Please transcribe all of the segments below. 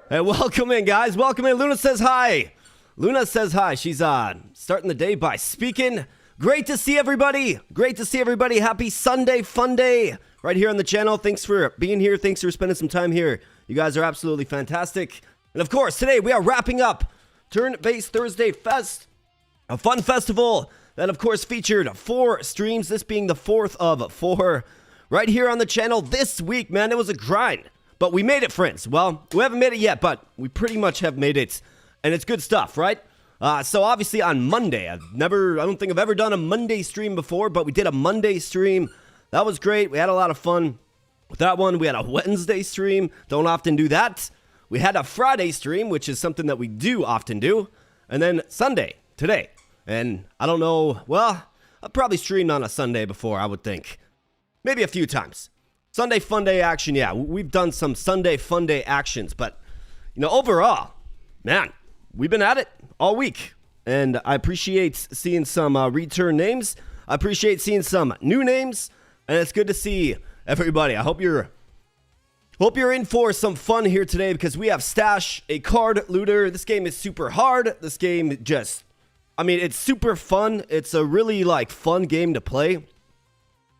Hey, welcome in, guys. Welcome in. Luna says hi. Luna says hi. She's starting the day by speaking. Great to see everybody. Great to see everybody. Happy Sunday, fun day right here on the channel. Thanks for being here. Thanks for spending some time here. You guys are absolutely fantastic. And of course, today we are wrapping up Turn-Based Thursday Fest, a fun festival that of course featured 4 streams, this being the 4th of 4 right here on the channel this week. Man, it was a grind, but we made it, friends. Well, we haven't made it yet, but we pretty much have made it, and it's good stuff, right? So obviously on Monday, I don't think I've ever done a Monday stream before, but we did a Monday stream. That was great. We had a lot of fun with that one. We had a Wednesday stream. Don't often do that. We had a Friday stream, which is something that we do often do. And then Sunday, today. And I don't know, well, I've probably streamed on a Sunday before, I would think. Maybe a few times. Sunday Fun Day action, yeah. We've done some Sunday Fun Day actions. But, you know, overall, man, we've been at it all week. And I appreciate seeing some return names. I appreciate seeing some new names. And it's good to see everybody. I hope you're in for some fun here today, because we have Stash, a card looter. This game is super hard. This game just, I mean, it's super fun. It's a really, fun game to play.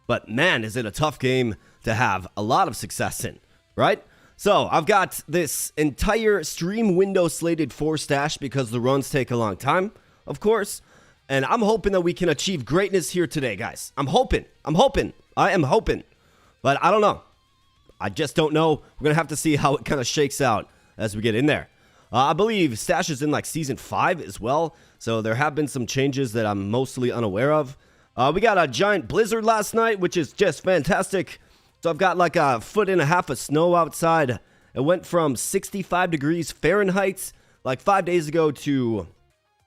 but man, is it a tough game to have a lot of success in, right? So I've got this entire stream window slated for stash because the runs take a long time, of course. And I'm hoping that we can achieve greatness here today, guys. I am hoping. But I don't know. I just don't know. We're going to have to see how it kind of shakes out as we get in there. I believe stash is in like season 5 as well. So there have been some changes that I'm mostly unaware of. We got a giant blizzard last night, which is just fantastic. So I've got like 1.5 foot of snow outside. It went from 65 degrees Fahrenheit like 5 days ago to,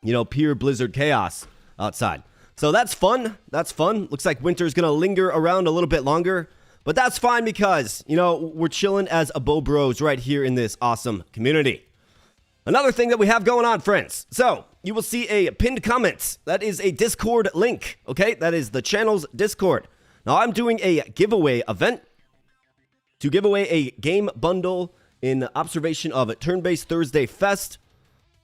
you know, pure blizzard chaos outside. So that's fun. That's fun. Looks like winter's going to linger around a little bit longer. But that's fine because, you know, we're chilling as AboBROs right here in this awesome community. Another thing that we have going on, friends. So you will see a pinned comment. That is a Discord link. Okay, that is the channel's Discord. Now I'm doing a giveaway event to give away a game bundle in observation of a Turn-Based Thursday Fest.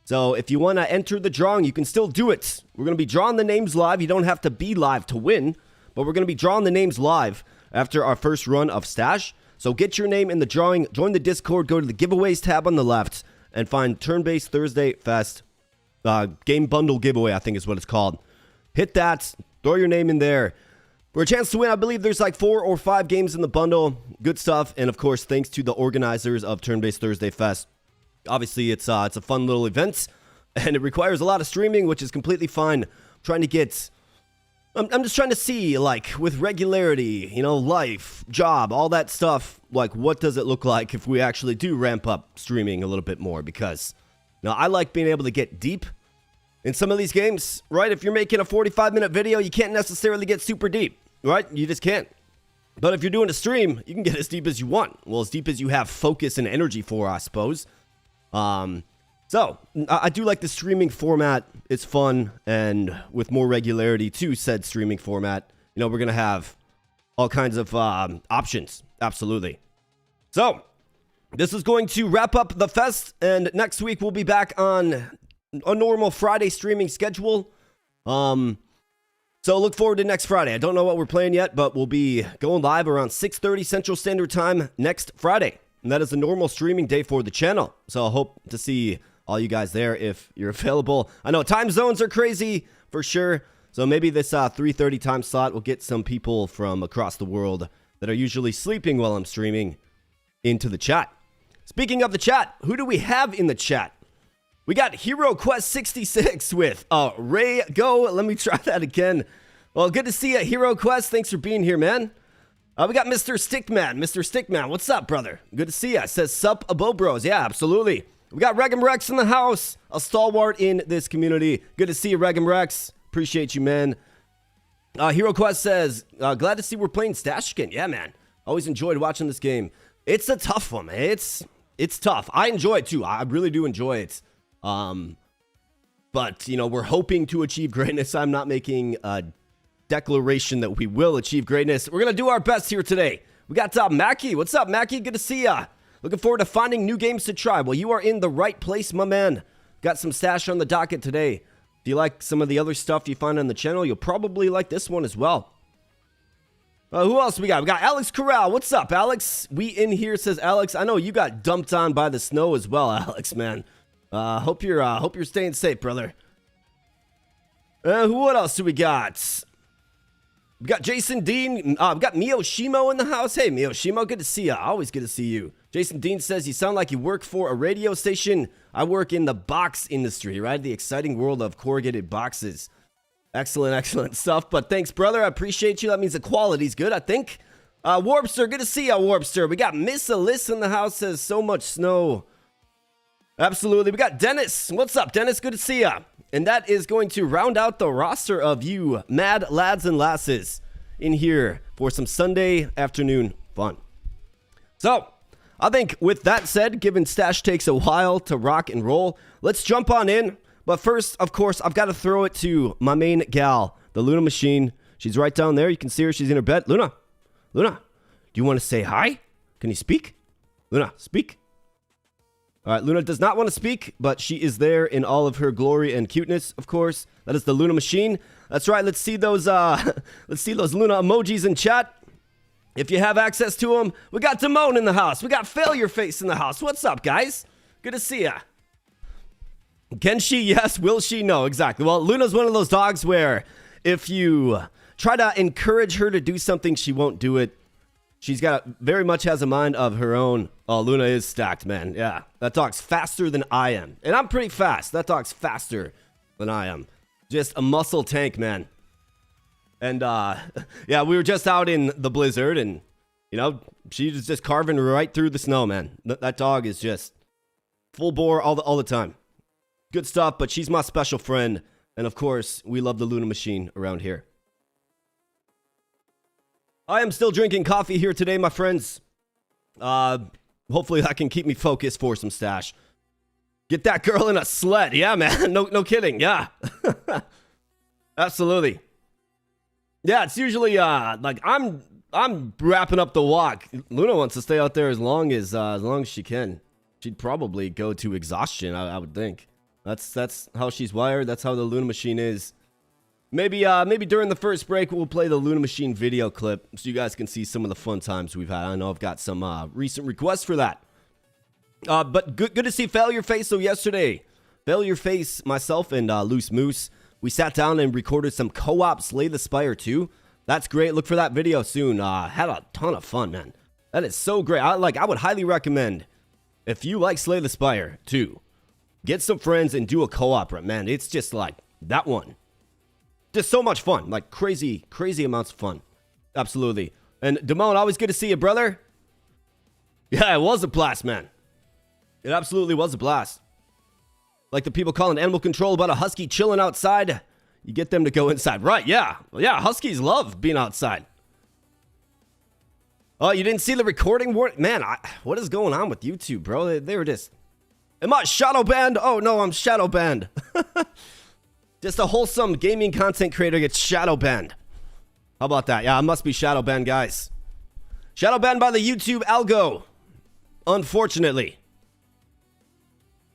So if you want to enter the drawing, you can still do it. We're going to be drawing the names live. You don't have to be live to win, but we're going to be drawing the names live after our first run of stash. So get your name in the drawing, join the Discord, go to the giveaways tab on the left, and find Turn-Based Thursday Fest game bundle giveaway, I think is what it's called. Hit that, throw your name in there. For a chance to win, I believe there's like 4 or 5 games in the bundle. Good stuff. And of course, thanks to the organizers of Turn-Based Thursday Fest. Obviously, it's a fun little event, and it requires a lot of streaming, which is completely fine. I'm just trying to see, like, with regularity, you know, life, job, all that stuff, like, what does it look like if we actually do ramp up streaming a little bit more? Because, you know, I like being able to get deep in some of these games, right? If you're making a 45-minute video, you can't necessarily get super deep, right? You just can't. But if you're doing a stream, you can get as deep as you want. Well, as deep as you have focus and energy for, I suppose. So, I do like the streaming format. It's fun, and with more regularity to said streaming format, you know, we're going to have all kinds of options. Absolutely. So, this is going to wrap up the fest, and next week we'll be back on a normal Friday streaming schedule. So look forward to next Friday. I don't know what we're playing yet, but we'll be going live around 6:30 Central Standard Time next Friday. And that is a normal streaming day for the channel. So I hope to see all you guys there if you're available. I know time zones are crazy for sure. So maybe this 3:30 time slot will get some people from across the world that are usually sleeping while I'm streaming into the chat. Speaking of the chat, who do we have in the chat? We got Hero Quest 66 with Ray Go. Let me try that again. Well, good to see you, Hero Quest. Thanks for being here, man. We got Mr. Stickman. Mr. Stickman, what's up, brother? Good to see you. Says, sup, AboBROs. Yeah, absolutely. We got Regum Rex in the house, a stalwart in this community. Good to see you, Regum Rex. Appreciate you, man. Hero Quest says, glad to see we're playing Stash again. Yeah, man. Always enjoyed watching this game. It's a tough one, man. It's tough. I enjoy it, too. I really do enjoy it. But, you know, we're hoping to achieve greatness. I'm not making a declaration that we will achieve greatness. We're going to do our best here today. We got Mackie. What's up, Mackie? Good to see ya. Looking forward to finding new games to try. Well, you are in the right place, my man. Got some stash on the docket today. If you like some of the other stuff you find on the channel, you'll probably like this one as well. Who else we got? We got Alex Corral. What's up, Alex? We in here, says Alex. I know you got dumped on by the snow as well, Alex, man. Hope you're staying safe, brother. What else do we got? We got Jason Dean. We got Miyoshimo in the house. Hey, Miyoshimo, good to see you. Always good to see you. Jason Dean says, you sound like you work for a radio station. I work in the box industry, right? The exciting world of corrugated boxes. Excellent, excellent stuff. But thanks, brother. I appreciate you. That means the quality's good, I think. Warpster, good to see you, Warpster. We got Miss Alyssa in the house. Says, so much snow. Absolutely. We got Dennis. What's up, Dennis? Good to see ya. And that is going to round out the roster of you mad lads and lasses in here for some Sunday afternoon fun. So, I think with that said, given Stash takes a while to rock and roll, let's jump on in. But first, of course, I've got to throw it to my main gal, the Luna Machine. She's right down there. You can see her. She's in her bed. Luna, do you want to say hi? Can you speak? Luna, speak. All right, Luna does not want to speak, but she is there in all of her glory and cuteness, of course. That is the Luna Machine. That's right. Let's see those let's see those Luna emojis in chat. If you have access to them. We got Damone in the house. We got Failure Face in the house. What's up, guys? Good to see ya. Can she? Yes. Will she? No. Exactly. Well, Luna's one of those dogs where if you try to encourage her to do something, she won't do it. She's got very much has a mind of her own. Oh, Luna is stacked, man. Yeah, that dog's faster than I am. And I'm pretty fast. That dog's faster than I am. Just a muscle tank, man. And, yeah, we were just out in the blizzard and, you know, she was just carving right through the snow, man. That dog is just full bore all the time. Good stuff, but she's my special friend. And, of course, we love the Luna machine around here. I am still drinking coffee here today, my friends. Hopefully that can keep me focused for some stash. Get that girl in a sled. Yeah, man. No kidding. Yeah. Absolutely. Yeah, it's usually like I'm wrapping up the walk. Luna wants to stay out there as long as she can. She'd probably go to exhaustion, I would think. That's how she's wired. That's how the Luna machine is. Maybe during the first break we'll play the Luna machine video clip so you guys can see some of the fun times we've had. I know I've got some recent requests for that. But good to see Failure Face. So yesterday, Failure Face, myself, and Loose Moose, we sat down and recorded some co-op Slay the Spire 2. That's great. Look for that video soon. Had a ton of fun, man. That is so great. I would highly recommend, if you like Slay the Spire 2, get some friends and do a co-op, man. It's just like that one. Just so much fun. Like crazy amounts of fun. Absolutely. And Damone, always good to see you, brother. Yeah, it was a blast, man. It absolutely was a blast. Like the people calling Animal Control about a husky chilling outside. You get them to go inside. Right, yeah. Well, yeah, huskies love being outside. Oh, you didn't see the recording? Man, what is going on with YouTube, bro? They were just... Am I shadow banned? Oh, no, I'm shadow banned. Just a wholesome gaming content creator gets shadow banned. How about that? Yeah, I must be shadow banned, guys. Shadow banned by the YouTube algo. Unfortunately.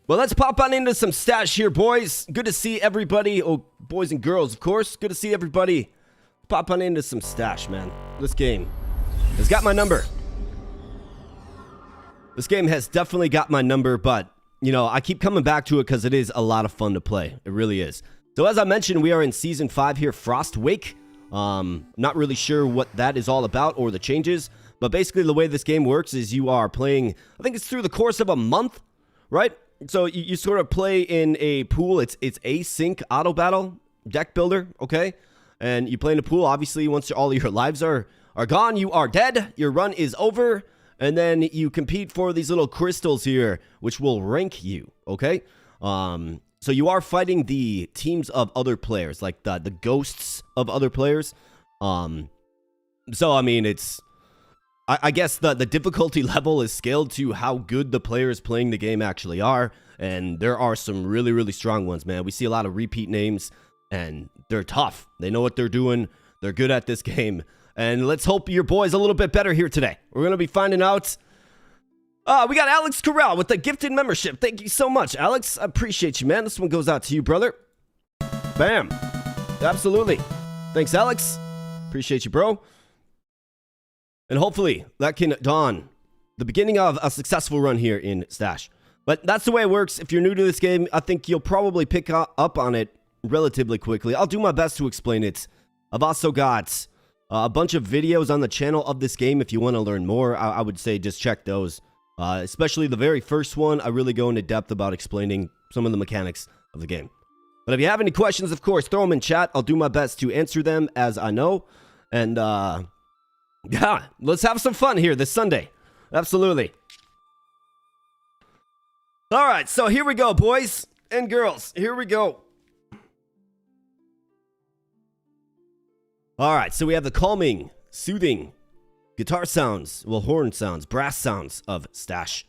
Well, let's pop on into some stash here, boys. Good to see everybody. Oh, boys and girls, of course. Good to see everybody. Pop on into some stash, man. This game has got my number. This game has definitely got my number, but, you know, I keep coming back to it because it is a lot of fun to play. It really is. So as I mentioned, we are in Season 5 here, Frostwake. Not really sure what that is all about or the changes, but basically the way this game works is you are playing, I think it's through the course of a month, right? So you sort of play in a pool. It's async auto battle deck builder, okay? And you play in a pool. Obviously, once all your lives are gone, you are dead. Your run is over. And then you compete for these little crystals here, which will rank you, okay? So you are fighting the teams of other players, like the ghosts of other players. So, I mean, it's... I guess the difficulty level is scaled to how good the players playing the game actually are. And there are some really, really strong ones, man. We see a lot of repeat names, and they're tough. They know what they're doing. They're good at this game. And let's hope your boy's a little bit better here today. We're going to be finding out. We got Alex Corral with the gifted membership. Thank you so much, Alex. I appreciate you, man. This one goes out to you, brother. Bam. Absolutely. Thanks, Alex. Appreciate you, bro. And hopefully that can dawn the beginning of a successful run here in Stash. But that's the way it works. If you're new to this game, I think you'll probably pick up on it relatively quickly. I'll do my best to explain it. I've also got a bunch of videos on the channel of this game. If you want to learn more, I would say just check those. Especially the very first one, I really go into depth about explaining some of the mechanics of the game. But if you have any questions, of course, throw them in chat. I'll do my best to answer them as I know. And, yeah, let's have some fun here this Sunday. Absolutely. All right, so here we go, boys and girls. Here we go. All right, so we have the calming, soothing guitar sounds, well, horn sounds, brass sounds of Stash.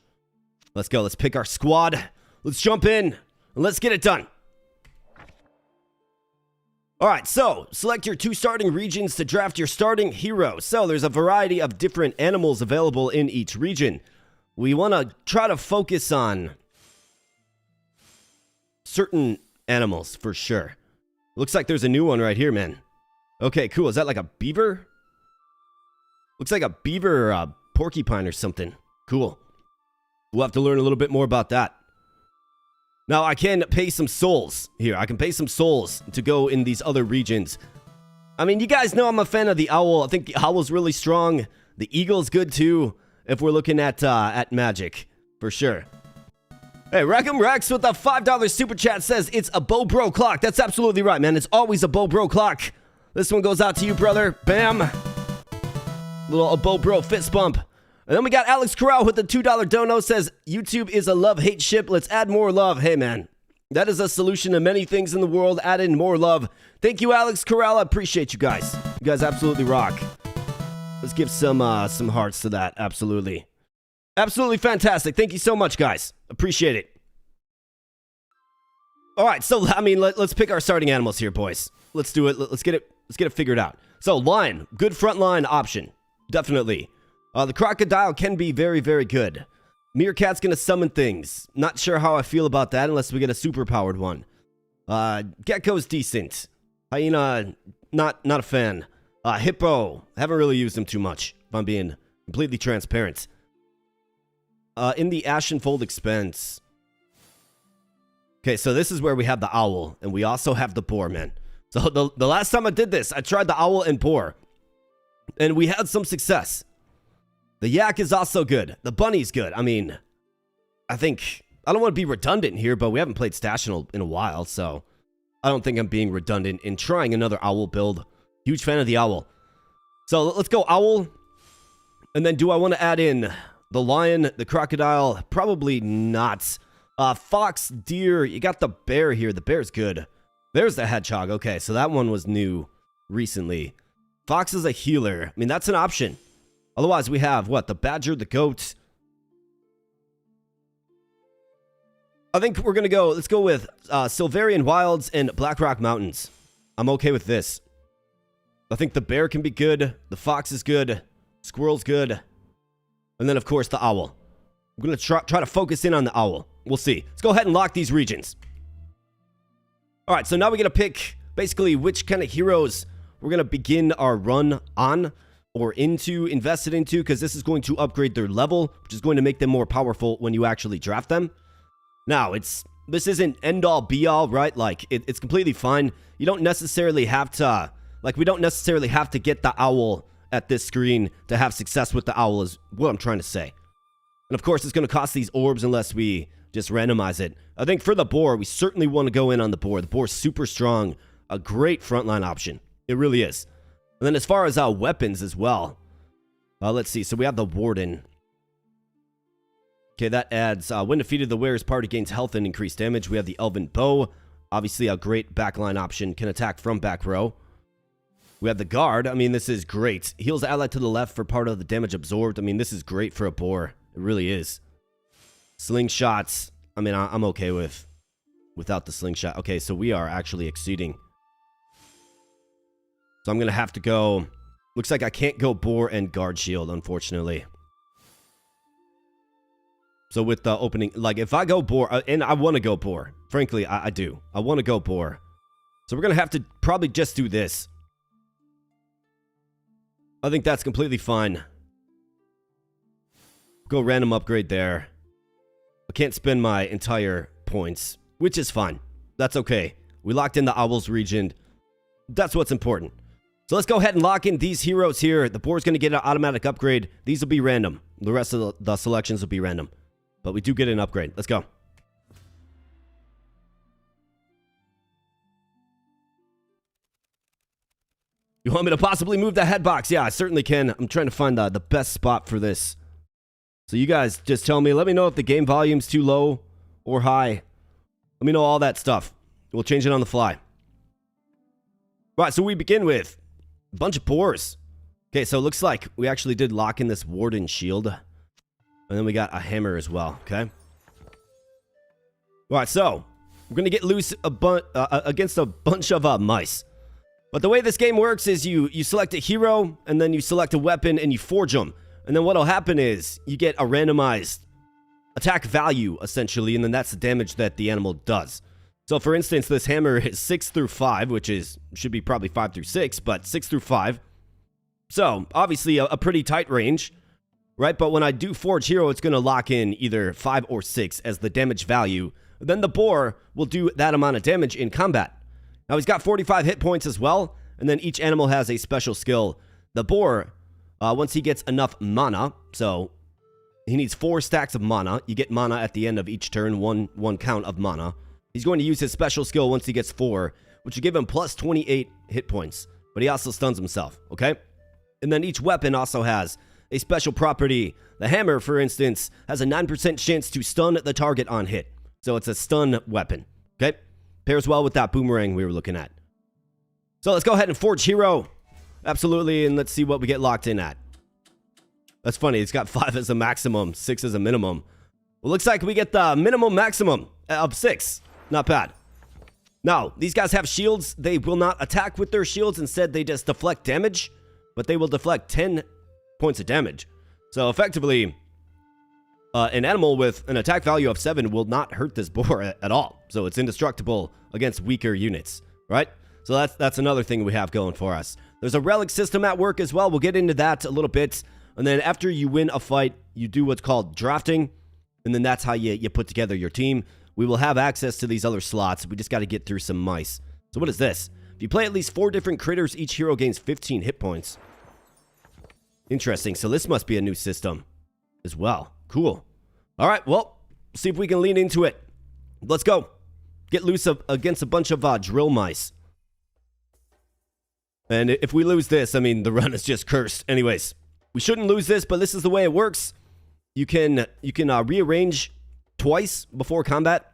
Let's go. Let's pick our squad. Let's jump in and let's get it done. All right, so select your 2 starting regions to draft your starting hero. So there's a variety of different animals available in each region. We want to try to focus on certain animals for sure. Looks like there's a new one right here, man. Okay, cool. Is that like a beaver? Looks like a beaver or a porcupine or something. Cool. We'll have to learn a little bit more about that. Now, I can pay some souls here. I can pay some souls to go in these other regions. I mean, you guys know I'm a fan of the owl. I think the owl's really strong. The eagle's good too, if we're looking at magic, for sure. Hey, Wreckham Rex with a $5 super chat says it's a AboBRO clock. That's absolutely right, man. It's always a AboBRO clock. This one goes out to you, brother. Bam. Little AboBRO fist bump. And then we got Alex Corral with the $2 dono, says, YouTube is a love-hate ship. Let's add more love. Hey, man. That is a solution to many things in the world. Add in more love. Thank you, Alex Corral. I appreciate you guys. You guys absolutely rock. Let's give some hearts to that. Absolutely. Absolutely fantastic. Thank you so much, guys. Appreciate it. All right, so, I mean, let's pick our starting animals here, boys. Let's do it. Let's get it figured out. So, lion. Good frontline option. Definitely. The crocodile can be very, very good. Meerkat's gonna summon things. Not sure how I feel about that unless we get a super-powered one. Gecko's decent. Hyena, not a fan. Hippo, haven't really used him too much, if I'm being completely transparent. In the Ashenfold Expense. Okay, so this is where we have the owl, and we also have the boar, man. So the last time I did this, I tried the owl and boar, and we had some success. The yak is also good. The bunny's good. I mean, I think, I don't want to be redundant here, but we haven't played Stash in a while, so I don't think I'm being redundant in trying another owl build. Huge fan of the owl. So let's go owl. And then do I want to add in the lion, the crocodile? Probably not. Fox, deer, you got the bear here. The bear's good. There's the hedgehog. Okay, so that one was new recently. Fox is a healer. I mean, that's an option. Otherwise, we have, what, the badger, the goat. I think we're going to go, let's go with Silverian Wilds and Blackrock Mountains. I'm okay with this. I think the bear can be good. The fox is good. Squirrel's good. And then, of course, the owl. I'm going to try to focus in on the owl. We'll see. Let's go ahead and lock these regions. All right, so now we're going to pick basically which kind of heroes we're going to begin our run on. Or invested into, because this is going to upgrade their level, which is going to make them more powerful when you actually draft them. Now, this isn't end-all, be-all, right? Like, it's completely fine. You don't necessarily have to, like, we don't necessarily have to get the owl at this screen to have success with the owl is what I'm trying to say. And, of course, it's going to cost these orbs unless we just randomize it. I think for the boar, we certainly want to go in on the boar. The boar's super strong. A great frontline option. It really is. And then as far as weapons as well, let's see. So we have the Warden. Okay, that adds, when defeated, the wearer's party gains health and increased damage. We have the Elven Bow. Obviously, a great backline option. Can attack from back row. We have the Guard. I mean, this is great. Heals allied to the left for part of the damage absorbed. I mean, this is great for a boar. It really is. Slingshots. I mean, I'm okay without the slingshot. Okay, so we are actually exceeding. So I'm going to have to go... Looks like I can't go boar and guard shield, unfortunately. So with the opening... Like, if I go boar... And I want to go boar. Frankly, I do. I want to go boar. So we're going to have to probably just do this. I think that's completely fine. Go random upgrade there. I can't spend my entire points, which is fine. That's okay. We locked in the Owls region. That's what's important. So let's go ahead and lock in these heroes here. The boar's going to get an automatic upgrade. These will be random. The rest of the selections will be random. But we do get an upgrade. Let's go. You want me to possibly move the head box? Yeah, I certainly can. I'm trying to find the best spot for this. So you guys just tell me. Let me know if the game volume's too low or high. Let me know all that stuff. We'll change it on the fly. Right, so we begin with a bunch of boars. Okay, so it looks like we actually did lock in this Warden shield. And then we got a hammer as well, okay? Alright, so we're going to get loose against a bunch of mice. But the way this game works is you select a hero, and then you select a weapon, and you forge them. And then what'll happen is you get a randomized attack value, essentially, and then that's the damage that the animal does. So for instance, this hammer is 6 through 5, which should be probably 5 through 6, but 6 through 5. So obviously a pretty tight range, right? But when I do Forge Hero, it's going to lock in either 5 or 6 as the damage value. Then the boar will do that amount of damage in combat. Now he's got 45 hit points as well, and then each animal has a special skill. The boar, once he gets enough mana, so he needs 4 stacks of mana. You get mana at the end of each turn, one count of mana. He's going to use his special skill once he gets 4, which will give him plus 28 hit points. But he also stuns himself, okay? And then each weapon also has a special property. The hammer, for instance, has a 9% chance to stun the target on hit. So it's a stun weapon, okay? Pairs well with that boomerang we were looking at. So let's go ahead and Forge Hero. Absolutely, and let's see what we get locked in at. That's funny, it's got 5 as a maximum, 6 as a minimum. Well, looks like we get the minimum maximum of 6. Not bad. Now, these guys have shields. They will not attack with their shields. Instead, they just deflect damage, but they will deflect 10 points of damage. So effectively, an animal with an attack value of 7 will not hurt this boar at all. So it's indestructible against weaker units, right? So that's another thing we have going for us. There's a relic system at work as well. We'll get into that a little bit. And then after you win a fight, you do what's called drafting. And then that's how you put together your team. We will have access to these other slots. We just got to get through some mice. So what is this? If you play at least 4 different critters, each hero gains 15 hit points. Interesting. So this must be a new system as well. Cool. All right. Well, see if we can lean into it. Let's go. Get loose against a bunch of drill mice. And if we lose this, I mean, the run is just cursed. Anyways, we shouldn't lose this, but this is the way it works. You can rearrange twice before combat.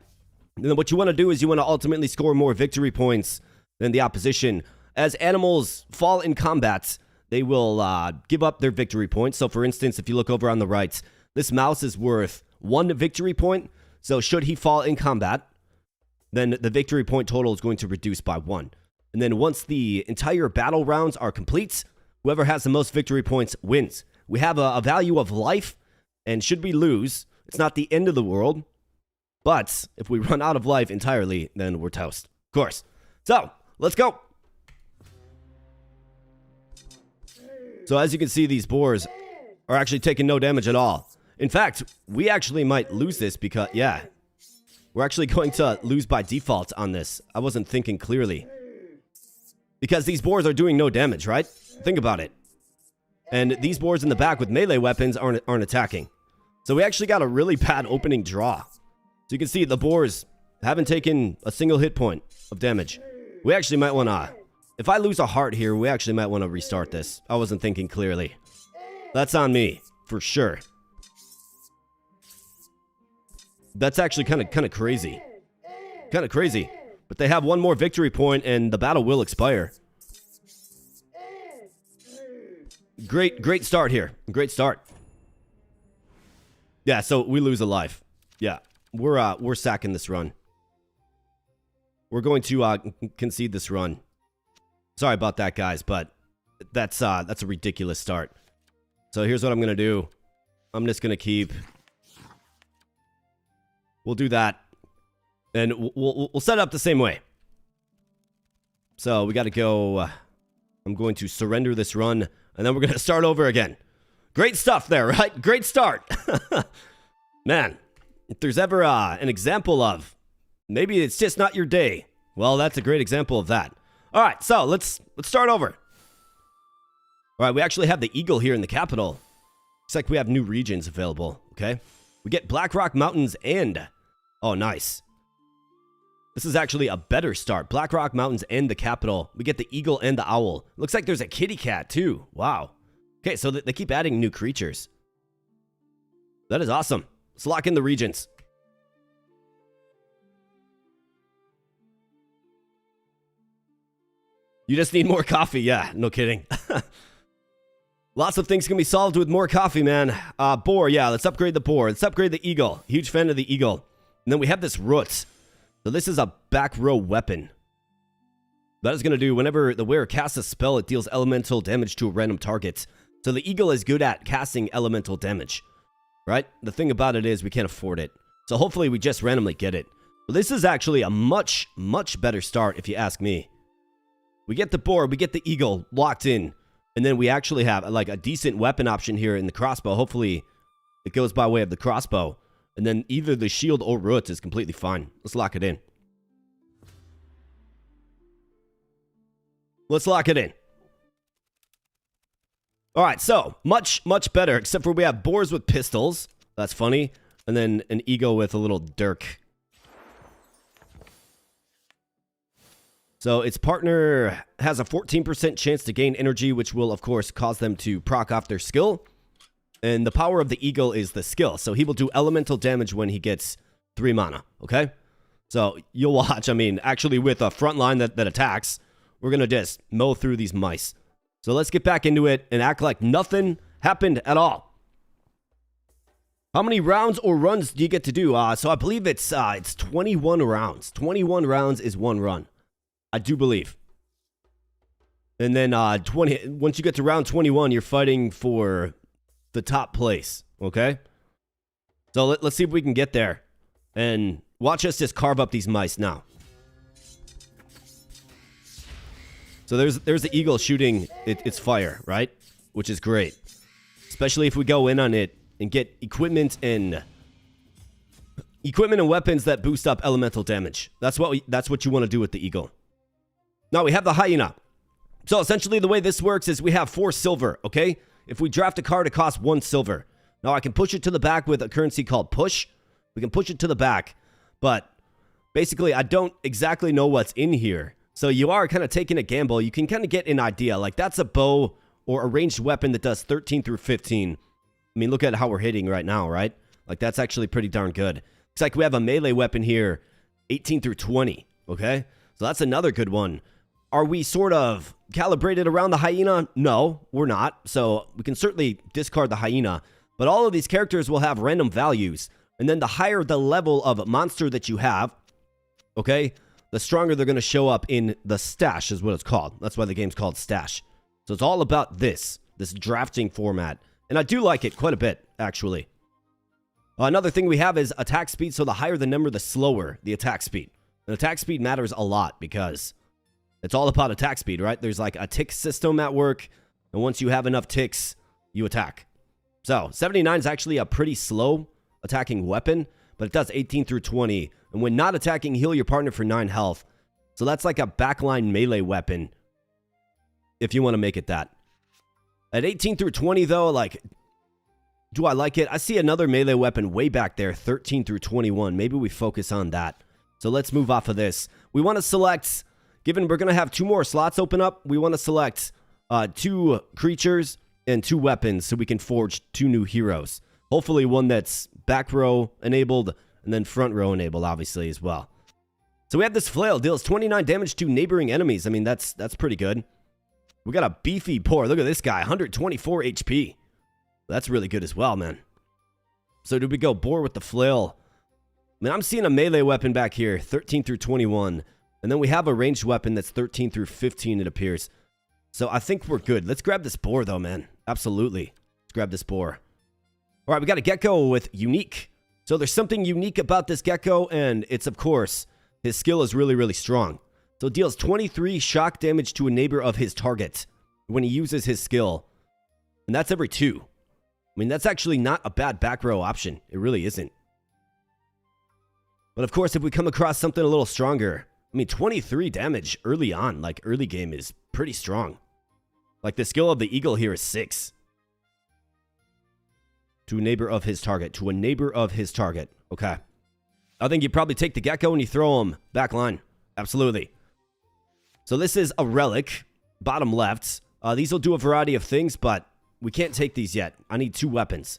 And then what you want to do is you want to ultimately score more victory points than the opposition. As animals fall in combat, they will give up their victory points. So for instance, if you look over on the right, this mouse is worth 1 victory point. So should he fall in combat, then the victory point total is going to reduce by 1. And then once the entire battle rounds are complete, whoever has the most victory points wins. We have a value of life, and should we lose, it's not the end of the world. But if we run out of life entirely, then we're toast. Of course. So, let's go. So as you can see, these boars are actually taking no damage at all. In fact, we actually might lose this because, yeah, we're actually going to lose by default on this. I wasn't thinking clearly. Because these boars are doing no damage, right? Think about it. And these boars in the back with melee weapons aren't attacking. So we actually got a really bad opening draw. So you can see the boars haven't taken a single hit point of damage. We actually might want to... If I lose a heart here, we actually might want to restart this. I wasn't thinking clearly. That's on me, for sure. That's actually kind of crazy. Kind of crazy. But they have 1 more victory point, and the battle will expire. Great start here. Great start. Yeah, so we lose a life. Yeah, we're sacking this run. We're going to concede this run. Sorry about that, guys, but that's a ridiculous start. So here's what I'm gonna do. I'm just gonna keep. We'll do that, and we'll set it up the same way. So we got to go. I'm going to surrender this run, and then we're gonna start over again. Great stuff there, right? Great start. Man, if there's ever an example of maybe it's just not your day, well, that's a great example of that. All right, so let's start over. All right, we actually have the eagle here in the capital. Looks like we have new regions available, okay? We get Black Rock Mountains and... Oh, nice. This is actually a better start. Black Rock Mountains and the capital. We get the eagle and the owl. Looks like there's a kitty cat, too. Wow. Okay, so they keep adding new creatures. That is awesome. Let's lock in the regions. You just need more coffee. Yeah, no kidding. Lots of things can be solved with more coffee, man. Boar, yeah, let's upgrade the boar. Let's upgrade the eagle. Huge fan of the eagle. And then we have this root. So this is a back row weapon. That is going to do whenever the wearer casts a spell, it deals elemental damage to a random target. So the eagle is good at casting elemental damage, right? The thing about it is we can't afford it. So hopefully we just randomly get it. Well, this is actually a much, much better start, if you ask me. We get the boar, we get the eagle locked in, and then we actually have like a decent weapon option here in the crossbow. Hopefully, it goes by way of the crossbow. And then either the shield or root is completely fine. Let's lock it in. Let's lock it in. All right, so much, much better, except for we have boars with pistols. That's funny. And then an eagle with a little dirk. So its partner has a 14% chance to gain energy, which will, of course, cause them to proc off their skill. And the power of the eagle is the skill. So he will do elemental damage when he gets 3 mana, okay? So you'll watch, I mean, actually with a front line that attacks, we're going to just mow through these mice. So let's get back into it and act like nothing happened at all. How many rounds or runs do you get to do? So I believe it's 21 rounds. 21 rounds is 1 run. I do believe. And then once you get to round 21, you're fighting for the top place, okay? So let's see if we can get there. And watch us just carve up these mice now. So there's the eagle shooting its fire, right? Which is great. Especially if we go in on it and get equipment and weapons that boost up elemental damage. That's what you want to do with the eagle. Now we have the hyena. So essentially the way this works is we have 4 silver, okay? If we draft a card, it costs 1 silver. Now I can push it to the back with a currency called push. We can push it to the back, but basically I don't exactly know what's in here. So you are kind of taking a gamble. You can kind of get an idea. Like that's a bow or a ranged weapon that does 13 through 15. I mean, look at how we're hitting right now, right? Like that's actually pretty darn good. Looks like we have a melee weapon here, 18 through 20, okay? So that's another good one. Are we sort of calibrated around the hyena? No, we're not. So we can certainly discard the hyena. But all of these characters will have random values. And then the higher the level of monster that you have, okay, the stronger they're going to show up in the stash is what it's called. That's why the game's called stash. So it's all about this drafting format. And I do like it quite a bit, actually. Another thing we have is attack speed. So the higher the number, the slower the attack speed. And attack speed matters a lot because it's all about attack speed, right? There's like a tick system at work. And once you have enough ticks, you attack. So 79 is actually a pretty slow attacking weapon, but it does 18 through 20. And when not attacking, heal your partner for 9 health. So that's like a backline melee weapon, if you want to make it that. At 18 through 20, though, like, do I like it? I see another melee weapon way back there, 13 through 21. Maybe we focus on that. So let's move off of this. We want to select, given we're going to have 2 more slots open up, we want to select 2 creatures and 2 weapons so we can forge 2 new heroes. Hopefully one that's back row enabled and then front row enabled, obviously, as well. So we have this flail. Deals 29 damage to neighboring enemies. I mean, that's pretty good. We got a beefy boar. Look at this guy, 124 HP. That's really good as well, man. So do we go boar with the flail? I mean, I'm seeing a melee weapon back here, 13 through 21. And then we have a ranged weapon that's 13 through 15, it appears. So I think we're good. Let's grab this boar, though, man. Absolutely. Let's grab this boar. All right, we got a gecko with unique. So there's something unique about this gecko, and it's, of course, his skill is really, really strong. So it deals 23 shock damage to a neighbor of his target when he uses his skill. And that's every 2. I mean, that's actually not a bad back row option. It really isn't. But of course, if we come across something a little stronger, I mean, 23 damage early on, like early game, is pretty strong. Like the skill of the eagle here is 6. To a neighbor of his target. To a neighbor of his target. Okay. I think you probably take the gecko and you throw him back line. Absolutely. So this is a relic. Bottom left. These will do a variety of things, but we can't take these yet. I need 2 weapons.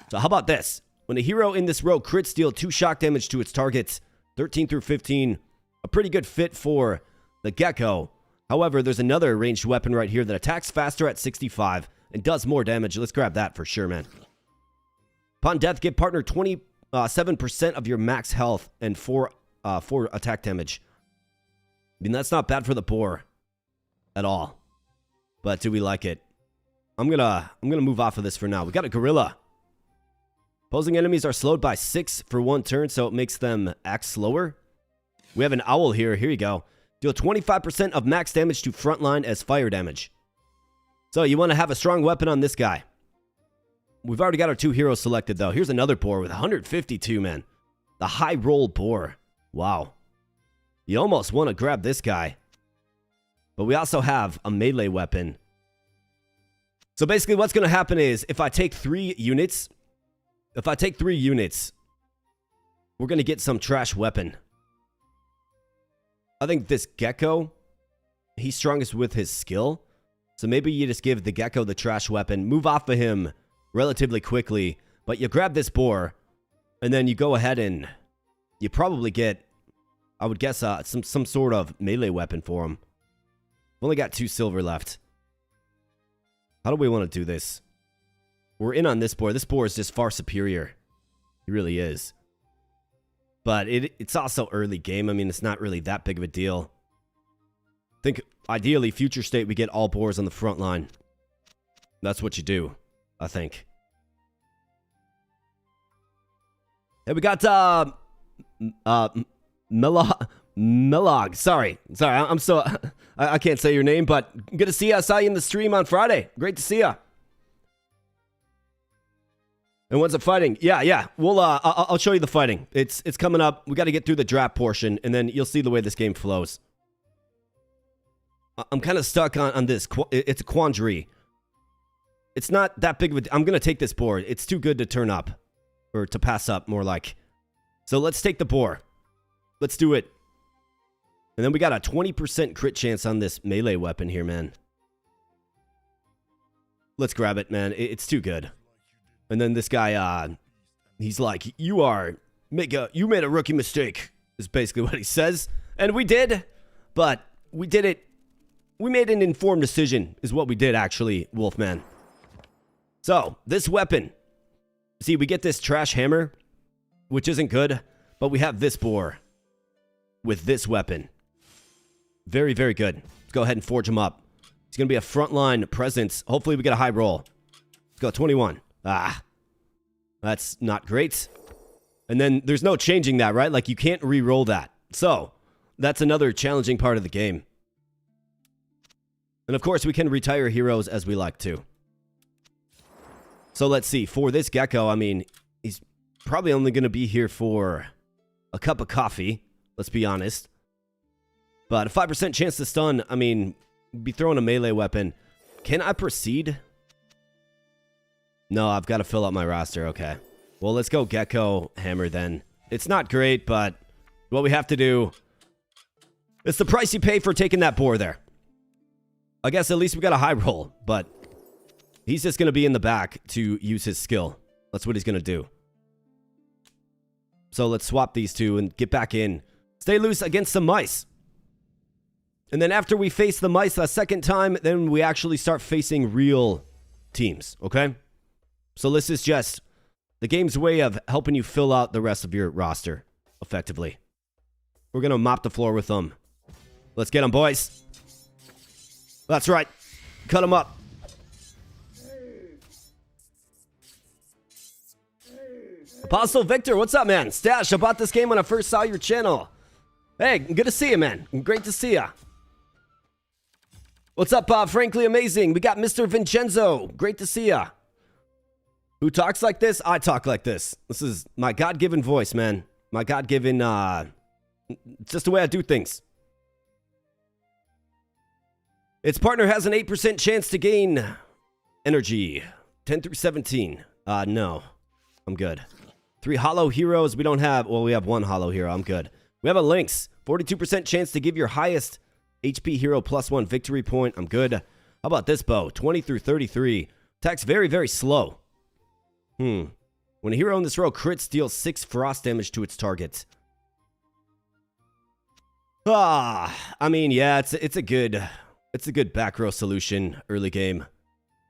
So how about this? When a hero in this row crits, deal 2 shock damage to its targets. 13 through 15. A pretty good fit for the gecko. However, there's another ranged weapon right here that attacks faster at 65 and does more damage. Let's grab that for sure, man. Upon death, give partner 27% of your max health and 4 attack damage. I mean, that's not bad for the boar at all. But do we like it? I'm gonna move off of this for now. We got a gorilla. Opposing enemies are slowed by 6 for 1 turn, so it makes them act slower. We have an owl here. Here you go. Deal 25% of max damage to frontline as fire damage. So you want to have a strong weapon on this guy. We've already got our 2 heroes selected, though. Here's another boar with 152, man. The high roll boar. Wow. You almost want to grab this guy. But we also have a melee weapon. So basically what's going to happen is if I take 3 units, we're going to get some trash weapon. I think this gecko, he's strongest with his skill. So maybe you just give the gecko the trash weapon, move off of him relatively quickly, but you grab this boar, and then you go ahead and you probably get, I would guess, some sort of melee weapon for him. We've only got 2 silver left. How do we want to do this? We're in on this boar. This boar is just far superior. He really is. But it's also early game. I mean, it's not really that big of a deal. I think, ideally, future state, we get all boars on the front line. That's what you do, I think. Hey, we got, Melog. Sorry, I'm so... I can't say your name, but good to see you. I saw you in the stream on Friday. Great to see you. And when's it fighting? Yeah. We'll I'll show you the fighting. It's coming up. We got to get through the draft portion, and then you'll see the way this game flows. I'm kind of stuck on this. It's a quandary. It's not that big of a... I'm going to take this board. It's too good to turn up. Or to pass up, more like. So let's take the boar. Let's do it. And then we got a 20% crit chance on this melee weapon here, man. Let's grab it, man. It's too good. And then this guy, he's like, you made a rookie mistake, is basically what he says. And we did, but we did it. We made an informed decision, is what we did, actually, Wolfman. So, this weapon. See, we get this trash hammer, which isn't good, but we have this boar with this weapon. Very, very good. Let's go ahead and forge him up. He's going to be a frontline presence. Hopefully we get a high roll. Let's go, 21. That's not great. And then there's no changing that, right? Like, you can't re-roll that. So, that's another challenging part of the game. And of course, we can retire heroes as we like to. So let's see. For this gecko, I mean, he's probably only going to be here for a cup of coffee. Let's be honest. But a 5% chance to stun, I mean, be throwing a melee weapon. Can I proceed? No, I've got to fill up my roster. Okay. Well, let's go gecko hammer then. It's not great, but what we have to do... It's the price you pay for taking that boar there. I guess at least we got a high roll, but he's just going to be in the back to use his skill. That's what he's going to do. So let's swap these two and get back in. Stay loose against some mice. And then after we face the mice a second time, then we actually start facing real teams, okay? So this is just the game's way of helping you fill out the rest of your roster effectively. We're going to mop the floor with them. Let's get them, boys. That's right. Cut them up. ApostoleVictor, what's up, man? Stash, I bought this game when I first saw your channel. Hey, good to see you, man. Great to see you. What's up, Frankly Amazing? We got Mr. Vincenzo. Great to see ya. Who talks like this? I talk like this. This is my God-given voice, man. My God-given, it's just the way I do things. Its partner has an 8% chance to gain energy. 10 through 17. No. I'm good. 3 hollow heroes. We don't have... Well, we have 1 hollow hero. I'm good. We have a Lynx. 42% chance to give your highest HP hero +1 victory point. I'm good. How about this bow? 20 through 33. Attacks very, very slow. When a hero in this row crits, deals 6 frost damage to its target. I mean, yeah, it's a good back row solution early game.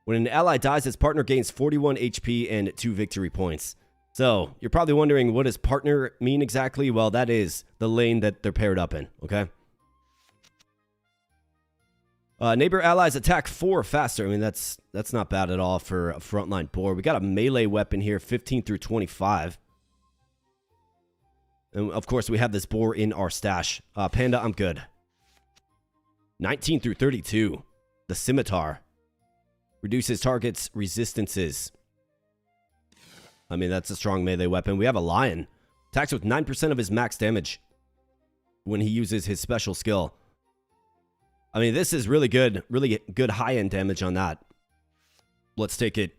When an ally dies, its partner gains 41 HP and 2 victory points. So, you're probably wondering, what does partner mean exactly? Well, that is the lane that they're paired up in, okay? Neighbor allies attack 4 faster. I mean, that's not bad at all for a frontline boar. We got a melee weapon here, 15 through 25. And, of course, we have this boar in our stash. Panda, I'm good. 19 through 32. The scimitar. Reduces targets' resistances. I mean, that's a strong melee weapon. We have a lion. Attacks with 9% of his max damage when he uses his special skill. I mean, this is really good high-end damage on that. Let's take it.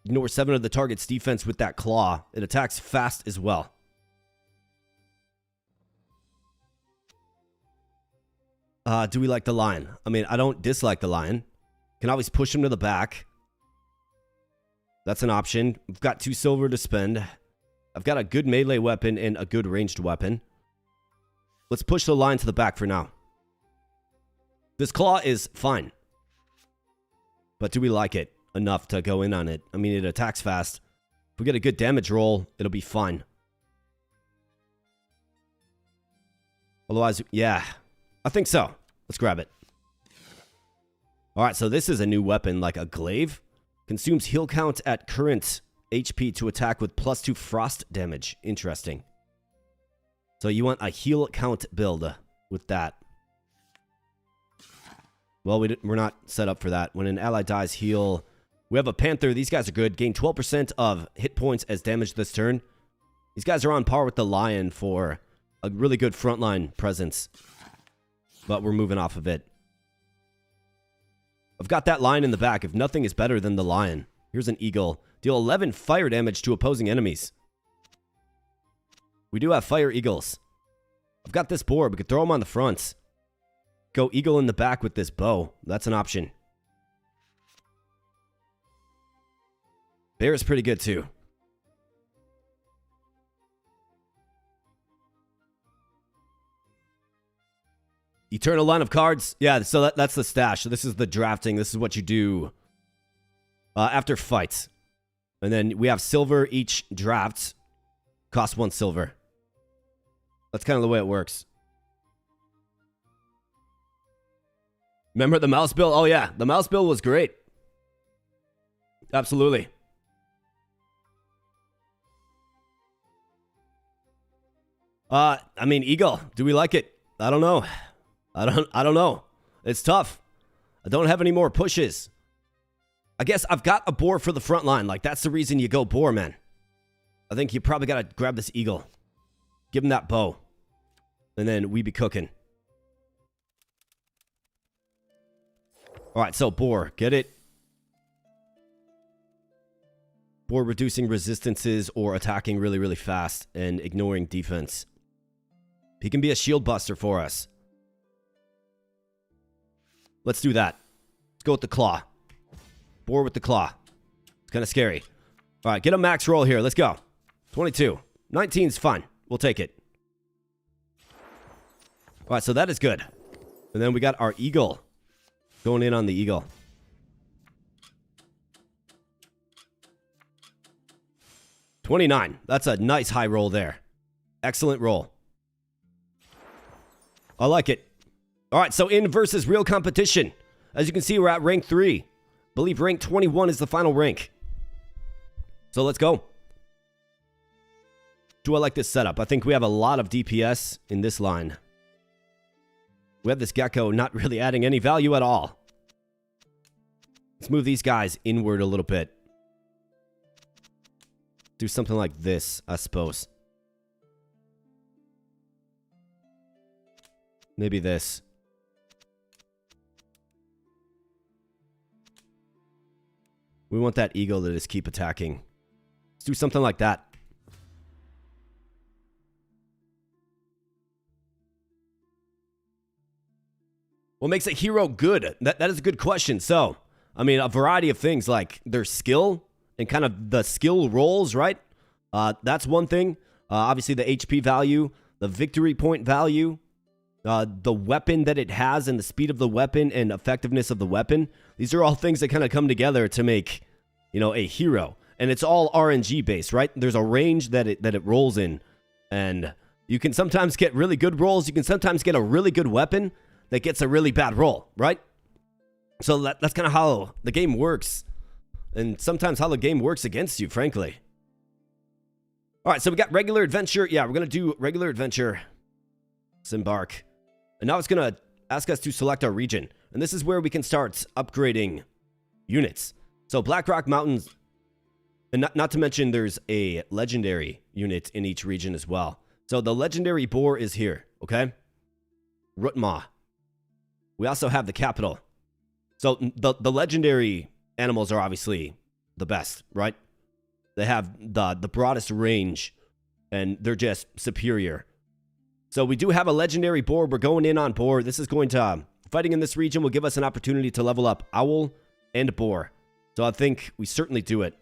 Ignore 7 of the target's defense with that claw. It attacks fast as well. Do we like the lion? I mean, I don't dislike the lion. Can always push him to the back. That's an option. We've got 2 silver to spend. I've got a good melee weapon and a good ranged weapon. Let's push the lion to the back for now. This claw is fine. But do we like it enough to go in on it? I mean, it attacks fast. If we get a good damage roll, it'll be fine. Otherwise, yeah, I think so. Let's grab it. All right, so this is a new weapon, like a glaive. Consumes heal count at current HP to attack with +2 frost damage. Interesting. So you want a heal count build with that. Well, we're not set up for that. When an ally dies, heal. We have a panther. These guys are good. Gain 12% of hit points as damage this turn. These guys are on par with the lion for a really good frontline presence. But we're moving off of it. I've got that lion in the back. If nothing is better than the lion. Here's an eagle. Deal 11 fire damage to opposing enemies. We do have fire eagles. I've got this boar. We could throw him on the front. Go eagle in the back with this bow. That's an option. Bear is pretty good too. Eternal line of cards. Yeah, so that's the stash. So this is the drafting. This is what you do after fights. And then we have silver each draft. Costs 1 silver. That's kind of the way it works. Remember the mouse bill? Oh, yeah. The mouse bill was great. Absolutely. I mean, eagle. Do we like it? I don't know. I don't know. It's tough. I don't have any more pushes. I guess I've got a boar for the front line. Like, that's the reason you go boar, man. I think you probably got to grab this eagle. Give him that bow. And then we be cooking. All right, so boar. Get it? Boar reducing resistances or attacking really, really fast and ignoring defense. He can be a shield buster for us. Let's do that. Let's go with the claw. Boar with the claw. It's kind of scary. All right, get a max roll here. Let's go. 22. 19's fine. We'll take it. All right, so that is good. And then we got our eagle. Going in on the eagle. 29. That's a nice high roll there. Excellent roll. I like it. All right, so in versus real competition. As you can see, we're at rank 3. I believe rank 21 is the final rank. So let's go. Do I like this setup? I think we have a lot of DPS in this line. We have this gecko not really adding any value at all. Let's move these guys inward a little bit. Do something like this, I suppose. Maybe this. We want that eagle to just keep attacking. Let's do something like that. What makes a hero good? That is a good question. So, I mean, a variety of things like their skill and kind of the skill rolls, right? That's one thing. Obviously, the HP value, the victory point value, the weapon that it has and the speed of the weapon and effectiveness of the weapon. These are all things that kind of come together to make, you know, a hero. And it's all RNG based, right? There's a range that it rolls in. And you can sometimes get really good rolls. You can sometimes get a really good weapon that gets a really bad roll, right? So that's kind of how the game works. And sometimes how the game works against you, frankly. All right, so we got regular adventure. Yeah, we're going to do regular adventure. Embark. And now it's going to ask us to select our region. And this is where we can start upgrading units. So Black Rock Mountains, and not to mention there's a legendary unit in each region as well. So the legendary boar is here, okay? Rutma. We also have the capital. So the legendary animals are obviously the best, right? They have the broadest range, and they're just superior. So we do have a legendary boar. We're going in on boar. This is going to... Fighting in this region will give us an opportunity to level up owl and boar. So I think we certainly do it.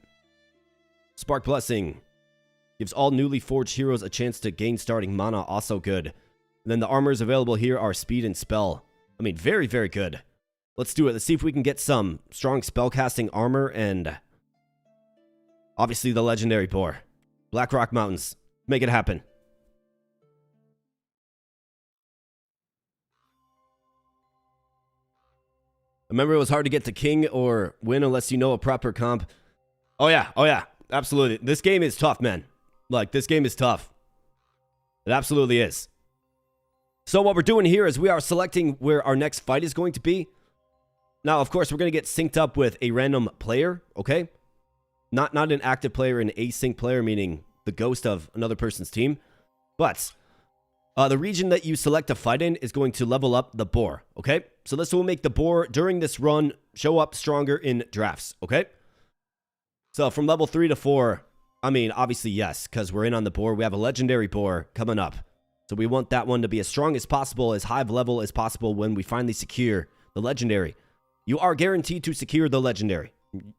Spark Blessing gives all newly forged heroes a chance to gain starting mana. Also good. And then the armors available here are speed and spell. I mean, very, very good. Let's do it. Let's see if we can get some strong spellcasting armor and obviously the legendary boar. Black Rock Mountains. Make it happen. Remember, it was hard to get to king or win unless you know a proper comp. Oh yeah, absolutely. This game is tough, man. Like, this game is tough. It absolutely is. So what we're doing here is we are selecting where our next fight is going to be. Now, of course, we're going to get synced up with a random player, okay? Not an active player, an async player, meaning the ghost of another person's team. But the region that you select to fight in is going to level up the boar, okay? So this will make the boar, during this run, show up stronger in drafts, okay? So from level 3 to 4, I mean, obviously, yes, because we're in on the boar. We have a legendary boar coming up. So we want that one to be as strong as possible, as high of level as possible when we finally secure the legendary. You are guaranteed to secure the legendary.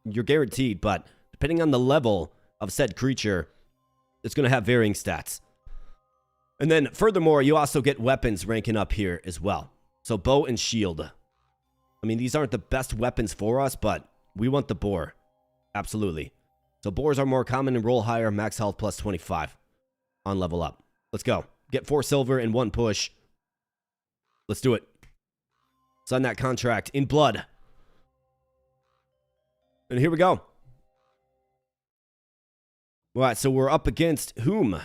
You're guaranteed, but depending on the level of said creature, it's going to have varying stats. And then, furthermore, you also get weapons ranking up here as well. So, bow and shield. I mean, these aren't the best weapons for us, but we want the boar. Absolutely. So, boars are more common and roll higher. Max health plus 25 on level up. Let's go. Get 4 silver in 1 push. Let's do it. Sign that contract in blood. And here we go. All right, so we're up against whom?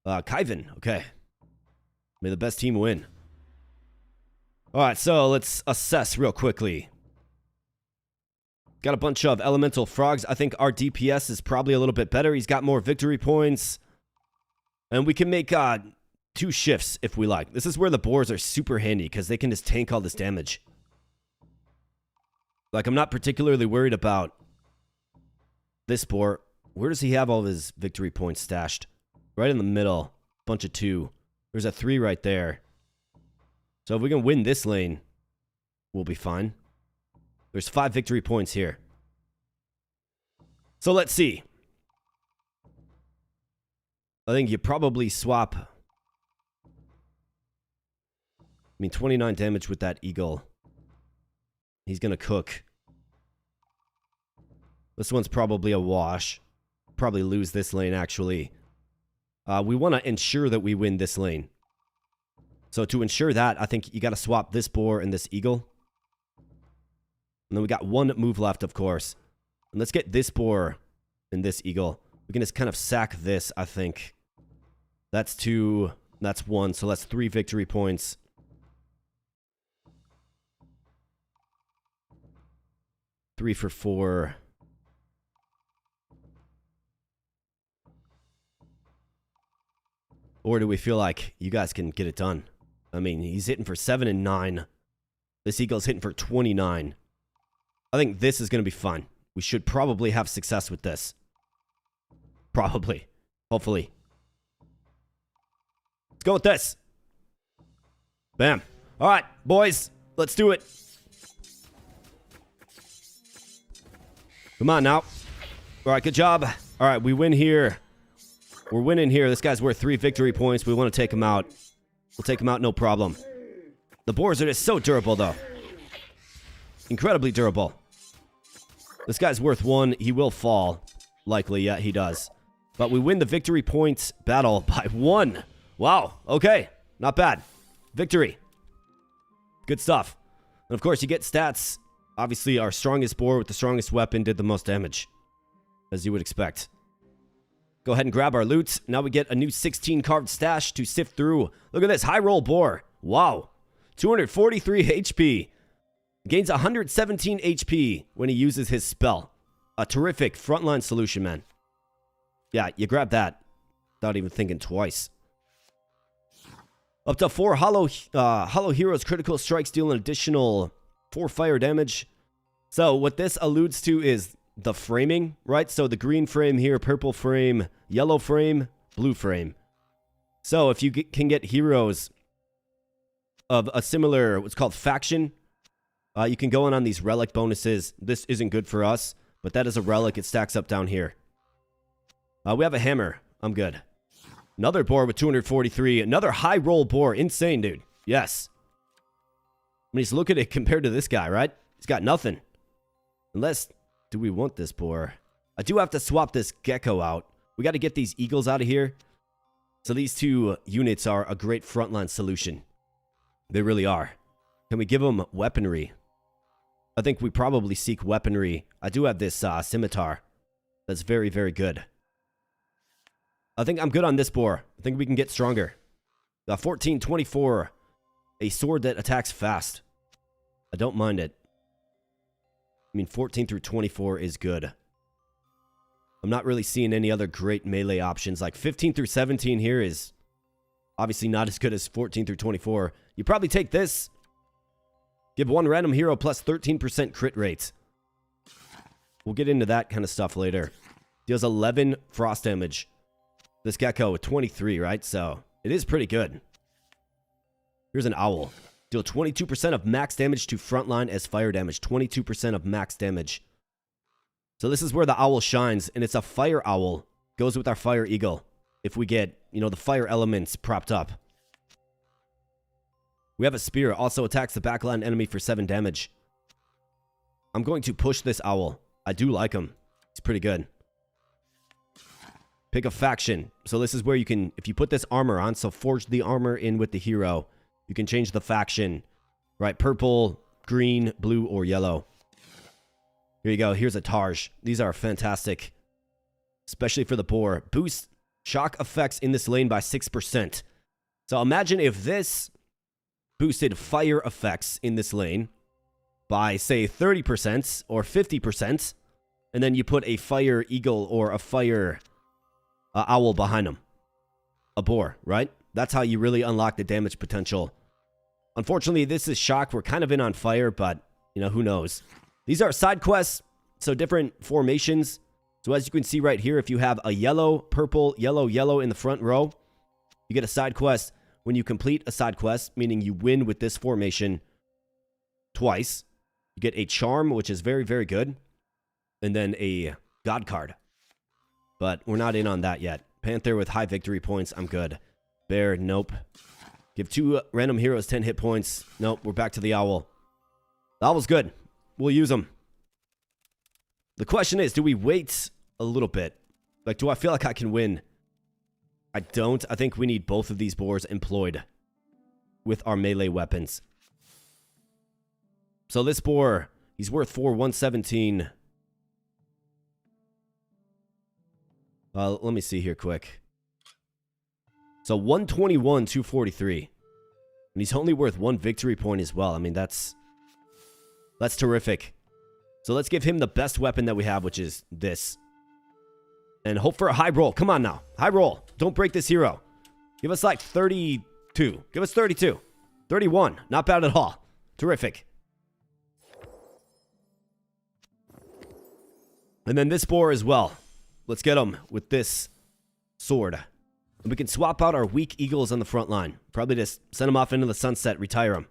Kyvan, okay. May the best team win. Alright, so let's assess real quickly. Got a bunch of elemental frogs. I think our DPS is probably a little bit better. He's got more victory points. And we can make 2 shifts if we like. This is where the boars are super handy because they can just tank all this damage. Like, I'm not particularly worried about this boar. Where does he have all of his victory points stashed? Right in the middle. Bunch of 2. There's a 3 right there. So if we can win this lane, we'll be fine. There's 5 victory points here. So let's see. I think you probably swap. I mean, 29 damage with that eagle. He's going to cook. This one's probably a wash. Probably lose this lane, actually. We want to ensure that we win this lane. So to ensure that, I think you got to swap this boar and this eagle. And then we got 1 move left, of course. And let's get this boar and this eagle. We can just kind of sack this, I think. That's 2. That's 1. So that's 3 victory points. Three for 4. Or do we feel like you guys can get it done? I mean, he's hitting for 7 and 9. This eagle's hitting for 29. I think this is going to be fun. We should probably have success with this. Probably. Hopefully. Let's go with this. Bam. All right, boys. Let's do it. Come on now. All right, good job. All right, we win here. We're winning here. This guy's worth 3 victory points. We want to take him out. We'll take him out, no problem. The boars are just so durable, though. Incredibly durable. This guy's worth 1. He will fall. Likely, yeah, he does. But we win the victory points battle by 1. Wow, okay. Not bad. Victory. Good stuff. And of course, you get stats. Obviously, our strongest boar with the strongest weapon did the most damage, as you would expect. Go ahead and grab our loot. Now we get a new 16 carved stash to sift through. Look at this, high roll boar. Wow. 243 HP. Gains 117 HP when he uses his spell. A terrific frontline solution, man. Yeah, you grab that without even thinking twice. Up to 4 hollow heroes critical strikes deal an additional 4 fire damage. So what this alludes to is the framing, right? So the green frame here, purple frame, yellow frame, blue frame. So if you can get heroes of a similar, what's called faction, you can go in on these relic bonuses. This isn't good for us, but that is a relic. It stacks up down here. We have a hammer. I'm good. Another boar with 243. Another high roll boar. Insane, dude. Yes. I mean, just look at it compared to this guy, right? He's got nothing. Unless, do we want this boar? I do have to swap this gecko out. We got to get these eagles out of here. So these two units are a great frontline solution. They really are. Can we give them weaponry? I think we probably seek weaponry. I do have this scimitar. That's very, very good. I think I'm good on this boar. I think we can get stronger. 1424. A sword that attacks fast. I don't mind it. I mean, 14 through 24 is good. I'm not really seeing any other great melee options. Like 15 through 17 here is obviously not as good as 14 through 24. You probably take this. Give one random hero plus 13% crit rate. We'll get into that kind of stuff later. Deals 11 frost damage. This gecko with 23, right? So it is pretty good. Here's an owl. Deal 22% of max damage to frontline as fire damage. 22% of max damage. So this is where the owl shines, and it's a fire owl. Goes with our fire eagle. If we get, you know, the fire elements propped up. We have a spear. Also attacks the backline enemy for 7 damage. I'm going to push this owl. I do like him. He's pretty good. Pick a faction. So this is where you can, if you put this armor on, so forge the armor in with the hero, you can change the faction, right? Purple, green, blue, or yellow. Here you go. Here's a Tarj. These are fantastic, especially for the boar. Boost shock effects in this lane by 6%. So imagine if this boosted fire effects in this lane by, say, 30% or 50%, and then you put a fire eagle or a fire owl behind them. A boar, right? That's how you really unlock the damage potential. Unfortunately, this is shock. We're kind of in on fire, but, you know, who knows? These are side quests, so different formations. So as you can see right here, if you have a yellow, purple, yellow, yellow in the front row, you get a side quest. When you complete a side quest, meaning you win with this formation twice, you get a charm, which is very, very good, and then a god card. But we're not in on that yet. Panther with high victory points. I'm good. Bear, nope. Give 2 random heroes 10 hit points. Nope, we're back to the owl. The owl's good. We'll use them. The question is, do we wait a little bit? Like, do I feel like I can win? I don't. I think we need both of these boars employed with our melee weapons. So this boar, he's worth 117. Let me see here quick. So 121, 243. And he's only worth 1 victory point as well. I mean, that's terrific. So let's give him the best weapon that we have, which is this. And hope for a high roll. Come on now. High roll. Don't break this hero. Give us like 32. Give us 32. 31. Not bad at all. Terrific. And then this boar as well. Let's get him with this sword. And we can swap out our weak eagles on the front line. Probably just send them off into the sunset, retire them.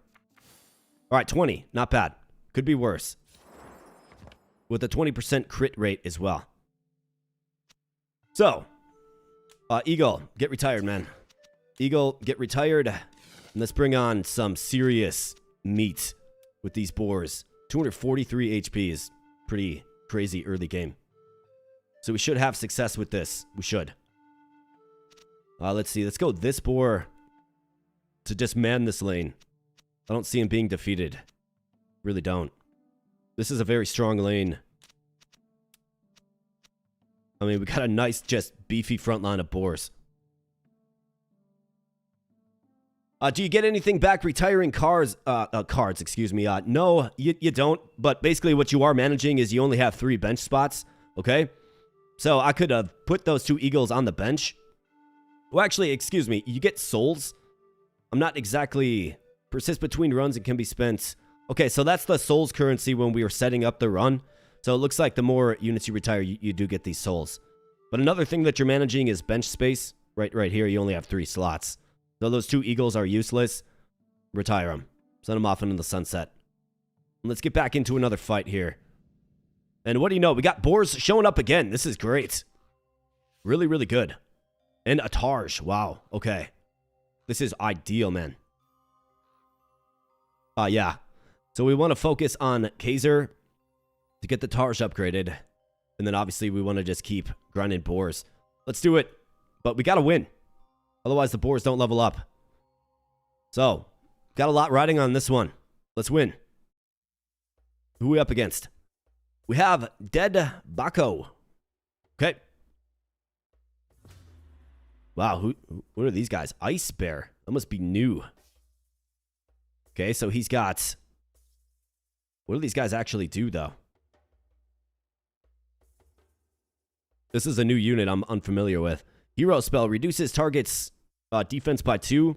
All right, 20. Not bad. Could be worse. With a 20% crit rate as well. So, Eagle, get retired, man. Eagle, get retired. And let's bring on some serious meat with these boars. 243 HP is pretty crazy early game. So we should have success with this. We should. Let's see. Let's go this boar to just man this lane. I don't see him being defeated. Really don't. This is a very strong lane. I mean, we got a nice, just beefy front line of boars. Do you get anything back retiring cards, excuse me? No, you don't. But basically what you are managing is you only have 3 bench spots, okay? So I could have put those 2 eagles on the bench. Well, actually, excuse me, you get souls. I'm not exactly... Persist between runs and can be spent. Okay, so that's the souls currency when we were setting up the run. So it looks like the more units you retire, you do get these souls. But another thing that you're managing is bench space. Right here, you only have 3 slots. So those 2 eagles are useless. Retire them. Send them off into the sunset. And let's get back into another fight here. And what do you know? We got boars showing up again. This is great. Really, really good. And a Tarj. Wow. Okay. This is ideal, man. Yeah. So we want to focus on Kaiser to get the Tarj upgraded. And then obviously we want to just keep grinding boars. Let's do it. But we got to win. Otherwise the boars don't level up. So, got a lot riding on this one. Let's win. Who are we up against? We have Dead Bako. Okay. Wow, what are these guys? Ice Bear. That must be new. Okay, so he's got... What do these guys actually do, though? This is a new unit I'm unfamiliar with. Hero spell reduces target's defense by 2.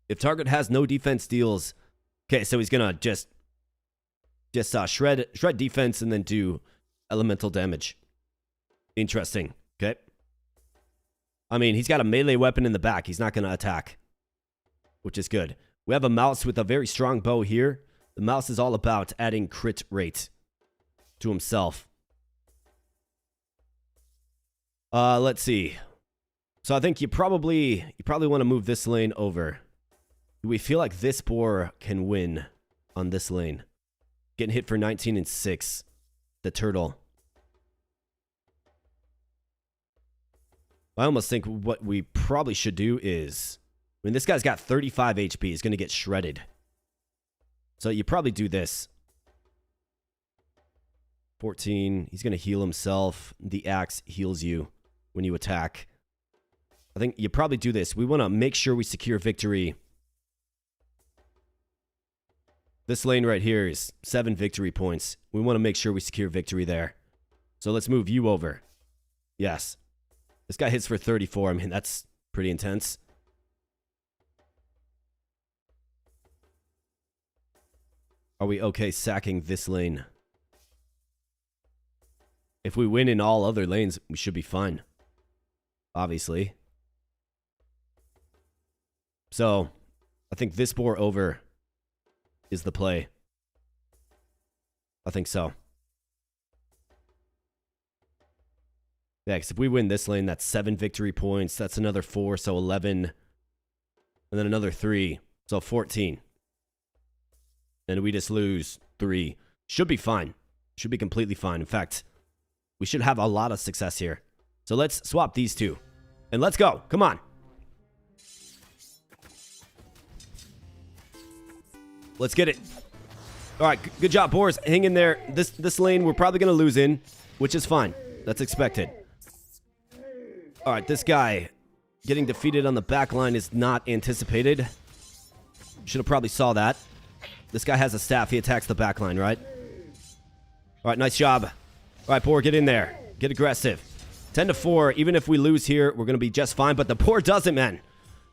If target has no defense, deals... Okay, so he's gonna just shred defense and then do elemental damage. Interesting. Okay. I mean, he's got a melee weapon in the back. He's not gonna attack, which is good. We have a mouse with a very strong bow here. The mouse is all about adding crit rate to himself. Let's see. So I think you probably want to move this lane over. Do we feel like this boar can win on this lane? Getting hit for 19 and 6. The turtle. I almost think what we probably should do is... I mean, this guy's got 35 HP. He's going to get shredded. So you probably do this. 14. He's going to heal himself. The axe heals you when you attack. I think you probably do this. We want to make sure we secure victory. This lane right here is 7 victory points. We want to make sure we secure victory there. So let's move you over. Yes. This guy hits for 34. I mean, that's pretty intense. Are we okay sacking this lane? If we win in all other lanes, we should be fine. Obviously. So, I think this boar over is the play. I think so. Yeah, because if we win this lane, that's 7 victory points. That's another 4, so 11. And then another 3, so 14. And we just lose 3. Should be fine. Should be completely fine. In fact, we should have a lot of success here. So let's swap these 2. And let's go. Come on. Let's get it. All right, good job, boars. Hang in there. This lane we're probably going to lose in, which is fine. That's expected. All right, this guy getting defeated on the back line is not anticipated. Should have probably saw that. This guy has a staff. He attacks the back line, right? All right, nice job. All right, boar, get in there. Get aggressive. 10-4. Even if we lose here, we're going to be just fine. But the boar does it, man.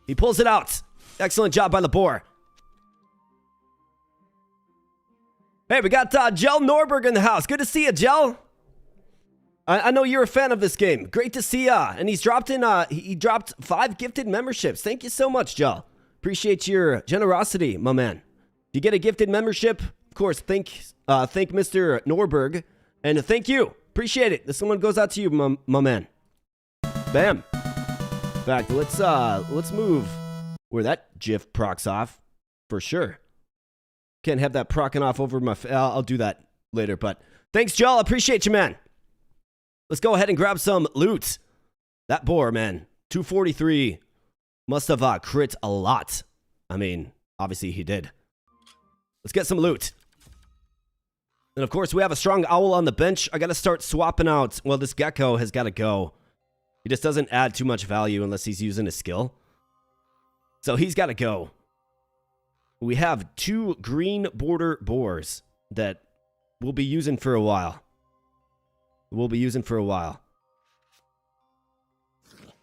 He pulls it out. Excellent job by the boar. Hey, we got KjellNorberg in the house. Good to see you, Jell. I know you're a fan of this game. Great to see ya. And he's dropped in. He dropped 5 gifted memberships. Thank you so much, Jell. Appreciate your generosity, my man. If you get a gifted membership, of course, thank Mr. Norberg, and thank you. Appreciate it. This one goes out to you, my man. Bam. In fact, let's move where that GIF procs off for sure. Can't have that procking off over my... I'll do that later, but thanks, Jell. Appreciate you, man. Let's go ahead and grab some loot. That boar, man. 243. Must have crit a lot. I mean, obviously he did. Let's get some loot. And of course, we have a strong owl on the bench. I got to start swapping out. Well, this gecko has got to go. He just doesn't add too much value unless he's using a skill. So he's got to go. We have 2 green border boars that we'll be using for a while.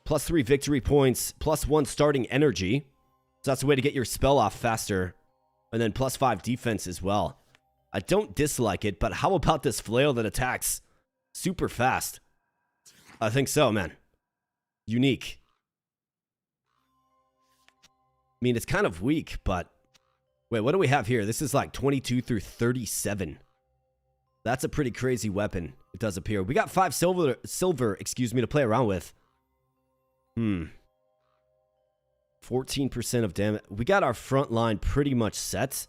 Plus 3 victory points, plus 1 starting energy. So that's a way to get your spell off faster. And then plus 5 defense as well. I don't dislike it, but how about this flail that attacks super fast? I think so, man. Unique. I mean, it's kind of weak, but... Wait, what do we have here? This is like 22 through 37. That's a pretty crazy weapon, it does appear. We got 5 silver, to play around with. 14% of damage. We got our front line pretty much set.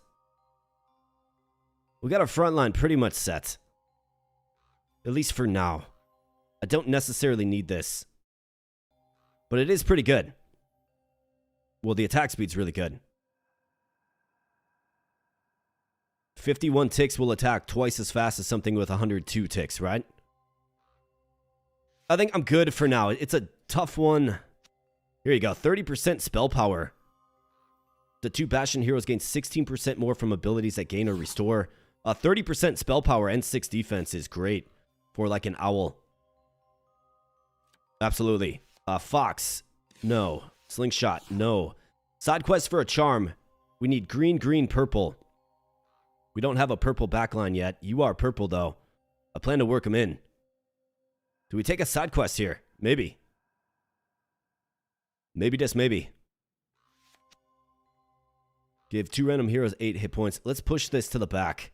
At least for now. I don't necessarily need this. But it is pretty good. Well, the attack speed's really good. 51 ticks will attack twice as fast as something with 102 ticks, right? I think I'm good for now. It's a tough one. Here you go. 30% spell power. The 2 Bastion heroes gain 16% more from abilities that gain or restore. 30% spell power and 6 defense is great for like an owl. Absolutely. Fox. No. Slingshot. No. Side quest for a charm. We need green, green, purple. We don't have a purple backline yet. You are purple, though. I plan to work them in. Do we take a side quest here? Maybe. Maybe, just maybe. Give 2 random heroes 8 hit points. Let's push this to the back.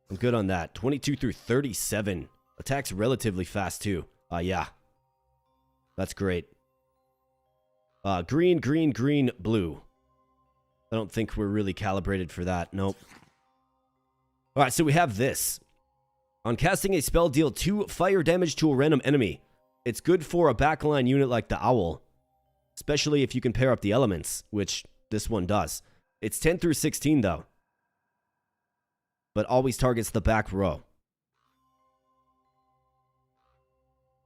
I'm good on that. 22 through 37. Attacks relatively fast, too. Yeah. That's great. Green, green, green, blue. I don't think we're really calibrated for that. Nope. Alright, so we have this. On casting a spell, deal 2 fire damage to a random enemy. It's good for a backline unit like the owl. Especially if you can pair up the elements, which this one does. It's 10 through 16, though. But always targets the back row.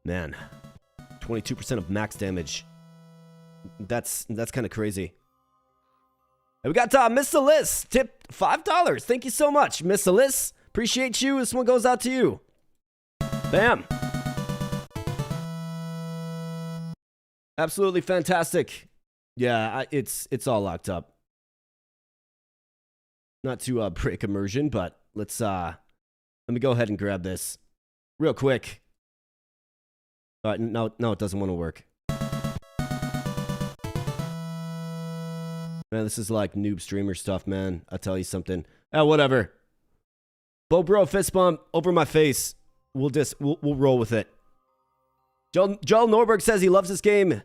Man. 22% of max damage. That's kind of crazy. And we got Miss Alice, tip $5. Thank you so much, Miss Alice. Appreciate you. This one goes out to you. Bam. Absolutely fantastic. Yeah, it's all locked up. Not to break immersion, but let me go ahead and grab this real quick. All right, no, it doesn't want to work. Man, this is like noob streamer stuff, man. I'll tell you something. Whatever. AboBRO fist bump over my face. We'll roll with it. KjellNorberg says he loves this game.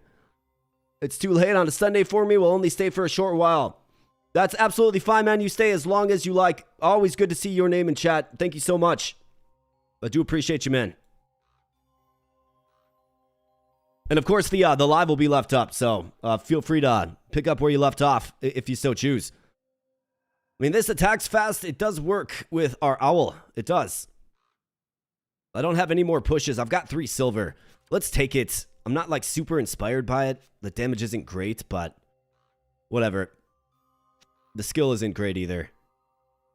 It's too late on a Sunday for me. We'll only stay for a short while. That's absolutely fine, man. You stay as long as you like. Always good to see your name in chat. Thank you so much. I do appreciate you, man. And of course, the live will be left up, so feel free to pick up where you left off if you so choose. I mean, this attacks fast. It does work with our owl. It does. I don't have any more pushes. I've got 3 silver. Let's take it. I'm not like super inspired by it. The damage isn't great, but whatever. The skill isn't great either.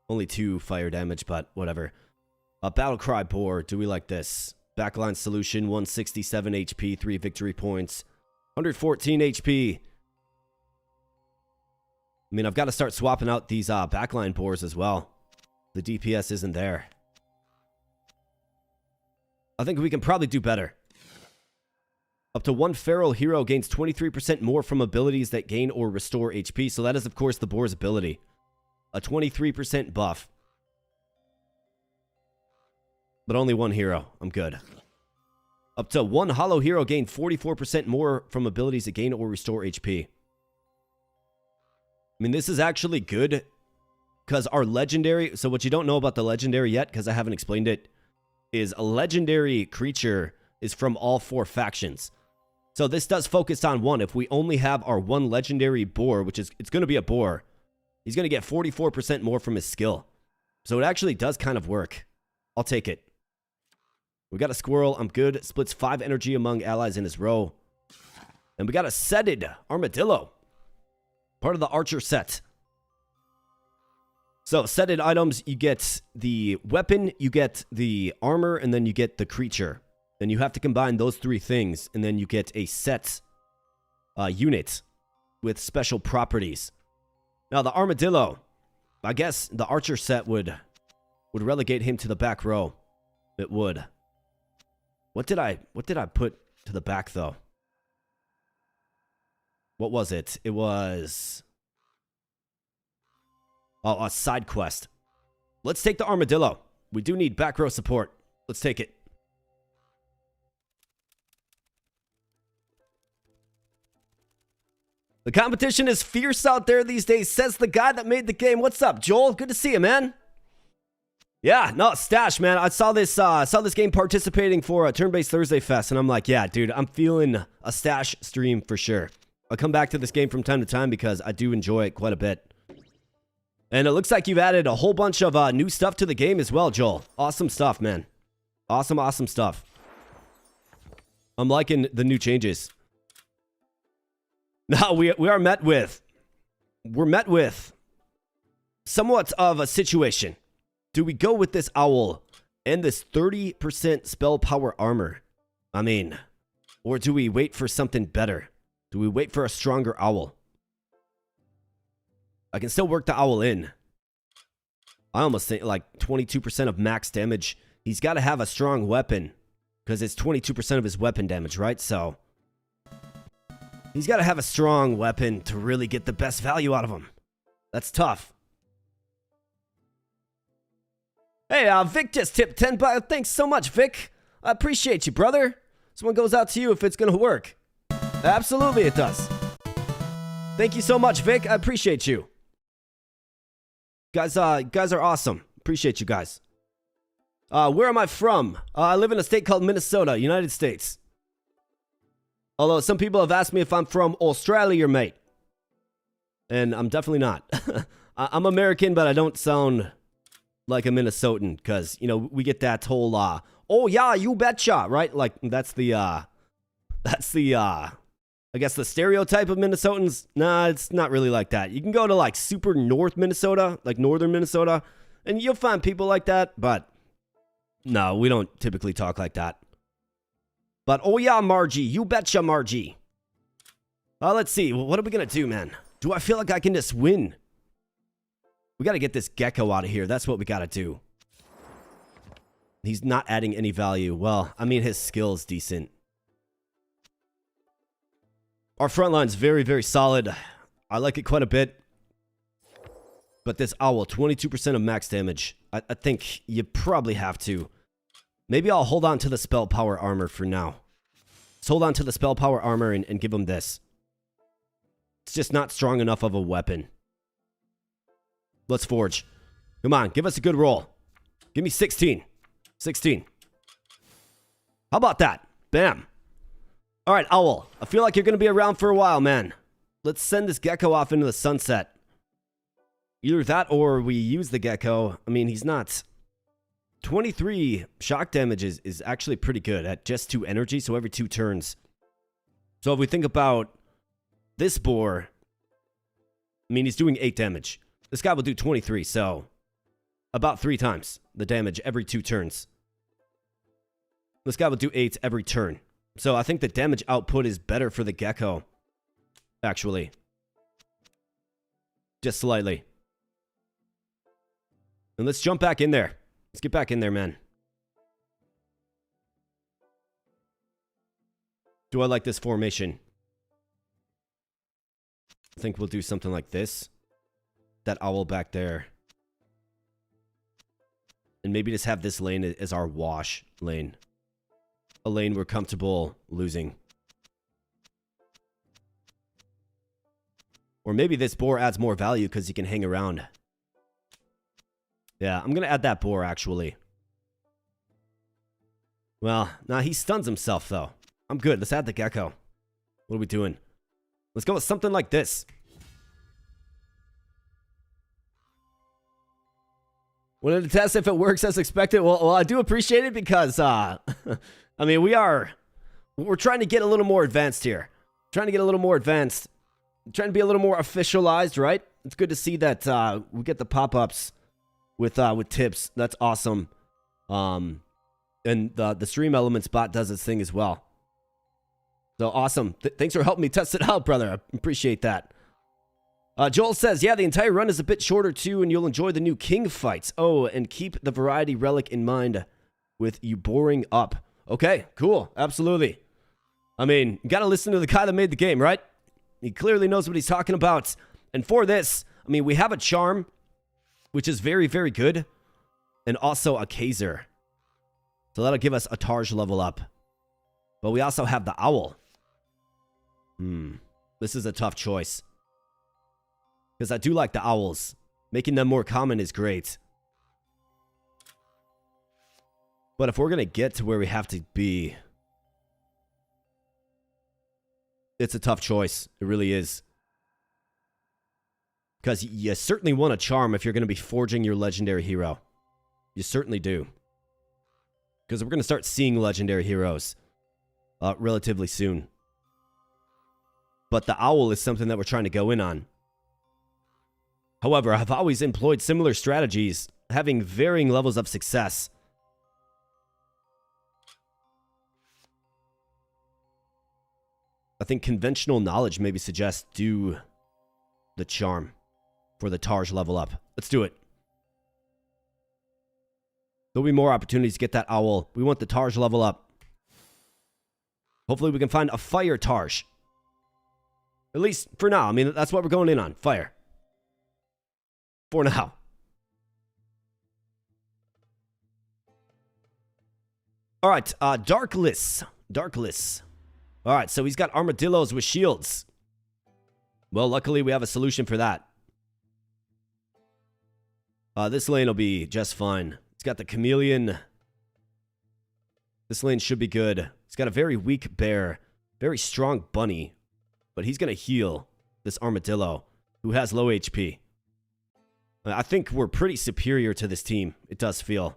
Only 2 fire damage, but whatever. Battlecry boar. Do we like this? Backline solution, 167 HP, 3 victory points, 114 HP. I mean, I've got to start swapping out these backline boars as well. The DPS isn't there. I think we can probably do better. Up to 1 feral hero gains 23% more from abilities that gain or restore HP. So that is, of course, the boar's ability. A 23% buff. But only 1 hero. I'm good. Up to 1 hollow hero gain 44% more from abilities that gain or restore HP. I mean, this is actually good. Because our legendary... So what you don't know about the legendary yet, because I haven't explained it, is a legendary creature is from all 4 factions. So this does focus on 1. If we only have our 1 legendary boar, which is... It's going to be a boar. He's going to get 44% more from his skill. So it actually does kind of work. I'll take it. We got a squirrel. I'm good. Splits 5 energy among allies in his row. And we got a setted armadillo. Part of the archer set. So, setted items, you get the weapon, you get the armor, and then you get the creature. Then you have to combine those 3 things, and then you get a set unit with special properties. Now, the armadillo, I guess the archer set would relegate him to the back row. It would. What did I put to the back, though? What was it? It was... Oh, a side quest. Let's take the armadillo. We do need back row support. Let's take it. The competition is fierce out there these days, says the guy that made the game. What's up, Joel? Good to see you, man. Yeah, no, Stash, man. I saw this game participating for a Turn-Based Thursday Fest, and I'm like, yeah, dude, I'm feeling a Stash stream for sure. I'll come back to this game from time to time because I do enjoy it quite a bit. And it looks like you've added a whole bunch of new stuff to the game as well, Joel. Awesome stuff, man. Awesome, awesome stuff. I'm liking the new changes. Now, we're met with somewhat of a situation. Do we go with this owl and this 30% spell power armor? I mean, or do we wait for something better? Do we wait for a stronger owl? I can still work the owl in. I almost think like 22% of max damage. He's got to have a strong weapon because it's 22% of his weapon damage, right? So he's got to have a strong weapon to really get the best value out of him. That's tough. Hey, Vic just tipped 10 bucks. Thanks so much, Vic. I appreciate you, brother. This one goes out to you if it's going to work. Absolutely, it does. Thank you so much, Vic. I appreciate you. Guys are awesome. Appreciate you guys. Where am I from? I live in a state called Minnesota, United States. Although some people have asked me if I'm from Australia, mate. And I'm definitely not. I'm American, but I don't sound like a Minnesotan because, you know, we get that whole, oh yeah, you betcha, right? Like, that's the, I guess the stereotype of Minnesotans. Nah, it's not really like that. You can go to like super north Minnesota, like northern Minnesota, and you'll find people like that, but no, we don't typically talk like that. But oh yeah, Margie, you betcha, Margie. Let's see. What are we going to do, man? Do I feel like I can just win? We got to get this gecko out of here. That's what we got to do. He's not adding any value. Well, I mean, his skill's decent. Our front line's very, very solid. I like it quite a bit. But this owl, 22% of max damage. I think you probably have to. Maybe I'll hold on to the spell power armor for now. Let's hold on to the spell power armor and give him this. It's just not strong enough of a weapon. Let's forge. Come on, give us a good roll. Give me 16. 16. How about that? Bam. All right, owl. I feel like you're going to be around for a while, man. Let's send this gecko off into the sunset. Either that or we use the gecko. I mean, he's not... 23 shock damage is actually pretty good at just 2 energy, so every 2 turns. So if we think about this boar, I mean, he's doing 8 damage. This guy will do 23, so about 3 times the damage every 2 turns. This guy will do 8 every turn. So I think the damage output is better for the gecko, actually. Just slightly. And let's jump back in there. Let's get back in there, man. Do I like this formation? I think we'll do something like this. That owl back there. And maybe just have this lane as our wash lane. A lane we're comfortable losing. Or maybe this boar adds more value because he can hang around. Yeah, I'm going to add that boar, actually. Well, nah, he stuns himself, though. I'm good. Let's add the gecko. What are we doing? Let's go with something like this. Wanted to test if it works as expected. Well, I do appreciate it because, I mean, we're trying to get a little more advanced here. Trying to get a little more advanced. Trying to be a little more officialized, right? It's good to see that we get the pop-ups with tips. That's awesome. And the Stream Elements bot does its thing as well. So awesome. Thanks for helping me test it out, brother. I appreciate that. Joel says, yeah, the entire run is a bit shorter too, and you'll enjoy the new king fights. Oh, and keep the variety relic in mind with you boring up. Okay, cool. Absolutely. I mean, you gotta listen to the guy that made the game, right? He clearly knows what he's talking about. And for this, I mean, we have a charm, which is very, very good, and also a Kaiser. So that'll give us a Tarj level up. But we also have the Owl. This is a tough choice. Because I do like the Owls. Making them more common is great. But if we're going to get to where we have to be, it's a tough choice. It really is. Because you certainly want a charm if you're going to be forging your legendary hero. You certainly do. Because we're going to start seeing legendary heroes relatively soon. But the Owl is something that we're trying to go in on. However, I've always employed similar strategies, having varying levels of success. I think conventional knowledge maybe suggests do the charm for the Tarj level up. Let's do it. There'll be more opportunities to get that Owl. We want the Tarj level up. Hopefully we can find a fire Tarj. At least for now. I mean, that's what we're going in on. Fire. For now. All right, Darkless. Darkless. All right, so he's got armadillos with shields. Well, luckily we have a solution for that. This lane will be just fine. It's got the chameleon. This lane should be good. It's got a very weak bear, very strong bunny, but he's going to heal this armadillo who has low HP. I think we're pretty superior to this team. It does feel.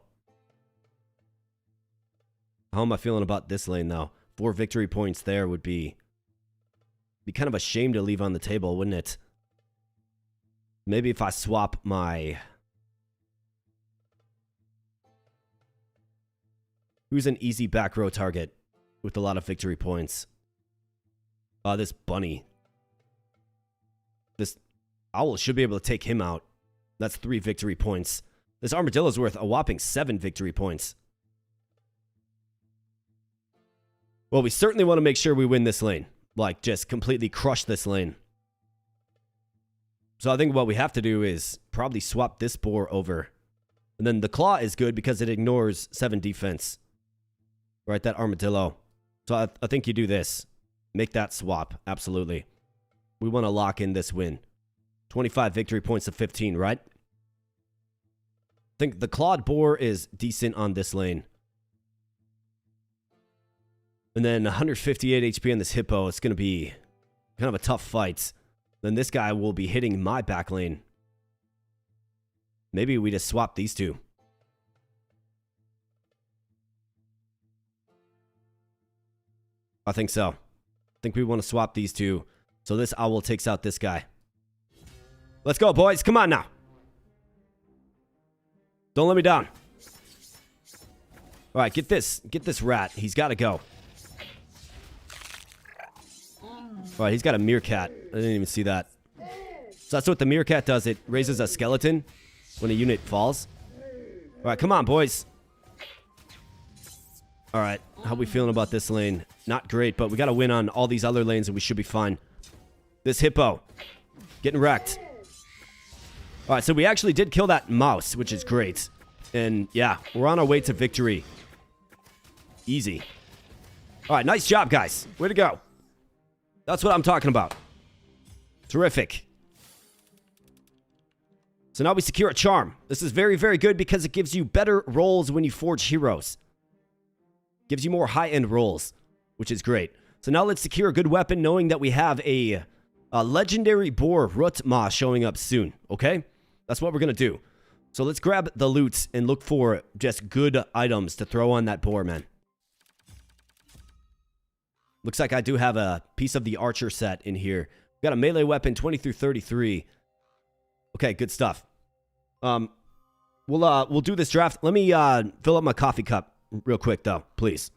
How am I feeling about this lane, though? 4 victory points there would be kind of a shame to leave on the table, wouldn't it? Maybe if I swap my... Who's an easy back row target with a lot of victory points? This bunny. This Owl should be able to take him out. That's 3 victory points. This armadillo's worth a whopping 7 victory points. Well, we certainly want to make sure we win this lane. Like, just completely crush this lane. So I think what we have to do is probably swap this boar over. And then the claw is good because it ignores 7 defense. Right, that armadillo. So I think you do this. Make that swap. Absolutely. We want to lock in this win. 25 victory points to 15, right? I think the clawed boar is decent on this lane. And then 158 HP on this hippo. It's going to be kind of a tough fight. Then this guy will be hitting my back lane. Maybe we just swap these two. I think so. I think we want to swap these two. So this Owl takes out this guy. Let's go, boys. Come on now. Don't let me down. All right, get this rat. He's got to go. All right, he's got a meerkat. I didn't even see that. So that's what the meerkat does. It raises a skeleton when a unit falls. All right, come on, boys. All right, how we feeling about this lane? Not great, but we got to win on all these other lanes and we should be fine. This hippo, getting wrecked. All right, so we actually did kill that mouse, which is great. And yeah, we're on our way to victory. Easy. All right, nice job, guys. Way to go. That's what I'm talking about. Terrific. So now we secure a charm. This is very, very good because it gives you better rolls when you forge heroes. Gives you more high-end rolls, which is great. So now let's secure a good weapon knowing that we have a legendary boar Rutma showing up soon, okay? That's what we're going to do. So let's grab the loot and look for just good items to throw on that boar, man. Looks like I do have a piece of the archer set in here. Got a melee weapon, 20 through 33. Okay, good stuff. We'll do this draft. Let me fill up my coffee cup real quick, though, please.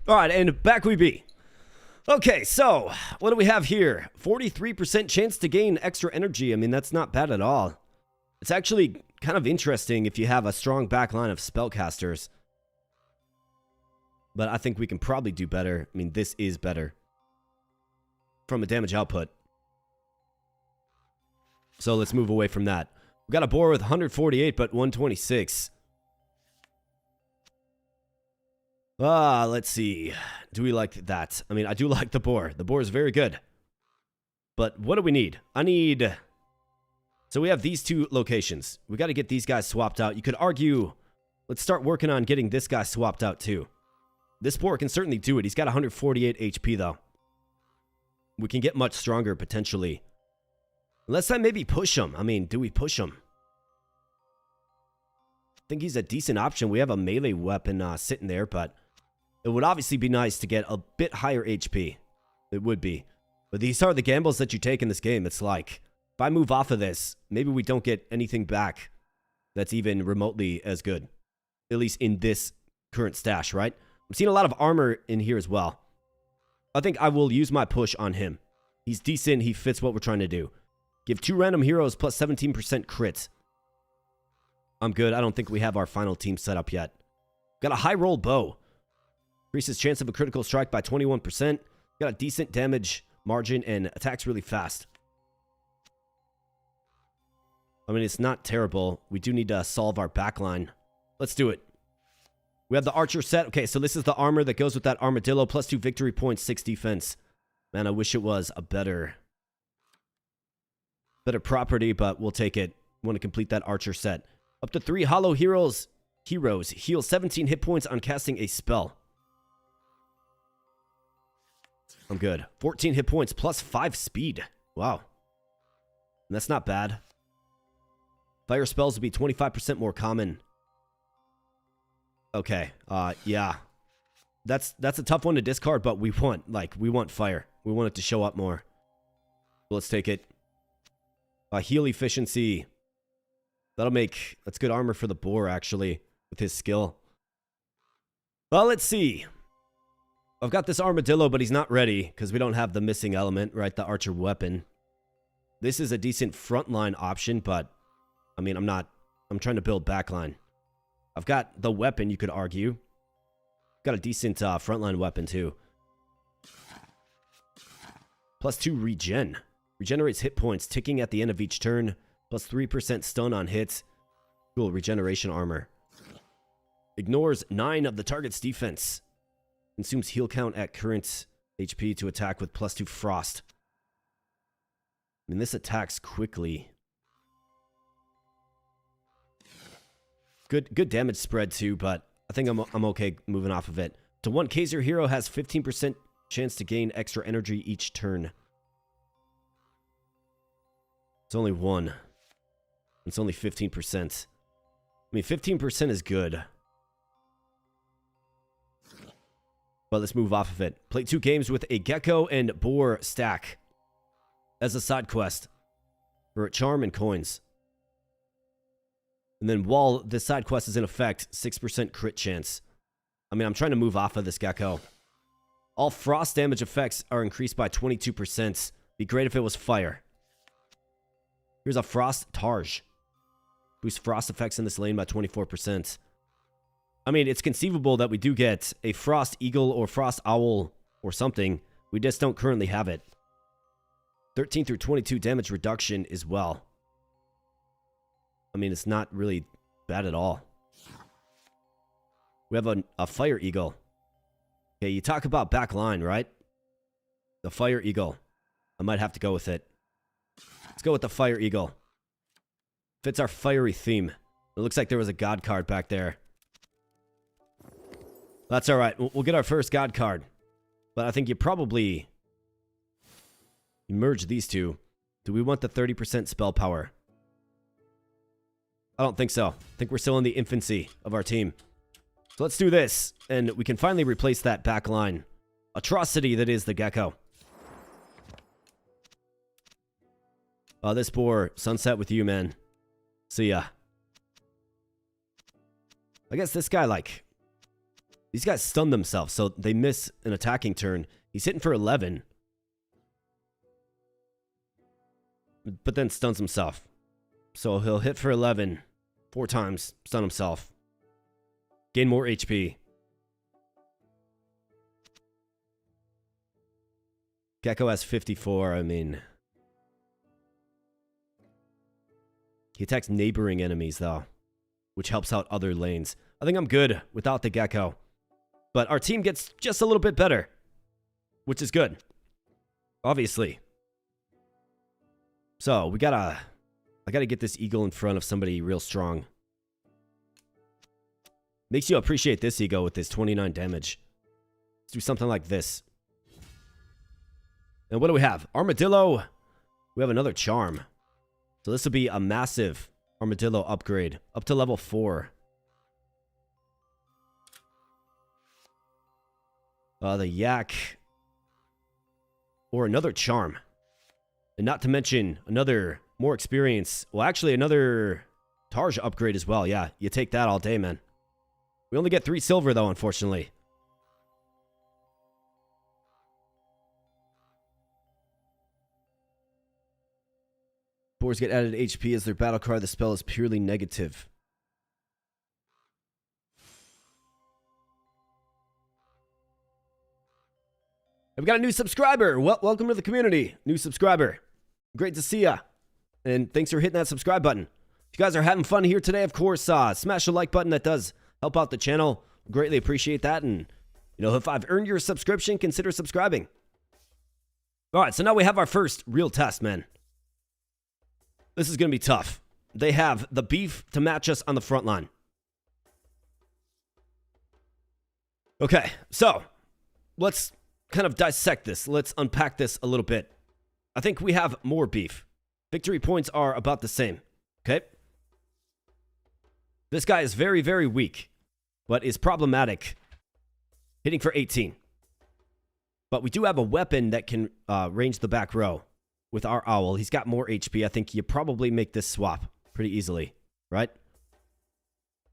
All right, and back we be. Okay, so what do we have here? 43% chance to gain extra energy. I mean, that's not bad at all. It's actually kind of interesting if you have a strong backline of spellcasters. But I think we can probably do better. I mean, this is better from a damage output. So let's move away from that. We got a boar with 148, but 126. Let's see. Do we like that? I mean, I do like the boar. The boar is very good. But what do we need? So we have these two locations. We got to get these guys swapped out. You could argue, let's start working on getting this guy swapped out too. This boar can certainly do it. He's got 148 HP though. We can get much stronger potentially. Let's maybe push him. I mean, do we push him? I think he's a decent option. We have a melee weapon sitting there, but it would obviously be nice to get a bit higher HP. It would be. But these are the gambles that you take in this game. It's like, if I move off of this, maybe we don't get anything back that's even remotely as good. At least in this current stash, right? I'm seeing a lot of armor in here as well. I think I will use my push on him. He's decent. He fits what we're trying to do. Give 2 random heroes plus 17% crit. I'm good. I don't think we have our final team set up yet. Got a high roll bow. Increases chance of a critical strike by 21%. Got a decent damage margin and attacks really fast. I mean, it's not terrible. We do need to solve our backline. Let's do it. We have the archer set. Okay, so this is the armor that goes with that armadillo. Plus 2 victory points, 6 defense. Man, I wish it was a better property, but we'll take it. Want to complete that archer set. Up to 3 hollow heroes heal 17 hit points on casting a spell. I'm good. 14 hit points plus 5 speed. Wow. And that's not bad. Fire spells would be 25% more common. Okay. Yeah. That's a tough one to discard, but we want fire. We want it to show up more. So let's take it. Heal efficiency. That's good armor for the boar, actually, with his skill. Well, let's see. I've got this armadillo, but he's not ready because we don't have the missing element, right? The archer weapon. This is a decent frontline option, but I mean, I'm trying to build backline. I've got the weapon, you could argue. Got a decent frontline weapon, too. Plus 2 regen. Regenerates hit points, ticking at the end of each turn. Plus 3% stun on hits. Cool, regeneration armor. Ignores 9 of the target's defense. Consumes heal count at current HP to attack with plus 2 frost. I mean, this attacks quickly. Good damage spread too, but I think I'm okay moving off of it. To 1 Kaiser hero has 15% chance to gain extra energy each turn. It's only 1. It's only 15%. I mean, 15% is good. But let's move off of it. Play 2 games with a gecko and boar stack as a side quest for charm and coins. And then while this side quest is in effect, 6% crit chance. I mean, I'm trying to move off of this gecko. All frost damage effects are increased by 22%. Be great if it was fire. Here's a frost targe. Boosts frost effects in this lane by 24%. I mean, it's conceivable that we do get a frost eagle or frost owl or something. We just don't currently have it. 13 through 22 damage reduction as well. I mean, it's not really bad at all. We have a Fire Eagle. Okay, you talk about back line, right? The Fire Eagle. I might have to go with it. Let's go with the Fire Eagle. Fits our fiery theme. It looks like there was a God card back there. That's all right. We'll get our first God card. But I think you probably merge these two. Do we want the 30% spell power? I don't think so. I think we're still in the infancy of our team. So let's do this. And we can finally replace that back line atrocity that is the Gecko. This boar, sunset with you, man. See ya. I guess this guy, like... These guys stun themselves, so they miss an attacking turn. He's hitting for 11. But then stuns himself. So he'll hit for 11. 4 times. Stun himself. Gain more HP. Gecko has 54, I mean... He attacks neighboring enemies, though, which helps out other lanes. I think I'm good without the Gecko. But our team gets just a little bit better, which is good, obviously. So, I gotta get this Eagle in front of somebody real strong. Makes you appreciate this Eagle with this 29 damage. Let's do something like this. And what do we have? Armadillo. We have another charm. So this will be a massive Armadillo upgrade. Up to level 4. The Yak. Or another charm. And not to mention another more experience. Well, actually another Tarja upgrade as well. Yeah, you take that all day, man. We only get 3 silver, though, unfortunately. Boars get added HP as their battle cry. The spell is purely negative. I've got a new subscriber. Welcome to the community. New subscriber. Great to see ya. And thanks for hitting that subscribe button. If you guys are having fun here today, of course, smash the like button. That does help out the channel. Greatly appreciate that. And, you know, if I've earned your subscription, consider subscribing. All right, so now we have our first real test, man. This is going to be tough. They have the beef to match us on the front line. Okay, so let's kind of dissect this. Let's unpack this a little bit. I think we have more beef. Victory points are about the same. Okay? This guy is very, very weak, but is problematic. Hitting for 18. But we do have a weapon that can range the back row. With our owl, he's got more HP. I think you probably make this swap pretty easily, right?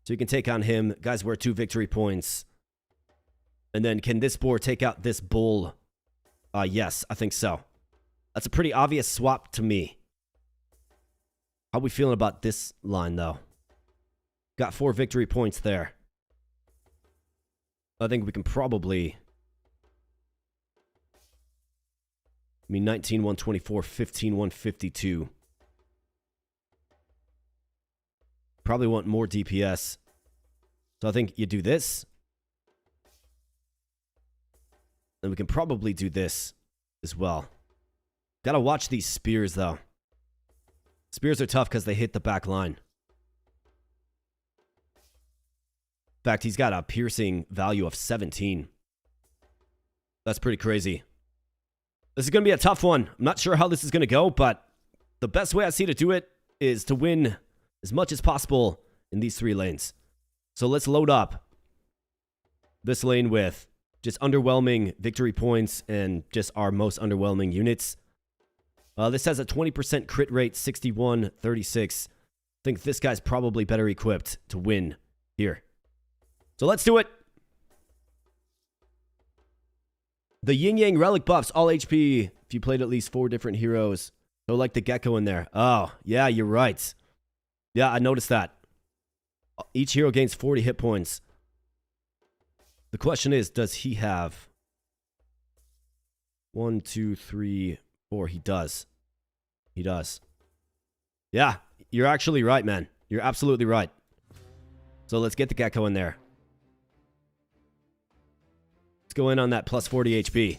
So you can take on him. Guys, we're 2 victory points. And then can this boar take out this bull? Yes, I think so. That's a pretty obvious swap to me. How we feeling about this line, though? Got 4 victory points there. I think we can probably... I mean, 19, 124, 15, 152. Probably want more DPS. So I think you do this. And we can probably do this as well. Gotta watch these spears, though. Spears are tough because they hit the back line. In fact, he's got a piercing value of 17. That's pretty crazy. This is going to be a tough one. I'm not sure how this is going to go, but the best way I see to do it is to win as much as possible in these 3 lanes. So let's load up this lane with just underwhelming victory points and just our most underwhelming units. This has a 20% crit rate, 61, 36. I think this guy's probably better equipped to win here. So let's do it. The Yin Yang Relic buffs, all HP, if you played at least 4 different heroes. So like the Gecko in there. Oh, yeah, you're right. Yeah, I noticed that. Each hero gains 40 hit points. The question is, does he have 1, 2, 3, 4? He does. He does. Yeah, you're actually right, man. You're absolutely right. So let's get the Gecko in there. Let's go in on that plus 40 HP.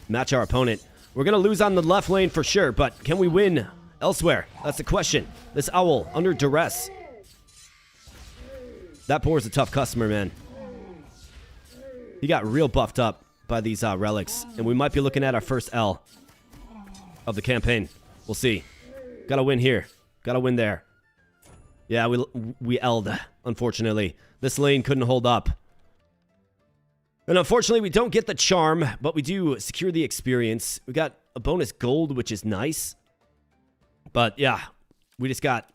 Match our opponent. We're going to lose on the left lane for sure, but can we win elsewhere? That's the question. This owl under duress. That boar's a tough customer, man. He got real buffed up by these relics, and we might be looking at our first L of the campaign. We'll see. Gotta win here. Gotta win there. Yeah, we L'd, unfortunately. This lane couldn't hold up. And unfortunately, we don't get the charm, but we do secure the experience. We got a bonus gold, which is nice. But yeah, we just got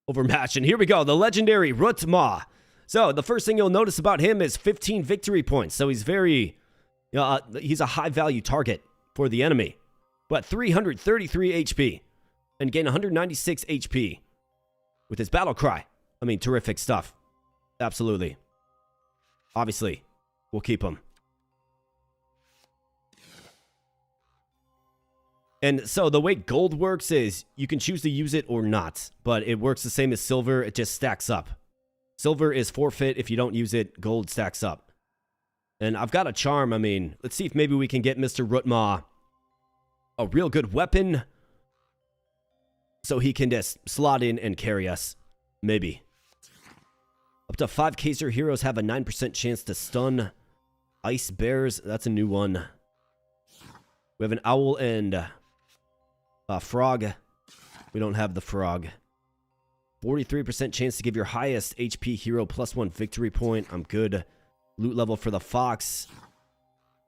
overmatched. And here we go, the legendary Rutma. So the first thing you'll notice about him is 15 victory points. So he's very, he's a high value target for the enemy. But 333 HP and gain 196 HP with his battle cry. I mean, terrific stuff. Absolutely. Obviously, we'll keep him. And so the way gold works is you can choose to use it or not, but it works the same as silver. It just stacks up. Silver is forfeit. If you don't use it, gold stacks up. And I've got a charm. I mean, let's see if maybe we can get Mr. Rutma a real good weapon so he can just slot in and carry us. Maybe. Up to 5 Kaiser heroes have a 9% chance to stun. Ice bears, that's a new one. We have an owl and frog. We don't have the frog. 43% chance to give your highest HP hero +1 victory point. I'm good. Loot level for the fox.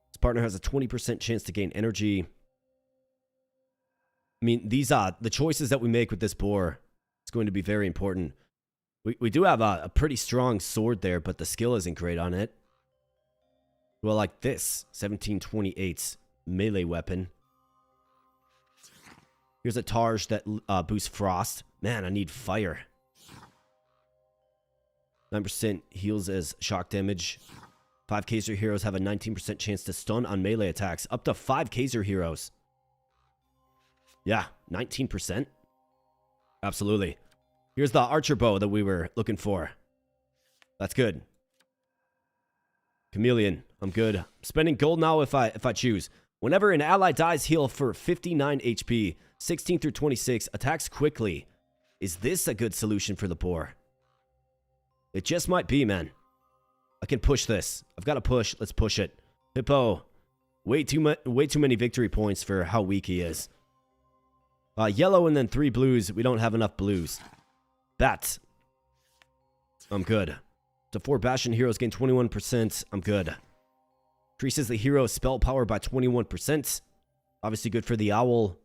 His partner has a 20% chance to gain energy. I mean, these the choices that we make with this boar is going to be very important. We do have a pretty strong sword there, but the skill isn't great on it. Well, like this 1728 melee weapon. Here's a Targe that boosts frost. Man, I need fire. 9% heals as shock damage. 5 Kaiser heroes have a 19% chance to stun on melee attacks. Up to 5 Kaiser heroes. Yeah, 19%. Absolutely. Here's the archer bow that we were looking for. That's good. Chameleon, I'm good. I'm spending gold now if I choose. Whenever an ally dies, heal for 59 HP. 16 through 26. Attacks quickly. Is this a good solution for the boar? It just might be, man. I can push this. I've got to push. Let's push it. Hippo. Way too many victory points for how weak he is. Yellow and then 3 blues. We don't have enough blues. Bat. I'm good. To 4 Bastion heroes gain 21%. I'm good. Increases the hero's spell power by 21%. Obviously good for the owl.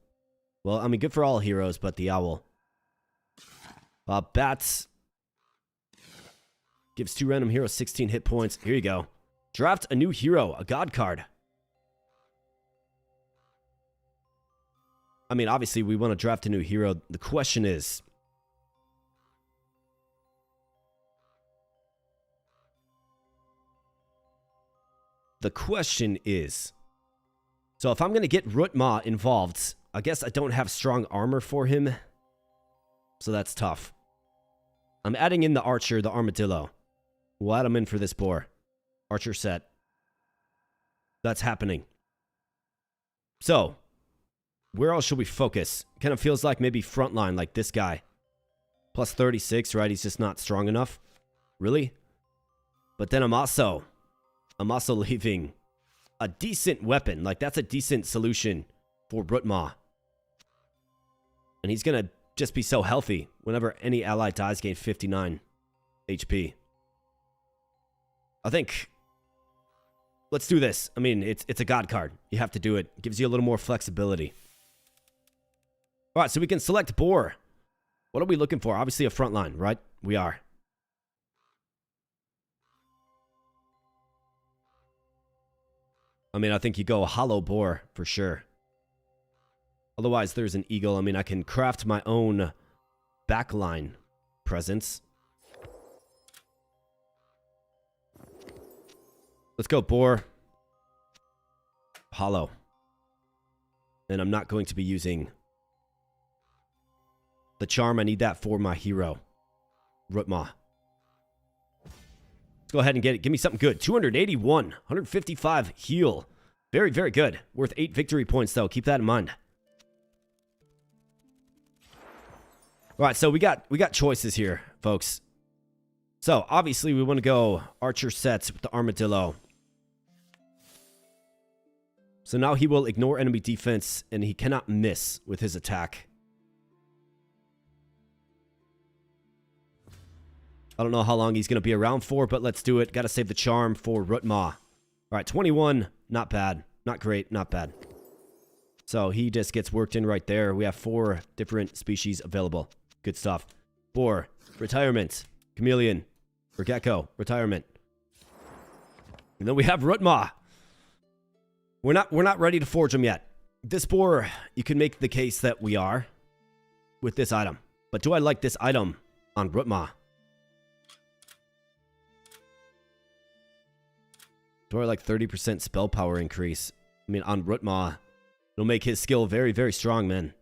Well, I mean, good for all heroes, but the owl. Bats. Gives 2 random heroes 16 hit points. Here you go. Draft a new hero, a god card. I mean, obviously, we want to draft a new hero. The question is... So if I'm going to get Rutma involved, I guess I don't have strong armor for him. So that's tough. I'm adding in the archer, the armadillo. We'll add him in for this boar. Archer set. That's happening. So, where else should we focus? Kind of feels like maybe frontline, like this guy. Plus 36, right? He's just not strong enough. Really? But then I'm also leaving a decent weapon. Like, that's a decent solution for Rutma. And he's going to just be so healthy. Whenever any ally dies, gain 59 HP. I think... Let's do this. I mean, it's a god card. You have to do it. It gives you a little more flexibility. Alright, so we can select boar. What are we looking for? Obviously a frontline, right? We are. I mean, I think you go hollow boar for sure. Otherwise, there's an eagle. I mean, I can craft my own backline presence. Let's go boar. Hollow. And I'm not going to be using the charm. I need that for my hero, Rutma. Let's go ahead and get it. Give me something good. 281, 155 heal. Very, very good. Worth 8 victory points, though. Keep that in mind. All right, so we got choices here, folks. So, obviously, we want to go archer sets with the armadillo. So now he will ignore enemy defense, and he cannot miss with his attack. I don't know how long he's going to be around for, but let's do it. Got to save the charm for Rutma. All right, 21, not bad. Not great, not bad. So he just gets worked in right there. We have 4 different species available. Good stuff. 4, retirement. Chameleon. Or Gecko, retirement. And then we have Rutma. We're not ready to forge them yet. This boar, you can make the case that we are with this item. But do I like this item on Rutma? Do I like 30% spell power increase? I mean, on Rutma, it'll make his skill very, very strong, man.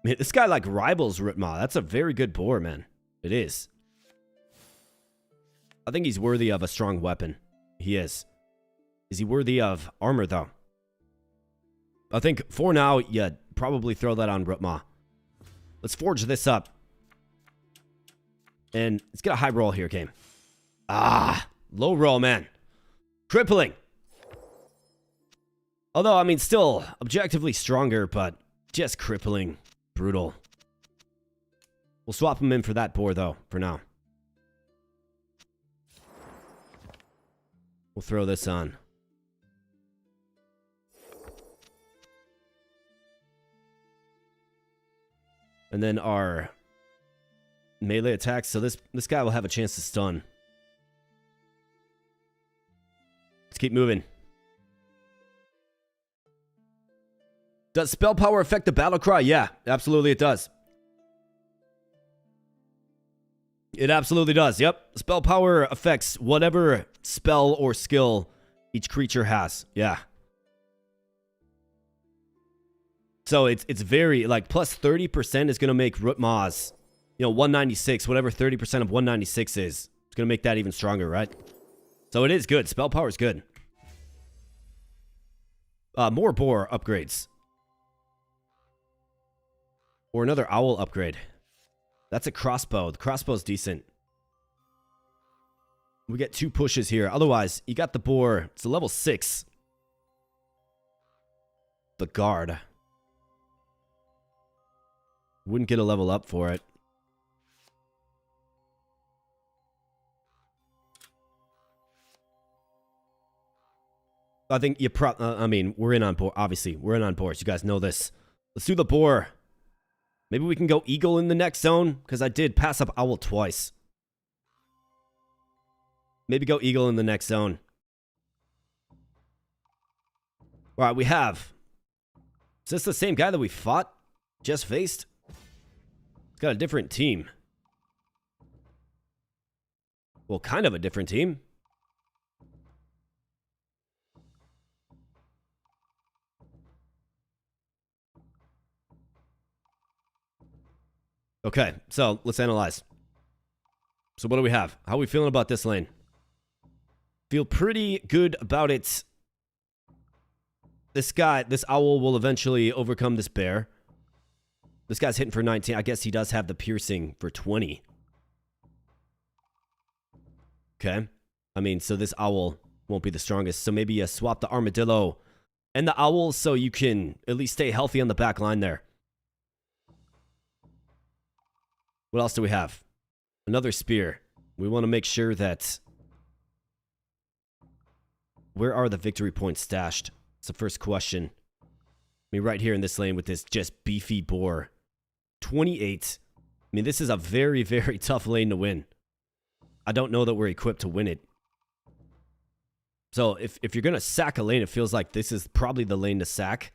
Man, this guy like rivals Rutma. That's a very good boar, man. It is. I think he's worthy of a strong weapon. He is. Is he worthy of armor, though? I think for now, yeah, probably throw that on Rutma. Let's forge this up. And let's get a high roll here, game. Ah, low roll, man. Crippling. Although, I mean, still objectively stronger, but just crippling. Brutal. We'll swap him in for that boar, though, for now. We'll throw this on. And then our melee attacks. So this guy will have a chance to stun. Let's keep moving. Does spell power affect the battle cry? Yeah, absolutely it does. It absolutely does. Yep. Spell power affects whatever spell or skill each creature has. Yeah. So it's very, like, plus 30% is going to make Rutma's, 196, whatever 30% of 196 is. It's going to make that even stronger, right? So it is good. Spell power is good. More boar upgrades. Or another owl upgrade. That's a crossbow. The crossbow's decent. We get 2 pushes here. Otherwise, you got the boar. It's a level 6. The guard. Wouldn't get a level up for it. I think you I mean, we're in on board. Obviously, we're in on boards. You guys know this. Let's do the boar. Maybe we can go eagle in the next zone, because I did pass up owl twice. Maybe go eagle in the next zone. All right, we have. Is this the same guy that we fought? Just faced? He's got a different team. Well, kind of a different team. Okay, so let's analyze. So what do we have? How are we feeling about this lane? Feel pretty good about it. This guy, this owl will eventually overcome this bear. This guy's hitting for 19. I guess he does have the piercing for 20. Okay. I mean, so this owl won't be the strongest. So maybe you swap the armadillo and the owl so you can at least stay healthy on the back line there. What else do we have? Another spear. We want to make sure that... Where are the victory points stashed? It's the first question. I mean, right here in this lane with this just beefy boar. 28. I mean, this is a very, very tough lane to win. I don't know that we're equipped to win it. So, if you're going to sack a lane, it feels like this is probably the lane to sack.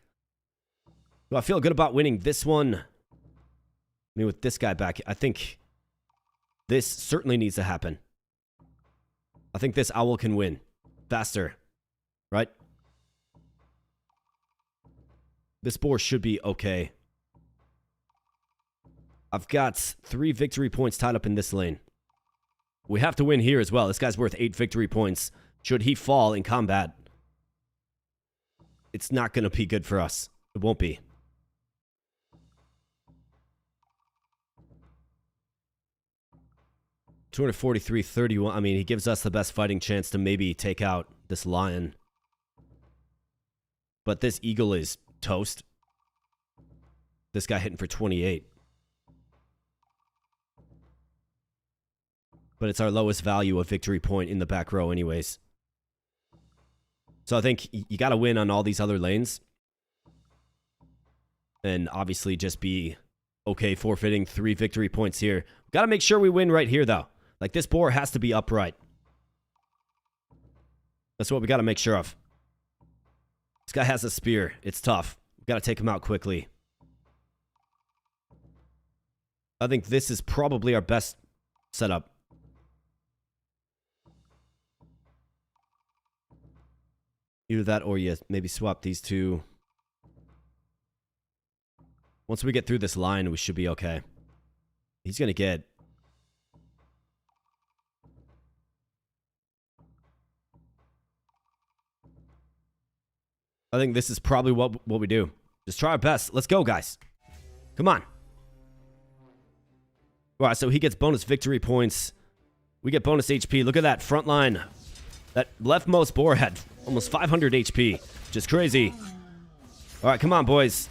Do I feel good about winning this one? I mean, with this guy back, I think this certainly needs to happen. I think this owl can win. Faster. Right? This boar should be okay. I've got 3 victory points tied up in this lane. We have to win here as well. This guy's worth 8 victory points. Should he fall in combat, it's not going to be good for us. It won't be. $243.31. I mean, he gives us the best fighting chance to maybe take out this lion. But this eagle is toast. This guy hitting for 28. But it's our lowest value of victory point in the back row anyways. So I think you got to win on all these other lanes. And obviously just be okay forfeiting 3 victory points here. Got to make sure we win right here, though. Like, this boar has to be upright. That's what we got to make sure of. This guy has a spear. It's tough. We got to take him out quickly. I think this is probably our best setup. Either that or you maybe swap these two. Once we get through this line, we should be okay. He's going to get... I think this is probably what we do. Just try our best. Let's go, guys. Come on. All right, so he gets bonus victory points. We get bonus HP. Look at that front line. That leftmost boar had almost 500 HP, which is crazy. All right, come on, boys.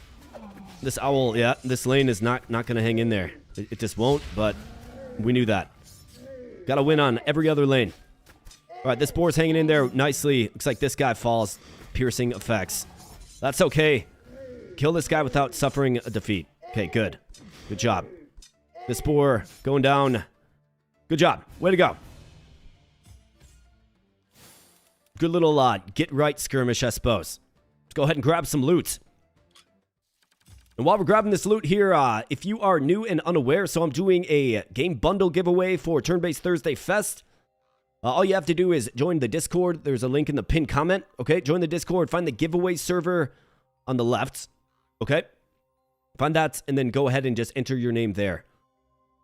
This owl, yeah, this lane is not going to hang in there. It just won't, but we knew that. Got to win on every other lane. All right, this boar's hanging in there nicely. Looks like this guy falls. Piercing effects. That's okay. Kill this guy without suffering a defeat. Okay, good. Good job. This boar going down. Good job. Way to go. Good little get right skirmish, I suppose. Let's go ahead and grab some loot. And while we're grabbing this loot here, if you are new and unaware, so I'm doing a game bundle giveaway for Turn-Based Thursday Fest. All you have to do is join the Discord. There's a link in the pinned comment. Okay, join the Discord. Find the giveaway server on the left. Okay, find that and then go ahead and just enter your name there.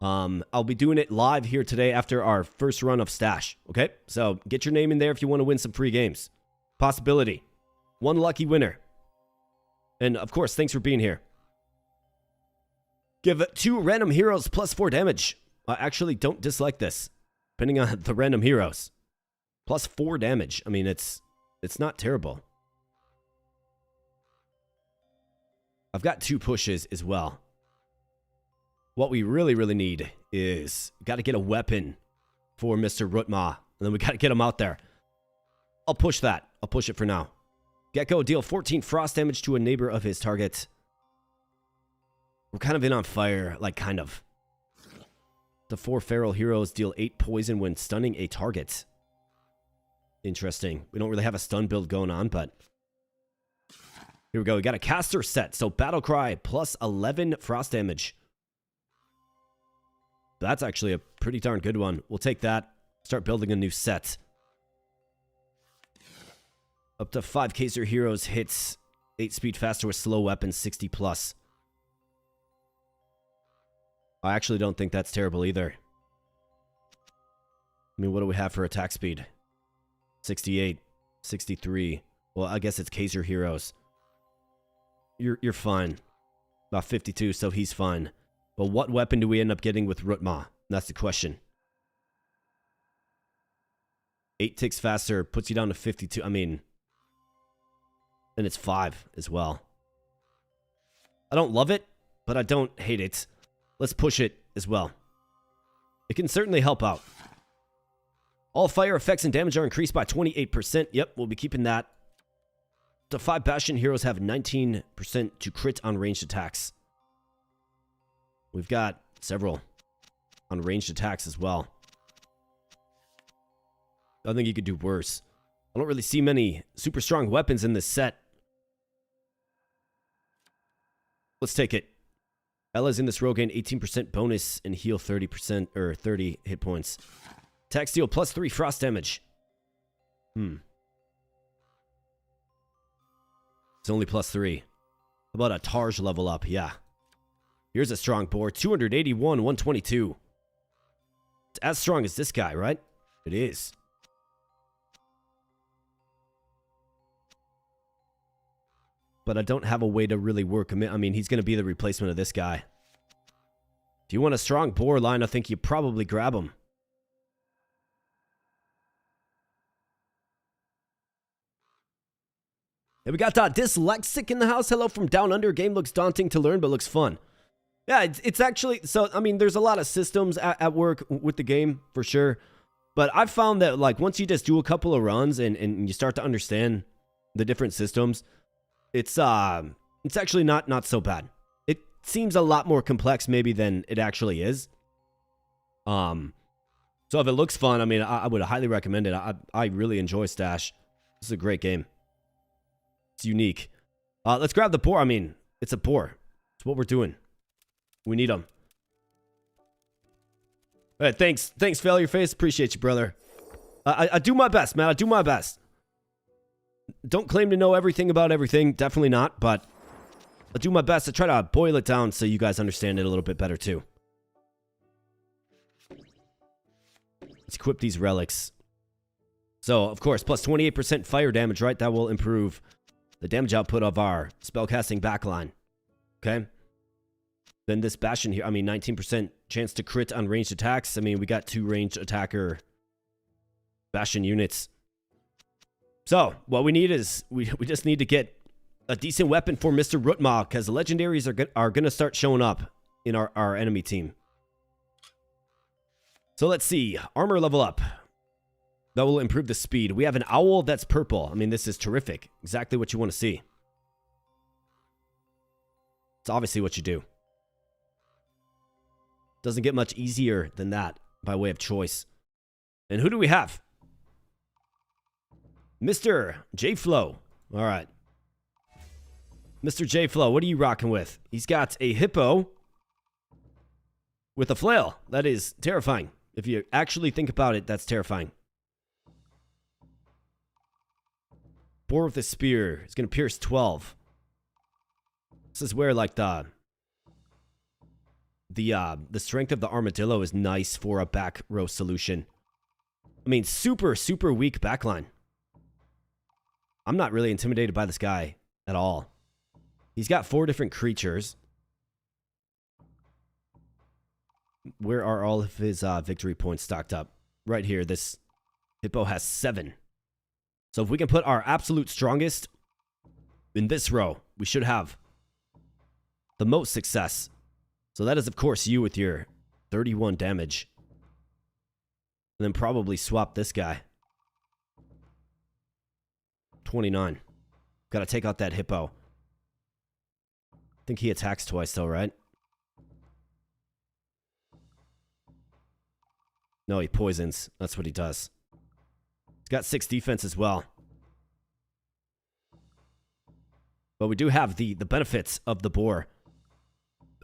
I'll be doing it live here today after our first run of Stash. Okay, so get your name in there if you want to win some free games. Possibility. One lucky winner. And of course, thanks for being here. Give 2 random heroes plus 4 damage. I actually don't dislike this. Depending on the random heroes. Plus 4 damage. I mean, it's not terrible. I've got 2 pushes as well. What we really, really need is... got to get a weapon for Mr. Rutma. And then we got to get him out there. I'll push that. I'll push it for now. Gecko, deal 14 frost damage to a neighbor of his target. We're kind of in on fire. Like, kind of. The 4 feral heroes deal 8 poison when stunning a target. Interesting. We don't really have a stun build going on, but... here we go. We got a caster set. So Battle Cry plus 11 frost damage. That's actually a pretty darn good one. We'll take that. Start building a new set. Up to 5 Kaiser heroes hits 8 speed faster with slow weapons 60 plus. I actually don't think that's terrible either. I mean, what do we have for attack speed? 68, 63. Well, I guess it's Kaiser heroes. You're fine. About 52, so he's fine. But what weapon do we end up getting with Rutma? That's the question. 8 ticks faster, puts you down to 52. I mean, and it's 5 as well. I don't love it, but I don't hate it. Let's push it as well. It can certainly help out. All fire effects and damage are increased by 28%. Yep, we'll be keeping that. The 5 Bastion heroes have 19% to crit on ranged attacks. We've got several on ranged attacks as well. I think you could do worse. I don't really see many super strong weapons in this set. Let's take it. Ella's in this row gain 18% bonus and heal 30% or 30 hit points. Attack steal plus 3 frost damage. It's only plus 3. How about a Tarj level up? Yeah. Here's a strong boar. 281, 122. It's as strong as this guy, right? It is. But I don't have a way to really work him in. I mean, he's going to be the replacement of this guy. If you want a strong boar line, I think you probably grab him. Hey, we got Dyslexic in the house. Hello from Down Under. Game looks daunting to learn, but looks fun. Yeah, it's actually... So, I mean, there's a lot of systems at work with the game, for sure. But I've found that, like, once you just do a couple of runs and you start to understand the different systems, it's actually not so bad. It seems a lot more complex, maybe, than it actually is. So if it looks fun, I mean, I would highly recommend it. I really enjoy Stash. This is a great game. It's unique. Let's grab the boar. I mean, it's a boar. It's what we're doing. We need them. All right, thanks, Failure Face. Appreciate you, brother. I do my best, man. I do my best. Don't claim to know everything about everything. Definitely not, but I do my best to try to boil it down so you guys understand it a little bit better, too. Let's equip these relics. So, of course, plus 28% fire damage, right? That will improve the damage output of our spellcasting backline. Okay? Then this Bastion here, I mean, 19% chance to crit on ranged attacks. I mean, we got 2 ranged attacker Bastion units. So, what we need is, we just need to get a decent weapon for Mr. Rutma, because the legendaries are going to start showing up in our enemy team. So, let's see. Armor level up. That will improve the speed. We have an owl that's purple. I mean, this is terrific. Exactly what you want to see. It's obviously what you do. Doesn't get much easier than that by way of choice. And who do we have? Mr. J-Flow. All right. Mr. J-Flow, what are you rocking with? He's got a hippo with a flail. That is terrifying. If you actually think about it, that's terrifying. Boar with a spear. It's going to pierce 12. This is where, like, the strength of the armadillo is nice for a back row solution. I mean, super, super weak backline. I'm not really intimidated by this guy at all. He's got 4 different creatures. Where are all of his victory points stocked up? Right here. This hippo has 7. So if we can put our absolute strongest in this row, we should have the most success. So that is, of course, you with your 31 damage. And then probably swap this guy. 29. Gotta take out that hippo. I think he attacks twice, though, right? No, he poisons. That's what he does. He's got 6 defense as well. But we do have the benefits of the boar.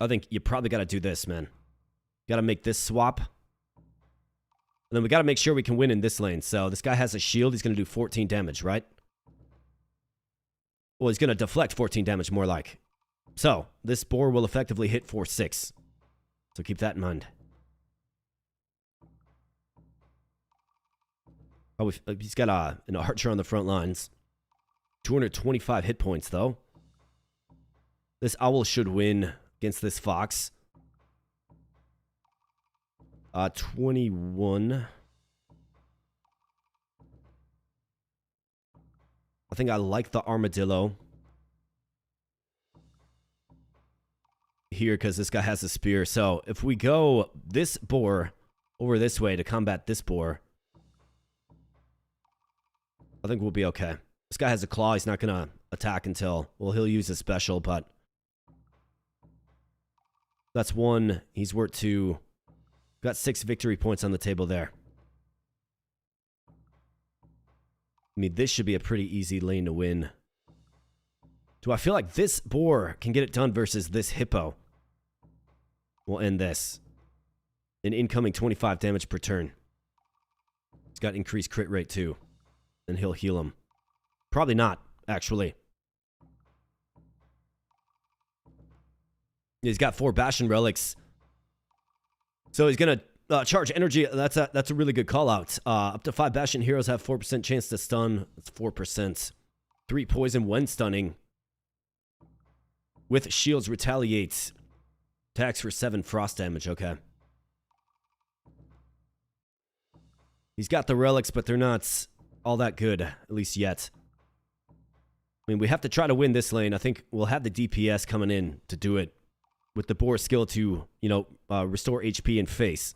I think you probably got to do this, man. Got to make this swap. And then we got to make sure we can win in this lane. So this guy has a shield. He's going to do 14 damage, right? Well, he's going to deflect 14 damage, more like. So this boar will effectively hit for 6. So keep that in mind. Oh, he's got an archer on the front lines. 225 hit points, though. This owl should win against this fox. 21. I think I like the armadillo here because this guy has a spear. So if we go this boar over this way to combat this boar, I think we'll be okay. This guy has a claw. He's not going to attack until... Well, he'll use his special, but... That's 1. He's worth 2. Got 6 victory points on the table there. I mean, this should be a pretty easy lane to win. Do I feel like this boar can get it done versus this hippo? We'll end this. An incoming 25 damage per turn. He's got increased crit rate, too. And he'll heal him. Probably not, actually. He's got 4 Bastion relics. So he's going to Charge energy. That's a really good call out. Up to 5 Bastion heroes have 4% chance to stun. That's 4%. 3 poison when stunning. With shields retaliates. Attacks for 7 frost damage. Okay. He's got the relics, but they're not all that good, at least yet. I mean, we have to try to win this lane. I think we'll have the DPS coming in to do it with the boar skill to, you know, restore HP and face.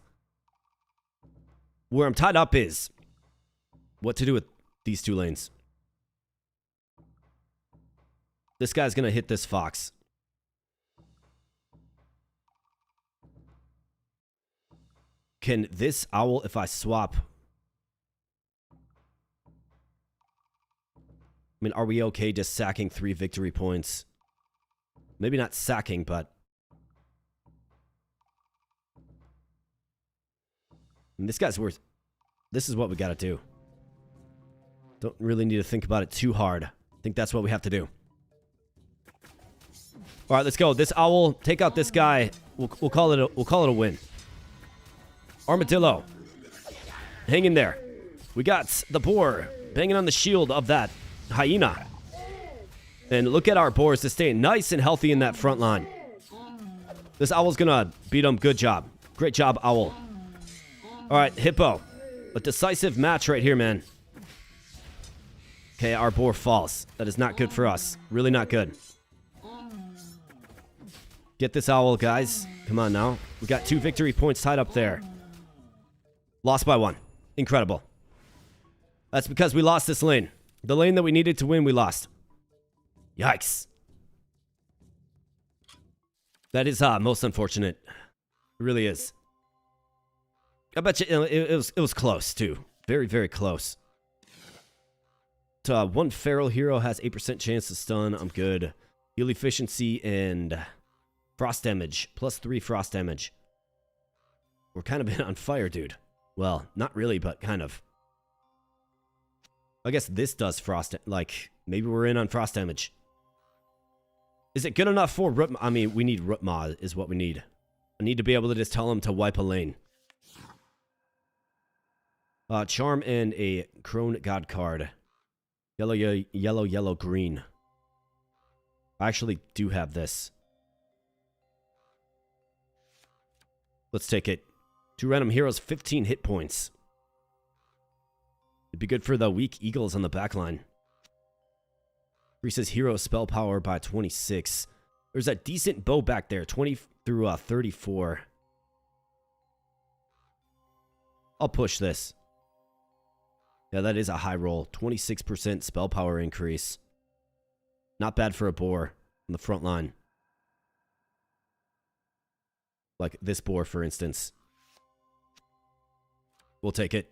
Where I'm tied up is what to do with these 2 lanes. This guy's going to hit this fox. Can this owl, if I swap... I mean, are we okay just sacking 3 victory points? Maybe not sacking, but... I mean, this guy's worth... This is what we gotta do. Don't really need to think about it too hard. I think that's what we have to do. Alright, let's go. This owl, take out this guy. We'll call it a win. Armadillo. Hang in there. We got the boar banging on the shield of that hyena. And look at our boars to stay nice and healthy in that front line. This owl's gonna beat him. Good job. Great job, owl. Alright, hippo. A decisive match right here, man. Okay, our boar falls. That is not good for us. Really not good. Get this owl, guys. Come on now. We got 2 victory points tied up there. Lost by 1. Incredible. That's because we lost this lane. The lane that we needed to win, we lost. Yikes. That is most unfortunate. It really is. I bet you it was close, too. Very, very close. 1 feral hero has 8% chance to stun. I'm good. Heal efficiency and frost damage. +3 frost damage. We're kind of on fire, dude. Well, not really, but kind of. I guess this does frost... Like, maybe we're in on frost damage. Is it good enough for Root... I mean, we need Rootma is what we need. I need to be able to just tell him to wipe a lane. Charm and a Crone God card. Yellow, yellow, yellow, green. I actually do have this. Let's take it. 2 random heroes, 15 hit points. It'd be good for the weak eagles on the backline. Increases hero spell power by 26. There's a decent bow back there, 20 through 34. I'll push this. Yeah, that is a high roll. 26% spell power increase. Not bad for a boar on the front line. Like this boar, for instance. We'll take it.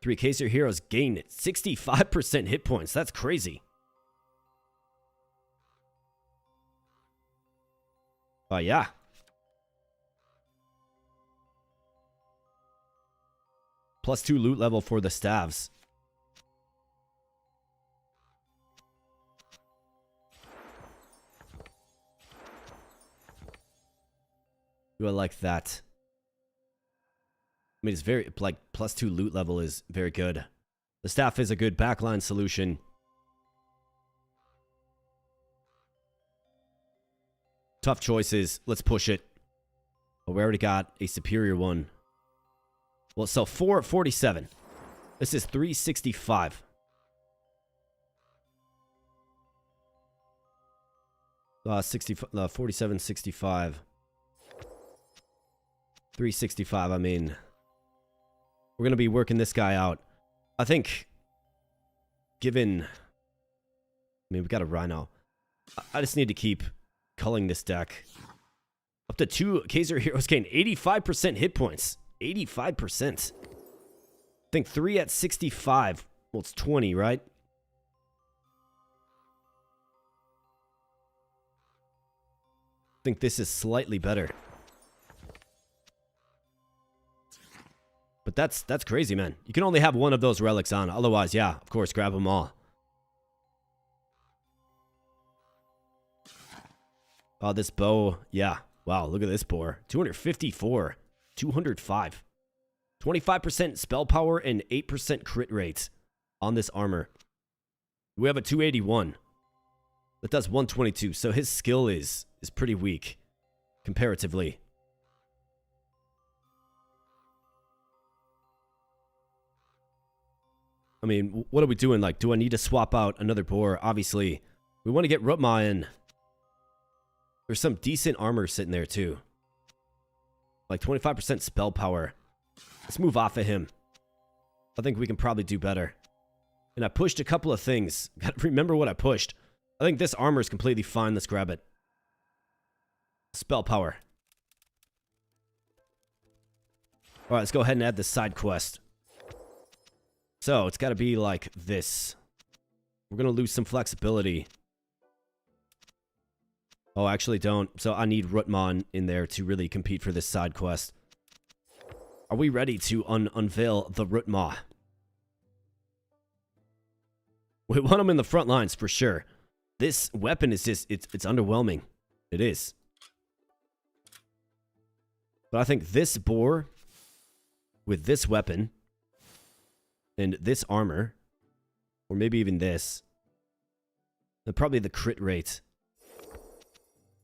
3 Kaiser heroes gain 65% hit points. That's crazy. Yeah. +2 loot level for the staves. Do I like that? I mean, it's very, like, +2 loot level is very good. The staff is a good backline solution. Tough choices. Let's push it. Oh, we already got a superior one. Well, so 447. This is 365. Uh, 47, 65. 365, I mean... We're going to be working this guy out. I think, given... I mean, we got a Rhino. I just need to keep culling this deck. Up to 2 Kaiser heroes gain 85% hit points. 85%. I think 3 at 65. Well, it's 20, right? I think this is slightly better. But that's crazy, man. You can only have one of those relics on. Otherwise, yeah, of course, grab them all. Oh, this bow, yeah. Wow, look at this boar. 254. 205. 25% spell power and 8% crit rate on this armor. We have a 281. That does 122. So his skill is pretty weak comparatively. I mean, what are we doing? Like, do I need to swap out another boar? Obviously, we want to get Rutma in. There's some decent armor sitting there, too. Like, 25% spell power. Let's move off of him. I think we can probably do better. And I pushed a couple of things. Gotta remember what I pushed. I think this armor is completely fine. Let's grab it. Spell power. Alright, let's go ahead and add this side quest. So, it's got to be like this. We're going to lose some flexibility. Oh, actually don't. So, I need Rutman in there to really compete for this side quest. Are we ready to unveil the Rutma? We want him in the front lines for sure. This weapon is just, it's underwhelming. It is. But I think this boar with this weapon and this armor, or maybe even this, and probably the crit rate.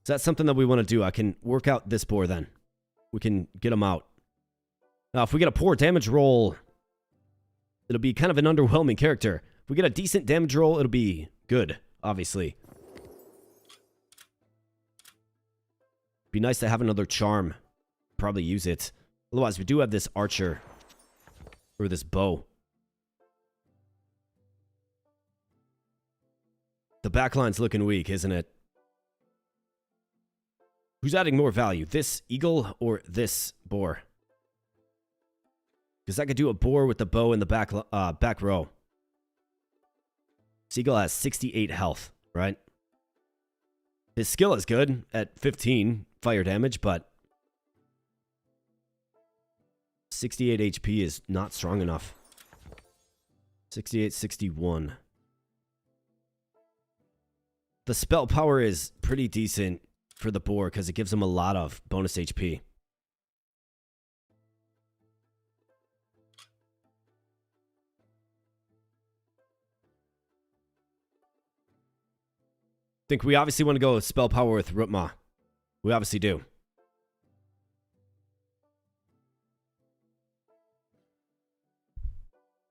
So that's something that we want to do. I can work out this boar then. We can get him out. Now, if we get a poor damage roll, it'll be kind of an underwhelming character. If we get a decent damage roll, it'll be good, obviously. Be nice to have another charm. Probably use it. Otherwise, we do have this archer. Or this bow. The backline's looking weak, isn't it? Who's adding more value? This eagle or this boar? Because I could do a boar with the bow in the back row. This eagle has 68 health, right? His skill is good at 15 fire damage, but 68 HP is not strong enough. 68, 61. The spell power is pretty decent for the boar because it gives him a lot of bonus HP. I think we obviously want to go with spell power with Rutma. We obviously do.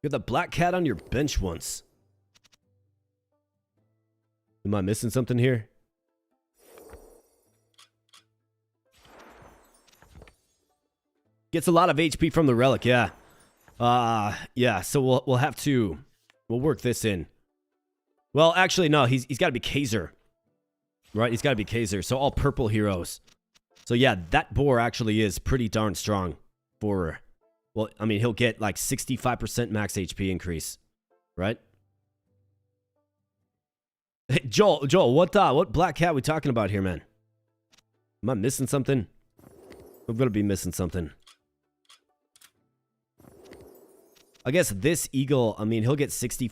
You had the black cat on your bench once. Am I missing something here? Gets a lot of HP from the relic, yeah. Yeah, so we'll have to... We'll work this in. Well, actually, no, he's got to be Kaiser. Right, he's got to be Kaiser. So all purple heroes. So yeah, that boar actually is pretty darn strong for... Well, I mean, he'll get like 65% max HP increase. Right? Hey, Joel, what black cat we talking about here, man? Am I missing something? I'm gonna be missing something. I guess this eagle, I mean, he'll get 65%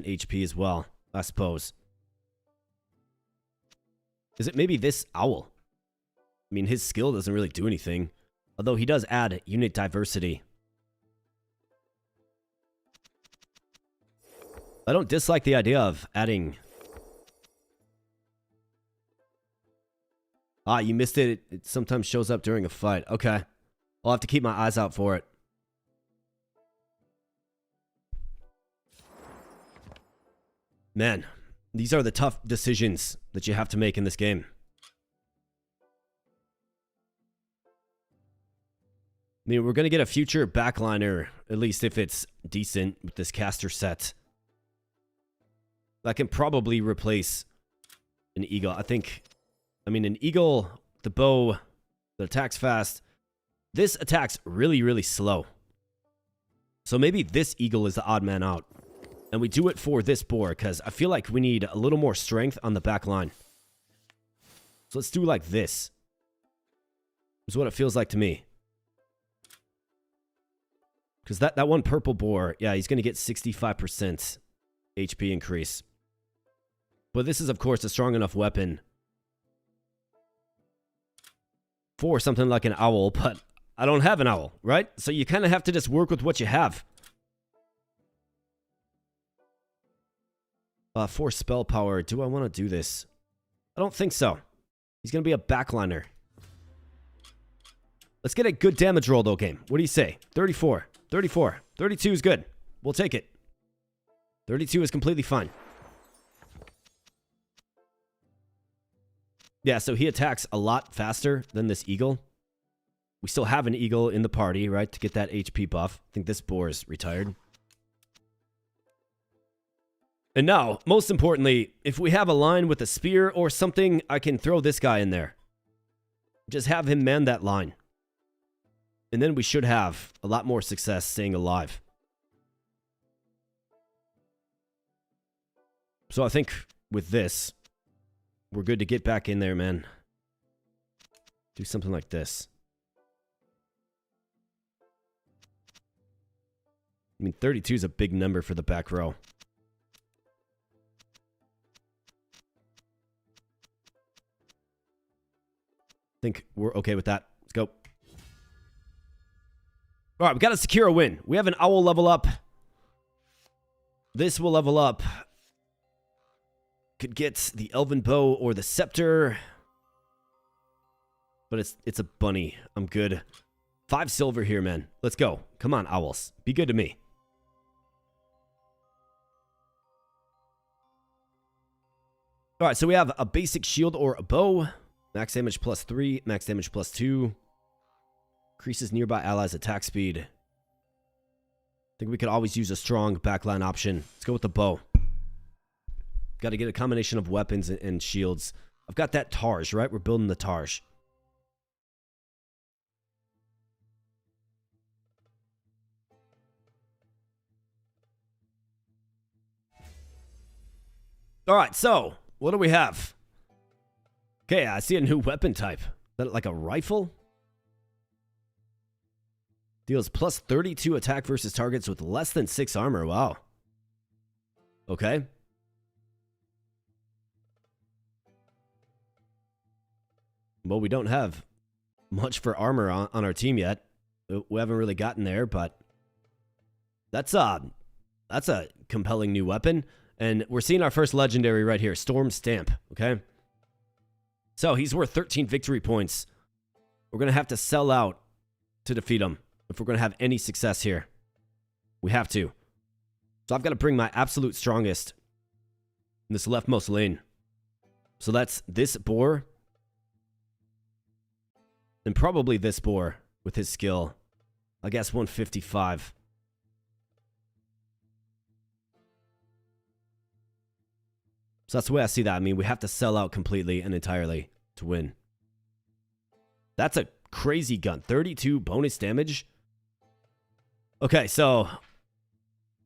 HP as well, I suppose. Is it maybe this owl? I mean, his skill doesn't really do anything. Although he does add unit diversity. I don't dislike the idea of adding... Ah, you missed it. It sometimes shows up during a fight. Okay. I'll have to keep my eyes out for it. Man, these are the tough decisions that you have to make in this game. I mean, we're going to get a future backliner, at least if it's decent with this caster set. That can probably replace an eagle. I mean, an eagle, the bow, that attacks fast. This attacks really, really slow. So maybe this eagle is the odd man out. And we do it for this boar, because I feel like we need a little more strength on the back line. So let's do like this. Is what it feels like to me. Because that one purple boar, yeah, he's going to get 65% HP increase. But this is, of course, a strong enough weapon for something like an owl, but I don't have an owl, right? So you kind of have to just work with what you have. 4 spell power. Do I want to do this? I don't think so. He's going to be a backliner. Let's get a good damage roll, though, game. What do you say? 34. 34. 32 is good. We'll take it. 32 is completely fine. Yeah, so he attacks a lot faster than this eagle. We still have an eagle in the party, right, to get that HP buff. I think this boar is retired. And now, most importantly, if we have a line with a spear or something, I can throw this guy in there. Just have him man that line. And then we should have a lot more success staying alive. So I think with this, we're good to get back in there, man. Do something like this. I mean, 32 is a big number for the back row. I think we're okay with that. Let's go. All right, we got to secure a win. We have an owl level up. This will level up. Could get the elven bow or the scepter. But it's a bunny. I'm good. 5 silver here, man. Let's go. Come on, owls. Be good to me. All right, so we have a basic shield or a bow. Max damage +3, max damage +2. Increases nearby allies' attack speed. I think we could always use a strong backline option. Let's go with the bow. Got to get a combination of weapons and shields. I've got that Targe, right? We're building the Targe. All right, so what do we have? Okay, I see a new weapon type. Is that like a rifle? Deals +32 attack versus targets with less than 6 armor. Wow. Okay. Well, we don't have much for armor on our team yet. We haven't really gotten there, but that's a compelling new weapon. And we're seeing our first legendary right here, Storm Stamp, okay? So he's worth 13 victory points. We're going to have to sell out to defeat him if we're going to have any success here. We have to. So I've got to bring my absolute strongest in this leftmost lane. So that's this boar. And probably this boar with his skill. I guess 155. So that's the way I see that. I mean, we have to sell out completely and entirely to win. That's a crazy gun. 32 bonus damage. Okay, so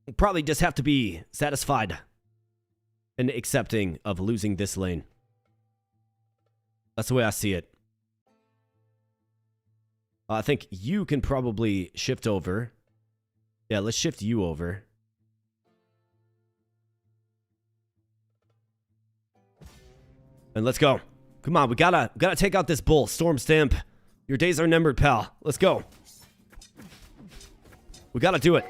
we'll probably just have to be satisfied and accepting of losing this lane. That's the way I see it. I think you can probably shift over. Yeah, let's shift you over. And let's go. Come on, we gotta take out this bull. Storm Stamp. Your days are numbered, pal. Let's go. We gotta do it.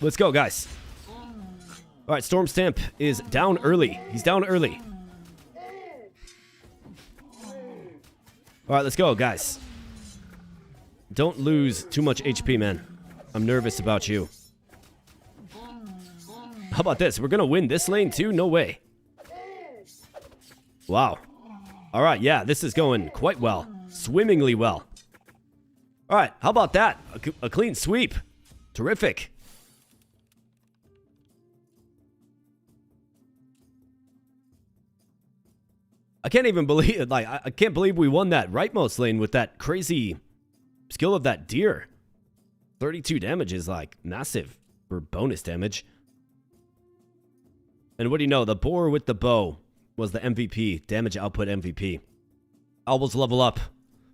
Let's go, guys. All right, Storm Stamp is down early. He's down early. All right, let's go, guys. Don't lose too much HP, man. I'm nervous about you. How about this? We're gonna win this lane, too? No way. Wow. All right, yeah, this is going quite well. Swimmingly well. All right, how about that? A clean sweep. Terrific. I can't even believe it. Like, I can't believe we won that rightmost lane with that crazy skill of that deer. 32 damage is, like, massive for bonus damage. And what do you know? The boar with the bow was the MVP, damage output MVP. Owls level up.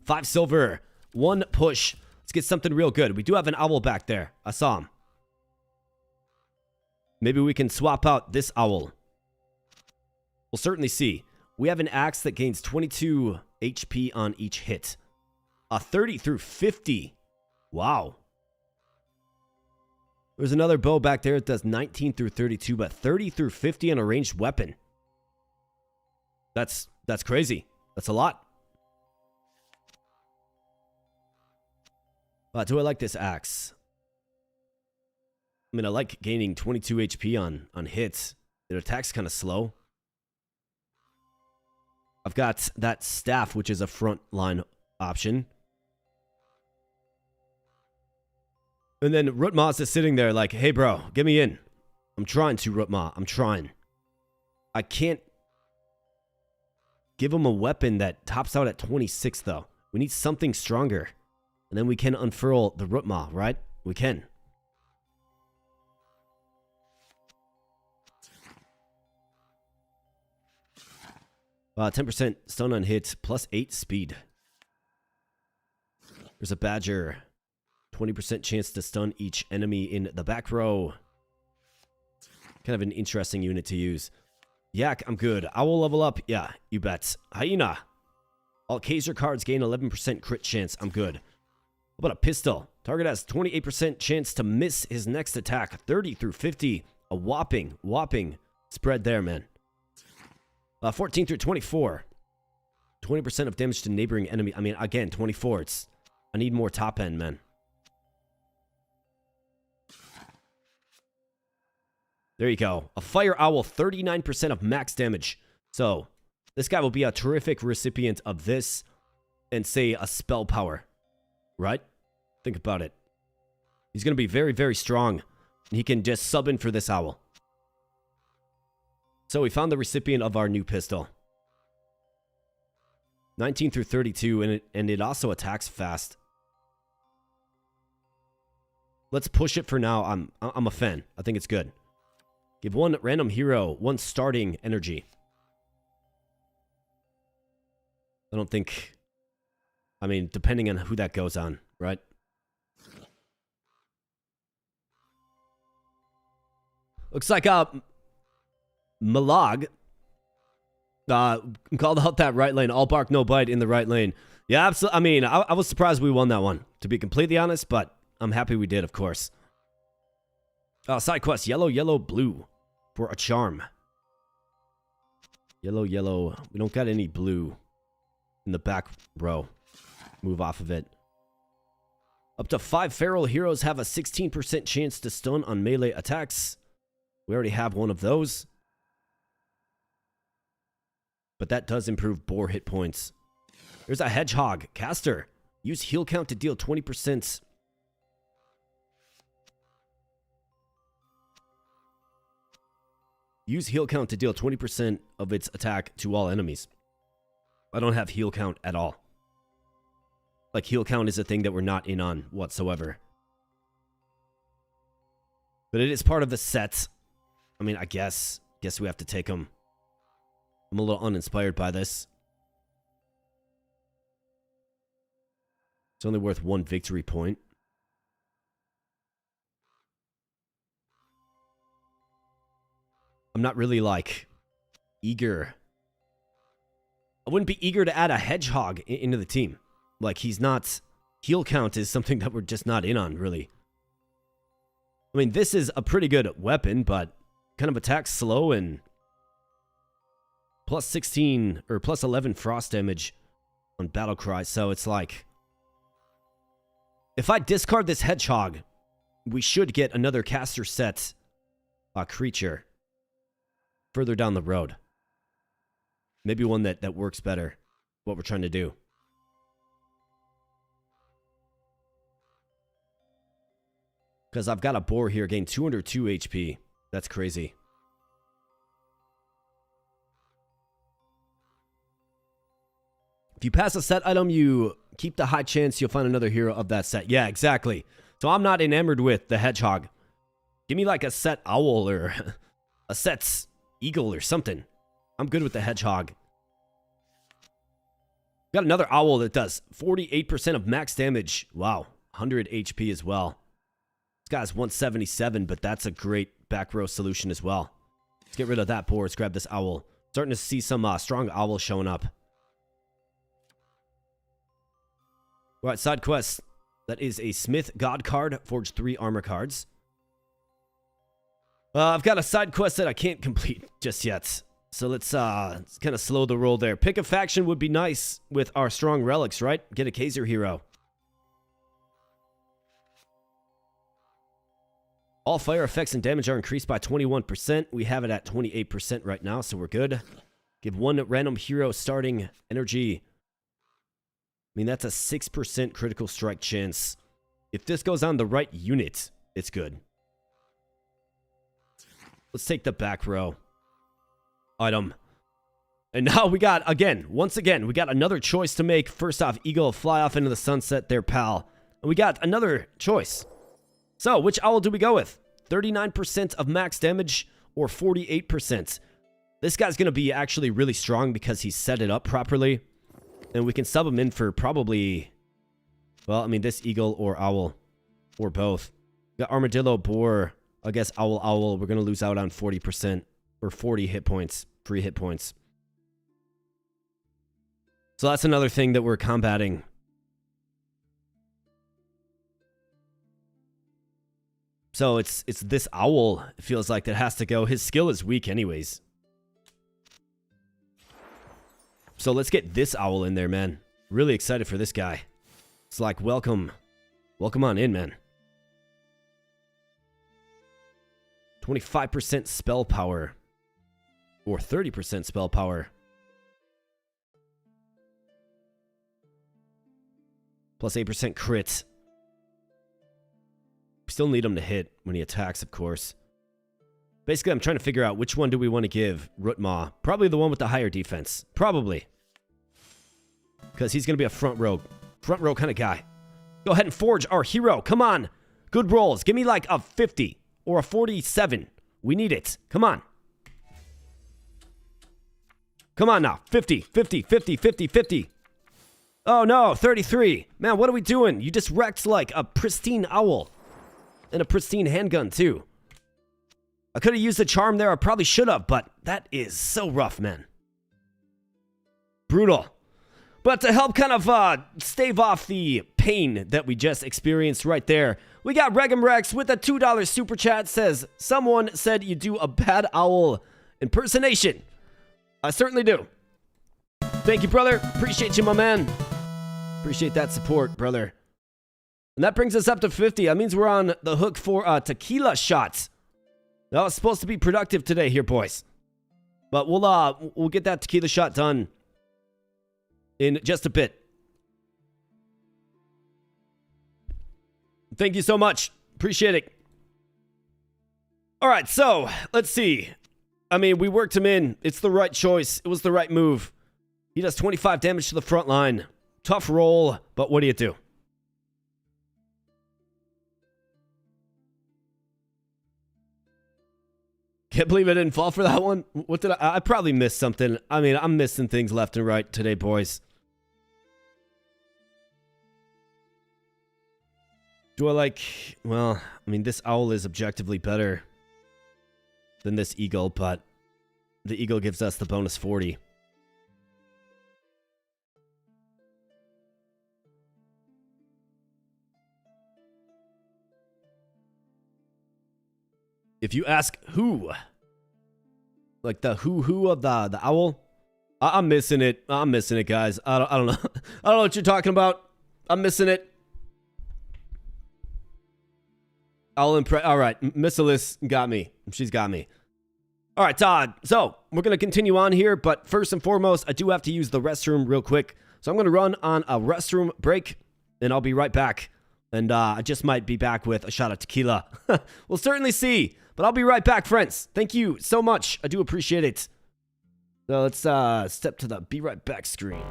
5 silver, 1 push. Let's get something real good. We do have an owl back there. I saw him. Maybe we can swap out this owl. We'll certainly see. We have an axe that gains 22 HP on each hit. 30 through 50. Wow. There's another bow back there that does 19 through 32, but 30 through 50 on a ranged weapon. That's crazy. That's a lot. Do I like this axe? I mean, I like gaining 22 HP on hits. It attacks kind of slow. I've got that staff, which is a front line option. And then Rutma's is sitting there like, hey, bro, get me in. I'm trying to, Rutma. I'm trying. I can't give him a weapon that tops out at 26, though. We need something stronger. And then we can unfurl the Rutma, right? We can. Wow, 10% stun on hit, plus 8 speed. There's a Badger. 20% chance to stun each enemy in the back row. Kind of an interesting unit to use. Yak, I'm good. Owl level up. Yeah, you bet. Hyena. All Kaiser cards gain 11% crit chance. I'm good. How about a pistol? Target has 28% chance to miss his next attack. 30 through 50. A whopping spread there, man. 14 through 24. 20% of damage to neighboring enemy. I mean, again, 24. I need more top end, man. There you go. A Fire Owl, 39% of max damage. So, this guy will be a terrific recipient of this and, say, a spell power. Right? Think about it. He's going to be very, very strong. And he can just sub in for this owl. So, we found the recipient of our new pistol. 19 through 32, and it also attacks fast. Let's push it for now. I'm a fan. I think it's good. Give one random hero one starting energy. I don't think... I mean, depending on who that goes on, right? Looks like Malag called out that right lane. All bark, no bite in the right lane. Yeah, absolutely. I mean, I was surprised we won that one, to be completely honest, but I'm happy we did, of course. Side quest, yellow, yellow, blue for a charm. Yellow, yellow. We don't got any blue in the back row. Move off of it. Up to 5 feral heroes have a 16% chance to stun on melee attacks. We already have one of those. But that does improve boar hit points. There's a hedgehog. Caster. Use heal count to deal 20%. Use heal count to deal 20% of its attack to all enemies. I don't have heal count at all. Like, heal count is a thing that we're not in on whatsoever. But it is part of the set. I mean, I guess we have to take them. I'm a little uninspired by this. It's only worth 1 victory point. I'm not really, like, eager. I wouldn't be eager to add a hedgehog into the team. Like, he's not... Heal count is something that we're just not in on, really. I mean, this is a pretty good weapon, but kind of attacks slow and... plus 16, or plus 11 frost damage on battle cry, so it's like... If I discard this hedgehog, we should get another caster set creature further down the road. Maybe one that works better, what we're trying to do. Because I've got a boar here, gain 202 HP. That's crazy. If you pass a set item, you keep the high chance you'll find another hero of that set. Yeah, exactly. So I'm not enamored with the hedgehog. Give me like a set owl or a set eagle or something. I'm good with the hedgehog. Got another owl that does 48% of max damage. Wow, 100 HP as well. This guy's 177, but that's a great back row solution as well. Let's get rid of that boar. Let's grab this owl. Starting to see some strong owls showing up. All right, side quest. That is a Smith God card. Forge 3 armor cards. I've got a side quest that I can't complete just yet. So let's kind of slow the roll there. Pick a faction would be nice with our strong relics, right? Get a Kaiser hero. All fire effects and damage are increased by 21%. We have it at 28% right now, so we're good. Give one random hero starting energy. I mean, that's a 6% critical strike chance. If this goes on the right unit, it's good. Let's take the back row. Item. And now we got, once again, we got another choice to make. First off, Eagle, fly off into the sunset there, pal. And we got another choice. So, which owl do we go with? 39% of max damage or 48%? This guy's going to be actually really strong because he set it up properly. And we can sub him in for probably, well, I mean, this eagle or owl. Or both. We got armadillo, boar, I guess owl. We're going to lose out on 40% or 40 hit points. Free hit points. So that's another thing that we're combating. So it's this owl, it feels like, that has to go. His skill is weak anyways. So let's get this owl in there, man. Really excited for this guy. It's like, welcome. Welcome on in, man. 25% spell power. Or 30% spell power. Plus 8% crit. We still need him to hit when he attacks, of course. Basically, I'm trying to figure out which one do we want to give Rootma. Probably the one with the higher defense. Probably. Because he's going to be a front row kind of guy. Go ahead and forge our hero. Come on. Good rolls. Give me like a 50 or a 47. We need it. Come on. Come on now. 50, 50, 50, 50, 50. Oh no, 33. Man, what are we doing? You just wrecked like a pristine owl. And a pristine handgun, too. I could have used a charm there. I probably should have, but that is so rough, man. Brutal. But to help kind of stave off the pain that we just experienced right there, we got Regum Rex with a $2 super chat. Says, someone said you do a bad owl impersonation. I certainly do. Thank you, brother. Appreciate you, my man. Appreciate that support, brother. And that brings us up to 50. That means we're on the hook for tequila shots. That was supposed to be productive today here, boys. But we'll get that tequila shot done in just a bit. Thank you so much. Appreciate it. All right, so let's see. I mean, we worked him in. It's the right choice. It was the right move. He does 25 damage to the front line. Tough roll, but what do you do? Can't believe I didn't fall for that one. What did I probably missed something. I mean, I'm missing things left and right today, boys. Do I like... Well, I mean, this owl is objectively better than this eagle, but the eagle gives us the bonus 40. If you ask who, like the who of the owl, I'm missing it. I'm missing it, guys. I don't know. I don't know what you're talking about. I'm missing it. All right, Miss Alice got me. She's got me. All right, Todd. So we're gonna continue on here, but first and foremost, I do have to use the restroom real quick. So I'm gonna run on a restroom break, and I'll be right back. And I just might be back with a shot of tequila. We'll certainly see. But I'll be right back, friends. Thank you so much. I do appreciate it. So let's step to the be right back screen.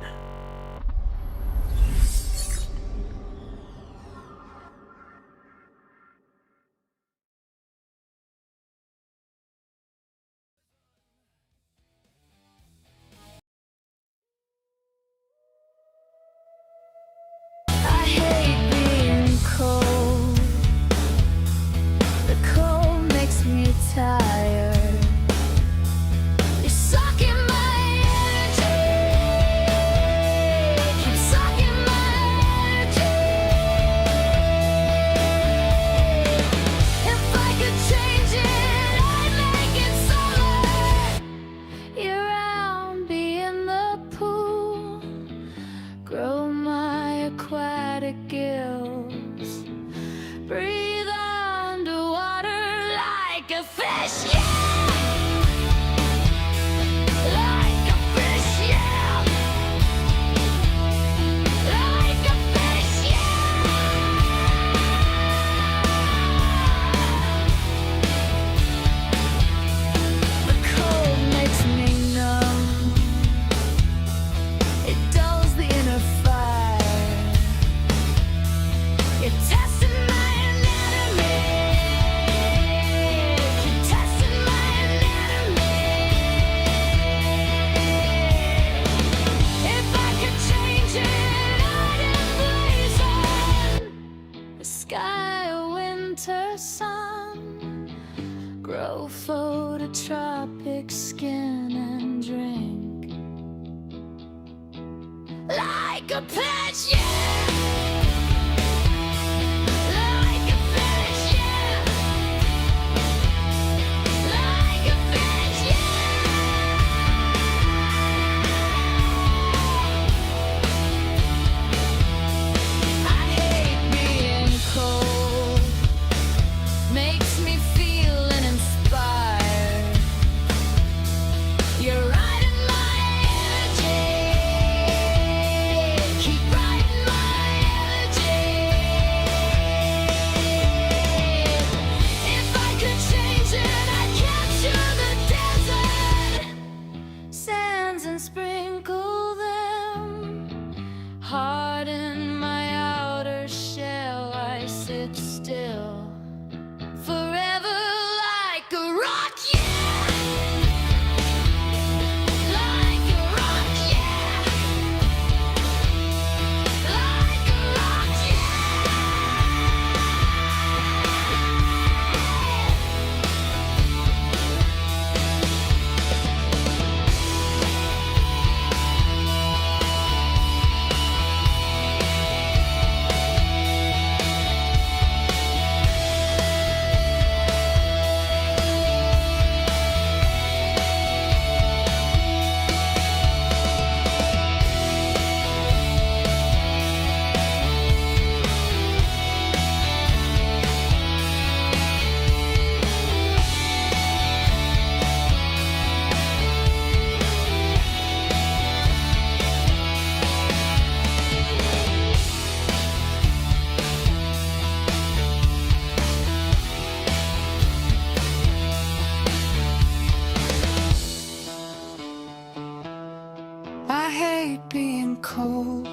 Tired. You're sucking my energy. like a patch, yeah. Like a patch, yeah. Like a patch, yeah. I hate being cold. Makes me feel uninspired. You're riding my energy. Keep riding my energy. If I could change it, I'd capture the desert sands and sprinkle them. Harden my outer shell. I sit still. Forever like a rock, yeah. Like a rock, yeah. Like a rock, I hate being cold.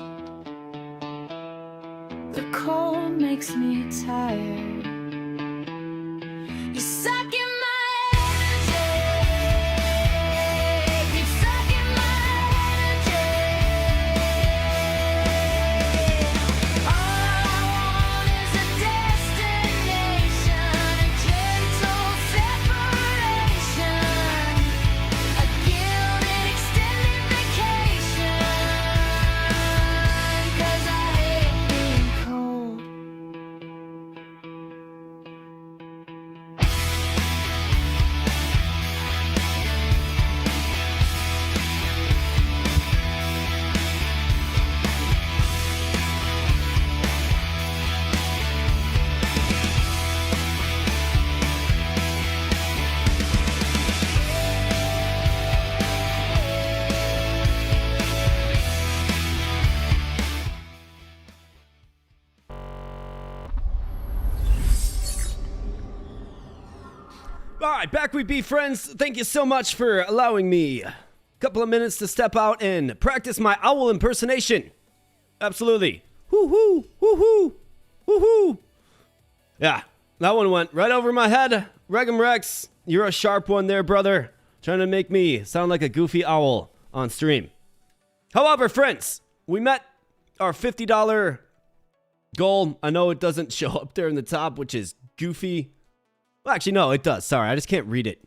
The cold makes me tired. You're sucking my energy. Keep sucking my energy. All I want is a destination, a gentle separation, a gilded extended vacation. 'Cause I hate being cold. All right, back we be, friends. Thank you so much for allowing me a couple of minutes to step out and practice my owl impersonation. Absolutely. Woo-hoo, woo-hoo, woo-hoo. Yeah, that one went right over my head. Regum Rex, you're a sharp one there, brother. Trying to make me sound like a goofy owl on stream. However, friends, we met our $50 goal. I know it doesn't show up there in the top, which is goofy. Well, actually, no, it does. Sorry, I just can't read it.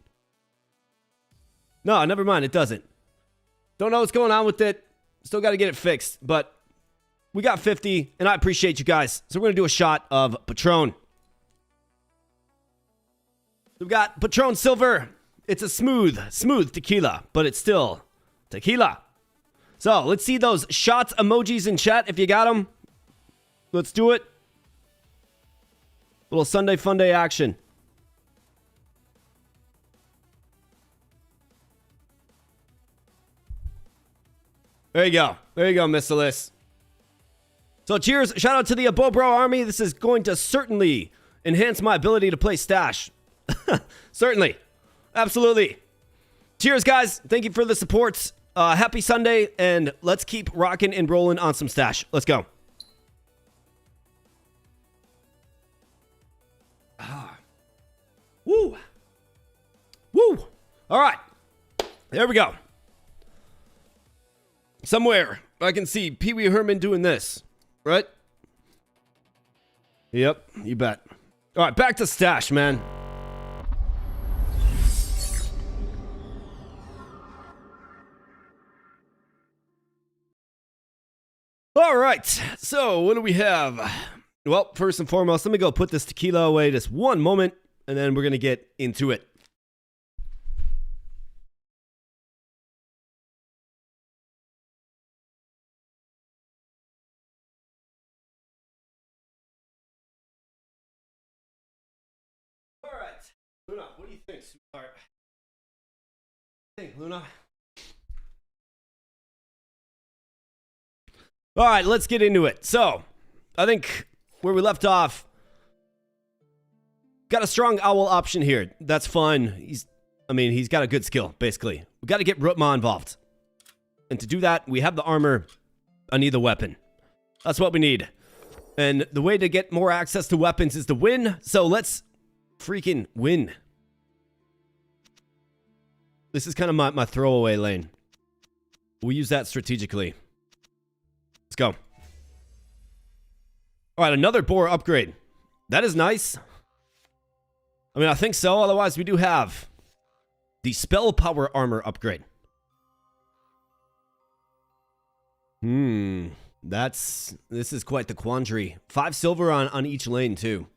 No, never mind. It doesn't. Don't know what's going on with it. Still got to get it fixed. But we got 50, and I appreciate you guys. So we're going to do a shot of Patron. We've got Patron Silver. It's a smooth tequila, but it's still tequila. So let's see those shots emojis in chat if you got them. Let's do it. Little Sunday Fun Day action. There you go. There you go, Miss Alice. So cheers. Shout out to the AboBRO army. This is going to certainly enhance my ability to play Stash. Certainly. Absolutely. Cheers, guys. Thank you for the support. Happy Sunday, and let's keep rocking and rolling on some Stash. Let's go. Woo. Woo. All right. There we go. Somewhere I can see Pee Wee Herman doing this, right? Yep, you bet. All right, back to Stash, man. right, so what do we have? Well, first and foremost, let me go put this tequila away just one moment, and then we're going to get into it. All right, Luna, what do you think, sweetheart? What do you think, Luna? All right, let's get into it. So, I think where we left off, got a strong owl option here. That's fine. He's got a good skill, basically. We got to get Rutma involved. And to do that, we have the armor. I need the weapon. That's what we need. And the way to get more access to weapons is to win. So let's freaking win. This is kind of my throwaway lane. We'll use that strategically. Let's go. All right, another boar upgrade. That is nice. I mean, I think so. Otherwise, we do have the spell power armor upgrade. This is quite the quandary. 5 silver on each lane, too.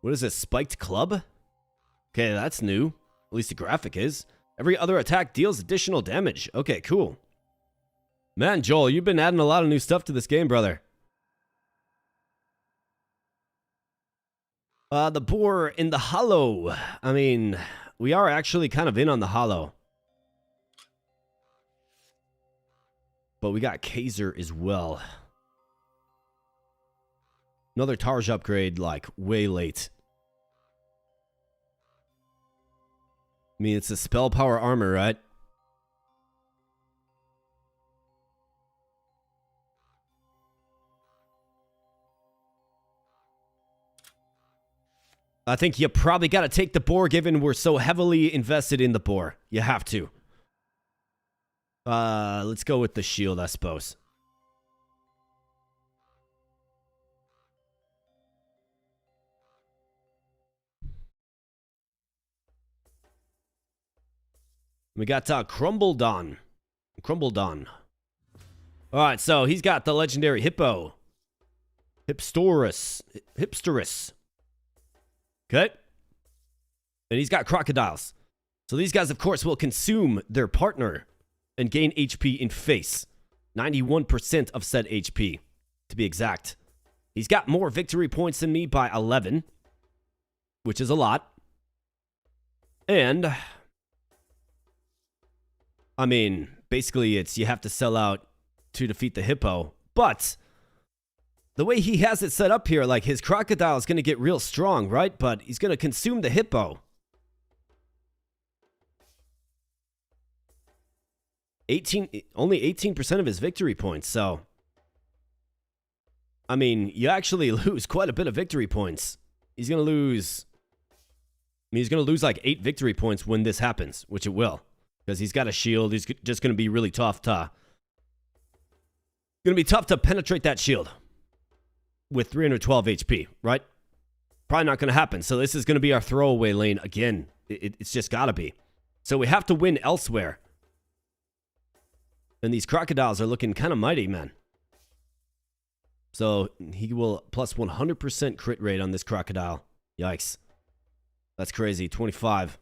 What is this? Spiked club? Okay, that's new. At least the graphic is. Every other attack deals additional damage. Okay, cool. Man, Joel, you've been adding a lot of new stuff to this game, brother. The boar in the hollow. I mean, we are actually kind of in on the hollow. But we got Kaiser as well. Another Tarj upgrade, like, way late. I mean, it's a spell power armor, right? I think you probably got to take the boar, given we're so heavily invested in the boar. You have to. Let's go with the shield, I suppose. We got Crumbledon. Crumbledon. Alright, so he's got the legendary Hippo. Hipsterus. Okay. And he's got crocodiles. So these guys, of course, will consume their partner and gain HP in face. 91% of said HP, to be exact. He's got more victory points than me by 11, which is a lot. And I mean, basically it's you have to sell out to defeat the hippo. But the way he has it set up here, like his crocodile is going to get real strong, right? But he's going to consume the hippo. Only 18% of his victory points, so I mean, you actually lose quite a bit of victory points. He's going to lose like 8 victory points when this happens, which it will. Because he's got a shield. He's just going to be really tough to... Going to be tough to penetrate that shield. With 312 HP, right? Probably not going to happen. So this is going to be our throwaway lane again. It's just got to be. So we have to win elsewhere. And these crocodiles are looking kind of mighty, man. So he will plus 100% crit rate on this crocodile. Yikes. That's crazy. 25.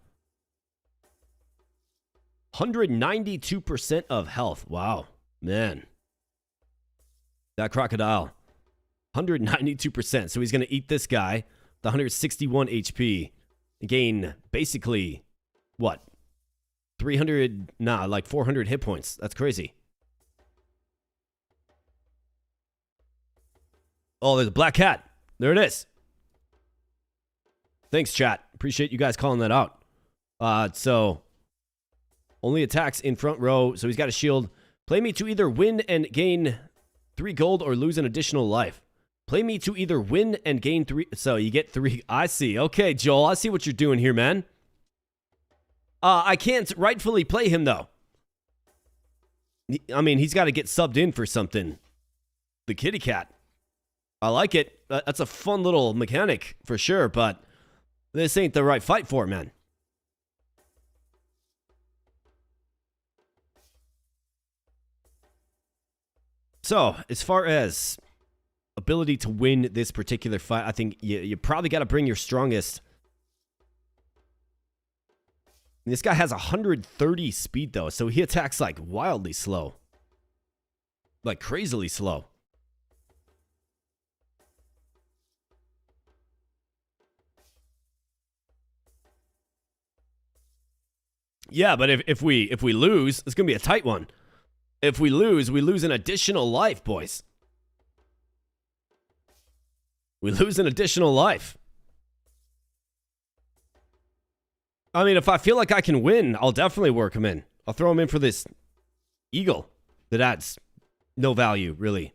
192% of health. Wow. Man. That crocodile. 192%. So he's going to eat this guy. The 161 HP. And gain basically, what? 300, like 400 hit points. That's crazy. Oh, there's a black cat. There it is. Thanks, chat. Appreciate you guys calling that out. So, only attacks in front row. So he's got a shield. Play me to either win and gain 3 gold or lose an additional life. Play me to either win and gain 3. So you get 3. I see. Okay, Joel. I see what you're doing here, man. I can't rightfully play him, though. I mean, he's got to get subbed in for something. The kitty cat. I like it. That's a fun little mechanic for sure, but this ain't the right fight for it, man. So, as far as ability to win this particular fight, I think you probably got to bring your strongest. And this guy has 130 speed, though, so he attacks, like, wildly slow. Like, crazily slow. Yeah, but if we lose, it's going to be a tight one. If we lose an additional life, boys. We lose an additional life. I mean, if I feel like I can win, I'll definitely work him in. I'll throw him in for this eagle that adds no value, really.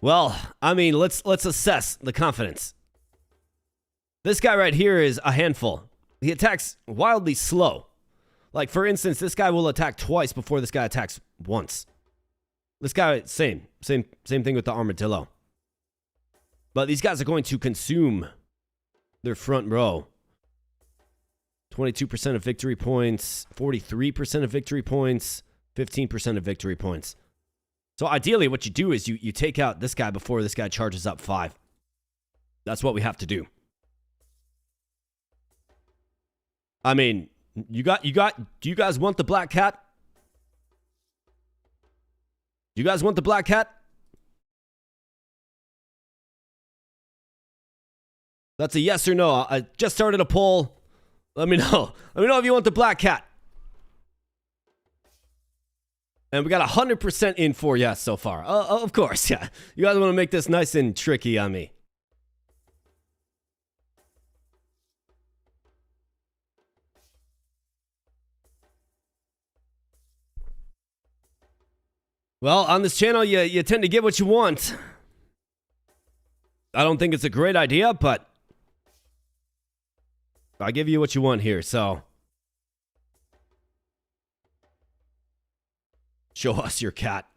Well, I mean, let's assess the confidence. This guy right here is a handful. He attacks wildly slow. Like, for instance, this guy will attack twice before this guy attacks once. This guy, same thing with the armadillo. But these guys are going to consume their front row. 22% of victory points, 43% of victory points, 15% of victory points. So ideally what you do is you take out this guy before this guy charges up 5. That's what we have to do. I mean, do you guys want the black cat? Do you guys want the black cat? That's a yes or no. I just started a poll. Let me know. Let me know if you want the black cat. And we got 100% in for yes so far. Of course, yeah. You guys want to make this nice and tricky on me. Well, on this channel, you tend to get what you want. I don't think it's a great idea, but I give you what you want here, so show us your cat.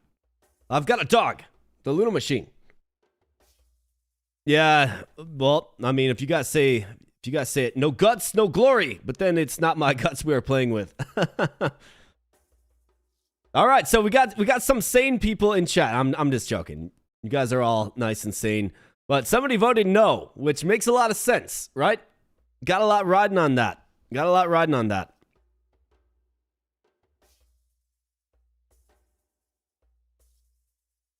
I've got a dog, the Luna Machine. Yeah, well, I mean, if you guys say it, no guts, no glory, but then it's not my guts we are playing with. All right, so we got some sane people in chat. I'm just joking. You guys are all nice and sane, but somebody voted no, which makes a lot of sense, right? Got a lot riding on that.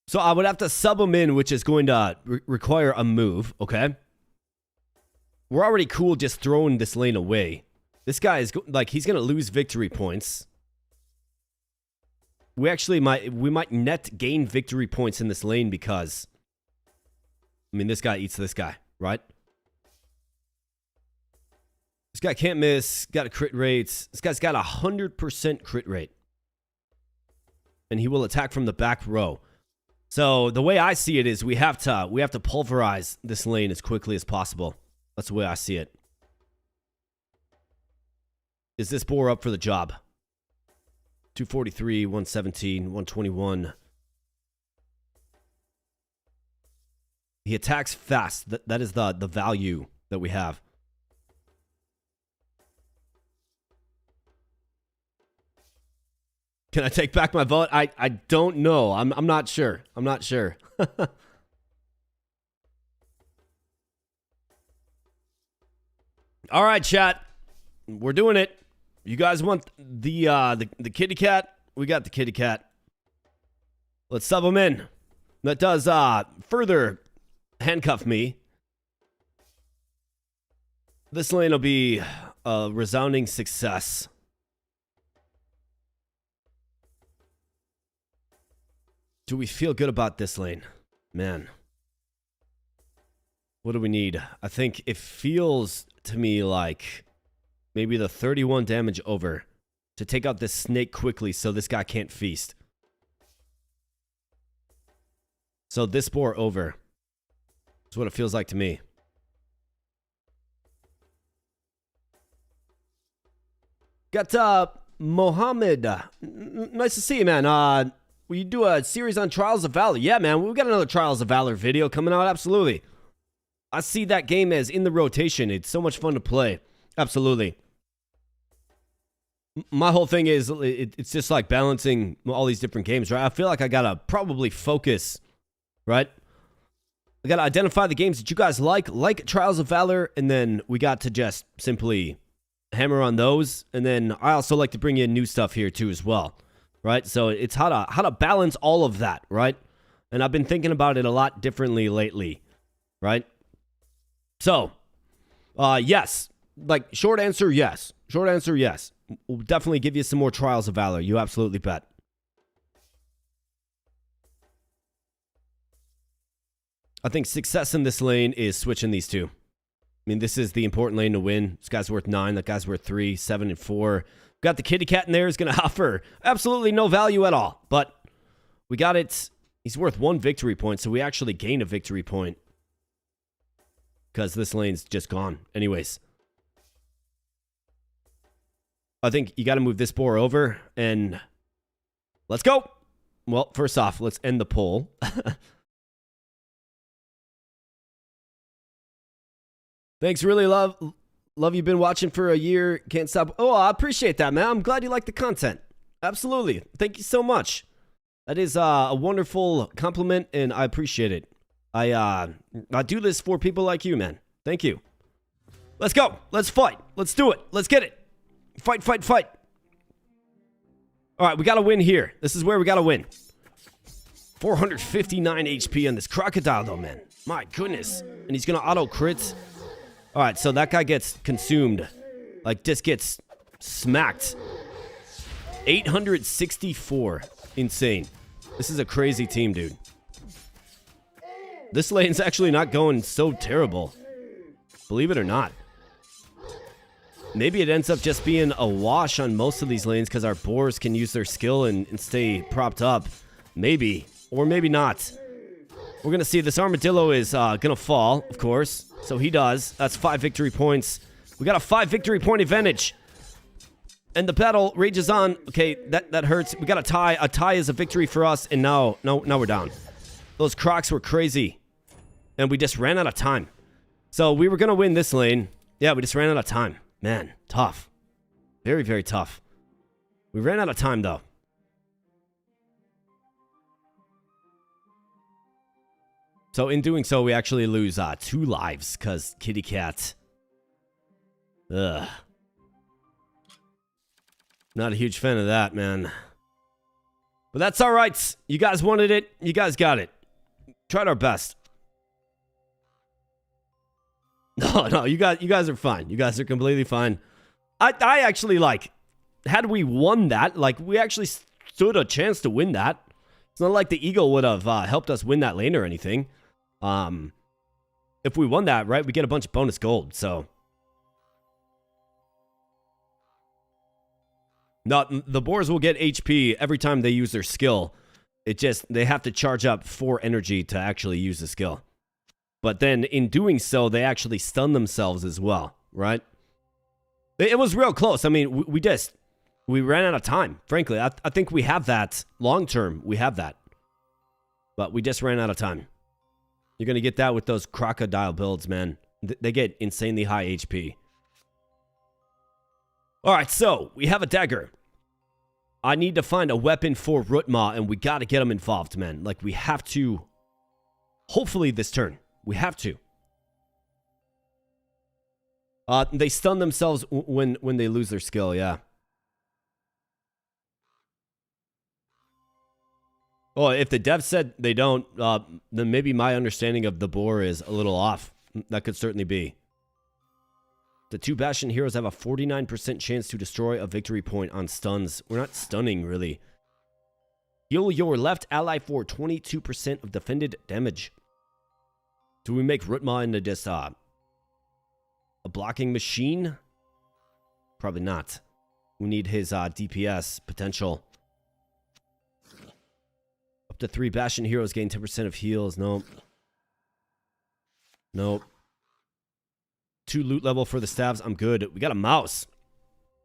So I would have to sub him in, which is going to require a move, okay? We're already cool just throwing this lane away. This guy is, he's going to lose victory points. We might net gain victory points in this lane because, I mean, this guy eats this guy, right? This guy can't miss, got a crit rate. This guy's got 100% crit rate. And he will attack from the back row. So the way I see it is we have to pulverize this lane as quickly as possible. That's the way I see it. Is this boar up for the job? 243, 117, 121. He attacks fast. That is the value that we have. Can I take back my vote? I don't know. I'm not sure. I'm not sure. All right, chat. We're doing it. You guys want the kitty cat? We got the kitty cat. Let's sub him in. That does further handcuff me. This lane will be a resounding success. Do we feel good about this lane? Man. What do we need? I think it feels to me like maybe the 31 damage over to take out this snake quickly so this guy can't feast. So this boar over. That's what it feels like to me. Got Mohammed. Nice to see you, man. Will you do a series on Trials of Valor? Yeah, man. We got another Trials of Valor video coming out. Absolutely. I see that game as in the rotation. It's so much fun to play. Absolutely. My whole thing is it's just like balancing all these different games, right? I feel like I gotta probably focus, right? I gotta identify the games that you guys like Trials of Valor, and then we got to just simply hammer on those. And then I also like to bring in new stuff here too as well, right? So it's how to balance all of that, right? And I've been thinking about it a lot differently lately, right? So, yes. Like, short answer, yes. Short answer, yes. We'll definitely give you some more Trials of Valor. You absolutely bet. I think success in this lane is switching these two. I mean, this is the important lane to win. This guy's worth 9. That guy's worth 3, 7, and 4. Got the kitty cat in there. Is going to offer absolutely no value at all. But we got it. He's worth 1 victory point, so we actually gain a victory point. Because this lane's just gone. Anyways. I think you got to move this boar over, and let's go. Well, first off, let's end the poll. Thanks, really love you've been watching for a year. Can't stop. Oh, I appreciate that, man. I'm glad you like the content. Absolutely. Thank you so much. That is a wonderful compliment, and I appreciate it. I do this for people like you, man. Thank you. Let's go. Let's fight. Let's do it. Let's get it. Fight, fight, fight. All right, we got to win here. This is where we got to win. 459 HP on this crocodile, though, man. My goodness. And he's going to auto crit. All right, so that guy gets consumed. Like, just gets smacked. 864. Insane. This is a crazy team, dude. This lane's actually not going so terrible. Believe it or not. Maybe it ends up just being a wash on most of these lanes because our boars can use their skill and stay propped up. Maybe. Or maybe not. We're going to see this armadillo is going to fall, of course. So he does. That's 5 victory points. We got a 5 victory point advantage. And the battle rages on. Okay, that hurts. We got a tie. A tie is a victory for us. And now we're down. Those crocs were crazy. And we just ran out of time. So we were going to win this lane. Yeah, we just ran out of time. Man, tough. Very, very tough. We ran out of time, though. So in doing so, we actually lose 2 lives because kitty cat. Ugh. Not a huge fan of that, man. But that's all right. You guys wanted it. You guys got it. Tried our best. No, you guys are fine. You guys are completely fine. I actually, like, had we won that, like, we actually stood a chance to win that. It's not like the eagle would have helped us win that lane or anything. If we won that, right, we get a bunch of bonus gold, so. No, the boars will get HP every time they use their skill. It just, they have to charge up 4 energy to actually use the skill. But then in doing so, they actually stun themselves as well, right? It was real close. I mean, we ran out of time, frankly. I think we have that long term. We have that. But we just ran out of time. You're going to get that with those crocodile builds, man. They get insanely high HP. All right, so we have a dagger. I need to find a weapon for Rutma, and we got to get them involved, man. Like, we have to. Hopefully this turn. We have to. They stun themselves when they lose their skill, yeah. Well, if the dev said they don't, then maybe my understanding of the boar is a little off. That could certainly be. The 2 Bastion heroes have a 49% chance to destroy a victory point on stuns. We're not stunning, really. Heal your left ally for 22% of defended damage. Do we make Rutma into just a blocking machine? Probably not. We need his DPS potential. Up to 3 Bastion heroes gain 10% of heals. Nope. Nope. 2 loot level for the staves. I'm good. We got a mouse.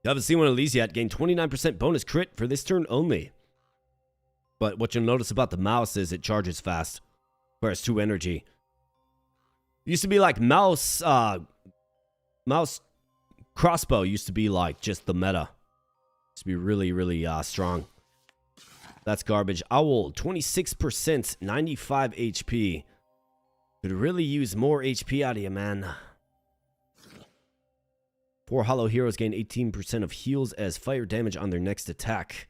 You haven't seen one of these yet. Gain 29% bonus crit for this turn only. But what you'll notice about the mouse is it charges fast. Whereas 2 energy. Used to be like mouse crossbow used to be like just the meta. To be really, really strong. That's garbage. Owl, 26%, 95 HP. Could really use more HP out of you, man. 4 hollow heroes gain 18% of heals as fire damage on their next attack.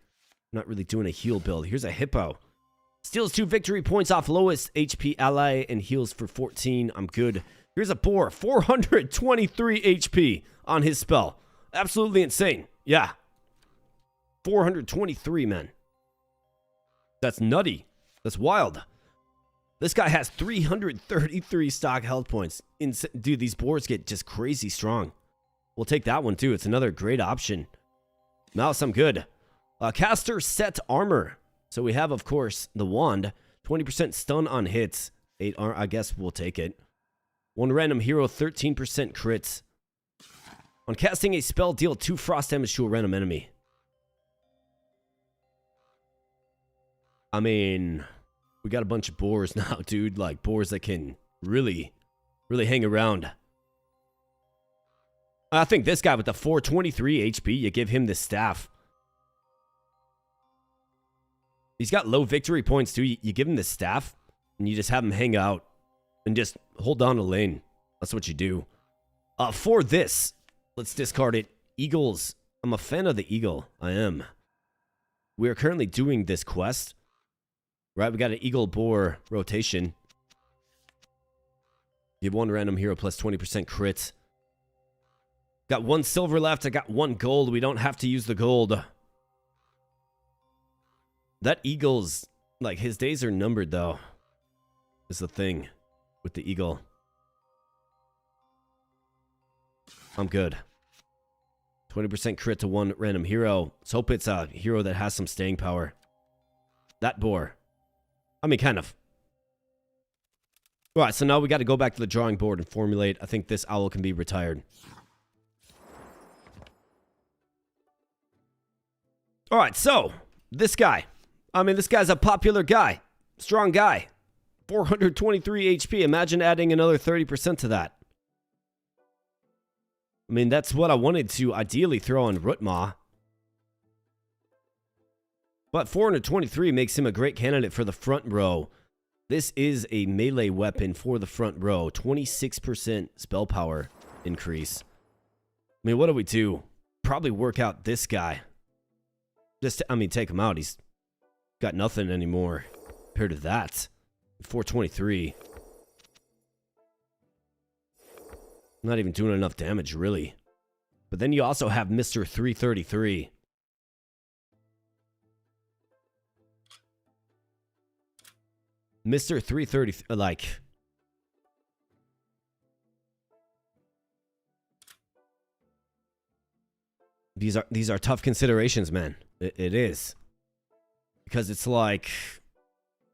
Not really doing a heal build. Here's a hippo. Steals 2 victory points off lowest HP ally and heals for 14. I'm good. Here's a boar. 423 HP on his spell. Absolutely insane. Yeah. 423, man. That's nutty. That's wild. This guy has 333 stock health points. Dude, these boars get just crazy strong. We'll take that one, too. It's another great option. Mouse, I'm good. Caster set armor. So we have, of course, the wand. 20% stun on hits. 8 armor. I guess we'll take it. 1 random hero, 13% crits. On casting a spell, deal 2 frost damage to a random enemy. I mean, we got a bunch of boars now, dude. Like, boars that can really, really hang around. I think this guy with the 423 HP, you give him the staff. He's got low victory points, too. You give him the staff, and you just have him hang out and just hold down a lane. That's what you do. For this, let's discard it. Eagles. I'm a fan of the eagle. I am. We are currently doing this quest. Right, we got an eagle boar rotation. Give 1 random hero plus 20% crit. Got 1 silver left. I got 1 gold. We don't have to use the gold. That eagle's, like, his days are numbered, though. Is the thing with the eagle. I'm good. 20% crit to 1 random hero. Let's hope it's a hero that has some staying power. That boar. I mean, kind of. Alright, so now we got to go back to the drawing board and formulate. I think this owl can be retired. Alright, so, this guy. I mean, this guy's a popular guy. Strong guy. 423 HP. Imagine adding another 30% to that. I mean, that's what I wanted to ideally throw on Rutma. But 423 makes him a great candidate for the front row. This is a melee weapon for the front row. 26% spell power increase. I mean, what do we do? Probably work out this guy. Just, I mean, take him out. He's got nothing anymore compared to that. 423. Not even doing enough damage, really. But then you also have Mr. 333. Mr. 330, like... These are tough considerations, man. It is. Because it's like...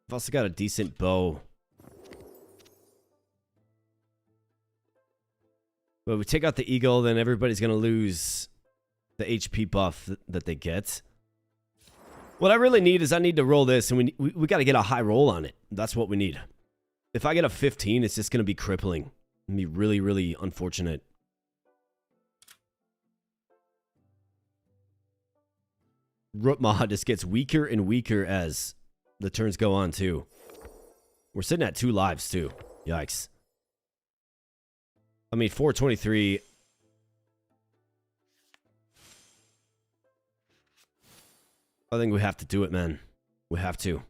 I've also got a decent bow. But if we take out the eagle, then everybody's going to lose the HP buff that they get. What I really need is I need to roll this, and we got to get a high roll on it. That's what we need. If I get a 15, it's just going to be crippling. It's going to be really, really unfortunate. Rutma just gets weaker and weaker as the turns go on, too. We're sitting at 2 lives, too. Yikes. I mean, 423... I think we have to do it, man. We have to.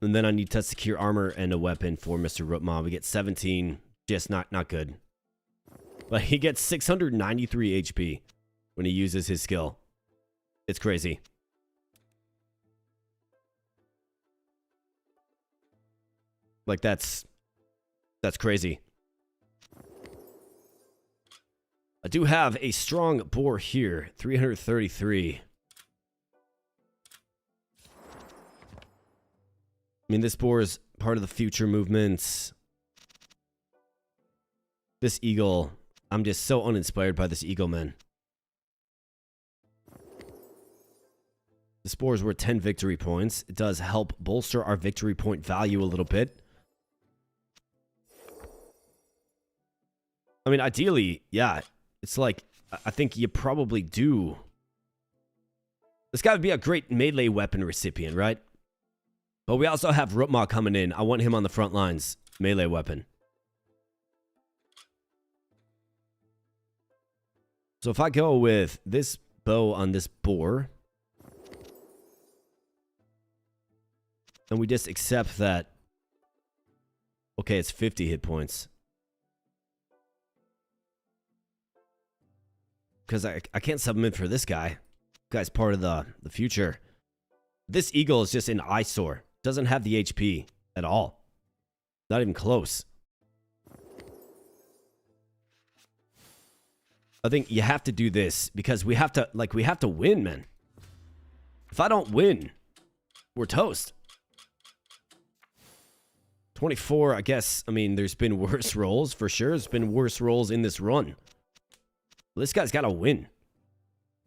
And then I need to secure armor and a weapon for Mr. Rutma. We get 17. Just not good. But he gets 693 HP when he uses his skill. It's crazy. Like, that's crazy. I do have a strong boar here, 333. I mean, this boar is part of the future movements. This eagle, I'm just so uninspired by this eagle, man. This boar is worth 10 victory points. It does help bolster our victory point value a little bit. I mean, ideally, yeah. It's like, I think you probably do. This guy would be a great melee weapon recipient, right? But we also have Rutma coming in. I want him on the front lines. Melee weapon. So if I go with this bow on this boar, and we just accept that, okay, it's 50 hit points. Because I can't submit for this guy. This guy's part of the future. This eagle is just an eyesore. Doesn't have the HP at all. Not even close. I think you have to do this because we have to win, man. If I don't win, we're toast. 24, I guess. I mean, there's been worse rolls for sure. There's been worse rolls in this run. This guy's got to win.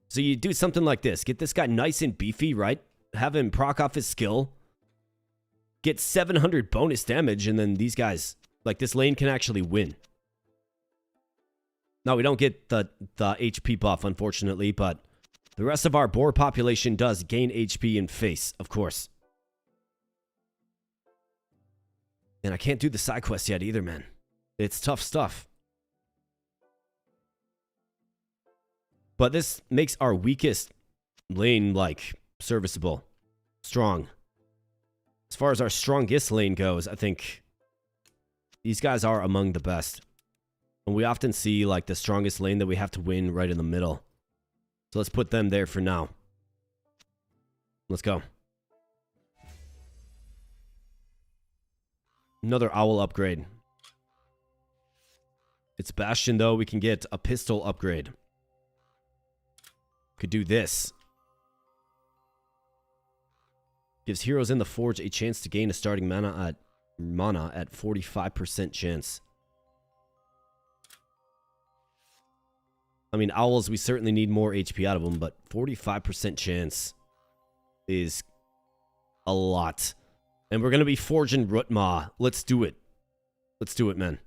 So you do something like this. Get this guy nice and beefy, right? Have him proc off his skill. Get 700 bonus damage, and then these guys, like this lane can actually win. Now, we don't get the HP buff, unfortunately, but the rest of our boar population does gain HP in face, of course. And I can't do the side quest yet either, man. It's tough stuff. But this makes our weakest lane, like, serviceable. Strong. As far as our strongest lane goes, I think these guys are among the best. And we often see, like, the strongest lane that we have to win right in the middle. So let's put them there for now. Let's go. Another owl upgrade. It's Bastion, though. We can get a pistol upgrade. Could do this. Gives heroes in the forge a chance to gain a starting mana at 45% chance. I mean, owls, we certainly need more HP out of them, but 45% chance is a lot. And we're going to be forging Rutma. Let's do it. Let's do it, man.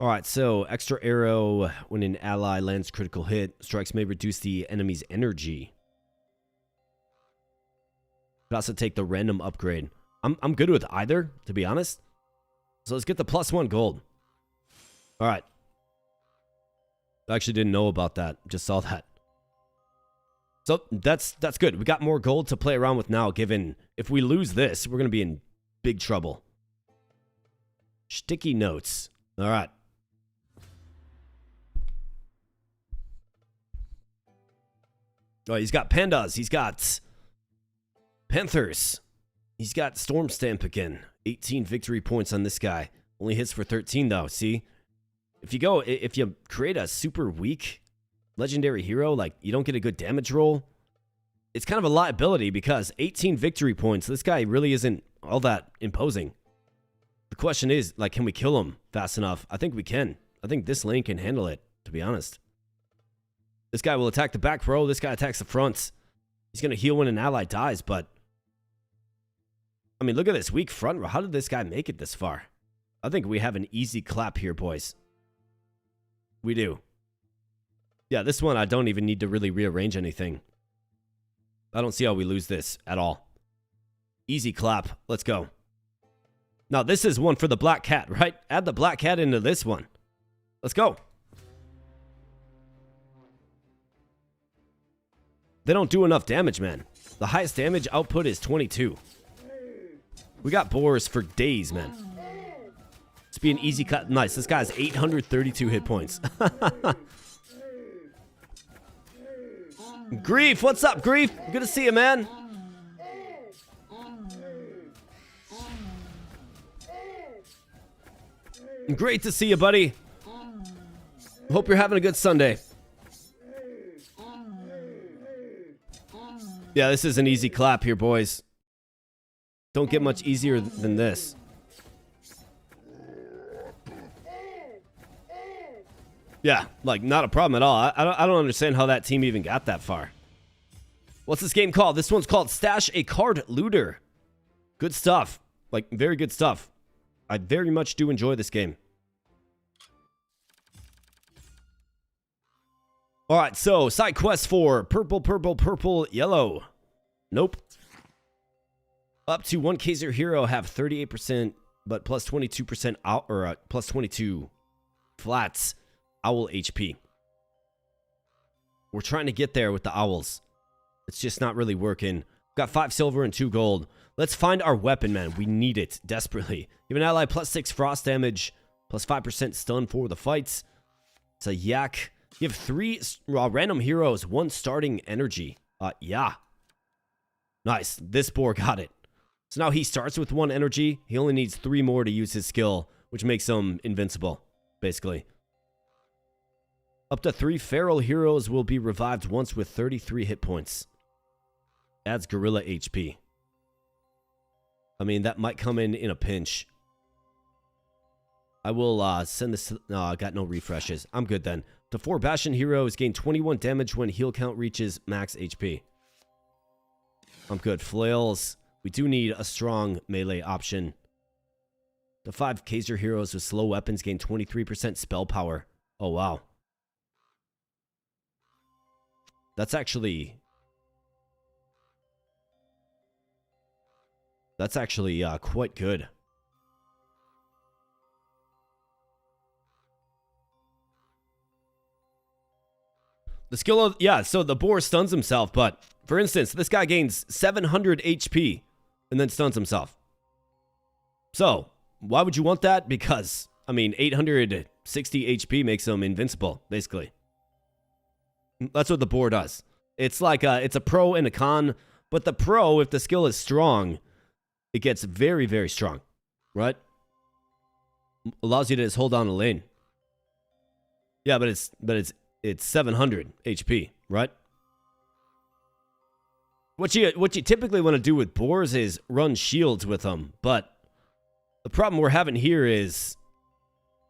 Alright, so extra arrow when an ally lands critical hit. Strikes may reduce the enemy's energy. Could also take the random upgrade. I'm good with either, to be honest. So let's get the +1 gold. Alright. I actually didn't know about that. Just saw that. So that's good. We got more gold to play around with now, given if we lose this, we're going to be in big trouble. Sticky notes. Alright. Oh, he's got pandas. He's got panthers. He's got Storm Stamp again. 18 victory points on this guy. Only hits for 13, though. See? If you create a super weak legendary hero, like, you don't get a good damage roll, it's kind of a liability because 18 victory points, this guy really isn't all that imposing. The question is, like, can we kill him fast enough? I think we can. I think this lane can handle it, to be honest. This guy will attack the back row. This guy attacks the front. He's going to heal when an ally dies, but... I mean, look at this weak front row. How did this guy make it this far? I think we have an easy clap here, boys. We do. Yeah, this one I don't even need to really rearrange anything. I don't see how we lose this at all. Easy clap. Let's go. Now, this is one for the black cat, right? Add the black cat into this one. Let's go. They don't do enough damage, man. The highest damage output is 22. We got boars for days, man. Let's be an easy cut. Nice. This guy has 832 hit points. Grief, what's up, Grief? Good to see you, man. Great to see you, buddy. Hope you're having a good Sunday. Yeah, this is an easy clap here, boys. Don't get much easier than this. Yeah, like, not a problem at all. I don't understand how that team even got that far. What's this game called? This one's called Stash a Card Looter. Good stuff. Like, very good stuff. I very much do enjoy this game. All right, so side quest for purple, purple, purple, yellow. Nope. Up to 1 Kaiser hero have 38%, but plus 22% out, or plus 22 flats owl HP. We're trying to get there with the owls. It's just not really working. Got 5 silver and 2 gold. Let's find our weapon, man. We need it desperately. Give an ally plus 6 frost damage, plus 5% stun for the fights. It's a yak. You have 3 random heroes, 1 starting energy. Yeah. Nice. This boar got it. So now he starts with 1 energy. He only needs 3 more to use his skill, which makes him invincible, basically. Up to 3 feral heroes will be revived once with 33 hit points. Adds gorilla HP. I mean, that might come in a pinch. I will send this... No, I got no refreshes. I'm good then. The 4 Bastion heroes gain 21 damage when heal count reaches max HP. I'm good. Flails. We do need a strong melee option. The 5 Kaiser heroes with slow weapons gain 23% spell power. Oh, wow. That's actually quite good. The skill of, yeah, so the boar stuns himself, but for instance, this guy gains 700 HP and then stuns himself. So, why would you want that? Because, I mean, 860 HP makes him invincible, basically. That's what the boar does. It's like it's a pro and a con, but the pro, if the skill is strong, it gets very, very strong, right? Allows you to just hold on a lane. Yeah, but it's 700 HP, right? What you typically want to do with boars is run shields with them, but the problem we're having here is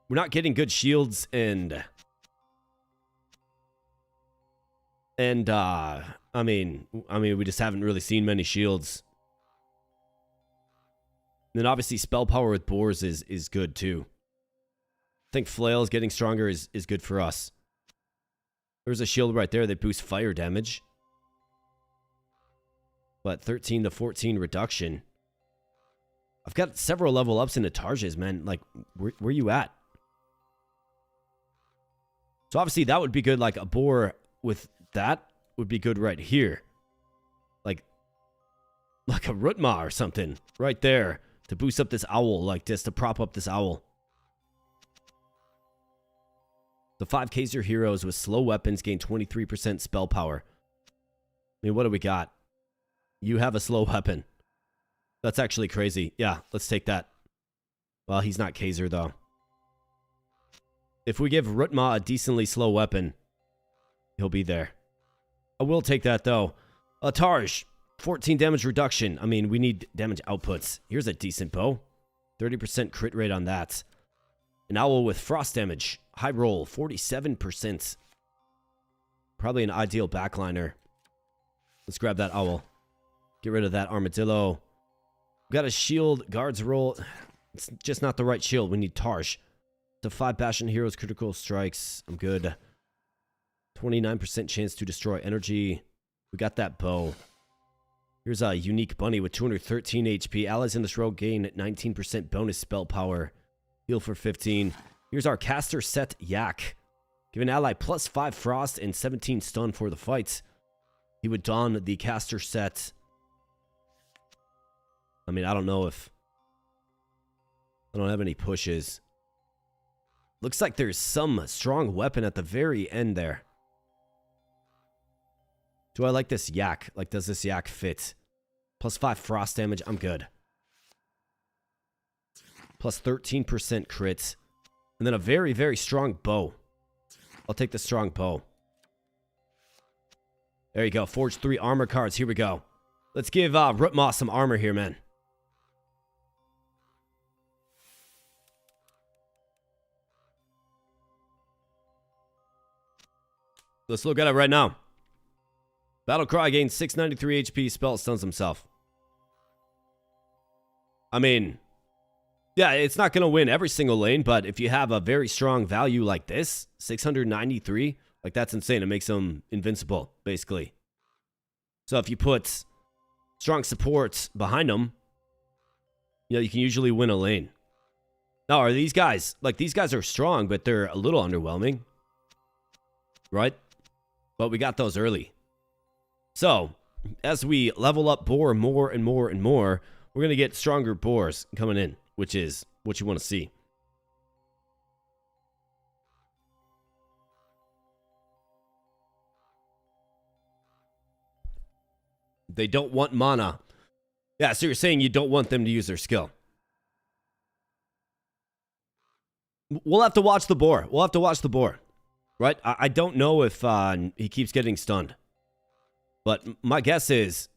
we're not getting good shields and I mean we just haven't really seen many shields. And then obviously spell power with boars is good too. I think flails getting stronger is good for us. There's a shield right there that boosts fire damage. But 13 to 14 reduction. I've got several level ups into Targes, man. Like, where you at? So obviously that would be good. Like a boar with that would be good right here. Like a Rutma or something right there to boost up this owl, like this, to prop up this owl. The 5 Kaiser heroes with slow weapons gain 23% spell power. I mean, what do we got? You have a slow weapon. That's actually crazy. Yeah, let's take that. Well, he's not Kaiser, though. If we give Rutma a decently slow weapon, he'll be there. I will take that, though. Tarj, 14 damage reduction. I mean, we need damage outputs. Here's a decent bow. 30% crit rate on that. An owl with frost damage. High roll, 47%. Probably an ideal backliner. Let's grab that owl. Get rid of that armadillo. We've got a shield, guards roll. It's just not the right shield. We need Tarsh. The 5 Bastion heroes, critical strikes. I'm good. 29% chance to destroy energy. We got that bow. Here's a unique bunny with 213 HP. Allies in this row gain 19% bonus spell power. Heal for 15. Here's our caster set yak. Give an ally plus 5 frost and 17 stun for the fights. He would don the caster set. I mean, I don't know if... I don't have any pushes. Looks like there's some strong weapon at the very end there. Do I like this yak? Like, does this yak fit? Plus 5 frost damage. I'm good. Plus 13% crit. And then a very, very strong bow. I'll take the strong bow. There you go. Forge 3 armor cards. Here we go. Let's give Rutma some armor here, man. Let's look at it right now. Battlecry gains 693 HP. Spell stuns himself. I mean, Yeah, it's not going to win every single lane, but if you have a very strong value like this, 693, like that's insane. It makes them invincible, basically. So if you put strong support behind them, you know, you can usually win a lane. Now, are these guys, like these guys are strong, but they're a little underwhelming, right? But we got those early. So as we level up boar more and more and more, we're going to get stronger boars coming in, which is what you want to see. They don't want mana. Yeah, so you're saying you don't want them to use their skill. We'll have to watch the boar. We'll have to watch the boar. Right? I don't know if he keeps getting stunned. But my guess is...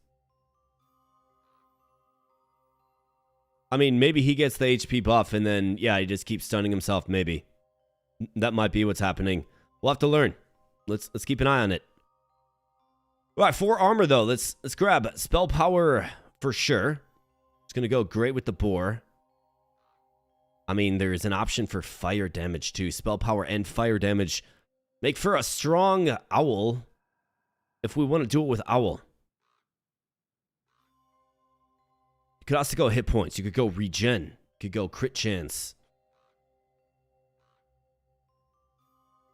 I mean, maybe he gets the HP buff and then, yeah, he just keeps stunning himself, maybe. That might be what's happening. We'll have to learn. Let's keep an eye on it. All right, 4 armor, though. Let's grab spell power for sure. It's going to go great with the boar. I mean, there's an option for fire damage, too. Spell power and fire damage make for a strong owl if we want to do it with owl. You could also go hit points. You could go regen. You could go crit chance.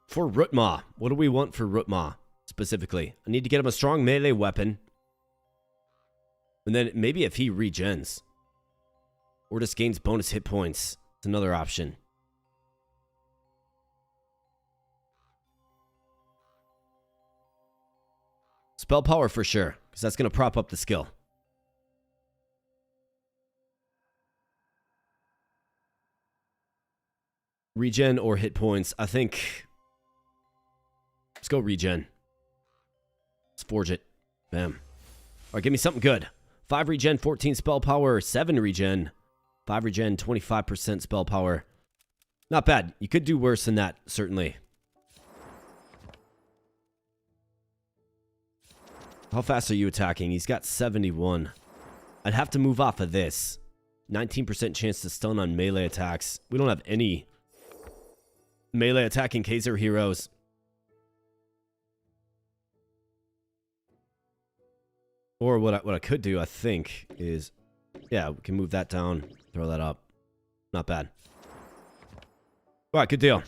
For Rutma, what do we want for Rutma specifically? I need to get him a strong melee weapon. And then maybe if he regens. Or just gains bonus hit points. It's another option. Spell power for sure, because that's going to prop up the skill. Regen or hit points. I think... Let's go regen. Let's forge it. Bam. All right, give me something good. 5 regen, 14 spell power, 7 regen. 5 regen, 25% spell power. Not bad. You could do worse than that, certainly. How fast are you attacking? He's got 71. I'd have to move off of this. 19% chance to stun on melee attacks. We don't have any melee attacking Kaiser heroes. Or what I could do, I think, is... Yeah, we can move that down. Throw that up. Not bad. Alright, good deal.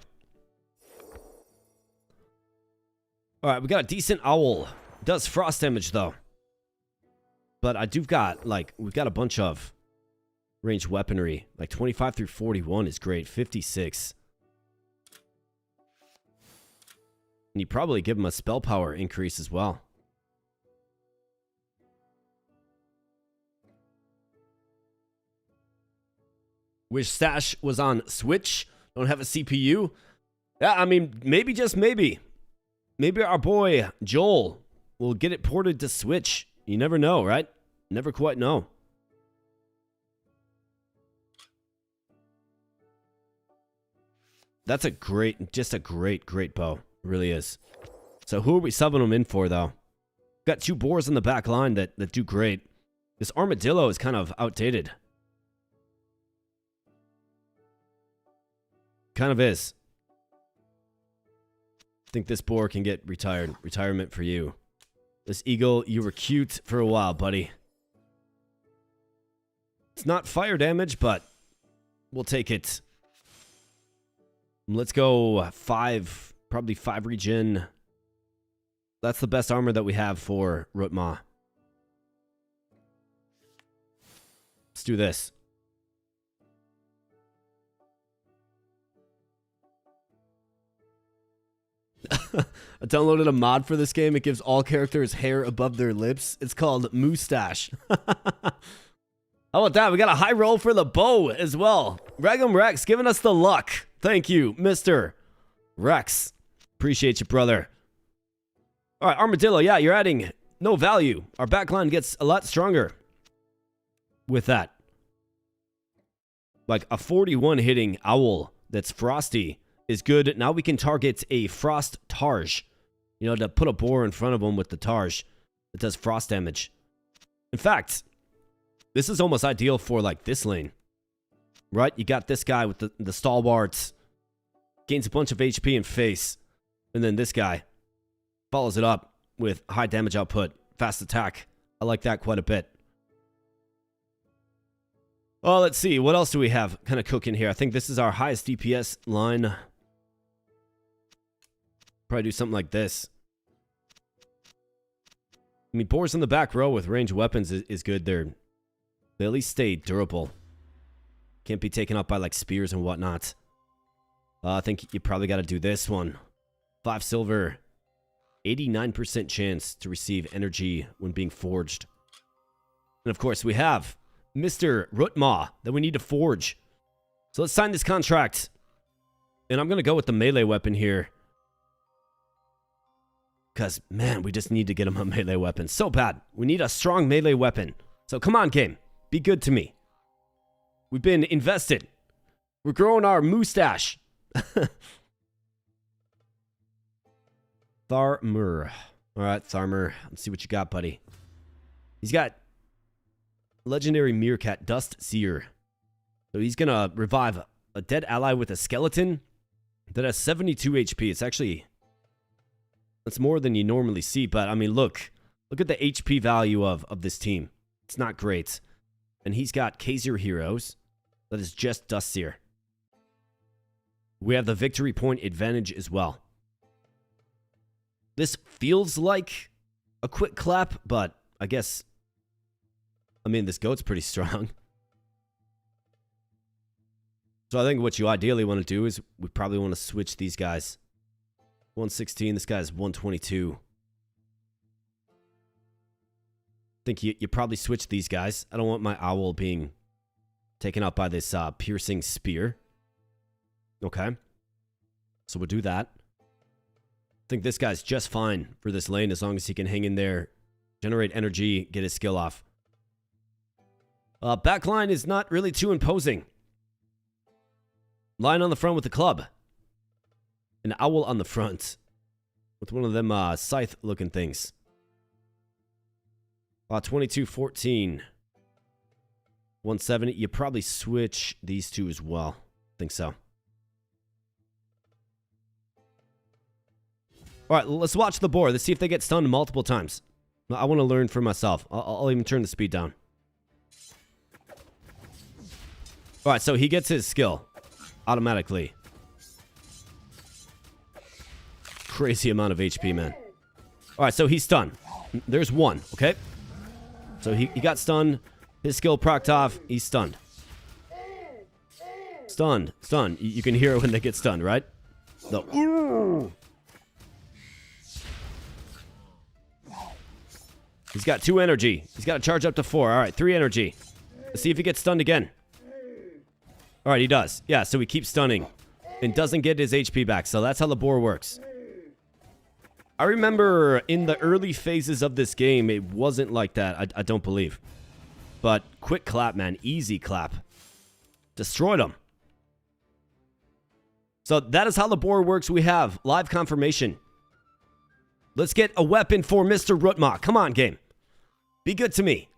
Alright, we got a decent owl. Does frost damage, though. But I do got, like... We've got a bunch of ranged weaponry. Like, 25 through 41 is great. 56. And you probably give him a spell power increase as well. Wish Stash was on Switch. Don't have a CPU. Yeah, I mean, maybe, just maybe. Maybe our boy Joel will get it ported to Switch. You never know, right? Never quite know. That's a great, just a great bow. It really is. So who are we subbing them in for, though? Got 2 boars in the back line that do great. This armadillo is kind of outdated. Kind of is. I think this boar can get retired. Retirement for you. This eagle, you were cute for a while, buddy. It's not fire damage, but we'll take it. Let's go 5, probably 5 regen. That's the best armor that we have for Rutma. Let's do this. I downloaded a mod for this game. It gives all characters hair above their lips. It's called Moustache. How about that? We got a high roll for the bow as well. Regum Rex giving us the luck. Thank you, Mr. Rex. Appreciate you, brother. All right, Armadillo. Yeah, you're adding no value. Our backline gets a lot stronger with that. Like a 41 hitting owl that's frosty is good. Now we can target a frost Tarj. You know, to put a boar in front of him with the Tarj that does frost damage. In fact, this is almost ideal for like this lane. right? You got this guy with the stalwarts. Gains a bunch of HP and face. And then this guy follows it up with high damage output, fast attack. I like that quite a bit. Oh, let's see. What else do we have kind of cooking here? I think this is our highest DPS line. Probably do something like this. I mean, boars in the back row with ranged weapons is good. They at least stay durable. Can't be taken up by like spears and whatnot. I think you probably got to do this one. 5 silver. 89% chance to receive energy when being forged. And of course, we have Mr. Rutma that we need to forge. So let's sign this contract. And I'm going to go with the melee weapon here. Because, man, we just need to get him a melee weapon. So bad. We need a strong melee weapon. So come on, game. Be good to me. We've been invested. We're growing our mustache. Tharmer. All right, Tharmer. Let's see what you got, buddy. He's got legendary Meerkat Dust Seer. So he's going to revive a dead ally with a skeleton that has 72 HP. It's actually... That's more than you normally see, but I mean, look at the HP value of this team. It's not great. And he's got Kaiser heroes. That is just Dust Seer. We have the victory point advantage as well. This feels like a quick clap, but I guess, I mean, this goat's pretty strong. So I think what you ideally want to do is we probably want to switch these guys. 116, this guy's 122. I think you probably switch these guys. I don't want my owl being taken out by this piercing spear. Okay. So we'll do that. I think this guy's just fine for this lane as long as he can hang in there, generate energy, get his skill off. Backline is not really too imposing. Line on the front with the club. An owl on the front with one of them scythe-looking things. 22-14. 170. You probably switch these two as well. I think so. All right, let's watch the boar. Let's see if they get stunned multiple times. I want to learn for myself. I'll even turn the speed down. All right, so he gets his skill automatically. Crazy amount of HP, man. All right, so he's stunned. There's one, okay? So he got stunned. His skill procced off. He's stunned. Stunned. Stunned. You can hear it when they get stunned, right? The ooh. He's got 2 energy. He's got to charge up to 4. All right, 3 energy. Let's see if he gets stunned again. All right, he does. Yeah, so he keeps stunning and doesn't get his HP back. So that's how the boar works. I remember in the early phases of this game, it wasn't like that. I don't believe. But quick clap, man. Easy clap. Destroyed him. So that is how the boar works. We have live confirmation. Let's get a weapon for Mr. Rutma. Come on, game. Be good to me.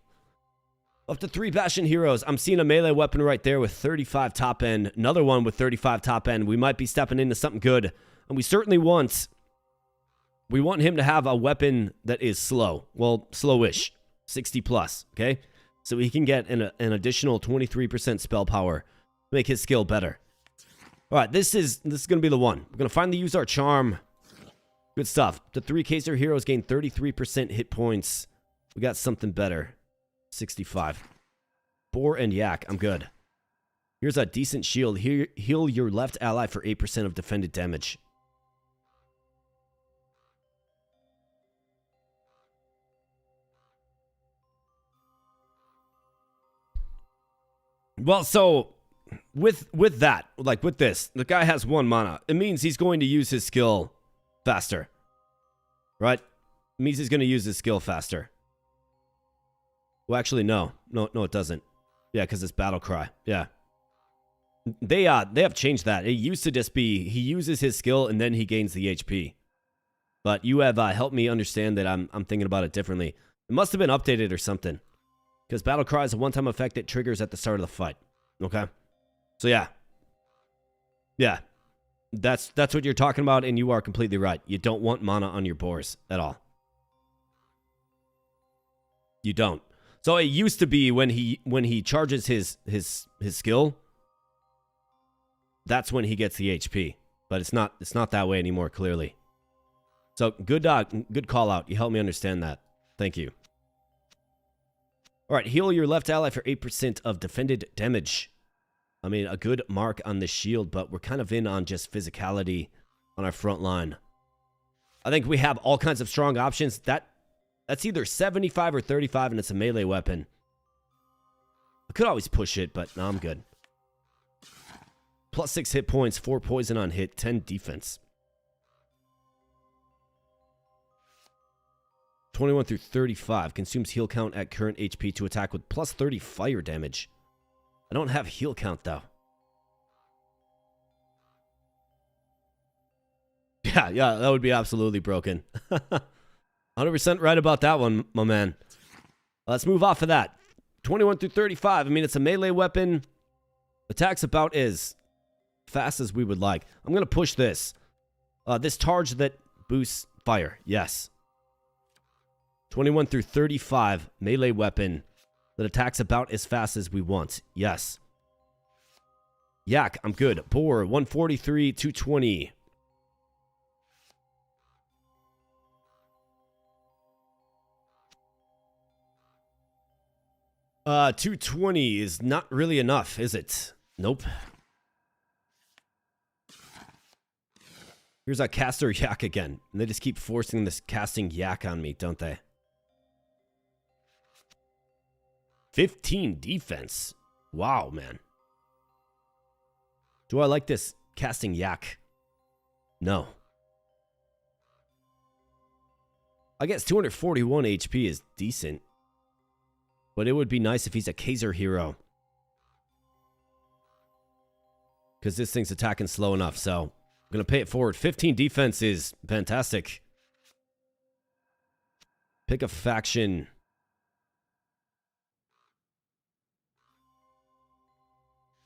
Up to 3 Bastion heroes. I'm seeing a melee weapon right there with 35 top end. Another one with 35 top end. We might be stepping into something good. And we certainly want... We want him to have a weapon that is slow. Well, slowish. 60 plus, okay? So he can get an additional 23% spell power. Make his skill better. All right, this is going to be the one. We're going to finally use our charm. Good stuff. The 3 Kaiser heroes gain 33% hit points. We got something better. 65. Boar and yak. I'm good. Here's a decent shield. Here, heal your left ally for 8% of defended damage. Well, so with that, like with this, the guy has 1 mana. It means he's going to use his skill faster. Right? It means he's going to use his skill faster. Well, actually, no. No, it doesn't. Yeah, because it's battle cry. Yeah. They have changed that. It used to just be he uses his skill and then he gains the HP. But you have helped me understand that I'm thinking about it differently. It must have been updated or something. Because battle cry is a one-time effect that triggers at the start of the fight. Okay? So yeah. Yeah. That's what you're talking about, and you are completely right. You don't want mana on your boars at all. You don't. So it used to be when he charges his skill, that's when he gets the HP. But it's not that way anymore, clearly. So good call out. You helped me understand that. Thank you. All right, heal your left ally for 8% of defended damage. I mean, a good mark on the shield, but we're kind of in on just physicality on our front line. I think we have all kinds of strong options. That's either 75 or 35, and it's a melee weapon. I could always push it, but no, I'm good. Plus 6 hit points, 4 poison on hit, 10 defense. 21 through 35. Consumes heal count at current HP to attack with plus 30 fire damage. I don't have heal count, though. Yeah, that would be absolutely broken. 100% right about that one, my man. Let's move off of that. 21 through 35. I mean, it's a melee weapon. Attacks about as fast as we would like. I'm going to push this. This charge that boosts fire. Yes. 21 through 35. Melee weapon that attacks about as fast as we want. Yes. Yak, I'm good. Boar, 143, 220. Uh, 220 is not really enough, is it? Nope. Here's our caster Yak again. And they just keep forcing this casting Yak on me, don't they? 15 defense. Wow, man. Do I like this casting Yak? No. I guess 241 HP is decent. But it would be nice if he's a Kaiser hero. Because this thing's attacking slow enough, so I'm going to pay it forward. 15 defense is fantastic. Pick a faction.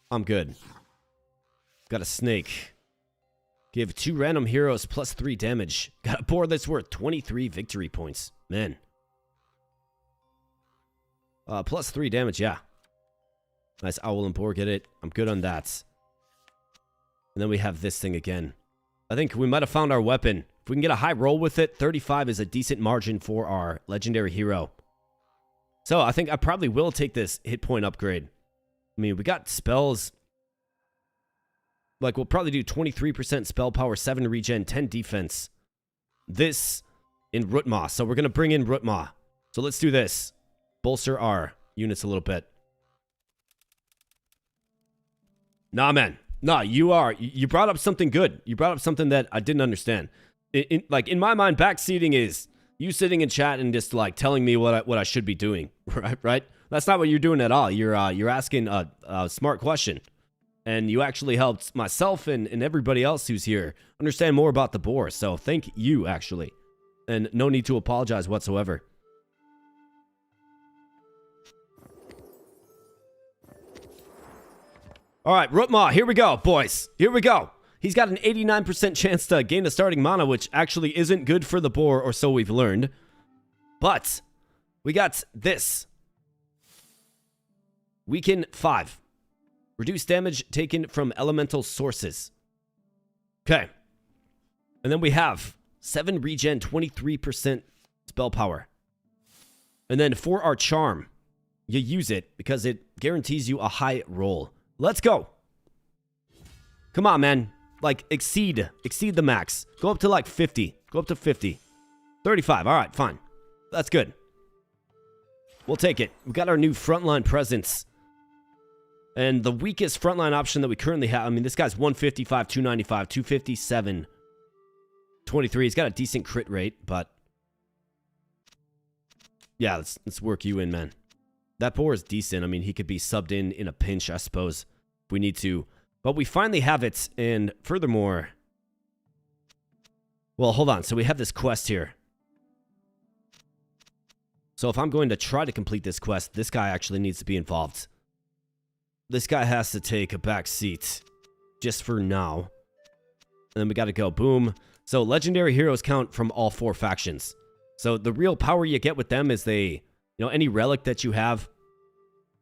I'm good. Got a snake. Give 2 random heroes plus 3 damage. Got a board that's worth 23 victory points. Man. Plus 3 damage, yeah. Nice owl and boar, get it. I'm good on that. And then we have this thing again. I think we might have found our weapon. If we can get a high roll with it, 35 is a decent margin for our legendary hero. So I think I probably will take this hit point upgrade. I mean, we got spells. Like, we'll probably do 23% spell power, 7 regen, 10 defense. This in Rutma. So we're going to bring in Rutma. So let's do this. Bolster our units a little bit. Nah, man. Nah, you brought up something good. You brought up something that I didn't understand. Like, in my mind, backseating is you sitting in chat and just, like, telling me what I should be doing. Right? That's not what you're doing at all. You're asking a smart question. And you actually helped myself and everybody else who's here understand more about the boar. So thank you, actually. And no need to apologize whatsoever. All right, Rutma, here we go, boys. Here we go. He's got an 89% chance to gain the starting mana, which actually isn't good for the boar, or so we've learned. But we got this. Weaken 5. Reduce damage taken from elemental sources. Okay. And then we have 7 regen, 23% spell power. And then for our charm, you use it because it guarantees you a high roll. Let's go. Come on, man. Like, exceed the max. Go up to like 50. Go up to 50. 35. All right, fine. That's good. We'll take it. We got our new frontline presence. And the weakest frontline option that we currently have, I mean, this guy's 155, 295, 257, 23. He's got a decent crit rate, but yeah, let's work you in, man. That boar is decent. I mean, he could be subbed in a pinch, I suppose, if we need to. But we finally have it, and furthermore... Well, hold on. So we have this quest here. So if I'm going to try to complete this quest, this guy actually needs to be involved. this guy has to take a back seat just for now. And then we got to go. Boom. So legendary heroes count from all 4 factions. So the real power you get with them is any relic that you have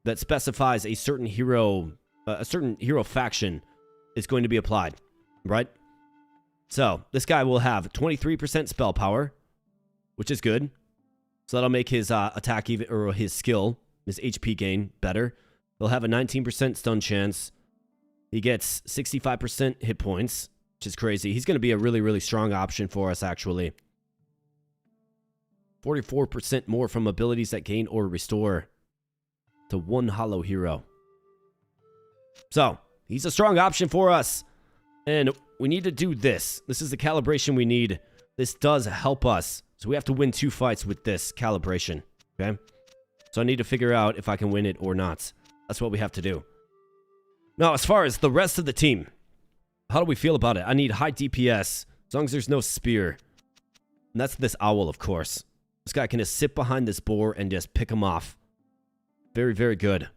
that specifies a certain hero faction is going to be applied, right? So this guy will have 23% spell power, which is good. So that'll make his attack even, or his skill, his HP gain better. He'll have a 19% stun chance. He gets 65% hit points, which is crazy. He's going to be a really, really strong option for us, actually. 44% more from abilities that gain or restore to 1 hollow hero. So, he's a strong option for us. And we need to do this. This is the calibration we need. This does help us. So we have to win 2 fights with this calibration. Okay? So I need to figure out if I can win it or not. That's what we have to do. Now, as far as the rest of the team, how do we feel about it? I need high DPS, as long as there's no spear. And that's this owl, of course. This guy can just sit behind this boar and just pick him off. Very, very good.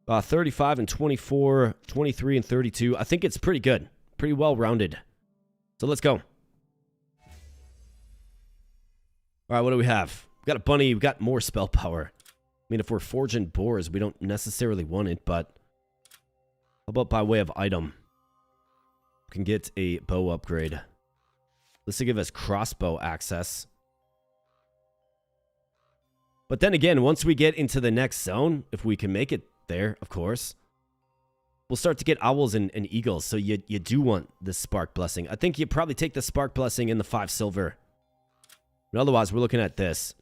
35 and 24, 23 and 32. I think it's pretty good. Pretty well-rounded. So let's go. All right, what do we have? We got a bunny. We got more spell power. I mean, if we're forging boars, we don't necessarily want it, but how about by way of item? We can get a bow upgrade. This will give us crossbow access. But then again, once we get into the next zone, if we can make it there, of course, we'll start to get owls and eagles. So you do want this spark blessing. I think you probably take the spark blessing in the 5 silver. But otherwise, we're looking at this,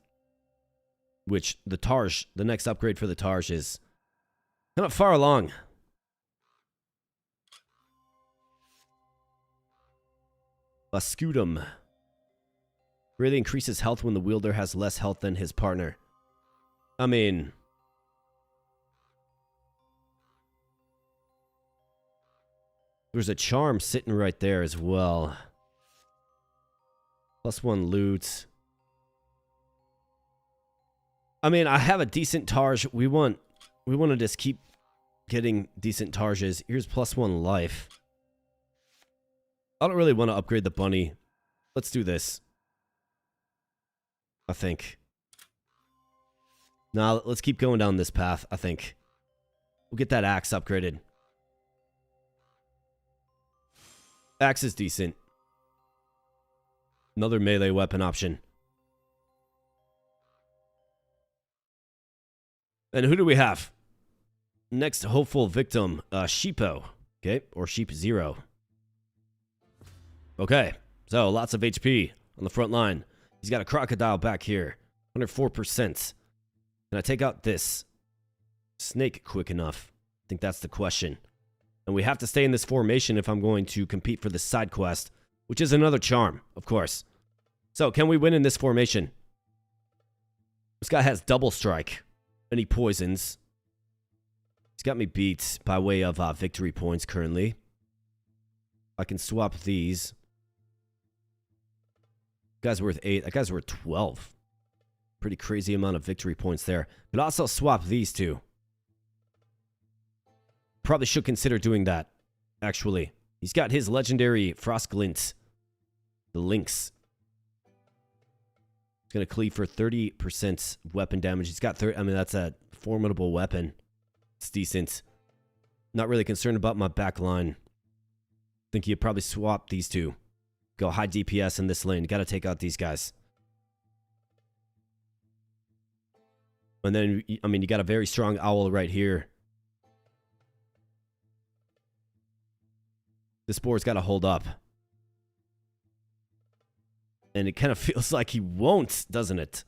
which the Tarj, the next upgrade for the Tarj is not far along. Scutum. Really increases health when the wielder has less health than his partner. I mean, there's a charm sitting right there as well. +1 loot. I mean, I have a decent Tarj. We want to just keep getting decent Targes. Here's +1 life. I don't really want to upgrade the bunny. Let's do this. I think. Now, let's keep going down this path, I think. We'll get that axe upgraded. Axe is decent. Another melee weapon option. And who do we have? Next hopeful victim, Sheepo. Okay, or Sheep 0. Okay, so lots of HP on the front line. He's got a crocodile back here. 104%. Can I take out this snake quick enough? I think that's the question. And we have to stay in this formation if I'm going to compete for this side quest, which is another charm, of course. So, can we win in this formation? This guy has double strike, and he poisons. He's got me beat by way of victory points currently. I can swap these. That guy's worth 8. That guy's worth 12. Pretty crazy amount of victory points there. But also swap these two. Probably should consider doing that, actually. He's got his legendary Frostglint. The Lynx. He's going to cleave for 30% weapon damage. He's got 30. I mean, that's a formidable weapon. It's decent. Not really concerned about my back line. Think you'd probably swap these two. Go high DPS in this lane. Got to take out these guys. And then, I mean, you got a very strong owl right here. This boar's got to hold up. And it kind of feels like he won't, doesn't it?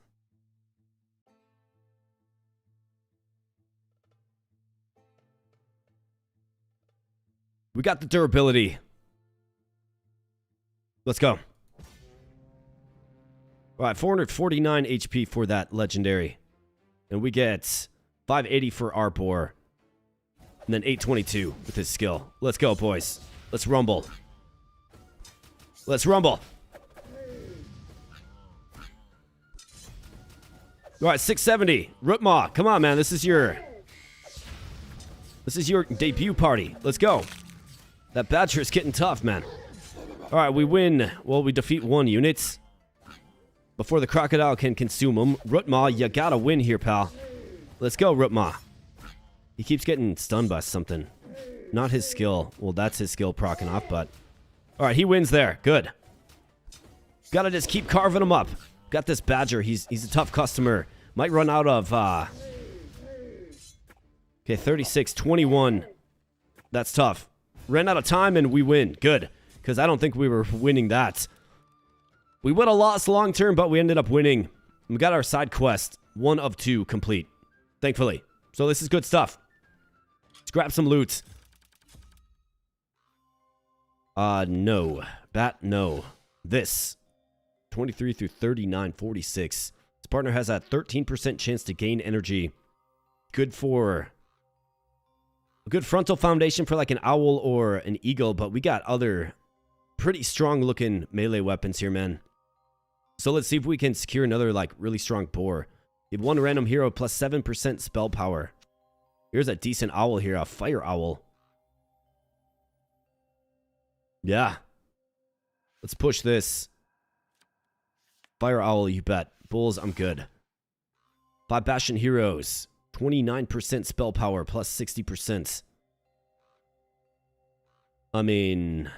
We got the durability. Let's go. All right, 449 HP for that legendary. And we get 580 for our boar. And then 822 with his skill. Let's go, boys. Let's rumble. Let's rumble. All right, 670. Rootmaw, come on, man. This is your This is your debut party. Let's go. That Badger is getting tough, man. All right, we win. Well, we defeat 1 unit. Before the crocodile can consume them. Rutma, you gotta win here, pal. Let's go, Rutma. He keeps getting stunned by something. Not his skill. Well, that's his skill procking off, but... All right, he wins there. Good. Gotta just keep carving him up. Got this Badger. He's a tough customer. Might run out of... Okay, 36, 21. That's tough. Ran out of time and we win. Good. Because I don't think we were winning that. We would have lost long term, but we ended up winning. We got our side quest. 1 of 2 complete. Thankfully. So this is good stuff. Let's grab some loot. No. Bat, no. This. 23 through 39, 46. His partner has a 13% chance to gain energy. Good for... A good frontal foundation for like an owl or an eagle, but we got other pretty strong looking melee weapons here, man. So let's see if we can secure another like really strong boar. You have 1 random hero plus 7% spell power. Here's a decent owl here, a fire owl. Yeah. Let's push this. Fire owl, you bet. Bulls, I'm good. 5 Bastion heroes. 29% spell power plus 60%. I mean...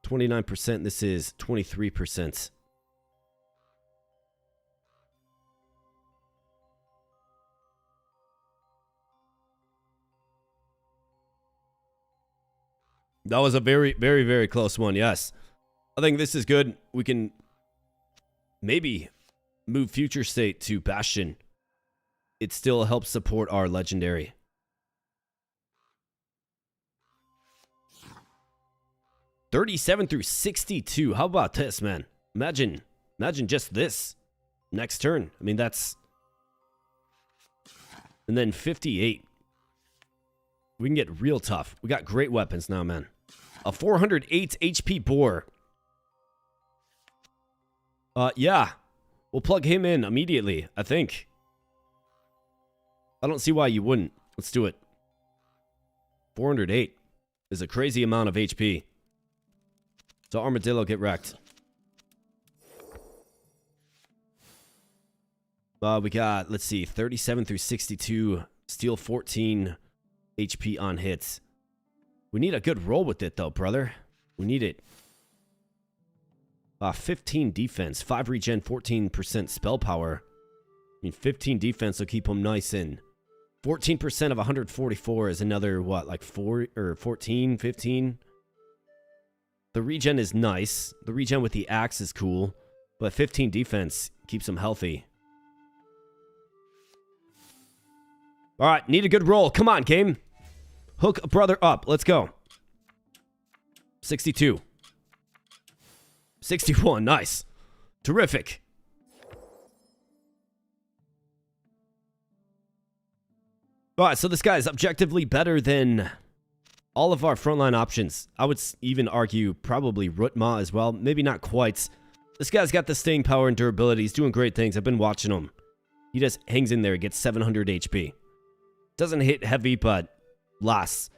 29%, this is 23%. That was a very, very, very close one, yes. I think this is good. We can maybe move Future State to Bastion. It still helps support our legendary. $37 through 62. How about this, man? Imagine just this. Next turn. I mean, that's... And then 58. We can get real tough. We got great weapons now, man. A 408 HP boar. Yeah. We'll plug him in immediately, I think. I don't see why you wouldn't. Let's do it. 408 is a crazy amount of HP. So Armadillo, get wrecked. We got, let's see, 37 through 62. Steal 14 HP on hits. We need a good roll with it, though, brother. We need it. 15 defense, 5 regen, 14% spell power. I mean, 15 defense will keep them nice in. 14% of 144 is another, what, like 4 or 14, 15? The regen is nice. The regen with the axe is cool. But 15 defense keeps them healthy. All right, need a good roll. Come on, game. Hook a brother up. Let's go. 62. 61. Nice. Terrific. All right, so this guy is objectively better than all of our frontline options. I would even argue probably Rutma as well. Maybe not quite. This guy's got the staying power and durability. He's doing great things. I've been watching him. He just hangs in there, gets 700 HP. Doesn't hit heavy, but lasts.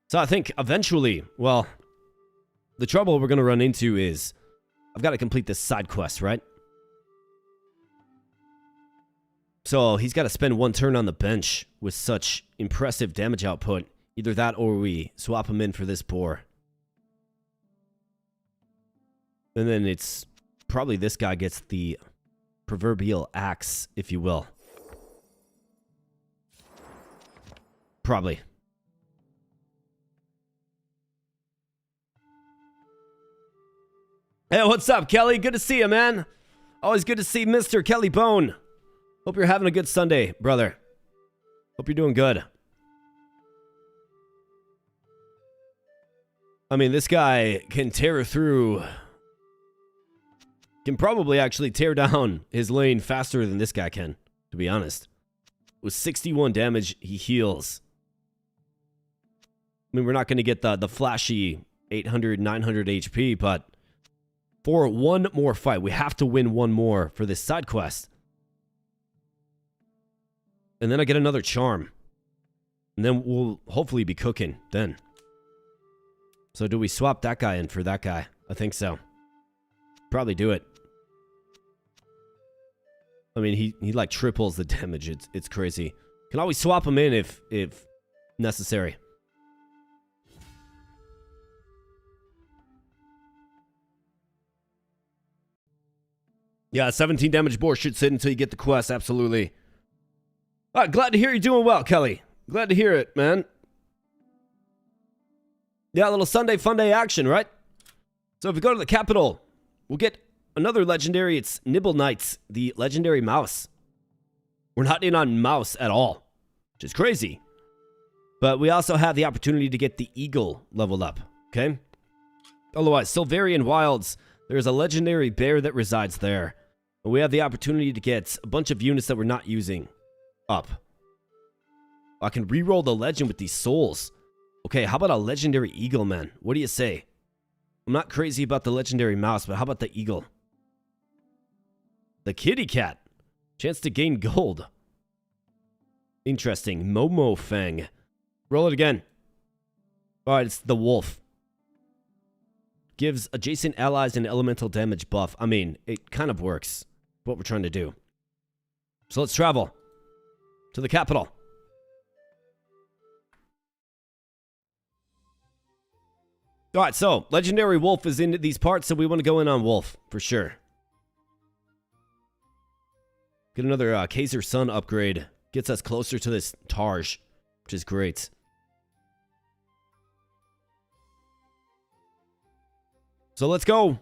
So I think eventually, well, the trouble we're going to run into is I've got to complete this side quest, right? So he's got to spend 1 turn on the bench with such impressive damage output. Either that or we swap him in for this boar. And then it's probably this guy gets the proverbial axe, if you will. Probably. Hey, what's up, Kelly? Good to see you, man. Always good to see Mr. Kelly Bone. Hope you're having a good Sunday, brother. Hope you're doing good. I mean, this guy can tear through... Can probably actually tear down his lane faster than this guy can, to be honest. With 61 damage, he heals. I mean, we're not going to get the flashy 800, 900 HP, but for one more fight, we have to win one more for this side quest. And then I get another charm. And then we'll hopefully be cooking then. So do we swap that guy in for that guy? I think so. Probably do it. I mean, he like triples the damage. It's crazy. Can always swap him in if necessary. Yeah, 17 damage boar should sit until you get the quest. Absolutely. All right, glad to hear you're doing well, Kelly. Glad to hear it, man. Yeah, a little Sunday fun day action, right? So if we go to the capital, we'll get another legendary. It's Nibble Knights, the legendary mouse. We're not in on mouse at all, which is crazy. But we also have the opportunity to get the eagle leveled up, okay? Otherwise, Silverian Wilds, there's a legendary bear that resides there. And we have the opportunity to get a bunch of units that we're not using up. I can reroll the legend with these souls. Okay, how about a legendary eagle, man? What do you say? I'm not crazy about the legendary mouse, but how about the eagle? The kitty cat. Chance to gain gold. Interesting. Momo Fang. Roll it again. Alright, it's the wolf. Gives adjacent allies an elemental damage buff. I mean, it kind of works. What we're trying to do. So let's travel to the capital. Alright, so legendary wolf is in these parts, so we want to go in on wolf for sure. Get another Kaiser Sun upgrade. Gets us closer to this Tarj, which is great. So let's go.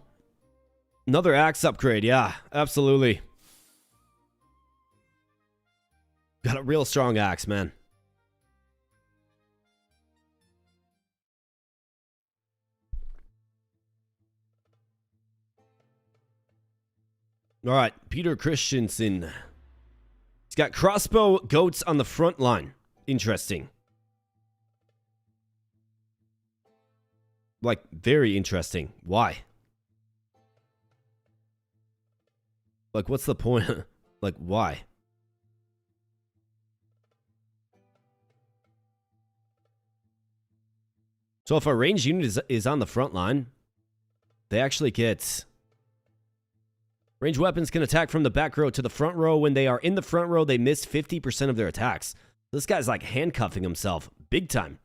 Another axe upgrade. Yeah, absolutely. Got a real strong axe, man. All right, Peter Christensen. He's got crossbow goats on the front line. Interesting. Like, very interesting. Why? Like, what's the point? Like, why? So if a ranged unit is on the front line, they actually get... Ranged weapons can attack from the back row to the front row. When they are in the front row, they miss 50% of their attacks. This guy's like handcuffing himself big time.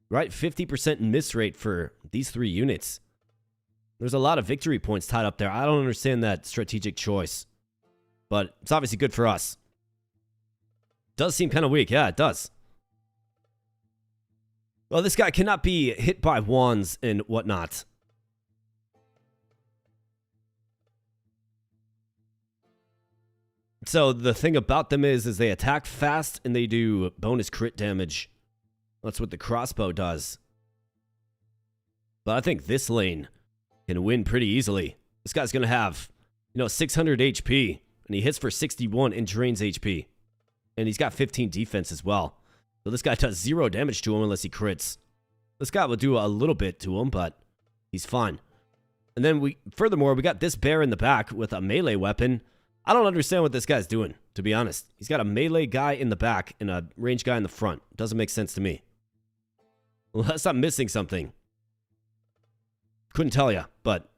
Right? 50% miss rate for these three units. There's a lot of victory points tied up there. I don't understand that strategic choice. But it's obviously good for us. Does seem kind of weak. Yeah, it does. Well, this guy cannot be hit by wands and whatnot. So the thing about them is they attack fast and they do bonus crit damage. That's what the crossbow does. But I think this lane can win pretty easily. This guy's going to have, 600 HP. And he hits for 61 and drains HP. And he's got 15 defense as well. So this guy does 0 damage to him unless he crits. This guy will do a little bit to him, but he's fine. And then furthermore, we got this bear in the back with a melee weapon. I don't understand what this guy's doing, to be honest. He's got a melee guy in the back and a ranged guy in the front. Doesn't make sense to me. Unless I'm missing something. Couldn't tell you, but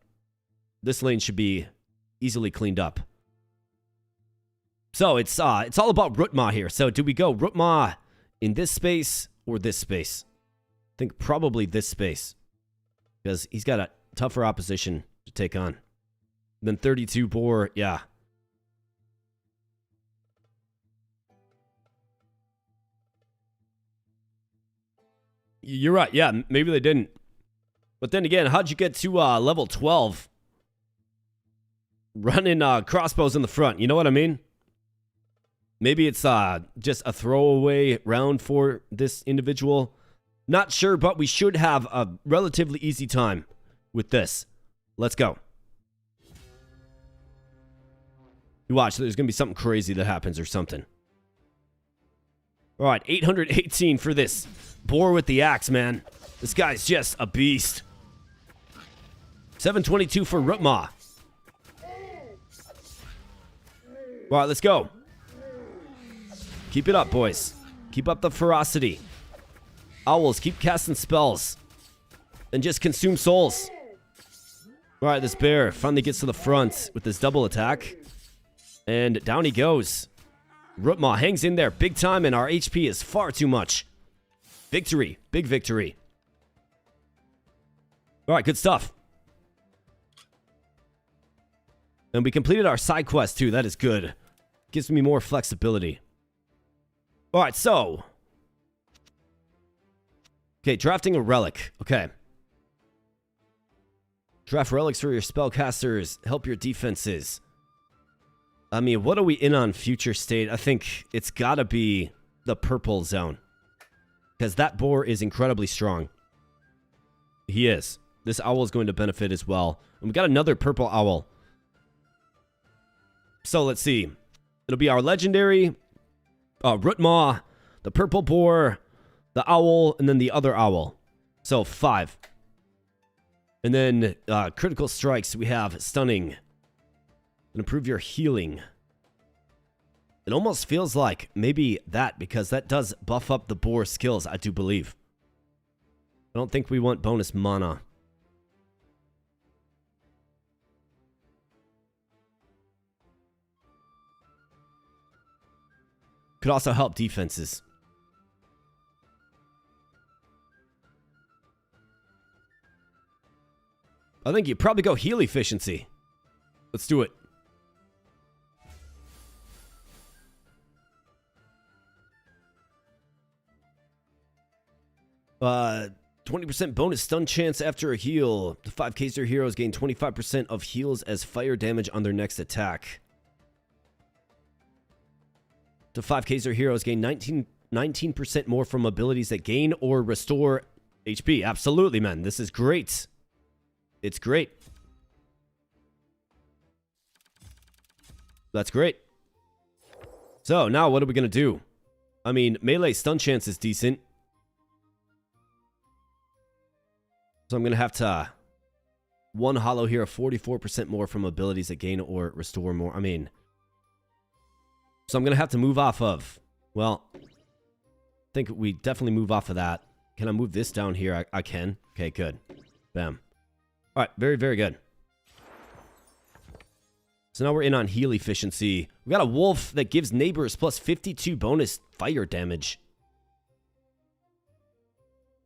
this lane should be easily cleaned up. So it's all about Rutma here. So do we go Rutma in this space or this space? I think probably this space. Because he's got a tougher opposition to take on. Then 32 boar, yeah. You're right. Yeah, maybe they didn't. But then again, how'd you get to level 12? Running crossbows in the front. You know what I mean? Maybe it's just a throwaway round for this individual. Not sure, but we should have a relatively easy time with this. Let's go. You watch, there's going to be something crazy that happens or something. All right, 818 for this boar with the axe, man. This guy's just a beast. 722 for Rutma. All right, let's go. Keep it up, boys. Keep up the ferocity. Owls, keep casting spells. And just consume souls. Alright, this bear finally gets to the front with this double attack. And down he goes. Rootmaw hangs in there big time, and our HP is far too much. Victory. Big victory. Alright, good stuff. And we completed our side quest too. That is good. Gives me more flexibility. Alright, so. Okay, drafting a relic. Okay. Draft relics for your spellcasters. Help your defenses. I mean, what are we in on future state? I think it's gotta be the purple zone. Because that boar is incredibly strong. He is. This owl is going to benefit as well. And we got another purple owl. So let's see. It'll be our legendary, Rootmaw, the purple boar, the owl, and then the other owl. So 5. And then critical strikes, we have stunning. And improve your healing. It almost feels like maybe that, because that does buff up the boar skills, I do believe. I don't think we want bonus mana. Could also help defenses. I think you probably go heal efficiency. Let's do it. Uh, 20% bonus stun chance after a heal. The 5 Kaiser heroes gain 25% of heals as fire damage on their next attack. The 5 Kaiser heroes gain 19% more from abilities that gain or restore HP. Absolutely, man. This is great. It's great. That's great. So, now what are we going to do? I mean, melee stun chance is decent. So I'm going to have to... 1 hollow here, 44% more from abilities that gain or restore more. I mean... So I'm going to have to move off of... Well... I think we definitely move off of that. Can I move this down here? I can. Okay, good. Bam. Alright, very, very good. So now we're in on heal efficiency. We got a wolf that gives neighbors plus 52 bonus fire damage.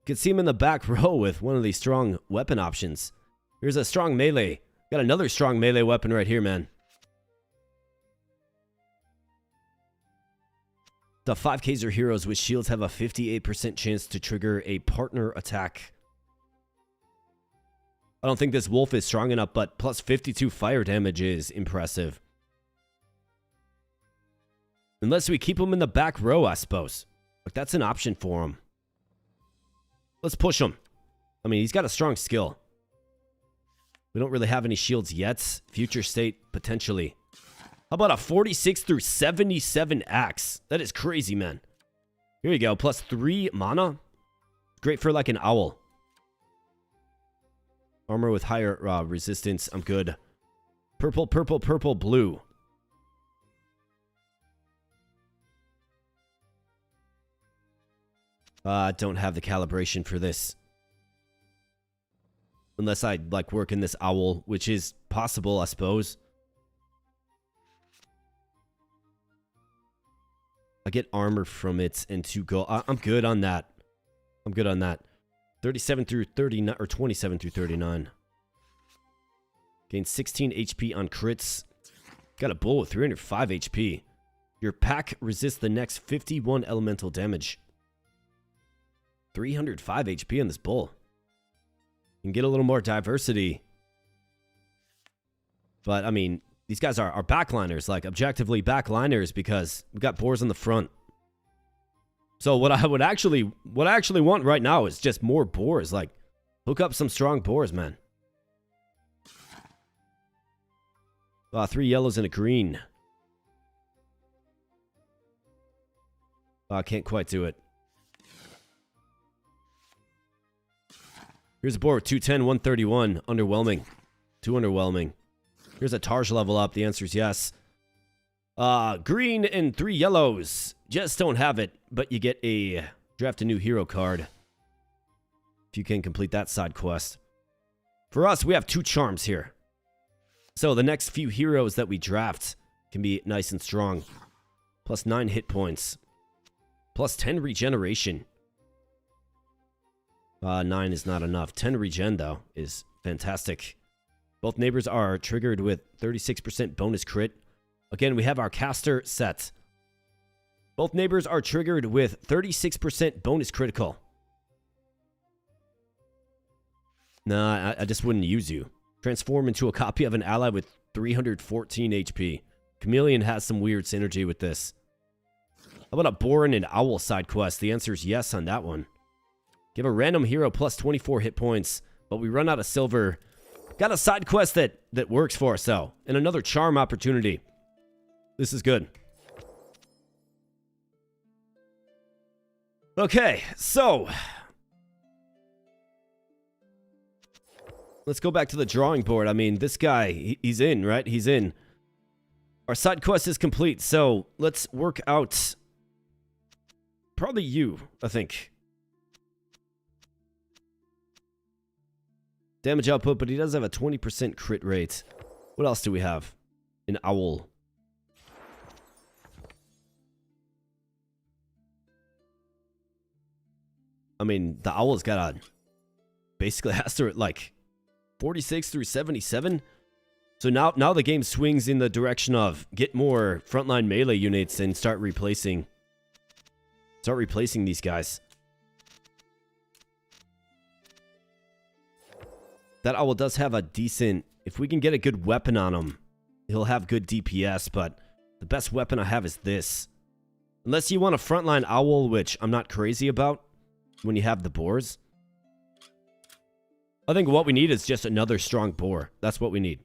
You can see him in the back row with one of these strong weapon options. Here's a strong melee. Got another strong melee weapon right here, man. The 5 Kaiser heroes with shields have a 58% chance to trigger a partner attack. I don't think this wolf is strong enough, but plus 52 fire damage is impressive. Unless we keep him in the back row, I suppose. Like, that's an option for him. Let's push him. I mean, he's got a strong skill. We don't really have any shields yet. Future state, potentially. How about a 46 through 77 axe? That is crazy, man. Here you go. Plus 3 mana. Great for like an owl. Armor with higher resistance. I'm good. Purple, purple, purple, blue. Don't have the calibration for this. Unless I, like, work in this owl, which is possible, I suppose. I get armor from it and 2 gold. I'm good on that. I'm good on that. 37 through 39, or 27 through 39. Gain 16 HP on crits. Got a bull with 305 HP. Your pack resists the next 51 elemental damage. 305 HP on this bull. You can get a little more diversity. But, I mean, these guys are backliners, like objectively backliners, because we've got boars on the front. So what I actually want right now is just more boars. Like, hook up some strong boars, man. 3 yellows and a green. I can't quite do it. Here's a boar with 210, 131. Underwhelming. Too underwhelming. Here's a Tarj level up. The answer is yes. Green and 3 yellows. Just don't have it, but you get a draft a new hero card if you can complete that side quest. For us, we have 2 charms here. So the next few heroes that we draft can be nice and strong. Plus 9 hit points. Plus 10 regeneration. 9 is not enough. 10 regen, though, is fantastic. Both neighbors are triggered with 36% bonus crit. Again, we have our caster set. Both neighbors are triggered with 36% bonus critical. Nah, I just wouldn't use you. Transform into a copy of an ally with 314 HP. Chameleon has some weird synergy with this. How about a Borin and Owl side quest? The answer is yes on that one. Give a random hero plus 24 hit points, but we run out of silver. Got a side quest that works for us, though. And another charm opportunity. This is good. Okay, so let's go back to the drawing board. I mean, this guy, he's in, right? He's in. Our side quest is complete, so let's work out probably you, I think. Damage output, but he does have a 20% crit rate. What else do we have? An Owl. I mean, the Owl's got a... basically has to, like, 46 through 77. So now the game swings in the direction of get more frontline melee units and start replacing these guys. That Owl does have a decent... if we can get a good weapon on him, he'll have good DPS, but the best weapon I have is this. Unless you want a frontline Owl, which I'm not crazy about when you have the boars. I think what we need is just another strong boar. That's what we need.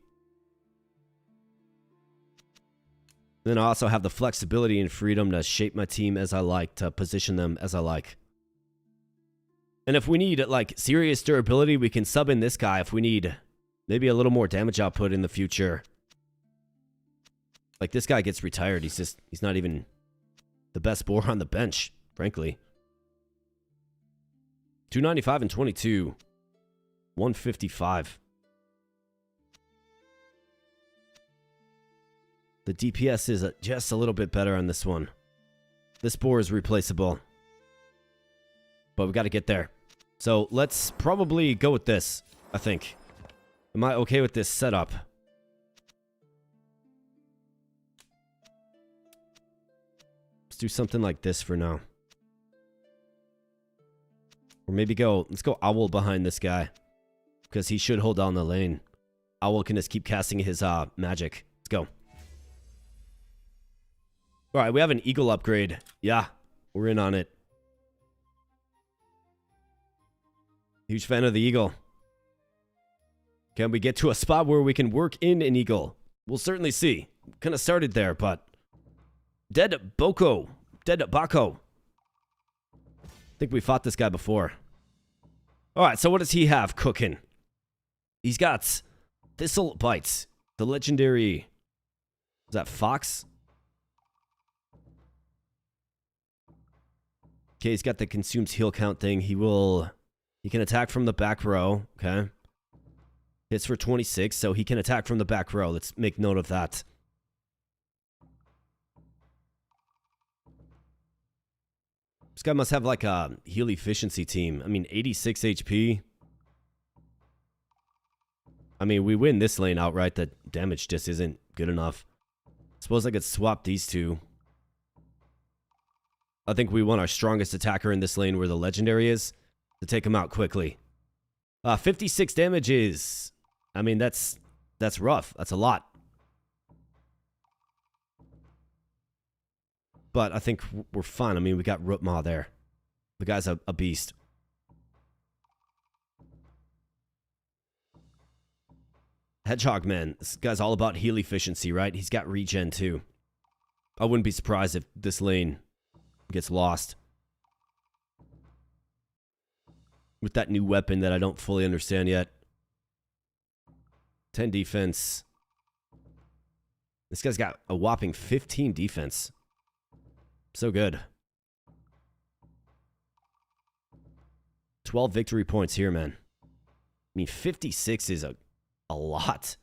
Then I also have the flexibility and freedom to shape my team as I like, to position them as I like. And if we need, like, serious durability, we can sub in this guy if we need maybe a little more damage output in the future. Like, this guy gets retired. He's not even the best boar on the bench, frankly. 295 and 22. 155. The DPS is just a little bit better on this one. This boar is replaceable. But we got to get there. So let's probably go with this, I think. Am I okay with this setup? Let's do something like this for now. Or maybe let's go Owl behind this guy. Because he should hold down the lane. Owl can just keep casting his magic. Let's go. Alright, we have an Eagle upgrade. Yeah, we're in on it. Huge fan of the Eagle. Can we get to a spot where we can work in an Eagle? We'll certainly see. Kind of started there, but... Dead Bako. I think we fought this guy before. Alright, so what does he have cooking? He's got Thistle Bites. The legendary... is that Fox? Okay, he's got the consumes heal count thing. He can attack from the back row. Okay. Hits for 26, so he can attack from the back row. Let's make note of that. This guy must have like a heal efficiency team. I mean, 86 HP. I mean, we win this lane outright. The damage just isn't good enough. Suppose I could swap these two. I think we want our strongest attacker in this lane where the legendary is to take him out quickly. 56 damage is... I mean, that's rough. That's a lot. But I think we're fine. I mean, we got Rutma there. The guy's a beast. Hedgehog Man. This guy's all about heal efficiency, right? He's got regen too. I wouldn't be surprised if this lane gets lost with that new weapon that I don't fully understand yet. 10 defense. This guy's got a whopping 15 defense. So good. 12 victory points here, man. I mean, 56 is a lot.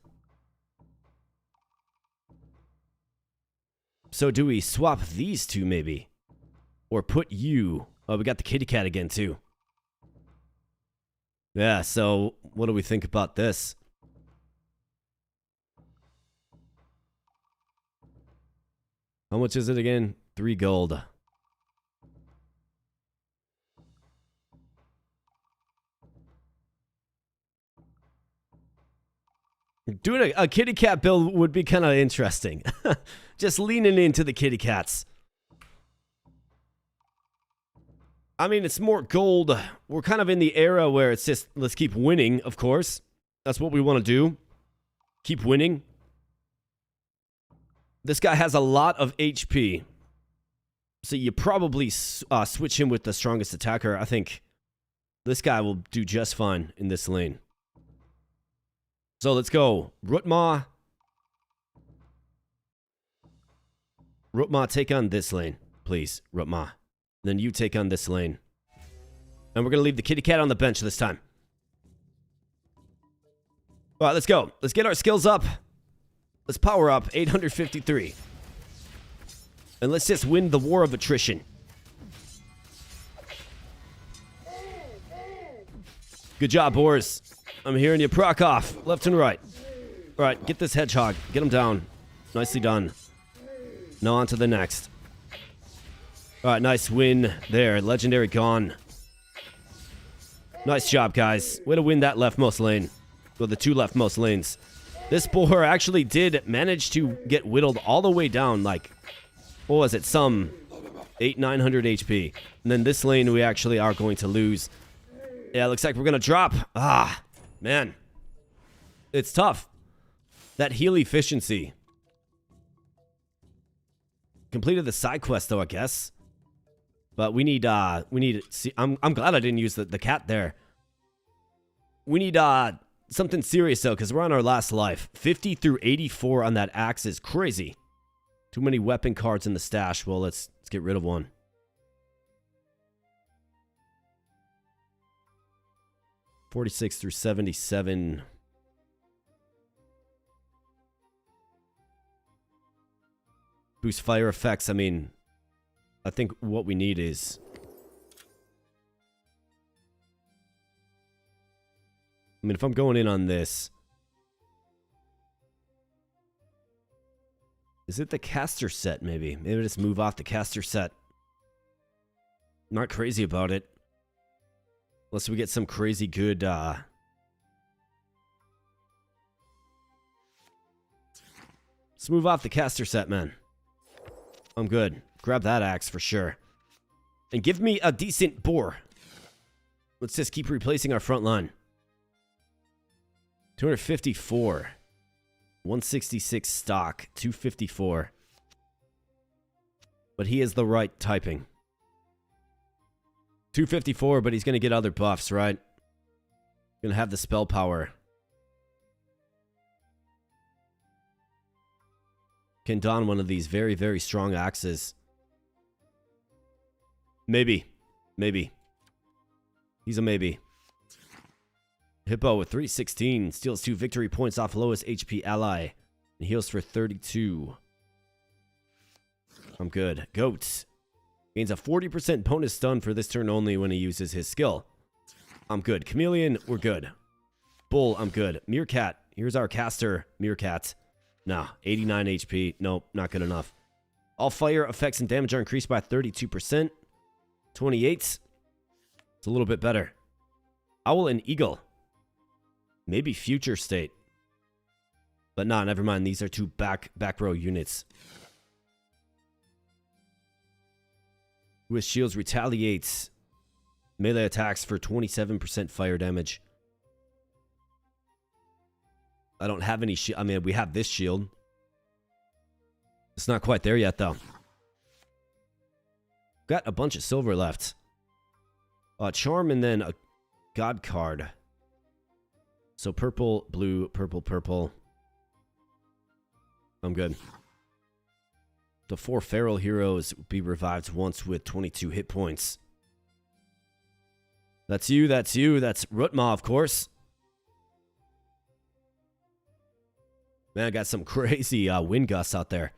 So do we swap these two, maybe? Or put you... Oh, we got the kitty cat again, too. Yeah, so what do we think about this? How much is it again? 3 gold. Doing a kitty cat build would be kind of interesting. Just leaning into the kitty cats. I mean, it's more gold. We're kind of in the era where it's just, let's keep winning, of course. That's what we want to do. Keep winning. This guy has a lot of HP. So you probably switch him with the strongest attacker. I think this guy will do just fine in this lane. So let's go. Rutma. Rutma, take on this lane. Please, Rutma. Then you take on this lane. And we're going to leave the kitty cat on the bench this time. All right, let's go. Let's get our skills up. Let's power up 853. And let's just win the war of attrition. Good job, Boris. I'm hearing you proc off, left and right. All right, get this hedgehog. Get him down. Nicely done. Now on to the next. All right, nice win there. Legendary gone. Nice job, guys. Way to win that leftmost lane. Well, the 2 leftmost lanes. This boar actually did manage to get whittled all the way down, like, what was it? Some 900 HP. And then this lane we actually are going to lose. Yeah, looks like we're going to drop. Ah, man. It's tough. That heal efficiency. Completed the side quest, though, I guess. But we need, see, I'm glad I didn't use the cat there. We need, something serious, though, because we're on our last life. 50 through 84 on that axe is crazy. Too many weapon cards in the stash. Well, let's get rid of one. $46 through $77. Boost fire effects. I mean, I think what we need is... I mean, if I'm going in on this... Is it the caster set, maybe? Maybe just move off the caster set. Not crazy about it. Unless we get some crazy good, Let's move off the caster set, man. I'm good. Grab that axe for sure. And give me a decent boar. Let's just keep replacing our front line. 254. 166 stock. 254. But he is the right typing. 254, but he's going to get other buffs, right? Going to have the spell power. Can don one of these very, very strong axes. Maybe. Maybe. He's a maybe. Hippo with 316 steals 2 victory points off lowest HP ally and heals for 32. I'm good. Goat gains a 40% bonus stun for this turn only when he uses his skill. I'm good. Chameleon, we're good. Bull, I'm good. Meerkat, here's our caster. Meerkat. Nah, 89 HP. Nope, not good enough. All fire effects and damage are increased by 32%. 28. It's a little bit better. Owl and Eagle. Maybe future state. But nah, never mind. These are 2 back row units. With shields retaliates melee attacks for 27% fire damage. I don't have any shield. I mean, we have this shield. It's not quite there yet, though. Got a bunch of silver left. Charm and then a god card. So purple, blue, purple, purple. I'm good. The 4 feral heroes be revived once with 22 hit points. That's you, that's you, that's Rutma, of course. Man, I got some crazy wind gusts out there.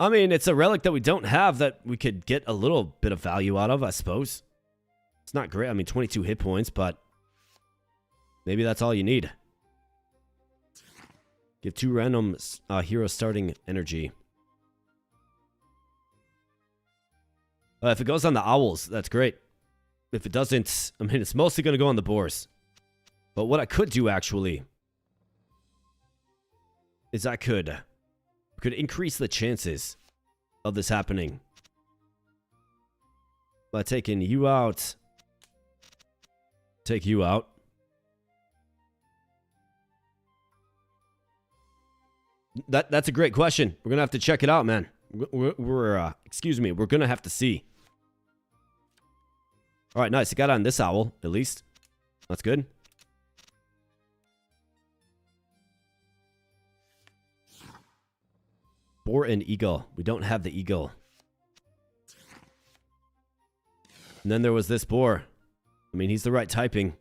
I mean, it's a relic that we don't have that we could get a little bit of value out of, I suppose. It's not great. I mean, 22 hit points, but maybe that's all you need. Give 2 random heroes starting energy. If it goes on the owls, that's great. If it doesn't, I mean, it's mostly going to go on the boars. But what I could do, actually, is I could increase the chances of this happening by taking you out. Take you out. That's a great question. We're gonna have to check it out, man. Excuse me. We're gonna have to see. All right, nice. I got on this owl at least. That's good. Boar and eagle. We don't have the eagle. And then there was this boar. I mean, he's the right typing.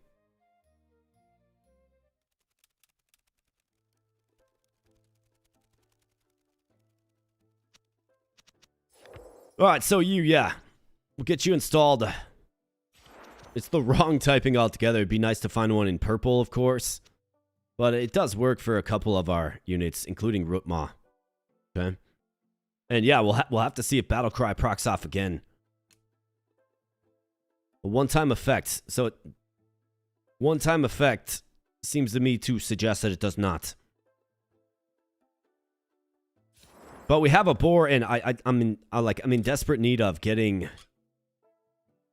All right, so yeah. We'll get you installed. It's the wrong typing altogether. It'd be nice to find one in purple, of course. But it does work for a couple of our units, including Rutma. Okay. And yeah, we'll have to see if Battlecry procs off again. A one-time effect. So, one-time effect seems to me to suggest that it does not. But we have a boar, and I'm in desperate need of getting.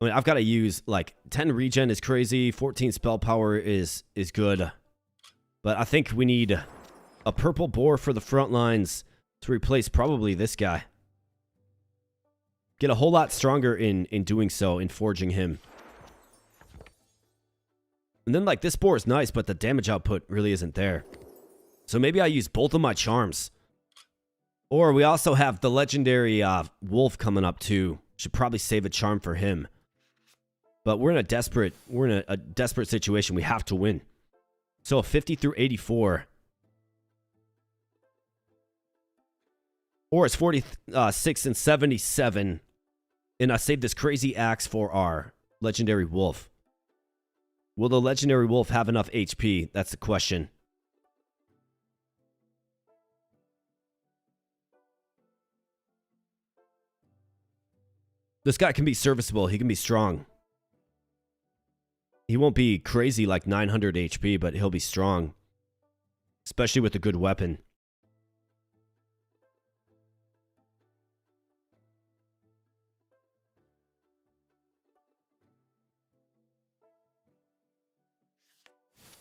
I mean, I've got to use like 10 regen is crazy, 14 spell power is good, but I think we need a purple boar for the front lines to replace probably this guy. Get a whole lot stronger in doing so, in forging him. And then like this boar is nice, but the damage output really isn't there. So maybe I use both of my charms. Or we also have the legendary wolf coming up too. Should probably save a charm for him. But we're in a desperate situation. We have to win. So 50 through 84. Or it's 46 and 77. And I saved this crazy axe for our legendary wolf. Will the legendary wolf have enough HP? That's the question. This guy can be serviceable. He can be strong. He won't be crazy like 900 HP, but he'll be strong. Especially with a good weapon.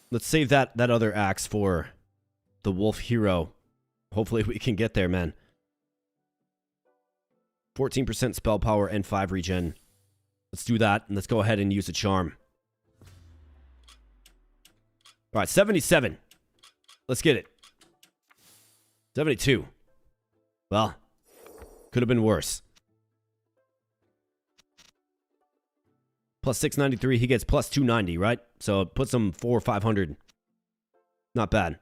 Let's save that other axe for the wolf hero. Hopefully we can get there, man. 14% spell power and 5 regen. Let's do that, and let's go ahead and use a charm. All right, 77. Let's get it. 72. Well, could have been worse. Plus 693, he gets plus 290, right? So it puts him 400 or 500. Not bad.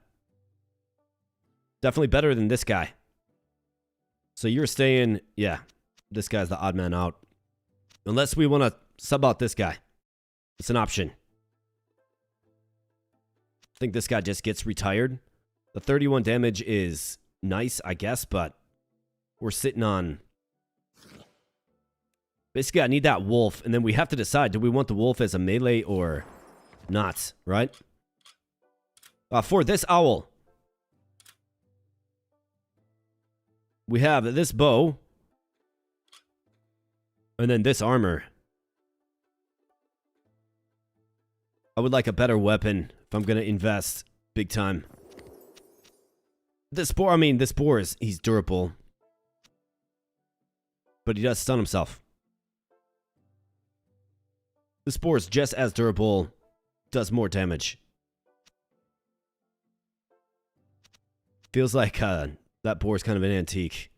Definitely better than this guy. So you're staying, yeah. This guy's the odd man out. Unless we want to sub out this guy. It's an option. I think this guy just gets retired. The 31 damage is nice, I guess, but we're sitting on... Basically, I need that wolf, and then we have to decide, do we want the wolf as a melee or not, right? For this owl, we have this bow, and then this armor. I would like a better weapon if I'm going to invest big time. This boar, he's durable. But he does stun himself. This boar is just as durable, does more damage. Feels like that boar is kind of an antique.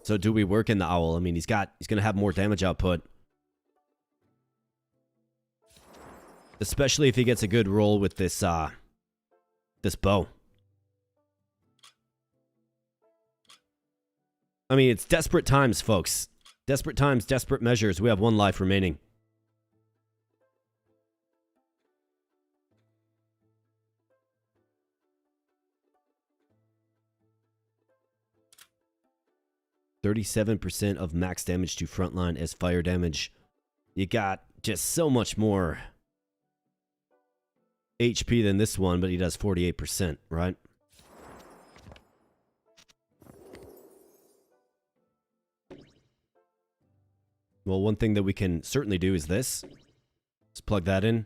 So do we work in the owl? I mean, he's going to have more damage output. Especially if he gets a good roll with this this bow. I mean, it's desperate times, folks. Desperate times, desperate measures. We have 1 life remaining. %, of max damage to frontline as fire damage. You got just so much more HP than this one, but he does 48%, right? Well, one thing that we can certainly do is this. Let's plug that in.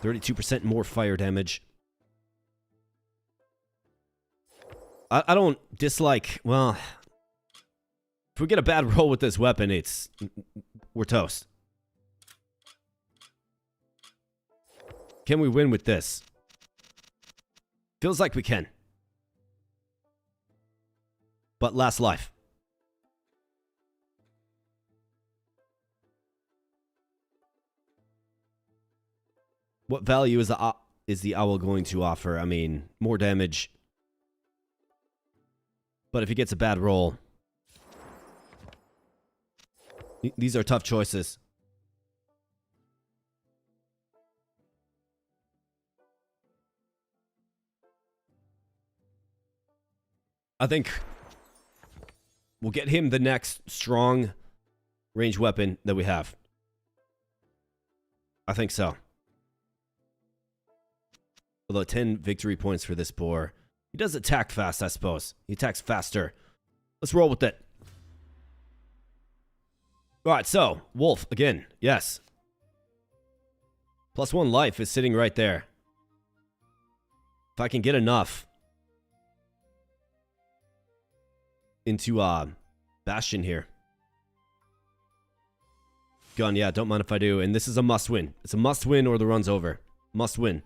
32% more fire damage. I don't dislike... Well, if we get a bad roll with this weapon, we're toast. Can we win with this? Feels like we can. But last life. What value is the owl going to offer? I mean, more damage. But if he gets a bad roll... These are tough choices. I think we'll get him the next strong range weapon that we have. I think so. Although 10 victory points for this boar. He does attack fast, I suppose. He attacks faster. Let's roll with it. Alright, so, wolf, again. Yes. +1 life is sitting right there. If I can get enough into Bastion here. Gun, yeah, don't mind if I do. And this is a must win. It's a must win or the run's over. Must win.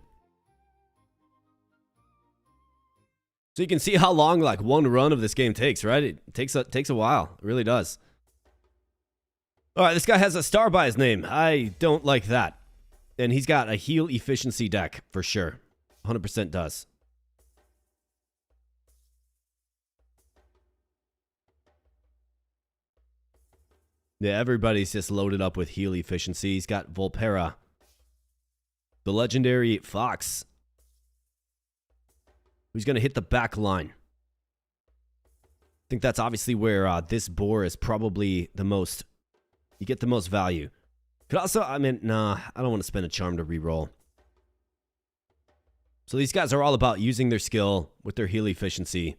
So you can see how long like one run of this game takes, right? It takes a while. It really does. Alright, this guy has a star by his name. I don't like that. And he's got a heal efficiency deck for sure. 100% does. Yeah, everybody's just loaded up with heal efficiency. He's got Volpera. The legendary Fox. Who's going to hit the back line. I think that's obviously where this boar is probably the most... You get the most value. Could also... I mean, nah, I don't want to spend a charm to reroll. So these guys are all about using their skill with their heal efficiency.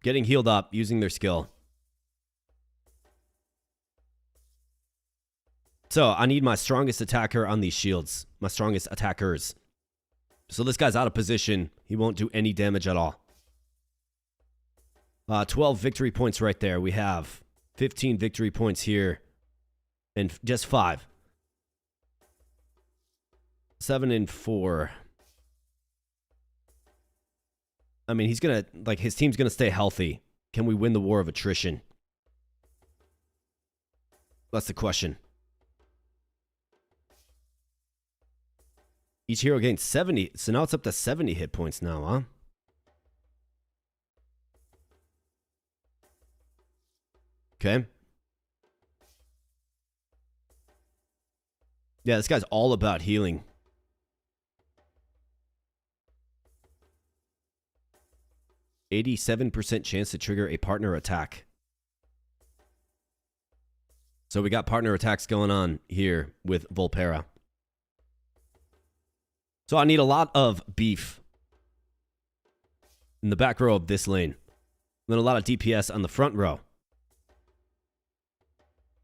Getting healed up, using their skill. So, I need my strongest attacker on these shields. My strongest attackers. So this guy's out of position. He won't do any damage at all. 12 victory points right there. We have 15 victory points here. And just 5. 7 and 4. I mean, he's going to... Like, his team's going to stay healthy. Can we win the war of attrition? That's the question. Each hero gains 70. So now it's up to 70 hit points now, huh? Okay. Yeah, this guy's all about healing. %87 chance to trigger a partner attack. So we got partner attacks going on here with Volpera. So I need a lot of beef in the back row of this lane. And then a lot of DPS on the front row.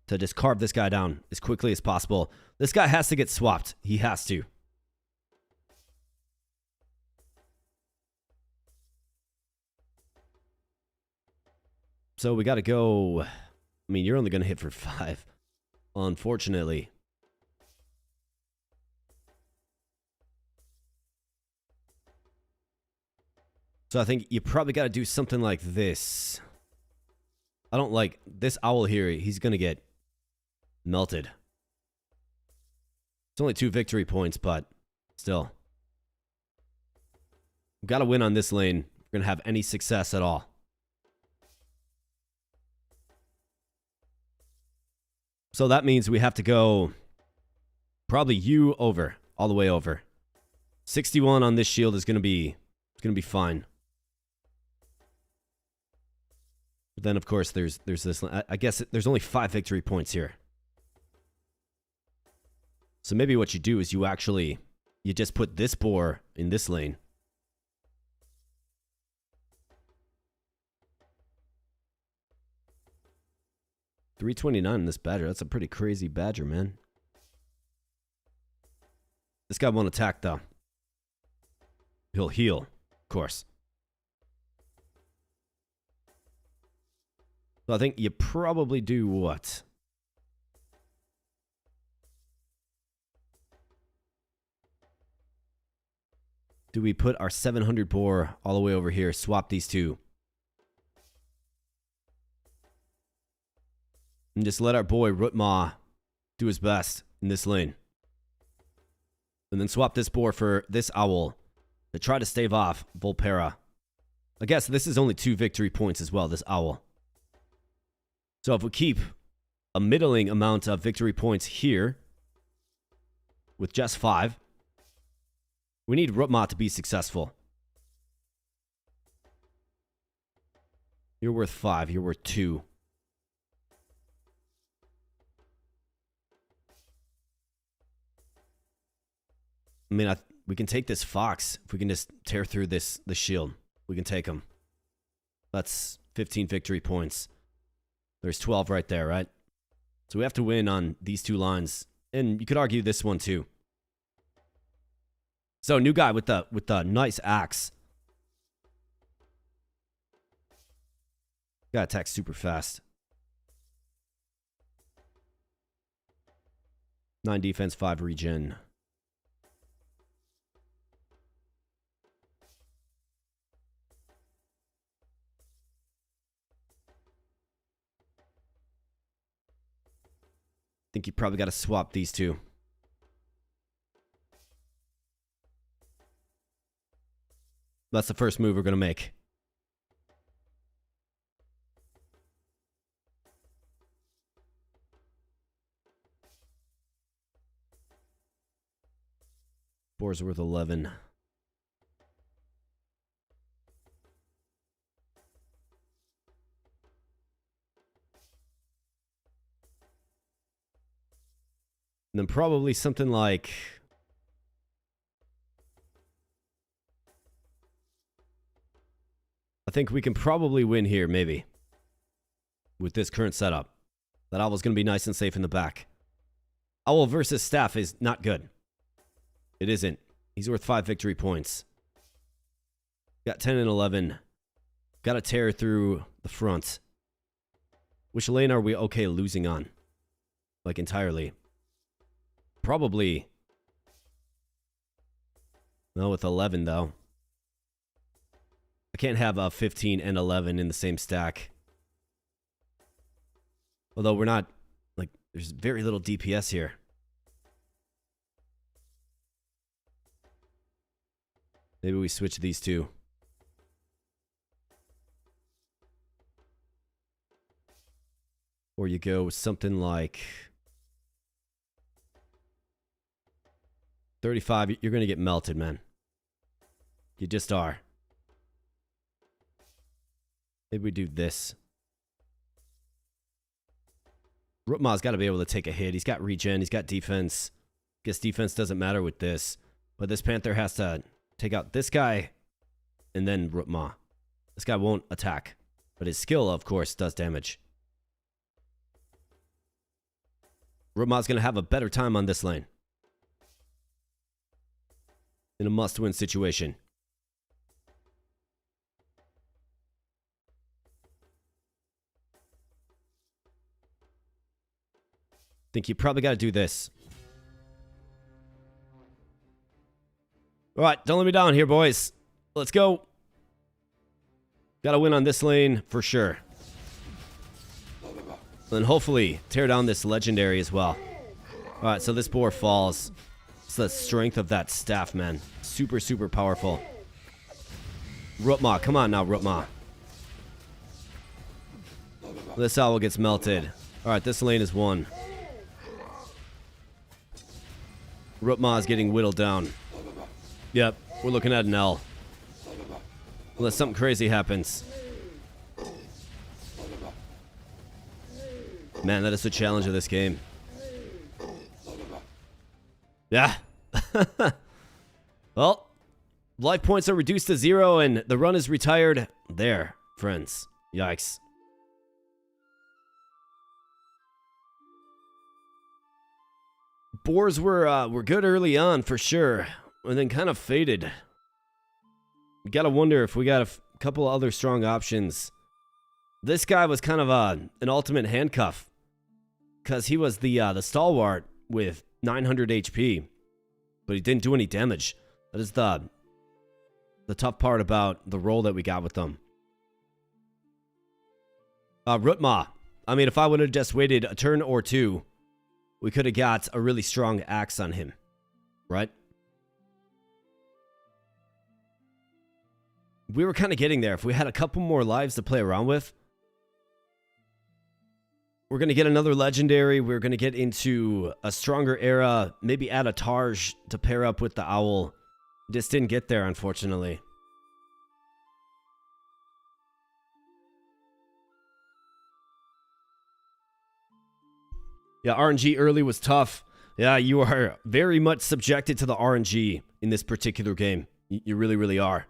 To just carve this guy down as quickly as possible. This guy has to get swapped. He has to. So we got to go... I mean, you're only going to hit for 5. Unfortunately. So I think you probably got to do something like this. I don't like this owl here. He's going to get melted. It's only 2 victory points, but still. We've got to win on this lane if we're going to have any success at all. So that means we have to go probably you over, all the way over. 61 on this shield is going to be fine. But then of course there's this. I guess there's only 5 victory points here. So maybe what you do is you just put this boar in this lane. $329 in this badger. That's a pretty crazy badger, man. This guy won't attack, though. He'll heal, of course. So I think you probably do what? Do we put our 700 boar all the way over here, swap these two? And just let our boy Rutma do his best in this lane. And then swap this boar for this owl to try to stave off Volpera. I guess this is only 2 victory points as well, this owl. So if we keep a middling amount of victory points here with just 5, we need Rutma to be successful. You're worth 5, you're worth 2. I mean, we can take this fox. If we can just tear through the shield, we can take him. That's 15 victory points. There's 12 right there, right? So we have to win on these 2 lines. And you could argue this one too. So new guy with the nice axe. Guy attacks super fast. 9 defense, 5 regen. I think you probably got to swap these 2. That's the first move we're going to make. Boar's worth 11. And then probably something like... I think we can probably win here, maybe. With this current setup. That owl's going to be nice and safe in the back. Owl versus staff is not good. It isn't. He's worth 5 victory points. Got 10 and 11. Got to tear through the front. Which lane are we okay losing on? Like entirely. Probably. No, with 11 though. I can't have a 15 and 11 in the same stack. Although we're not, like, there's very little DPS here. Maybe we switch these 2. Or you go with something like 35. You're going to get melted, man. You just are. Maybe we do this. Rutma's got to be able to take a hit. He's got regen. He's got defense. Guess defense doesn't matter with this. But this Panther has to take out this guy and then Rutma. This guy won't attack. But his skill, of course, does damage. Rutma's going to have a better time on this lane. In a must-win situation. Think you probably got to do this. All right, don't let me down here, boys. Let's go. Got to win on this lane for sure. And hopefully tear down this legendary as well. Alright, so this boar falls. It's the strength of that staff, man. Super, super powerful. Rutma, come on now, Rutma. This owl gets melted. Alright, this lane is won. Rutma is getting whittled down. Yep, we're looking at an L. Unless something crazy happens. Man, that is the challenge of this game. Yeah. Well, life points are reduced to 0 and the run is retired. There, friends. Yikes. Boars were good early on for sure, and then kind of faded. You gotta wonder if we got a couple other strong options. This guy was kind of an ultimate handcuff, because he was the stalwart with 900 HP, but he didn't do any damage. That is the tough part about the role that we got with them. Rutma. I mean, if I would have just waited a turn or two, we could have got a really strong axe on him, right? We were kind of getting there. If we had a couple more lives to play around with, we're going to get another legendary. We're going to get into a stronger era. Maybe add a Tarj to pair up with the owl. Just didn't get there, unfortunately. Yeah, RNG early was tough. Yeah, you are very much subjected to the RNG in this particular game. You really, really are.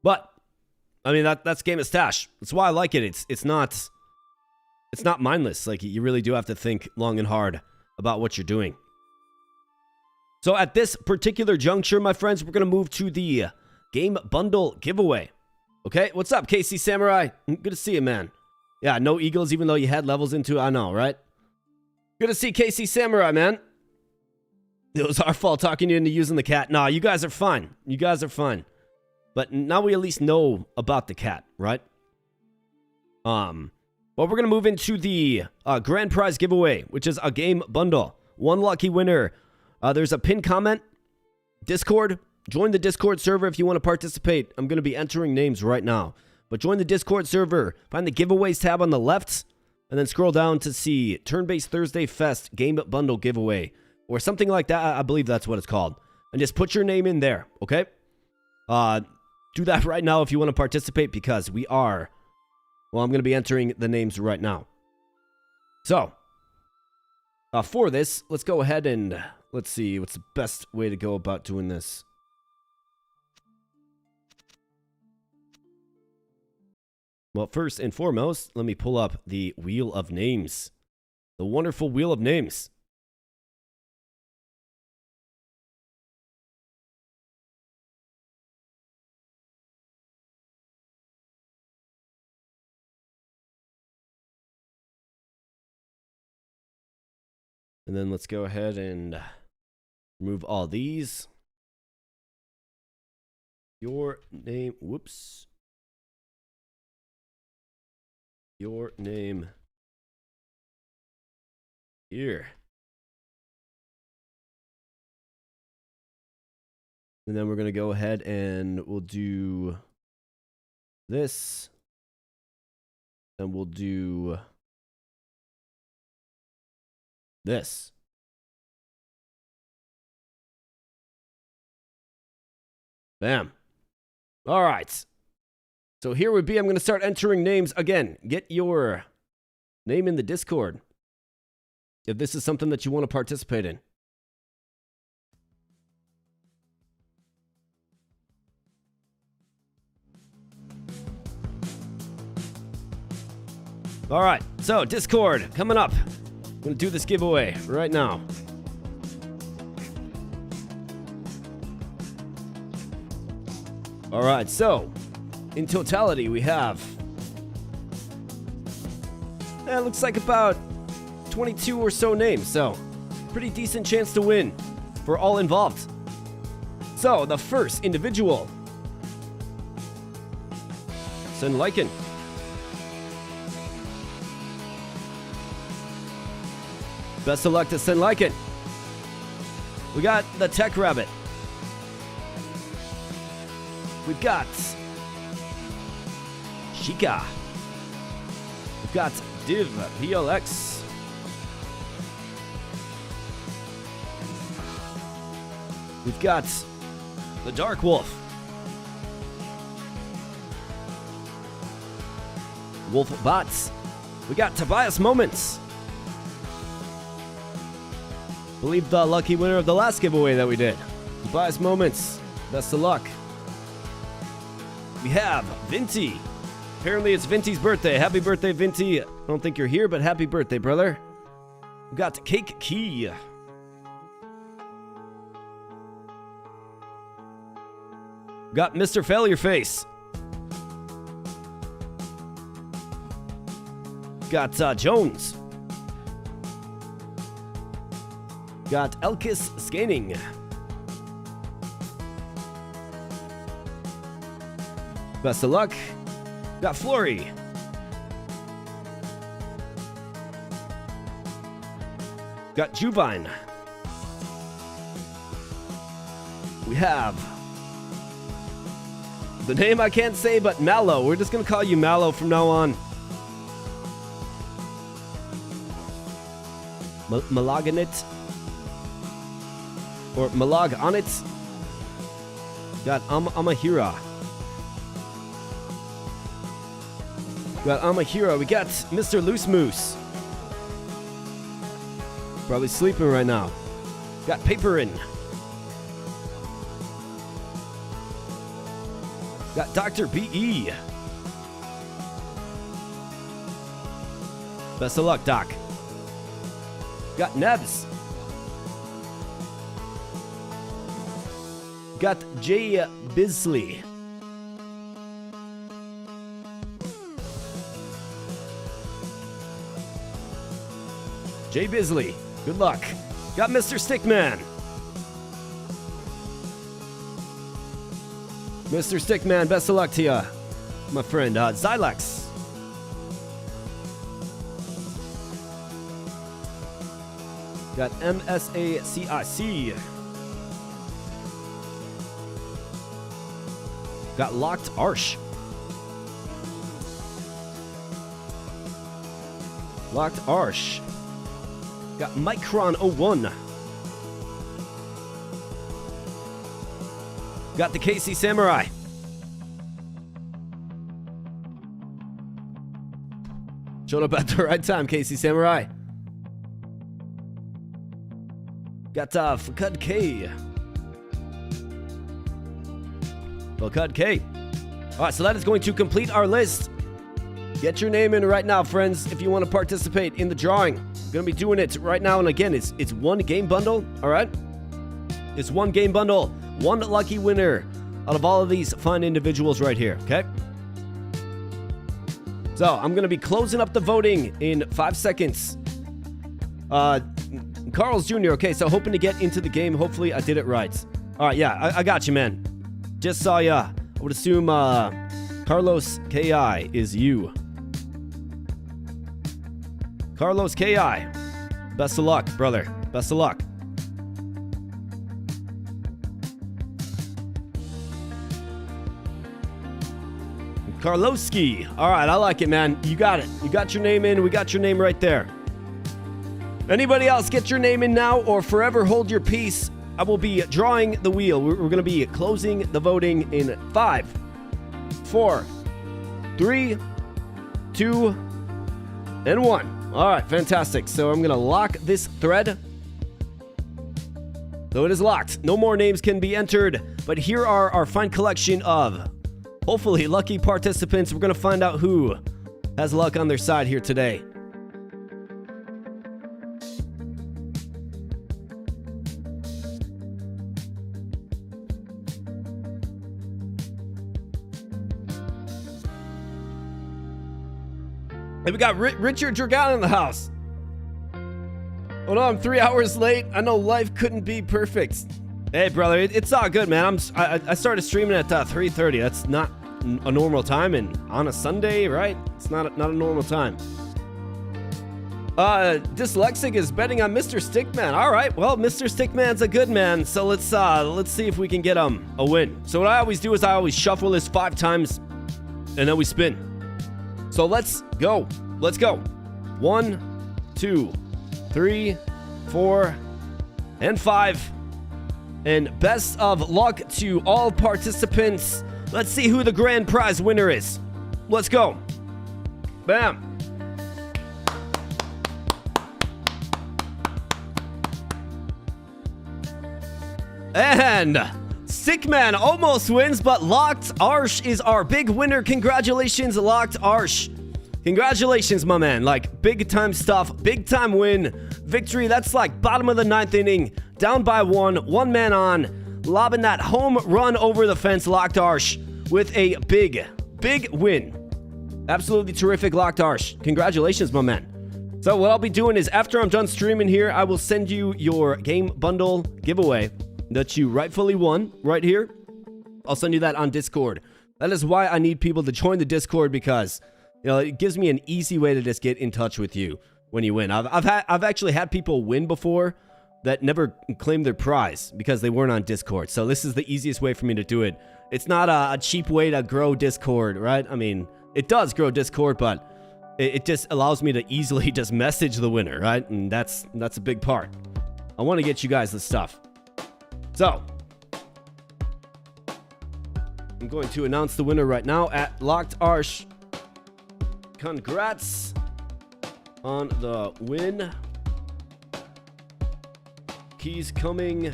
But, I mean, that's Game of Stash. That's why I like it. It's not mindless. Like, you really do have to think long and hard about what you're doing. So at this particular juncture, my friends, we're going to move to the game bundle giveaway. Okay, what's up, KC Samurai? Good to see you, man. Yeah, no eagles, even though you had levels into it. I know, right? Good to see KC Samurai, man. It was our fault talking you into using the cat. Nah, you guys are fine. You guys are fine. But now we at least know about the cat, right? Well, we're going to move into the grand prize giveaway, which is a game bundle. One lucky winner. There's a pinned comment. Discord. Join the Discord server if you want to participate. I'm going to be entering names right now. But join the Discord server. Find the giveaways tab on the left. And then scroll down to see Turn-Based Thursday Fest Game Bundle Giveaway. Or something like that. I believe that's what it's called. And just put your name in there, okay? Do that right now if you want to participate, because we are... Well, I'm going to be entering the names right now. So, for this, let's go ahead and let's see what's the best way to go about doing this. Well, first and foremost, let me pull up the Wheel of Names. The wonderful Wheel of Names. And then let's go ahead and remove all these. Your name, whoops. Your name here. And then we're going to go ahead and we'll do this. And we'll do this. Bam. All right. So here would be, I'm going to start entering names again. Get your name in the Discord if this is something that you want to participate in. All right. So Discord coming up. I'm going to do this giveaway right now. All right. So in totality, we have, it looks like about 22 or so names, so pretty decent chance to win for all involved. So the first individual, Sunliken. Best of luck to Sin Lycan. We got the Tech Rabbit. We've got Shika. We've got Div PLX. We've got the Dark Wolf. Wolf Bots. We got Tobias Moments. Believe the lucky winner of the last giveaway that we did. Tobias Moments. Best of luck. We have Vinty. Apparently it's Vinty's birthday. Happy birthday, Vinty. I don't think you're here, but happy birthday, brother. We got Cake Key. We got Mr. Failure Face. Got Jones. Got Elkis Scanning. Best of luck. Got Flory. Got Juvine. We have the name I can't say, but Mallow. We're just gonna call you Mallow from now on. Malaganit. Or Malag on it. Got Amahira. Got Amahira. We got Mr. Loose Moose. Probably sleeping right now. Got Paperin. Got Dr. B.E. Best of luck, Doc. Got Nebs. Got Jay Bisley. Jay Bisley. Good luck. Got Mr. Stickman. Mr. Stickman, best of luck to ya, my friend. Xylex. Got MSACIC. Got Locked Arsh. Locked Arsh. Got Micron 01. Got the KC Samurai. Showed up at the right time, KC Samurai. Got Fakad K. Fakad K. Alright, so that is going to complete our list. Get your name in right now, friends, if you want to participate in the drawing. I'm going to be doing it right now, and again, it's one game bundle, alright? It's one game bundle. One lucky winner out of all of these fine individuals right here, okay? So, I'm going to be closing up the voting in 5 seconds. Carl's Jr., okay, so hoping to get into the game. Hopefully, I did it right. All right, yeah, I got you, man. Just saw ya. I would assume Carlos K.I. is you. Carlos K.I. Best of luck, brother. Best of luck. Karlowski. All right, I like it, man. You got it. You got your name in. We got your name right there. Anybody else, get your name in now or forever hold your peace. I will be drawing the wheel. We're going to be closing the voting in 5, 4, 3, 2, and 1. All right, fantastic. So I'm going to lock this thread. So it is locked. No more names can be entered. But here are our fine collection of hopefully lucky participants. We're going to find out who has luck on their side here today. And we got Richard Dragan in the house. Oh no, I'm 3 hours late. I know life couldn't be perfect. Hey, brother, it's all good, man. I started streaming at 3:30. That's not a normal time, and on a Sunday, right? It's not a normal time. Dyslexic is betting on Mr. Stickman. All right, well, Mr. Stickman's a good man, so let's see if we can get him a win. So what I always do is I always shuffle this 5 times, and then we spin. So let's go. Let's go. 1, 2, 3, 4, and 5. And best of luck to all participants. Let's see who the grand prize winner is. Let's go. Bam. And Stickman almost wins, but Locked Arsh is our big winner. Congratulations, Locked Arsh. Congratulations, my man. Like, big time stuff, big time win. Victory, that's like bottom of the 9th inning, down by 1 man on, lobbing that home run over the fence, Locked Arsh, with a big win. Absolutely terrific, Locked Arsh. Congratulations, my man. So what I'll be doing is after I'm done streaming here, I will send you your game bundle giveaway that you rightfully won right here. I'll send you that on Discord. That is why I need people to join the Discord, because you know, it gives me an easy way to just get in touch with you when you win. I've actually had people win before that never claimed their prize because they weren't on Discord. So this is the easiest way for me to do it. It's not a cheap way to grow Discord, right? I mean, it does grow Discord, but it just allows me to easily just message the winner, right? And that's a big part. I want to get you guys the stuff. So I'm going to announce the winner right now at Locked Arsh. Congrats on the win. Keys coming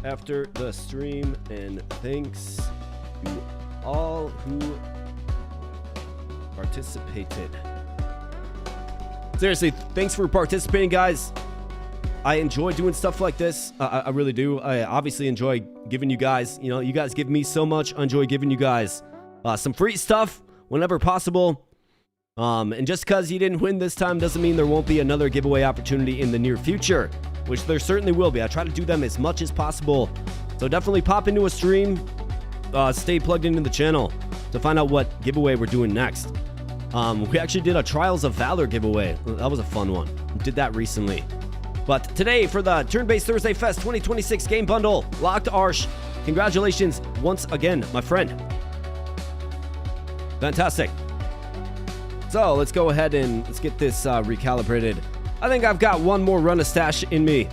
after the stream, and thanks to all who participated. Seriously, thanks for participating, guys. I enjoy doing stuff like this. I really do. I obviously enjoy giving you guys, you know, you guys give me so much. I enjoy giving you guys some free stuff whenever possible. And just because you didn't win this time doesn't mean there won't be another giveaway opportunity in the near future, which there certainly will be. I try to do them as much as possible. So definitely pop into a stream, stay plugged into the channel to find out what giveaway we're doing next. We actually did a Trials of Valor giveaway. That was a fun one. We did that recently. But today, for the Turn-Based Thursday Fest 2026 game bundle, Locked Arsh, congratulations once again, my friend. Fantastic. So let's go ahead and let's get this recalibrated. I think I've got one more run of stash in me.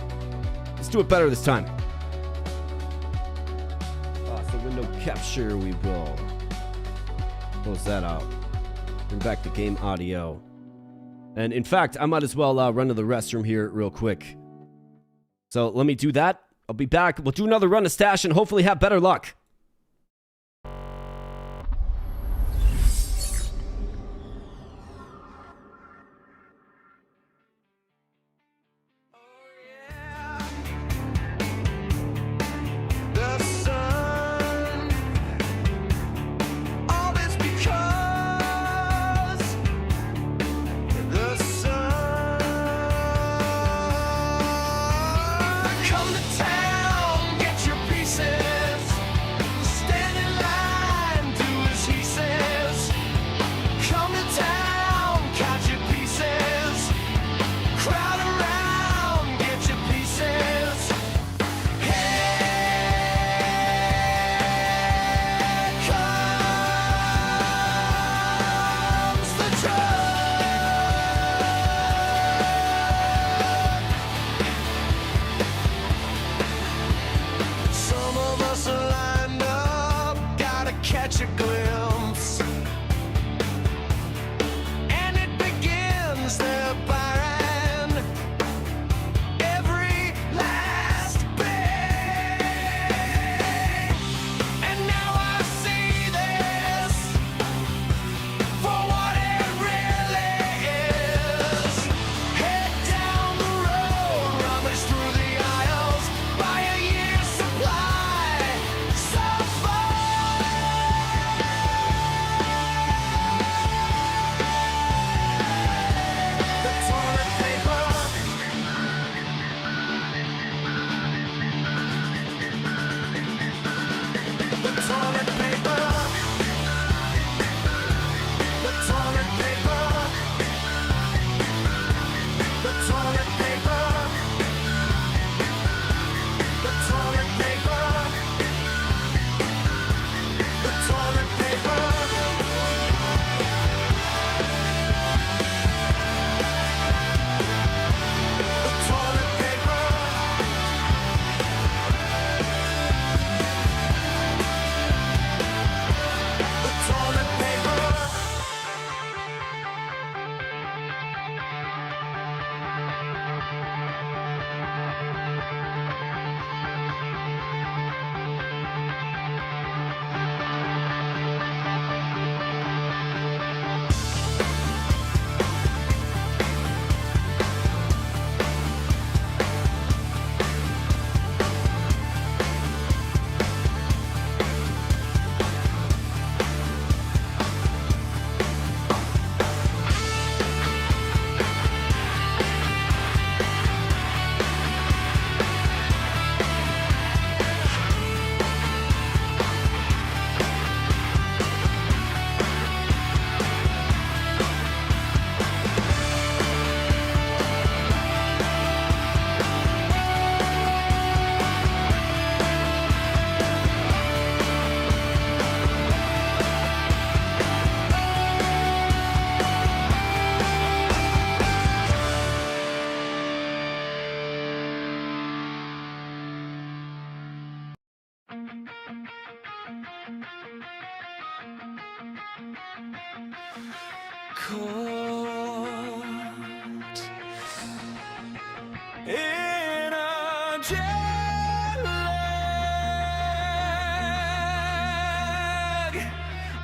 Let's do it better this time. So window capture, we will close that out. Bring back the game audio. And in fact, I might as well run to the restroom here real quick. So let me do that. I'll be back. We'll do another run of stash and hopefully have better luck. Come to town, get your pieces. in a jet lag.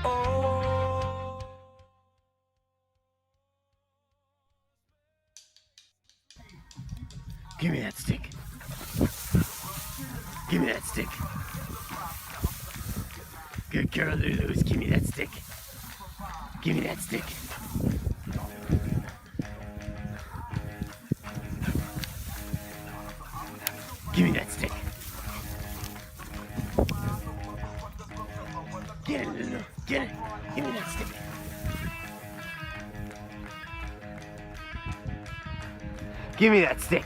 Oh. Give me that stick. Give me that stick. Good girl, Lulu's. Give me that stick. Give me that stick. Give me that stick. Get it, Lulu. Get it. Give me that stick. Give me that stick.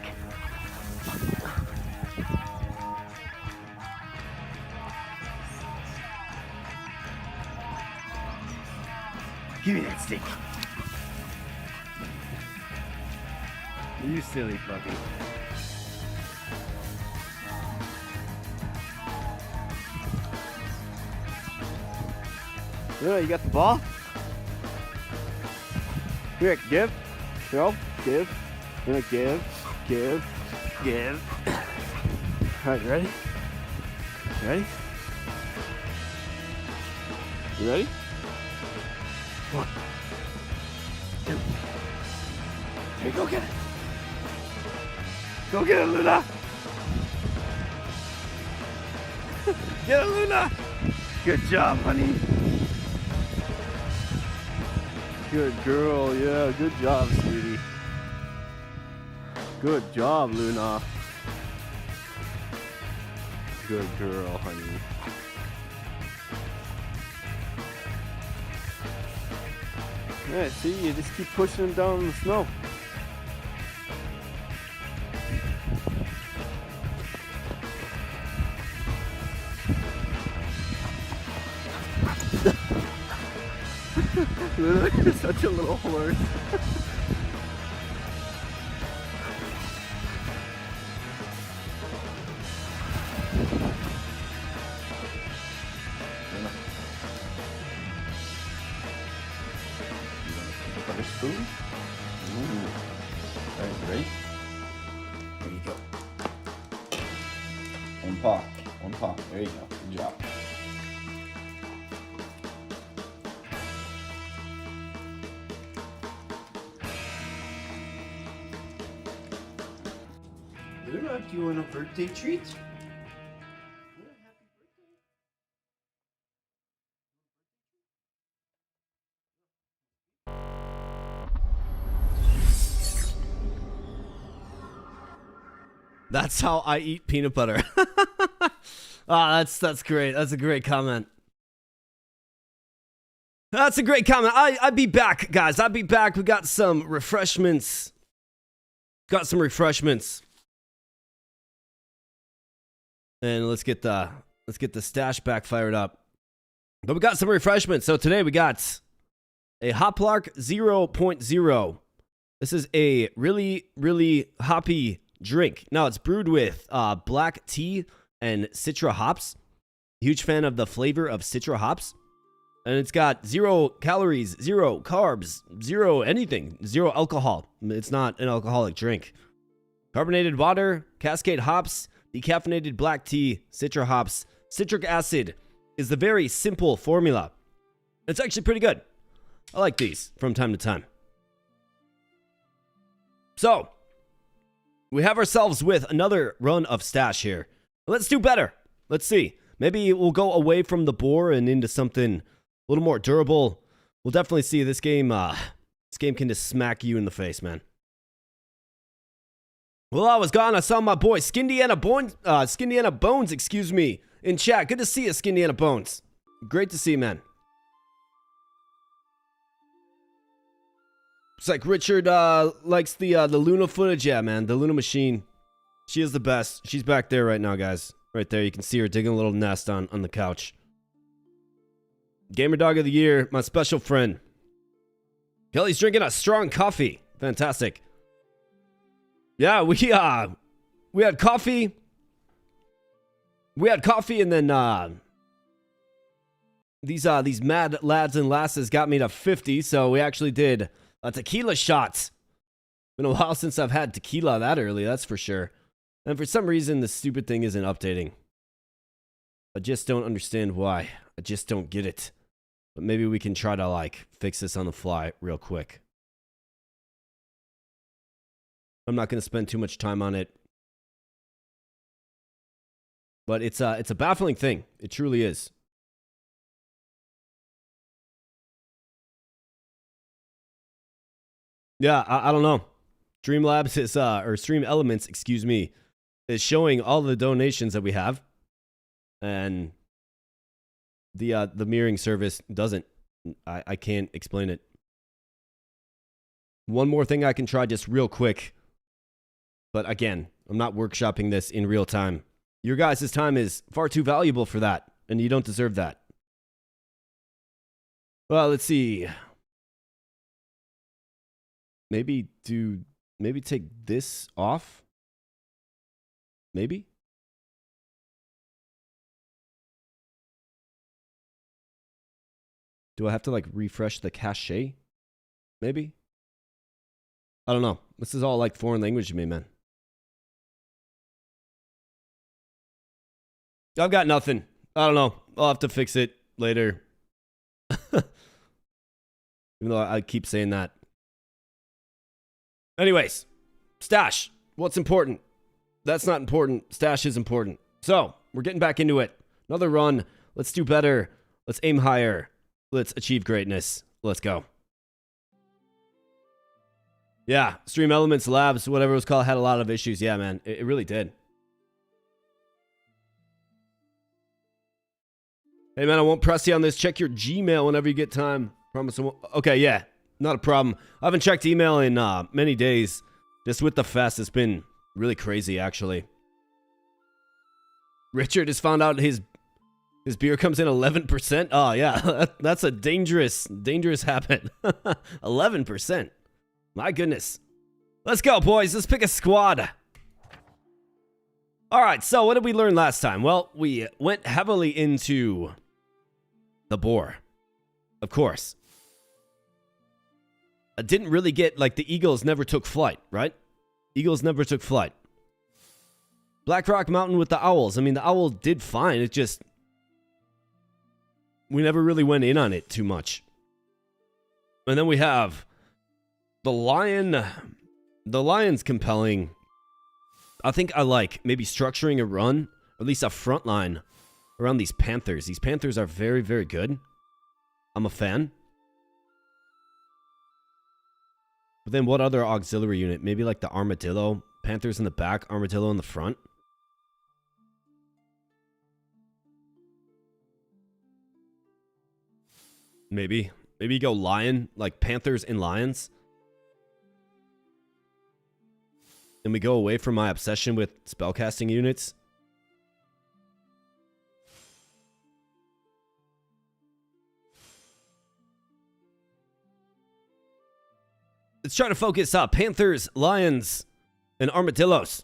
Give me that stick. You silly puppy. Yeah, you got the ball? Here, give. Throw. Give. Give. Alright, you ready? You ready? You ready? 1, 2. Here, go get it. Go get it, Luna. Get it, Luna. Good job, honey. Good girl, yeah, good job, sweetie. Good job, Luna. Good girl, honey. Yeah, see, you just keep pushing them down in the snow. You're such a little horse. Butter spoon. Ooh. Alright, ready? There you go. One paw. One paw. There you go. Good job. Luna, do you want a birthday treat? That's how I eat peanut butter. That's great. That's a great comment. That's a great comment. I'd be back, guys. I'd be back. We got some refreshments. Got some refreshments. And let's get the stash back fired up. But we got some refreshments. So today we got a Hoplark 0.0. This is a really, really hoppy drink. Now it's brewed with black tea and citra hops. Huge fan of the flavor of citra hops. And it's got 0 calories, 0 carbs, 0 anything, 0 alcohol. It's not an alcoholic drink. Carbonated water, Cascade hops, decaffeinated black tea, citra hops, citric acid is the very simple formula. It's actually pretty good. I like these from time to time. So, we have ourselves with another run of stash here. Let's do better. Let's see. Maybe we'll go away from the boar and into something a little more durable. We'll definitely see. This game can just smack you in the face, man. Well, I was gone. I saw my boy SkindianaBonez, excuse me, in chat. Good to see you, SkindianaBonez. Great to see you, man. It's like Richard likes the Luna footage. Yeah, man, the Luna machine. She is the best. She's back there right now, guys. Right there, you can see her digging a little nest on the couch. Gamer Dog of the Year, my special friend. Kelly's drinking a strong coffee. Fantastic. Yeah, we had coffee. We had coffee, and then these mad lads and lasses got me to 50. So we actually did Tequila shots. Been a while since I've had tequila that early, that's for sure. And for some reason, the stupid thing isn't updating. I just don't understand why. I just don't get it. But maybe we can try to, like, fix this on the fly real quick. I'm not going to spend too much time on it. But it's a baffling thing. It truly is. Yeah, I don't know. Streamlabs is, or Stream Elements, excuse me, is showing all the donations that we have. And the mirroring service doesn't. I can't explain it. One more thing I can try just real quick. But again, I'm not workshopping this in real time. Your guys' time is far too valuable for that, and you don't deserve that. Well, let's see. Maybe take this off? Maybe? Do I have to, like, refresh the cache? Maybe? I don't know. This is all, like, foreign language to me, man. I've got nothing. I don't know. I'll have to fix it later. Even though I keep saying that. Anyways, stash. What's important? That's not important. Stash is important. So, we're getting back into it. Another run. Let's do better. Let's aim higher. Let's achieve greatness. Let's go. Yeah, Stream Elements Labs, whatever it was called, had a lot of issues. Yeah, man. It really did. Hey, man, I won't press you on this. Check your Gmail whenever you get time. Promise I won't. Okay, yeah. Not a problem. I haven't checked email in many days. Just with the fest, it's been really crazy, actually. Richard has found out his beer comes in 11%. Oh, yeah. That's a dangerous habit. 11%. My goodness. Let's go, boys. Let's pick a squad. All right, so what did we learn last time? Well, we went heavily into the boar. Of course. I didn't really get, like, the eagles never took flight, right? Eagles never took flight. Black Rock Mountain with the owls. I mean, the owl did fine. It just... we never really went in on it too much. And then we have the lion. The lion's compelling. I think I like maybe structuring a run, or at least a front line around these panthers. These panthers are very, very good. I'm a fan. But then what other auxiliary unit? Maybe like the armadillo. Panthers in the back, armadillo in the front. Maybe go lion, like panthers and lions. Then we go away from my obsession with spellcasting units. Let's try to focus up. Panthers, lions, and armadillos.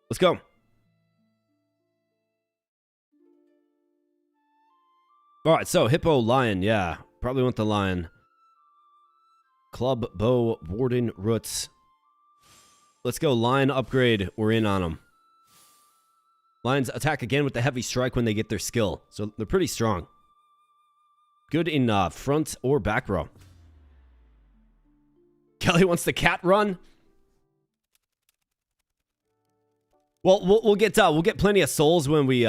Let's go. Alright, so hippo, lion, yeah. Probably want the lion. Club, bow, warden, roots. Let's go lion upgrade. We're in on them. Lions attack again with the heavy strike when they get their skill. So they're pretty strong. Good in front or back row. Kelly wants the cat run. Well, we'll get plenty of souls when we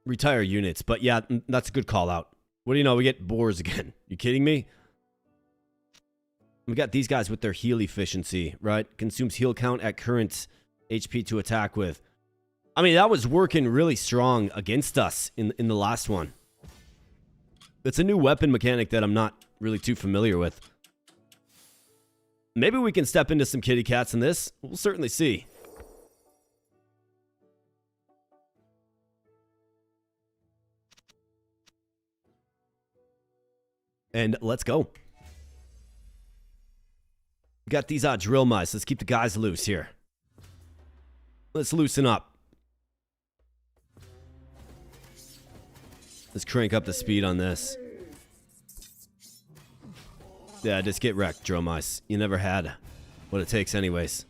retire units, but yeah, that's a good call out. What do you know? We get boars again. You kidding me? We got these guys with their heal efficiency, right? Consumes heal count at current HP to attack with. I mean, that was working really strong against us in the last one. It's a new weapon mechanic that I'm not really too familiar with. Maybe we can step into some kitty cats in this. We'll certainly see. And let's go. We got these drill mice. Let's keep the guys loose here. Let's loosen up. Let's crank up the speed on this. Yeah, just get wrecked, drill mice. You never had what it takes anyways.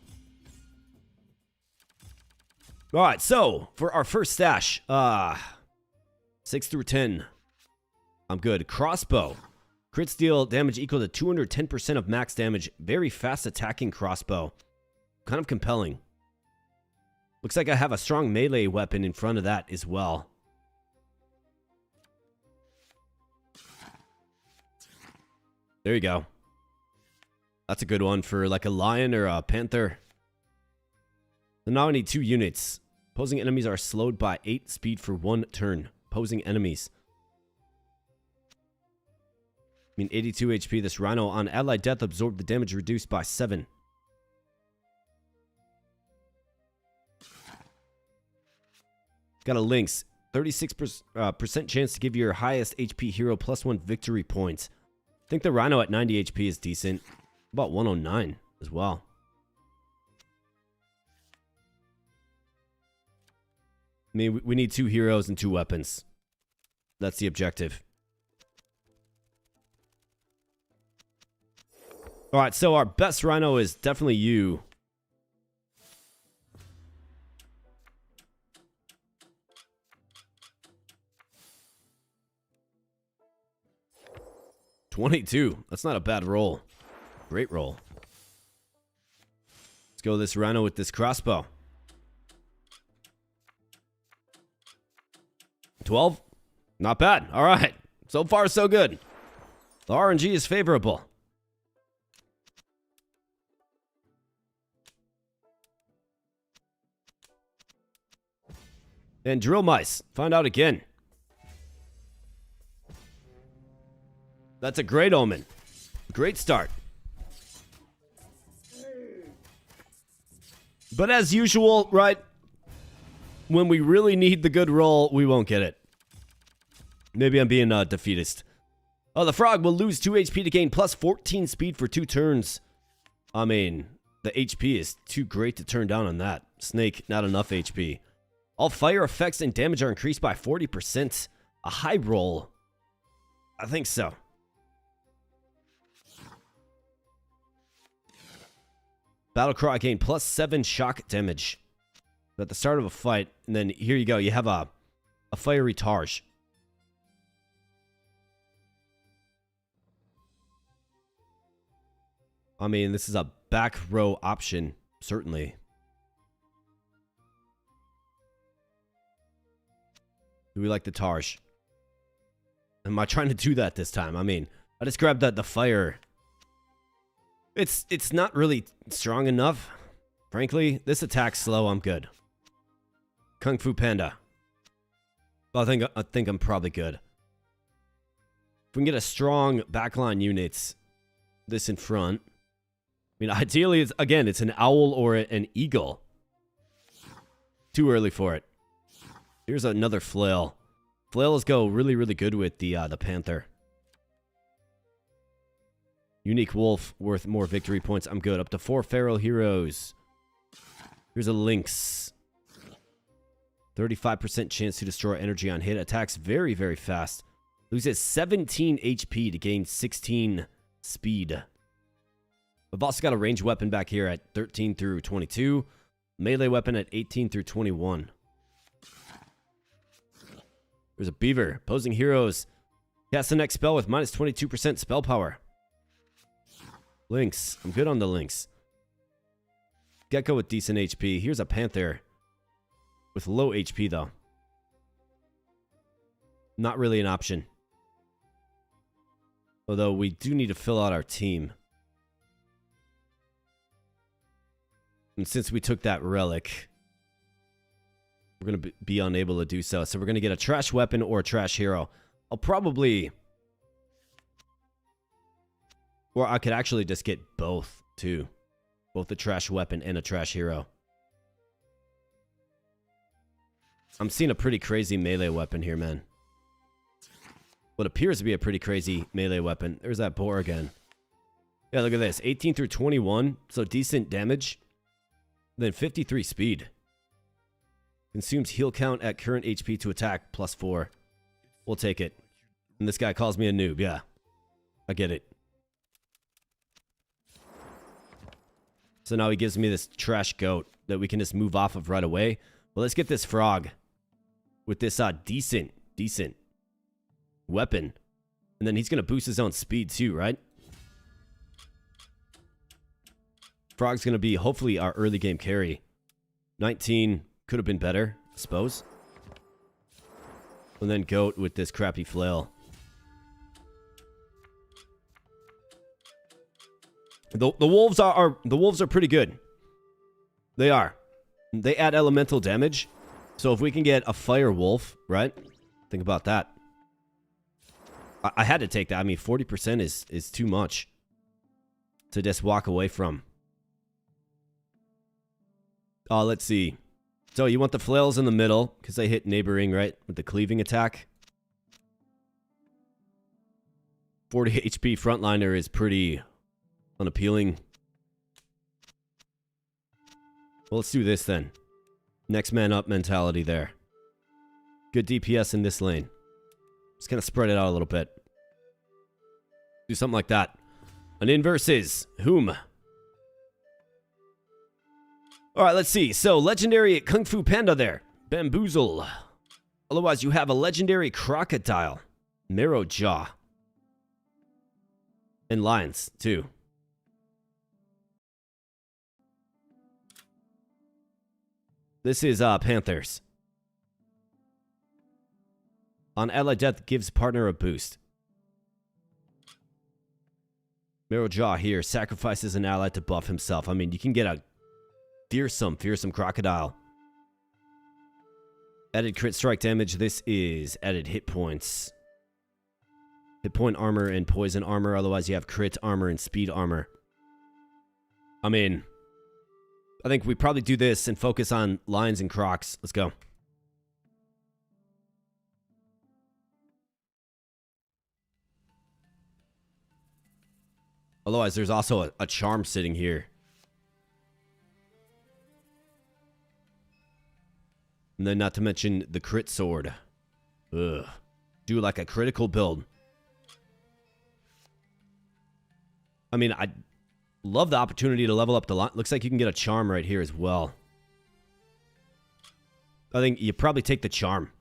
Alright, so for our first stash, 6 through 10. I'm good. Crossbow. Crits deal damage equal to 210% of max damage. Very fast attacking crossbow. Kind of compelling. Looks like I have a strong melee weapon in front of that as well. There you go. That's a good one for like a lion or a panther. So now I need 2 units. Opposing enemies are slowed by 8 speed for 1 turn. Opposing enemies. I mean 82 HP. This rhino on allied death absorbed the damage reduced by 7. Got a lynx. 36% chance to give your highest HP hero +1 victory points. I think the rhino at 90 HP is decent. About 109 as well. I mean, we need 2 heroes and 2 weapons. That's the objective. Alright, so our best rhino is definitely you. $22. That's not a bad roll. Great roll. Let's go this rhino with this crossbow. 12? Not bad. All right. So far, so good. The RNG is favorable. And drill mice. Find out again. That's a great omen. Great start. But as usual, right? When we really need the good roll, we won't get it. Maybe I'm being defeatist. Oh, the frog will lose 2 HP to gain plus 14 speed for 2 turns. I mean, the HP is too great to turn down on that. Snake, not enough HP. All fire effects and damage are increased by 40%. A high roll. I think so. Battlecry gain plus 7 shock damage at the start of a fight. And then here you go. You have a fiery Targe. I mean, this is a back row option, certainly. Do we like the Targe? Am I trying to do that this time? I mean, I just grabbed the fire. It's not really strong enough. Frankly, this attack's slow. I'm good. Kung Fu Panda. Well, I think I'm probably good. If we can get a strong backline unit, this in front. I mean, ideally, it's an owl or an eagle. Too early for it. Here's another flail. Flails go really, really good with the panther. Unique wolf worth more victory points. I'm good. Up to 4 feral heroes. Here's a lynx. 35% chance to destroy energy on hit. Attacks very, very fast. Loses 17 HP to gain 16 speed. We've also got a ranged weapon back here at 13 through 22. Melee weapon at 18 through 21. There's a beaver. Opposing heroes. Cast the next spell with minus 22% spell power. Lynx. I'm good on the lynx. Gecko with decent HP. Here's a panther. With low HP though. Not really an option. Although we do need to fill out our team. And since we took that relic, we're going to be unable to do so. So we're going to get a trash weapon or a trash hero. I'll probably... Or I could actually just get both, too. Both a trash weapon and a trash hero. I'm seeing a pretty crazy melee weapon here, man. What appears to be a pretty crazy melee weapon. There's that boar again. Yeah, look at this. 18 through 21. So decent damage. Then 53 speed. Consumes heal count at current HP to attack plus 4. We'll take it. And this guy calls me a noob. Yeah. I get it. So now he gives me this trash goat that we can just move off of right away. Well, let's get this frog with this decent weapon. And then he's going to boost his own speed too, right? Frog's going to be hopefully our early game carry. 19 could have been better, I suppose. And then goat with this crappy flail. The wolves are pretty good. They are. They add elemental damage. So if we can get a fire wolf, right? Think about that. I had to take that. I mean, 40% is too much to just walk away from. Let's see. So you want the flails in the middle because they hit neighboring, right? With the cleaving attack. 40 HP frontliner is pretty unappealing. Well, let's do this then. Next man up mentality there. Good DPS in this lane. Just kind of spread it out a little bit. Do something like that. An inverse is whom? Alright, let's see. So, legendary Kung Fu Panda there. Bamboozle. Otherwise, you have a legendary Crocodile. Marrow Jaw. And Lions, too. This is Panthers. On ally death, gives partner a boost. Marrow Jaw here sacrifices an ally to buff himself. I mean, you can get a fearsome crocodile. Added crit strike damage. This is added hit points. Hit point armor and poison armor. Otherwise, you have crit armor and speed armor. I mean, I think we probably do this and focus on lions and crocs. Let's go. Otherwise, there's also a charm sitting here. And then not to mention the crit sword. Ugh. Do like a critical build. I mean, I love the opportunity to level up the line. Looks like you can get a charm right here as well. I think you probably take the charm.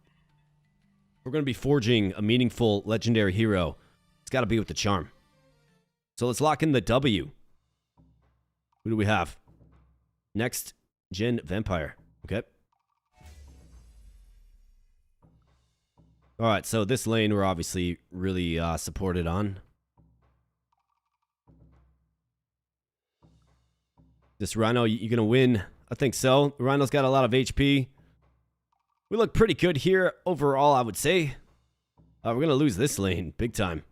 We're going to be forging a meaningful legendary hero. It's got to be with the charm. So let's lock in the W. Who do we have? Next gen vampire. Okay. Alright, so this lane we're obviously really supported on. This Rhino, you gonna win? I think so. The Rhino's got a lot of HP. We look pretty good here overall, I would say. We're gonna lose this lane big time.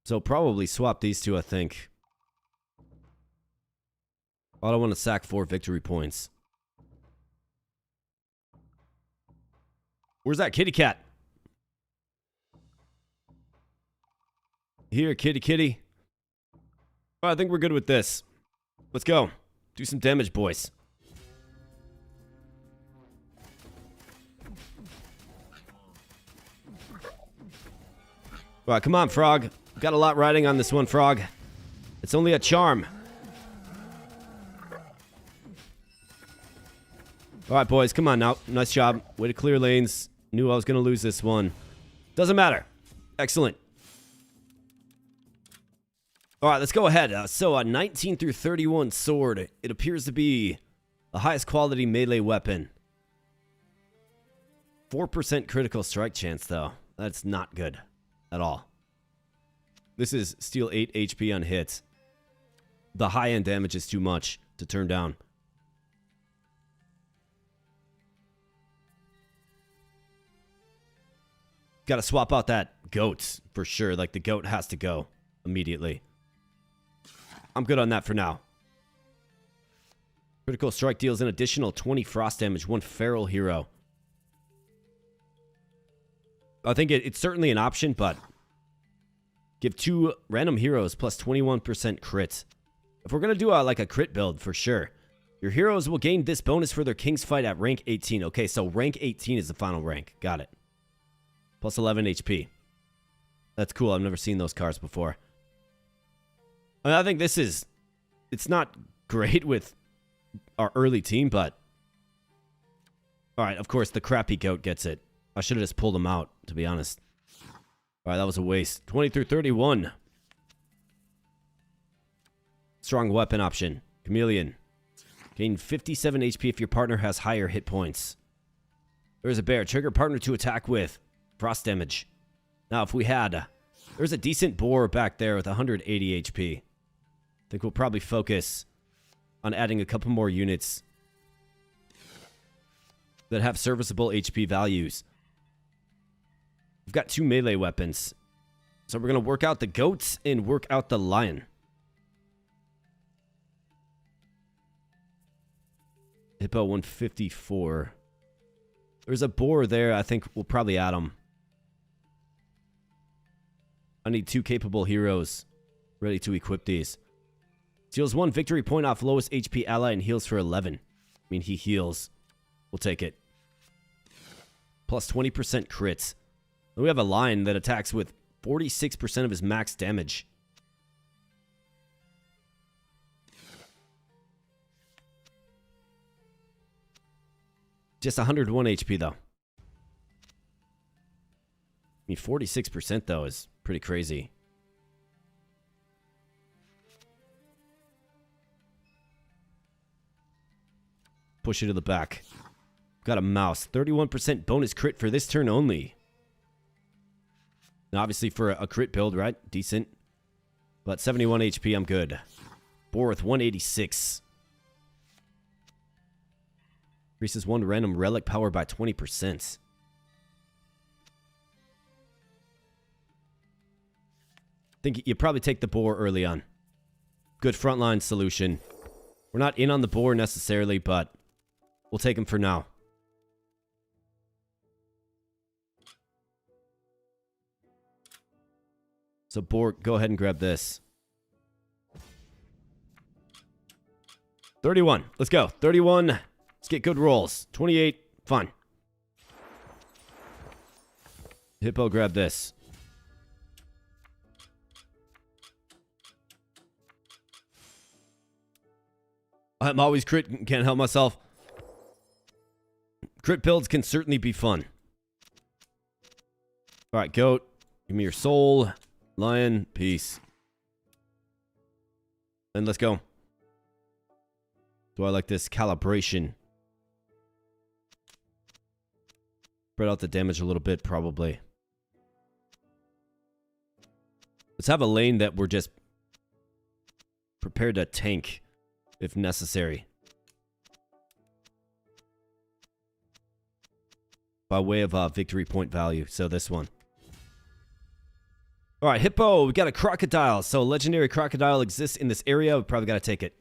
So probably swap these two, I think. I don't want to sack 4 victory points. Where's that kitty cat? Here, kitty kitty. Oh, I think we're good with this. Let's go. Do some damage, boys. Alright, come on, frog. Got a lot riding on this one, frog. It's only a charm. Alright, boys, come on now. Nice job. Way to clear lanes. Knew I was going to lose this one. Doesn't matter. Excellent. Alright, let's go ahead. So, a 19 through 31 sword. It appears to be the highest quality melee weapon. 4% critical strike chance, though. That's not good at all. This is steal 8 HP on hits. The high-end damage is too much to turn down. Gotta swap out that goat for sure. Like, the goat has to go immediately. I'm good on that for now. Critical strike deals an additional 20 frost damage, 1 feral hero. I think it's certainly an option, but give 2 random heroes plus 21% crit. If we're going to do like a crit build, for sure. Your heroes will gain this bonus for their king's fight at rank 18. Okay, so rank 18 is the final rank. Got it. Plus 11 HP. That's cool. I've never seen those cards before. I think this is... It's not great with our early team, but... Alright, of course, the crappy goat gets it. I should have just pulled him out, to be honest. Alright, that was a waste. 20 through 31. Strong weapon option. Chameleon. Gain 57 HP if your partner has higher hit points. There's a bear. Trigger partner to attack with. Frost damage. Now, if we had... There's a decent boar back there with 180 HP. I think we'll probably focus on adding a couple more units that have serviceable HP values. We've got 2 melee weapons. So we're going to work out the goats and work out the lion. Hippo 154. There's a boar there. I think we'll probably add him. I need 2 capable heroes ready to equip these. Steals 1 victory point off lowest HP ally and heals for 11. I mean, he heals. We'll take it. Plus 20% crits. We have a lion that attacks with 46% of his max damage. Just 101 HP, though. I mean, 46%, though, is pretty crazy. Push it to the back. Got a mouse. 31% bonus crit for this turn only. Now, obviously, for a crit build, right? Decent. But 71 HP, I'm good. Boar with 186. Increases 1 random relic power by 20%. Think you probably take the boar early on. Good frontline solution. We're not in on the boar necessarily, but we'll take him for now. So boar, go ahead and grab this. 31. Let's go. 31. Let's get good rolls. 28. Fine. Hippo, grab this. I'm always crit. Can't help myself. Crit builds can certainly be fun. Alright, goat. Give me your soul. Lion. Peace. And let's go. Do I like this calibration? Spread out the damage a little bit, probably. Let's have a lane that we're just prepared to tank if necessary. By way of victory point value. So this one. Alright, Hippo. We got a crocodile. So legendary crocodile exists in this area. We probably got to take it.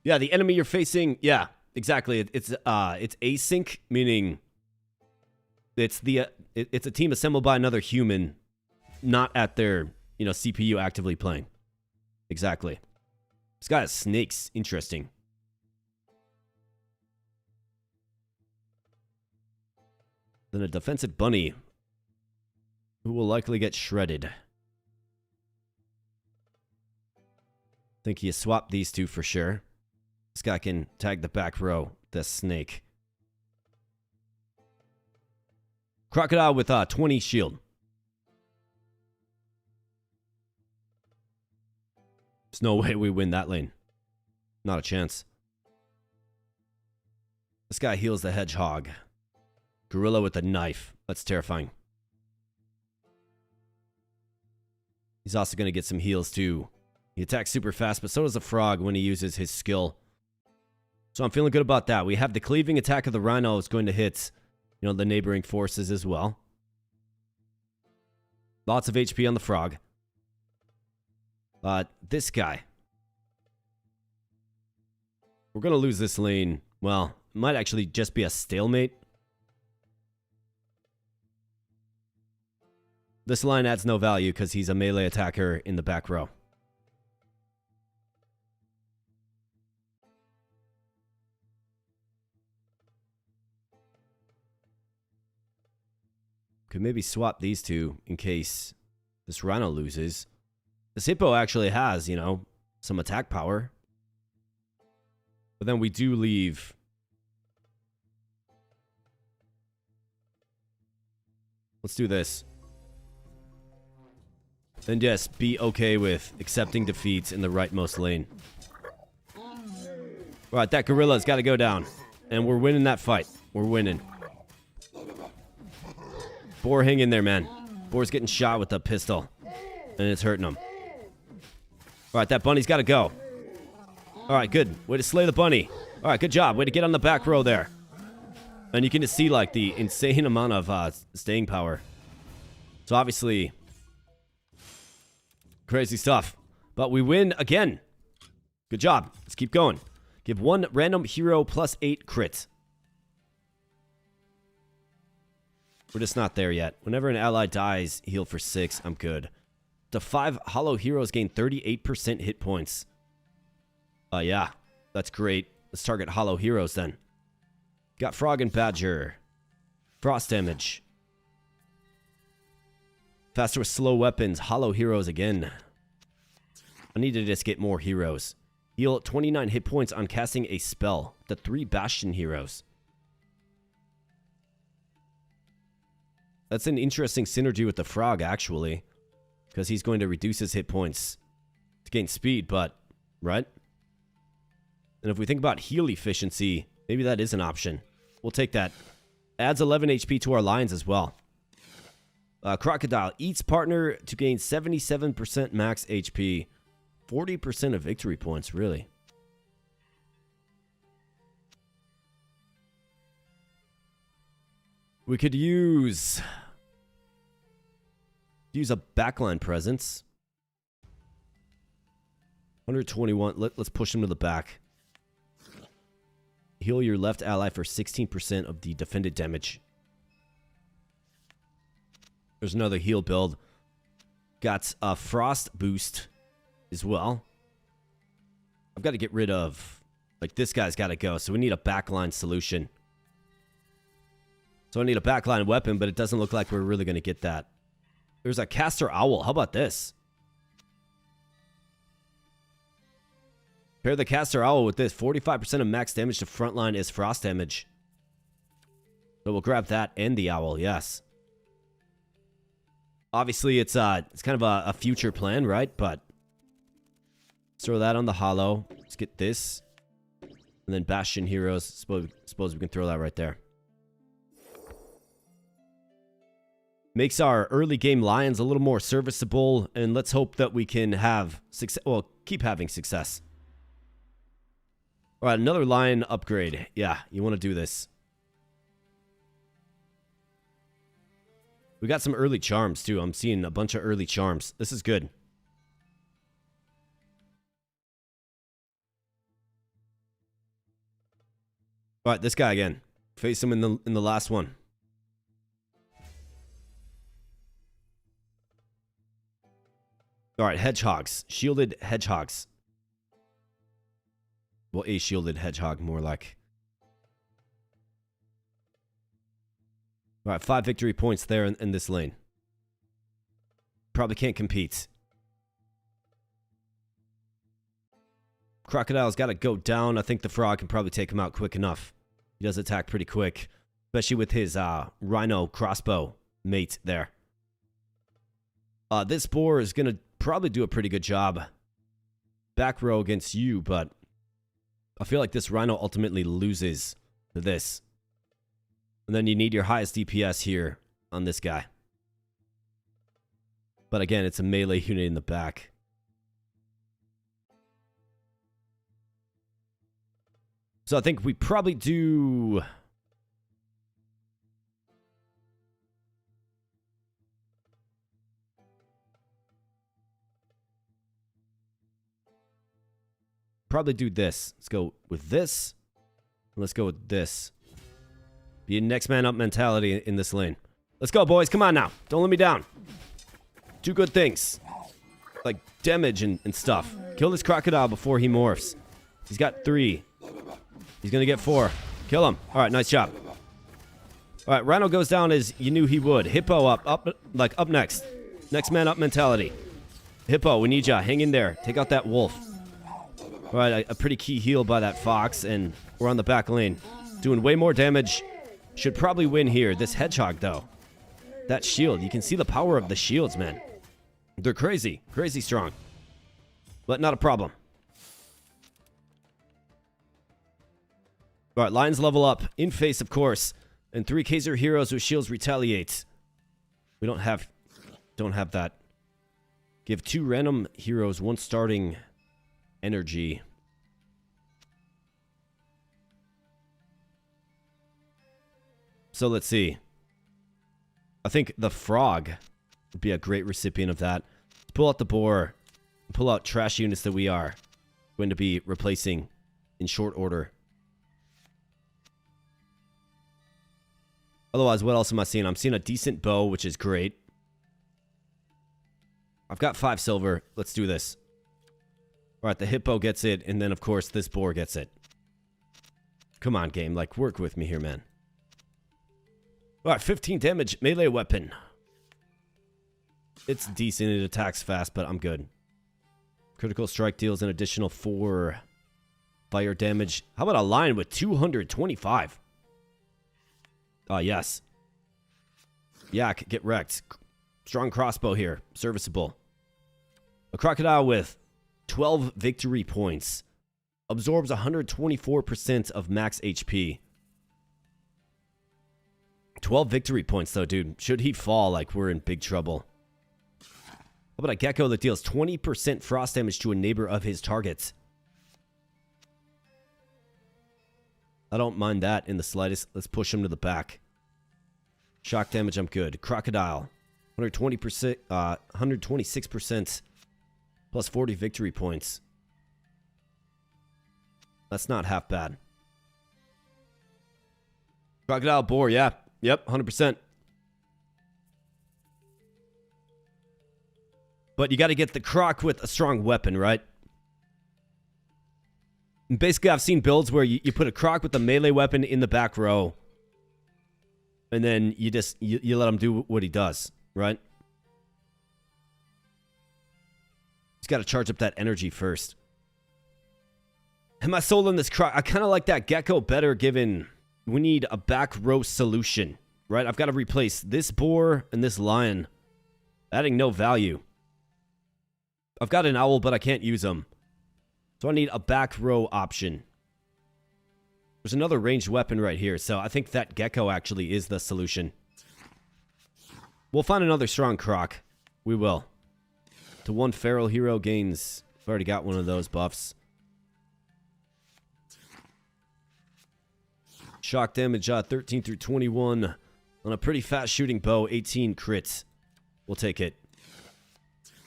Yeah, the enemy you're facing, yeah, exactly. It's async, meaning it's a team assembled by another human, not at their, CPU actively playing. Exactly. This guy has snakes. Interesting. Then a defensive bunny, who will likely get shredded. Think you swap these two for sure. This guy can tag the back row. The snake. Crocodile with 20 shield. There's no way we win that lane. Not a chance. This guy heals the hedgehog. Gorilla with a knife. That's terrifying. He's also going to get some heals too. He attacks super fast, but so does the frog when he uses his skill. So I'm feeling good about that. We have the cleaving attack of the rhino is going to hit, the neighboring forces as well. Lots of HP on the frog. But this guy. We're going to lose this lane. Well, it might actually just be a stalemate. This line adds no value because he's a melee attacker in the back row. Could maybe swap these two in case this Rhino loses. This Hippo actually has, you know, some attack power. But then we do leave... Let's do this. And yes, be okay with accepting defeats in the rightmost lane. Alright, that gorilla's got to go down. And we're winning that fight. We're winning. Boar, hang in there, man. Boar's getting shot with a pistol. And it's hurting him. Alright, that bunny's got to go. Alright, good. Way to slay the bunny. Alright, good job. Way to get on the back row there. And you can just see, like, the insane amount of staying power. So, obviously, crazy stuff. But we win again. Good job. Let's keep going. Give one random hero plus 8 crit. We're just not there yet. Whenever an ally dies, heal for 6. I'm good. The 5 hollow heroes gain 38% hit points. Yeah. That's great. Let's target hollow heroes then. Got Frog and Badger. Frost damage. Faster with slow weapons. Hollow heroes again. I need to just get more heroes. Heal 29 hit points on casting a spell. The 3 Bastion heroes. That's an interesting synergy with the Frog, actually. Because he's going to reduce his hit points to gain speed, but... Right? And if we think about heal efficiency, maybe that is an option. We'll take that. Adds 11 HP to our lions as well. Crocodile. Eats partner to gain 77% max HP. 40% of victory points, really. We could use a backline presence. 121. Let's push him to the back. Heal your left ally for 16% of the defended damage. There's another heal build. Got a frost boost as well. I've got to get rid of... Like, this guy's got to go, so we need a backline solution. So I need a backline weapon, but it doesn't look like we're really going to get that. There's a caster owl. How about this? Pair the caster owl with this. 45% of max damage to frontline is frost damage. So we'll grab that and the owl, yes. Obviously, it's kind of a future plan, right? But let's throw that on the hollow. Let's get this. And then Bastion heroes. Suppose we can throw that right there. Makes our early game lions a little more serviceable. And let's hope that we can have success. Well, keep having success. All right, another lion upgrade. Yeah, you want to do this. We got some early charms, too. I'm seeing a bunch of early charms. This is good. All right, this guy again. Face him in the last one. All right, hedgehogs. Shielded hedgehogs. Well, a shielded hedgehog, more like. All right, 5 victory points there in this lane. Probably can't compete. Crocodile's got to go down. I think the frog can probably take him out quick enough. He does attack pretty quick, especially with his rhino crossbow mate there. This boar is going to probably do a pretty good job back row against you, but I feel like this rhino ultimately loses to this. And then you need your highest DPS here on this guy. But again, it's a melee unit in the back. So I think we probably do... Probably do this. Let's go with this. Let's go with this. Be a next man up mentality in this lane. Let's go, boys. Come on now. Don't let me down. Do good things. Like damage and stuff. Kill this crocodile before he morphs. He's got 3. He's going to get 4. Kill him. All right, nice job. All right, Rhino goes down as you knew he would. Hippo up next. Next man up mentality. Hippo, we need ya. Hang in there. Take out that wolf. All right, a pretty key heal by that fox, and we're on the back lane. Doing way more damage. Should probably win here. This hedgehog, though. That shield. You can see the power of the shields, man. They're crazy. Crazy strong. But not a problem. All right, Lions level up. In face, of course. And 3 Kaiser heroes with shields retaliate. We don't have that. Give 2 random heroes 1 starting energy. So let's see. I think the frog would be a great recipient of that. Let's pull out the boar. Pull out trash units that we are going to be replacing in short order. Otherwise, what else am I seeing? I'm seeing a decent bow, which is great. I've got 5 silver. Let's do this. All right, the hippo gets it, and then, of course, this boar gets it. Come on, game. Like, work with me here, man. All right, 15 damage. Melee weapon. It's decent. It attacks fast, but I'm good. Critical strike deals an additional 4 fire damage. How about a lion with 225? Oh, yes. Yak, get wrecked. Strong crossbow here. Serviceable. A crocodile with 12 victory points. Absorbs 124% of max HP. 12 victory points, though, dude. Should he fall, like, we're in big trouble. How about a gecko that deals 20% frost damage to a neighbor of his target? I don't mind that in the slightest. Let's push him to the back. Shock damage, I'm good. Crocodile, 120%, 126% plus 40 victory points. That's not half bad. Crocodile boar, yeah. Yep, 100%. But you got to get the croc with a strong weapon, right? And basically, I've seen builds where you put a croc with a melee weapon in the back row. And then you just, you let him do what he does, right? He's got to charge up that energy first. Am I sold on this croc? I kind of like that gecko better given we need a back row solution, right? I've got to replace this boar and this lion. Adding no value. I've got an owl, but I can't use them. So I need a back row option. There's another ranged weapon right here, so I think that gecko actually is the solution. We'll find another strong croc. We will. To 1 feral hero gains. I've already got one of those buffs. Shock damage 13 through 21 on a pretty fast shooting bow. 18 crits. We'll take it.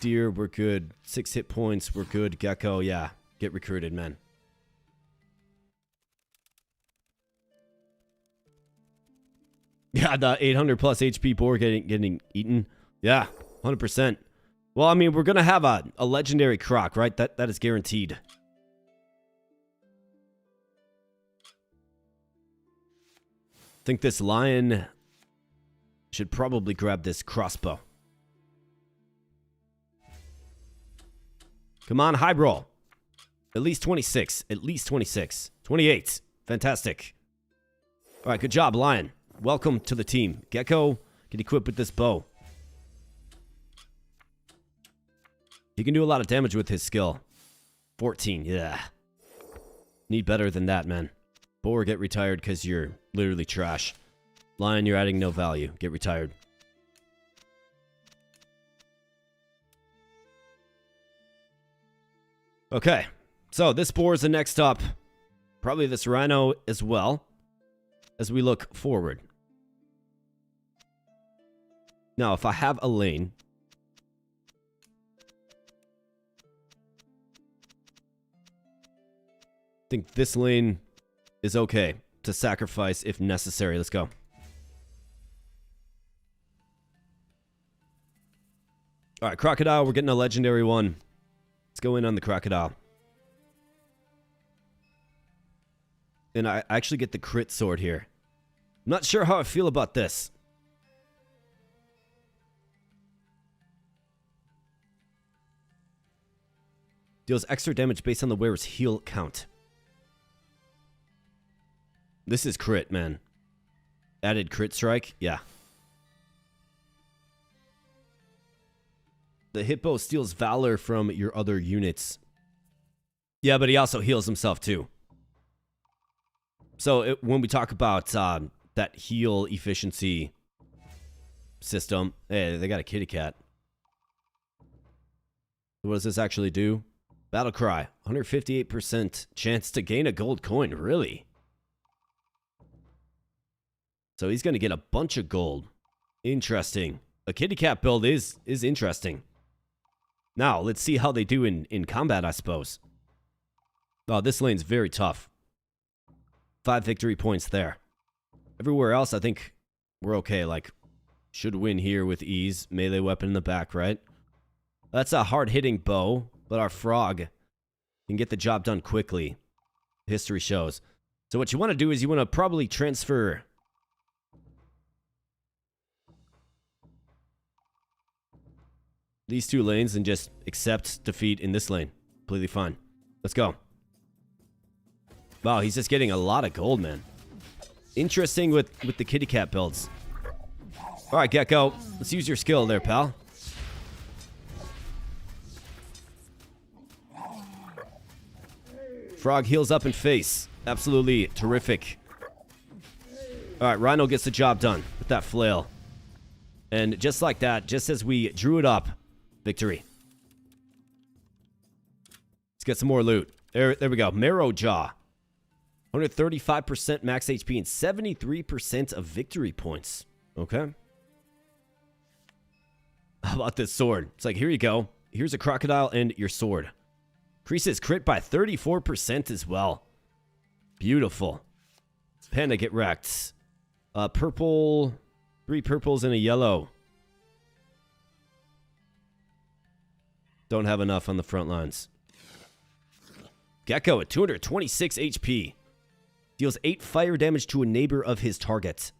Deer, we're good. 6 hit points, we're good. Gecko, yeah. Get recruited, man. Yeah, the 800 plus HP boar getting eaten. Yeah, 100%. Well, I mean, we're going to have a legendary croc, right? That is guaranteed. I think this lion should probably grab this crossbow. Come on, high roll. At least 26. At least 26. 28. Fantastic. All right, good job, lion. Welcome to the team. Gecko, get equipped with this bow. He can do a lot of damage with his skill. 14, yeah. Need better than that, man. Boar, get retired because you're literally trash. Lion, you're adding no value. Get retired. Okay, so this boar is the next up. Probably this rhino as well, as we look forward. Now, if I have a lane, I think this lane is okay to sacrifice if necessary. Let's go. All right, crocodile, we're getting a legendary one. Let's go in on the crocodile. And I actually get the crit sword here. I'm not sure how I feel about this. Deals extra damage based on the wearer's heal count. This is crit, man. Added crit strike? Yeah. The Hippo steals Valor from your other units. Yeah, but he also heals himself too. So when we talk about that heal efficiency system, hey, they got a kitty cat. What does this actually do? Battle Cry, 158% chance to gain a gold coin. Really? So he's going to get a bunch of gold. Interesting. A kitty cat build is interesting. Now, let's see how they do in combat, I suppose. Oh, this lane's very tough. 5 victory points there. Everywhere else, I think we're okay. Like, should win here with ease. Melee weapon in the back, right? That's a hard-hitting bow, but our frog can get the job done quickly. History shows. So what you want to do is you want to probably transfer these 2 lanes and just accept defeat in this lane. Completely fine. Let's go. Wow, he's just getting a lot of gold, man. Interesting with the kitty cat builds. All right, Gecko. Let's use your skill there, pal. Frog heals up in face. Absolutely terrific. All right, Rhino gets the job done with that flail. And just like that, just as we drew it up, victory. Let's get some more loot. There we go. Marrow Jaw. 135% max HP and 73% of victory points. Okay. How about this sword? It's like, here you go. Here's a crocodile and your sword. Increases crit by 34% as well. Beautiful. Panda get wrecked. Purple. 3 purples and a yellow. Don't have enough on the front lines. Gecko at 226 HP. Deals 8 fire damage to a neighbor of his target.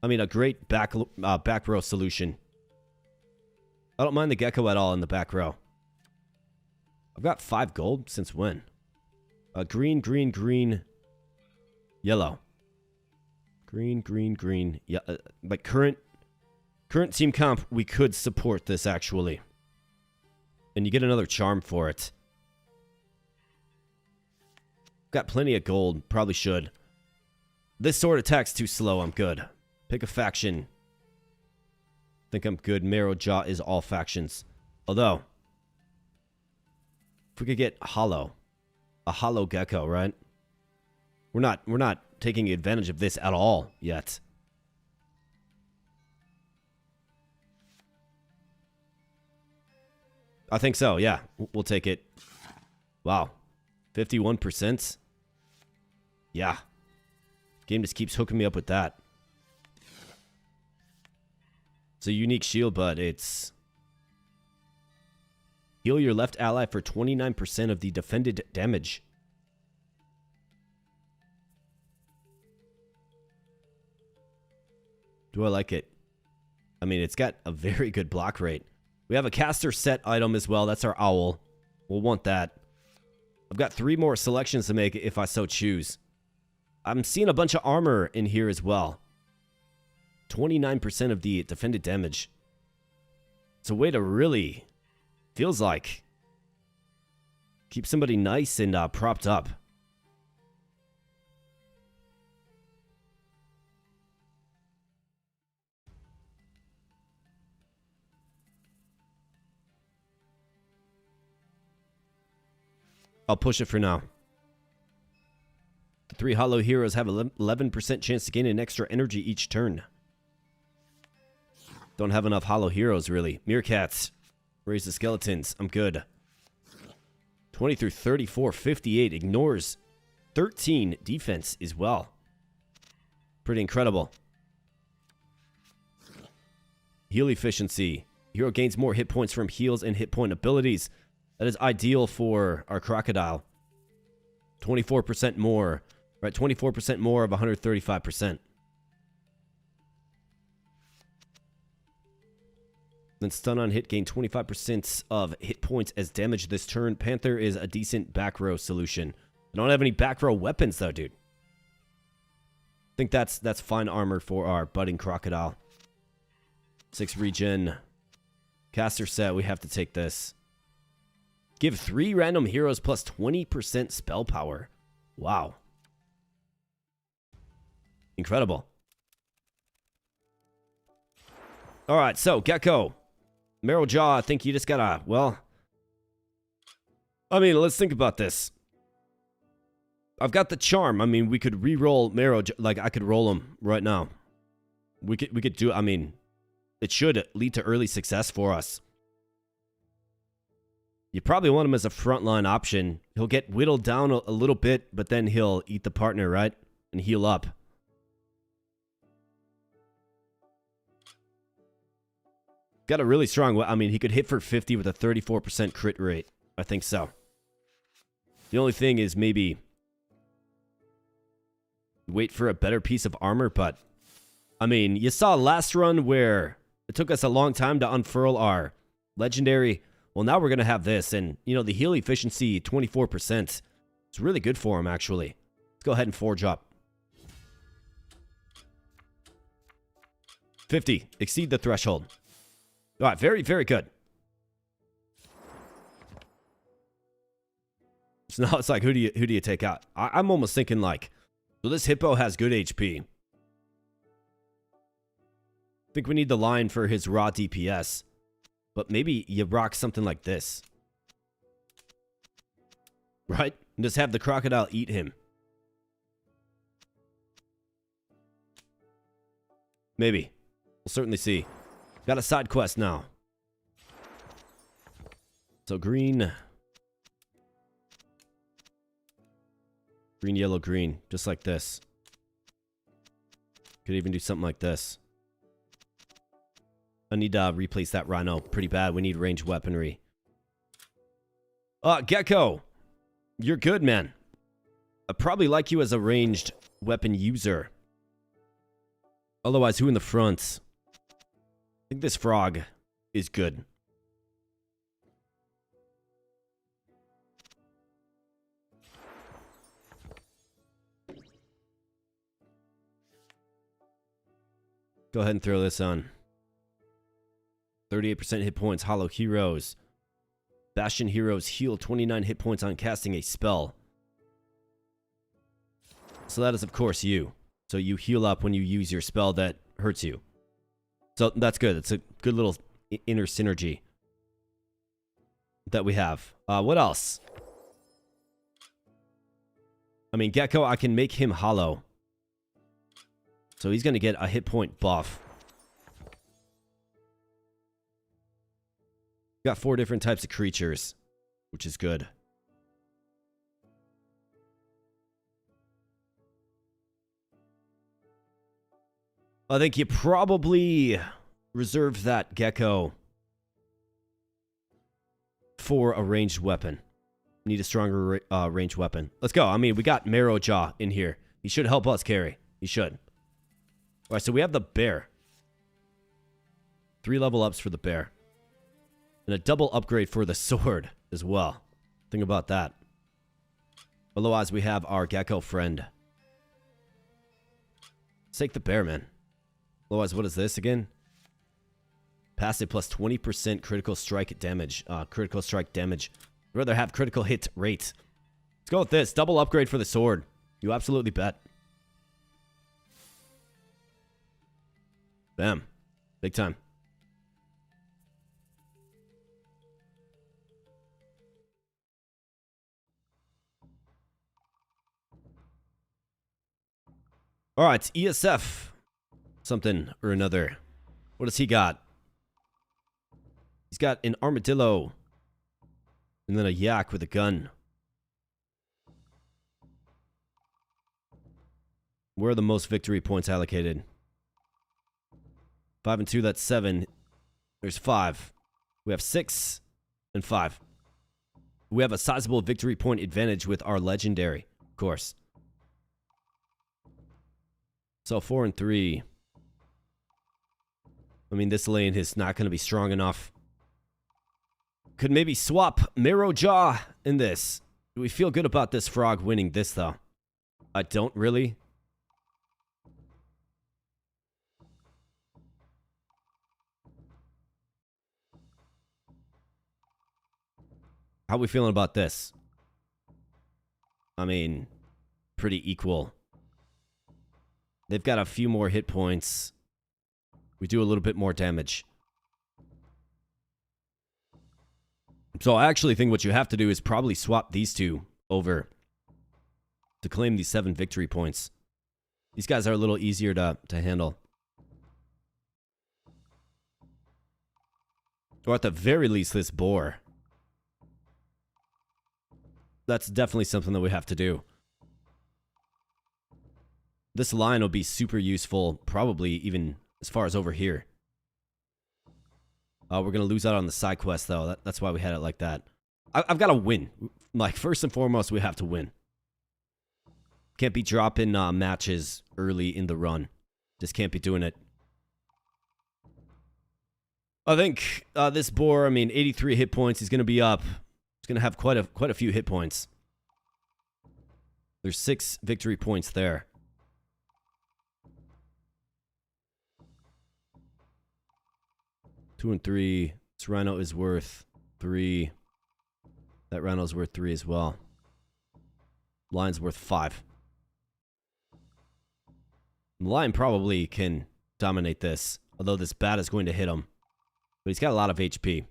I mean, a great back row solution. I don't mind the Gecko at all in the back row. I've got 5 gold. Since when? Green, green, green, yellow. Green, green, green. Yeah, like current team comp, we could support this actually. And you get another charm for it. Got plenty of gold. Probably should. This sword attack's too slow. I'm good. Pick a faction. Think I'm good. Marrow Jaw is all factions. Although, if we could get hollow. A hollow Gecko, right? We're not taking advantage of this at all yet. I think so, yeah. We'll take it. Wow. 51%. Yeah. Game just keeps hooking me up with that. It's a unique shield, but it's... Heal your left ally for 29% of the defended damage. Do I like it? I mean, it's got a very good block rate. We have a caster set item as well. That's our owl. We'll want that. I've got 3 more selections to make if I so choose. I'm seeing a bunch of armor in here as well. 29% of the defended damage. It's a way to really, feels like, keep somebody nice and propped up. I'll push it for now. The 3 hollow heroes have 11% chance to gain an extra energy each turn. Don't have enough hollow heroes, really. Meerkats. Raise the skeletons. I'm good. 20 through 34, 58. Ignores 13 defense as well. Pretty incredible. Heal efficiency. Hero gains more hit points from heals and hit point abilities. That is ideal for our crocodile. 24% more. Right, 24% more of 135%. Then stun on hit, gain 25% of hit points as damage this turn. Panther is a decent back row solution. I don't have any back row weapons though, dude. I think that's fine armor for our budding crocodile. 6 regen. Caster set, we have to take this. Give 3 random heroes plus 20% spell power. Wow. Incredible. Alright, so Gecko. Marrow Jaw, I think you just gotta, well, I mean, let's think about this. I've got the charm. I mean, we could re-roll Marrow, like I could roll him right now. We could do, I mean, it should lead to early success for us. You probably want him as a frontline option. He'll get whittled down a little bit, but then he'll eat the partner, right? And heal up. Got a really strong, I mean, he could hit for 50 with a 34% crit rate. I think so. The only thing is maybe wait for a better piece of armor, but I mean, you saw last run where it took us a long time to unfurl our legendary. Well, now we're going to have this, and you know, the heal efficiency 24%. It's really good for him, actually. Let's go ahead and forge up. 50, exceed the threshold. All right, very, very good. So now it's like, who do you take out? I'm almost thinking like, so this hippo has good HP. I think we need the line for his raw DPS, but maybe you rock something like this, right? And just have the crocodile eat him. Maybe. We'll certainly see. Got a side quest now. So green. Green, yellow, green. Just like this. Could even do something like this. I need to replace that rhino pretty bad. We need ranged weaponry. Gecko. You're good, man. I probably like you as a ranged weapon user. Otherwise, who in the front? I think this frog is good. Go ahead and throw this on. 38% hit points, hollow heroes. Bastion heroes heal 29 hit points on casting a spell. So that is, of course, you. So you heal up when you use your spell that hurts you. So that's good. It's a good little inner synergy that we have. What else? I mean, Gecko, I can make him hollow. So he's going to get a hit point buff. Got 4 different types of creatures, which is good. I think you probably reserve that Gecko for a ranged weapon. Need a stronger ranged weapon. Let's go. I mean, we got Marrow Jaw in here. He should help us carry. He should. All right, so we have the bear. 3 level ups for the bear. And a double upgrade for the sword as well. Think about that. Otherwise, we have our Gecko friend. Let's take the bear, man. Otherwise, what is this again? Passive plus 20% critical strike damage. Critical strike damage. I'd rather have critical hit rate. Let's go with this. Double upgrade for the sword. You absolutely bet. Bam. Big time. All right, ESF. Something or another. What does he got? He's got an armadillo. And then a yak with a gun. Where are the most victory points allocated? 5 and 2, that's 7. There's 5. We have 6 and 5. We have a sizable victory point advantage with our legendary, of course. So 4 and 3. I mean, this lane is not going to be strong enough. Could maybe swap Marrow Jaw in this. Do we feel good about this frog winning this, though? I don't really. How are we feeling about this? I mean, pretty equal. They've got a few more hit points. We do a little bit more damage. So I actually think what you have to do is probably swap these two over to claim these 7 victory points. These guys are a little easier to handle. Or at the very least, this boar. That's definitely something that we have to do. This line will be super useful, probably even as far as over here. We're going to lose out on the side quest, though. That's why we had it like that. I've got to win. Like, first and foremost, we have to win. Can't be dropping matches early in the run. Just can't be doing it. I think this boar, I mean, 83 hit points. He's going to be up. He's going to have quite a few hit points. There's 6 victory points there. Two and 3. This rhino is worth 3. That rhino's worth 3 as well. Lion's worth 5. The lion probably can dominate this, although this bat is going to hit him. But he's got a lot of HP.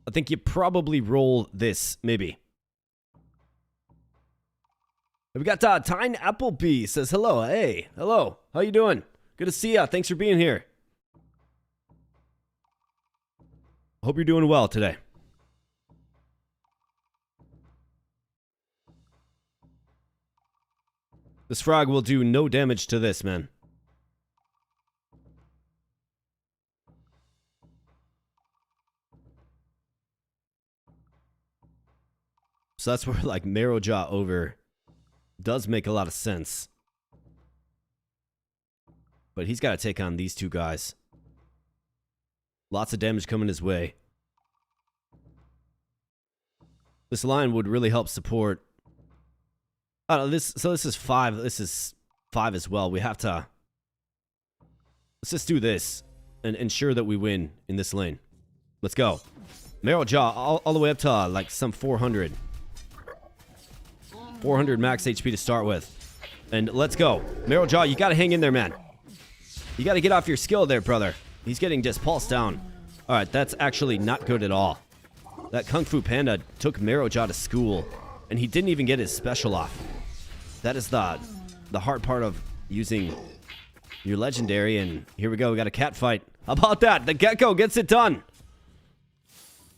I think you probably roll this, maybe. We got Tyne Appleby says hello. Hey, hello. How you doing? Good to see ya. Thanks for being here. Hope you're doing well today. This frog will do no damage to this, man. So that's where, like, Marrow Jaw over does make a lot of sense. But he's got to take on these two guys. Lots of damage coming his way. This line would really help support. So this is 5. This is 5 as well. We have to. Let's just do this and ensure that we win in this lane. Let's go. Marrow Jaw all the way up to like some 400. 400 max HP to start with. And let's go. Marrow Jaw, you got to hang in there, man. You got to get off your skill there, brother. He's getting just pulsed down. All right, that's actually not good at all. That Kung Fu Panda took Marrow Jaw to school, and he didn't even get his special off. That is the hard part of using your legendary, and here we go. We got a cat fight. How about that? The gecko gets it done.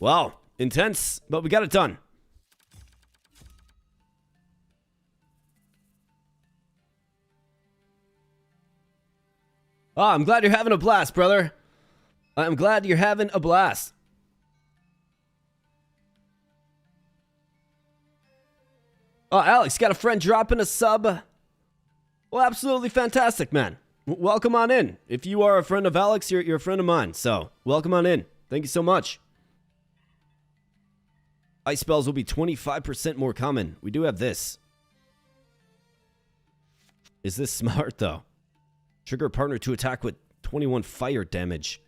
Wow, intense, but we got it done. Oh, I'm glad you're having a blast, brother. I'm glad you're having a blast. Oh, Alex, got a friend dropping a sub. Well, absolutely fantastic, man. Welcome on in. If you are a friend of Alex, you're a friend of mine. So, welcome on in. Thank you so much. Ice spells will be 25% more common. We do have this. Is this smart, though? Trigger a partner to attack with 21 fire damage.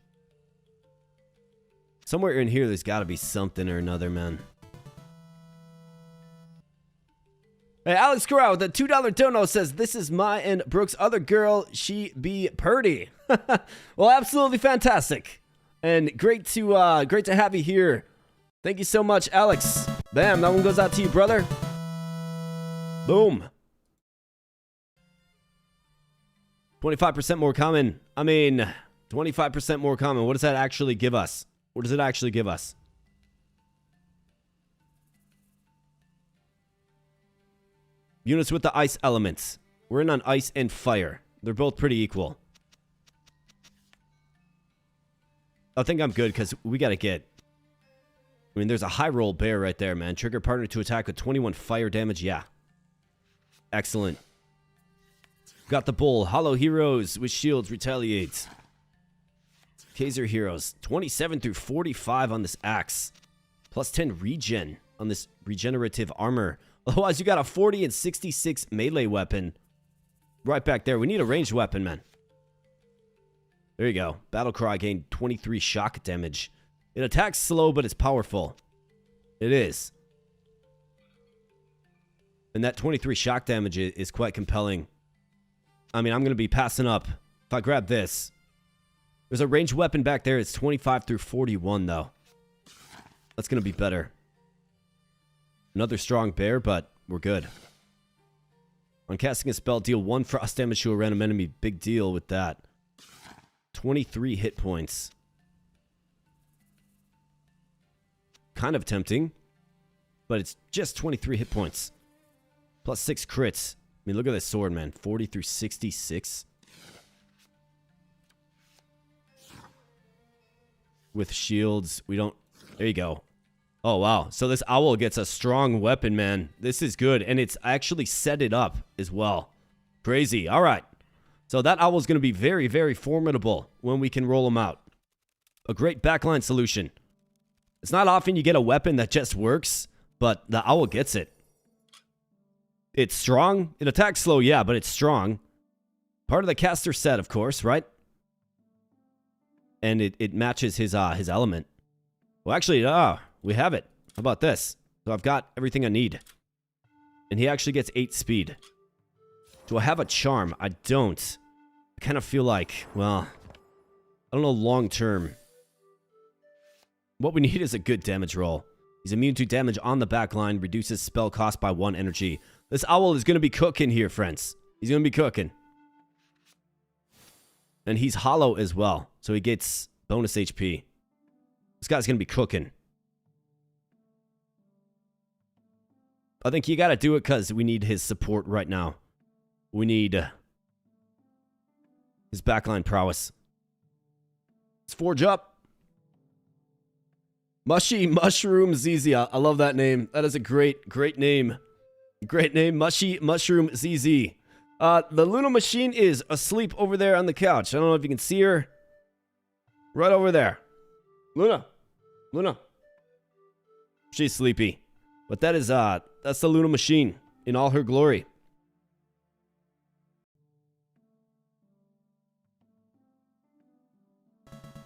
Somewhere in here, there's got to be something or another, man. Hey, Alex Corral with the $2 dono says, this is my and Brooke's other girl. She be purdy. Well, absolutely fantastic. And great to have you here. Thank you so much, Alex. Bam, that one goes out to you, brother. Boom. 25% more common. I mean, 25% more common. What does that actually give us? What does it actually give us? Units with the ice elements. We're in on ice and fire. They're both pretty equal. I think I'm good because we got to get... I mean, there's a high roll bear right there, man. Trigger partner to attack with 21 fire damage. Yeah. Excellent. Got the bull. Hollow heroes with shields retaliate. Kaiser heroes. 27 through 45 on this axe. Plus 10 regen on this regenerative armor. Otherwise, you got a 40 and 66 melee weapon. Right back there. We need a ranged weapon, man. There you go. Battlecry gained 23 shock damage. It attacks slow, but it's powerful. It is. And that 23 shock damage is quite compelling. I mean, I'm going to be passing up. If I grab this. There's a ranged weapon back there. It's 25 through 41, though. That's going to be better. Another strong bear, but we're good. On casting a spell, deal 1 frost damage to a random enemy. Big deal with that. 23 hit points. Kind of tempting. But it's just 23 hit points. Plus 6 crits. I mean, look at this sword, man. 40 through 66. With shields. We don't... There you go. Oh, wow. So this owl gets a strong weapon, man. This is good. And it's actually set it up as well. Crazy. All right. So that owl's going to be very, very formidable when we can roll him out. A great backline solution. It's not often you get a weapon that just works, but the owl gets it. It's strong. It attacks slow, yeah, but it's strong. Part of the caster set, of course, right? And it matches his element. Well, actually, we have it. How about this? So I've got everything I need. And he actually gets 8 speed. Do I have a charm? I don't. I kind of feel like, well, I don't know long term. What we need is a good damage roll. He's immune to damage on the back line. Reduces spell cost by 1 energy. This owl is going to be cooking here, friends. He's going to be cooking. And he's hollow as well. So he gets bonus HP. This guy's going to be cooking. I think you got to do it because we need his support right now. We need his backline prowess. Let's forge up. Mushy Mushroom ZZ. I love that name. That is a great, great name. Great name. Mushy Mushroom ZZ. The Luna machine is asleep over there on the couch. I don't know if you can see her. Right over there. Luna. Luna. She's sleepy. But that is, that's the Luna machine in all her glory.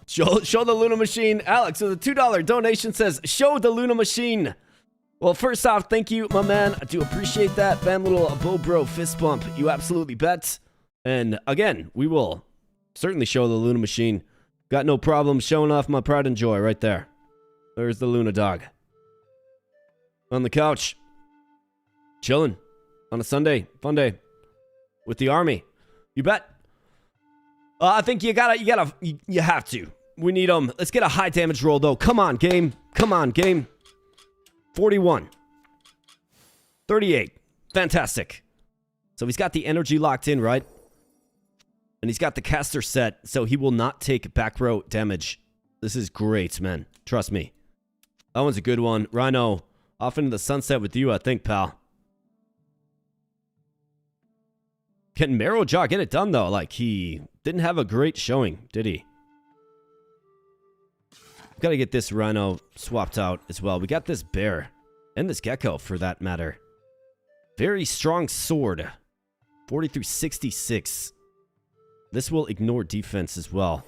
Show the Luna machine. Alex with a $2 donation says, show the Luna machine. Well, first off, thank you, my man. I do appreciate that. Bam, little AboBRO fist bump. You absolutely bet. And again, we will certainly show the Luna machine. Got no problem showing off my pride and joy right there. There's the Luna dog. On the couch. Chilling. On a Sunday. Fun day. With the army. You bet. I think you have to. We need them. Let's get a high damage roll, though. Come on, game. Come on, game. 41. 38. Fantastic. So he's got the energy locked in, right? And he's got the caster set, so he will not take back row damage. This is great, man. Trust me. That one's a good one. Rhino, off into the sunset with you, I think, pal. Can Marrowjaw get it done, though? Like, he didn't have a great showing, did he? Got to get this Rhino swapped out as well. We got this bear. And this gecko, for that matter. Very strong sword. 40 through 66. This will ignore defense as well.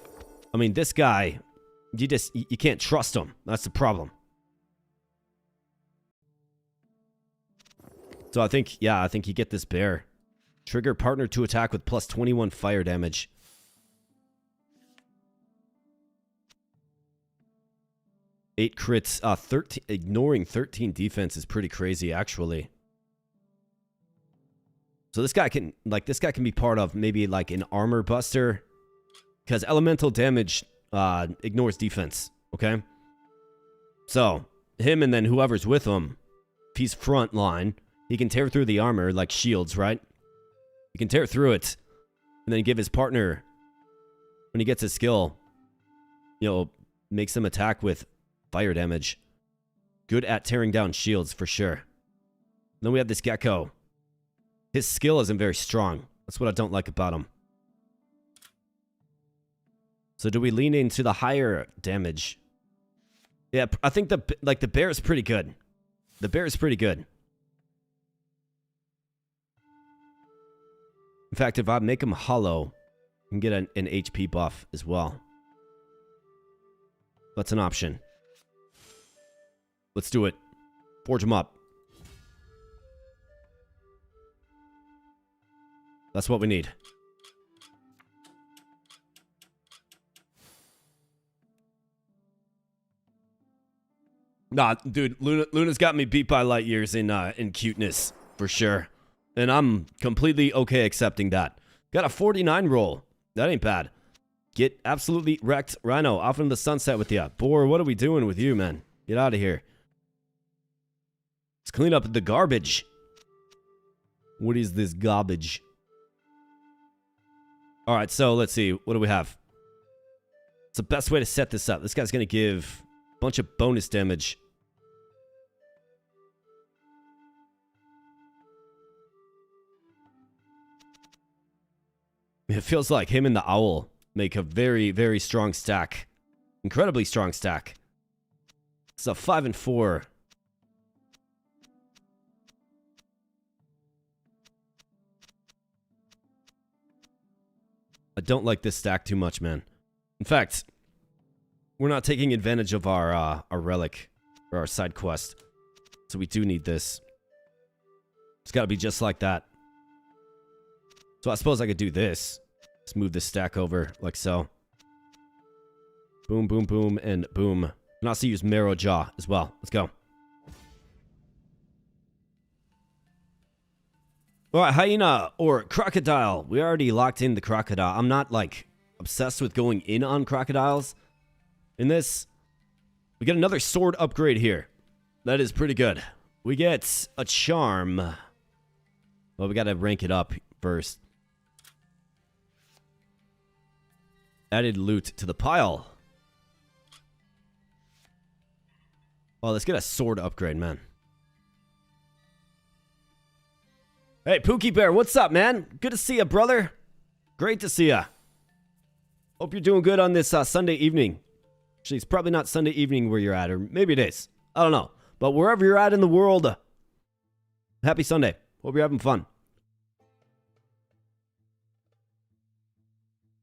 I mean, this guy, you can't trust him. That's the problem. So I think you get this bear. Trigger partner to attack with plus 21 fire damage. Eight crits, 13, ignoring 13 defense is pretty crazy, actually. So this guy can be part of maybe like an armor buster, because elemental damage ignores defense. Okay, so him and then whoever's with him, if he's front line, he can tear through the armor like shields, right? He can tear through it, and then give his partner, when he gets his skill, makes him attack with fire damage. Good at tearing down shields for sure. Then we have this gecko. His skill isn't very strong. That's what I don't like about him. So do we lean into the higher damage? Yeah, I think the bear is pretty good. The bear is pretty good. In fact, if I make him hollow, I can get an HP buff as well. That's an option. Let's do it. Forge him up. That's what we need. Nah, dude, Luna's got me beat by light years in cuteness, for sure. And I'm completely okay accepting that. Got a 49 roll. That ain't bad. Get absolutely wrecked. Rhino, off into the sunset with ya. Boar, what are we doing with you, man? Get out of here. Let's clean up the garbage. What is this garbage? Alright, so let's see. What do we have? It's the best way to set this up. This guy's going to give a bunch of bonus damage. It feels like him and the owl make a very, very strong stack. Incredibly strong stack. It's a 5 and 4. I don't like this stack too much, man. In fact, we're not taking advantage of our relic or our side quest. So we do need this. It's got to be just like that. So I suppose I could do this. Just move this stack over like so. Boom, boom, boom, and boom. And also use Marrow Jaw as well. Let's go. Alright, hyena or crocodile. We already locked in the crocodile. I'm not, like, obsessed with going in on crocodiles. In this, we get another sword upgrade here. That is pretty good. We get a charm. Well, we gotta rank it up first. Added loot to the pile. Oh, let's get a sword upgrade, man. Hey, Pookie Bear, what's up, man? Good to see ya, brother. Great to see ya. Hope you're doing good on this Sunday evening. Actually, it's probably not Sunday evening where you're at, or maybe it is. I don't know. But wherever you're at in the world, happy Sunday. Hope you're having fun.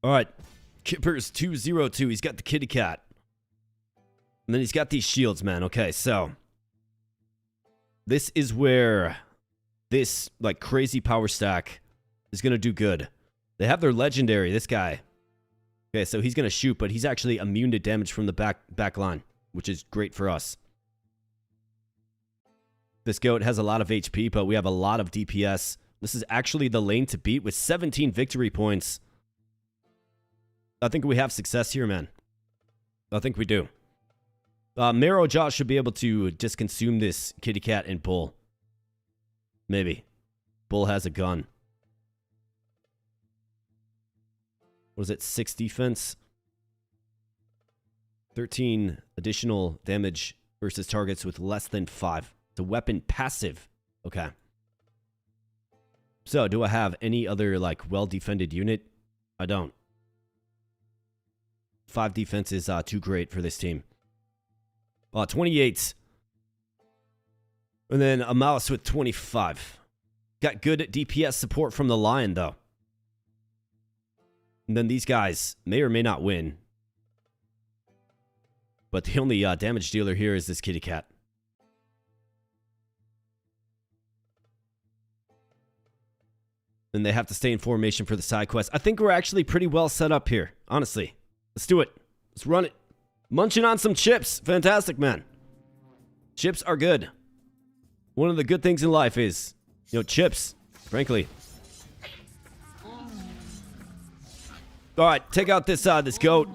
All right. Kipper's 202. He's got the kitty cat. And then he's got these shields, man. Okay, so this is where this, like, crazy power stack is going to do good. They have their legendary, this guy. Okay, so he's going to shoot, but he's actually immune to damage from the back line, which is great for us. This goat has a lot of HP, but we have a lot of DPS. This is actually the lane to beat with 17 victory points. I think we have success here, man. I think we do. Marrow Jaw should be able to just consume this kitty cat and bull. Maybe. Bull has a gun. What is it? 6 defense? 13 additional damage versus targets with less than 5. It's a weapon passive. Okay. So, do I have any other, like, well-defended unit? I don't. 5 defense is too great for this team. 28. And then a mouse with 25. Got good DPS support from the lion, though. And then these guys may or may not win. But the only damage dealer here is this kitty cat. And they have to stay in formation for the side quest. I think we're actually pretty well set up here, honestly. Let's do it. Let's run it. Munching on some chips. Fantastic, man. Chips are good. One of the good things in life is, you know, chips, frankly. All right, take out this goat.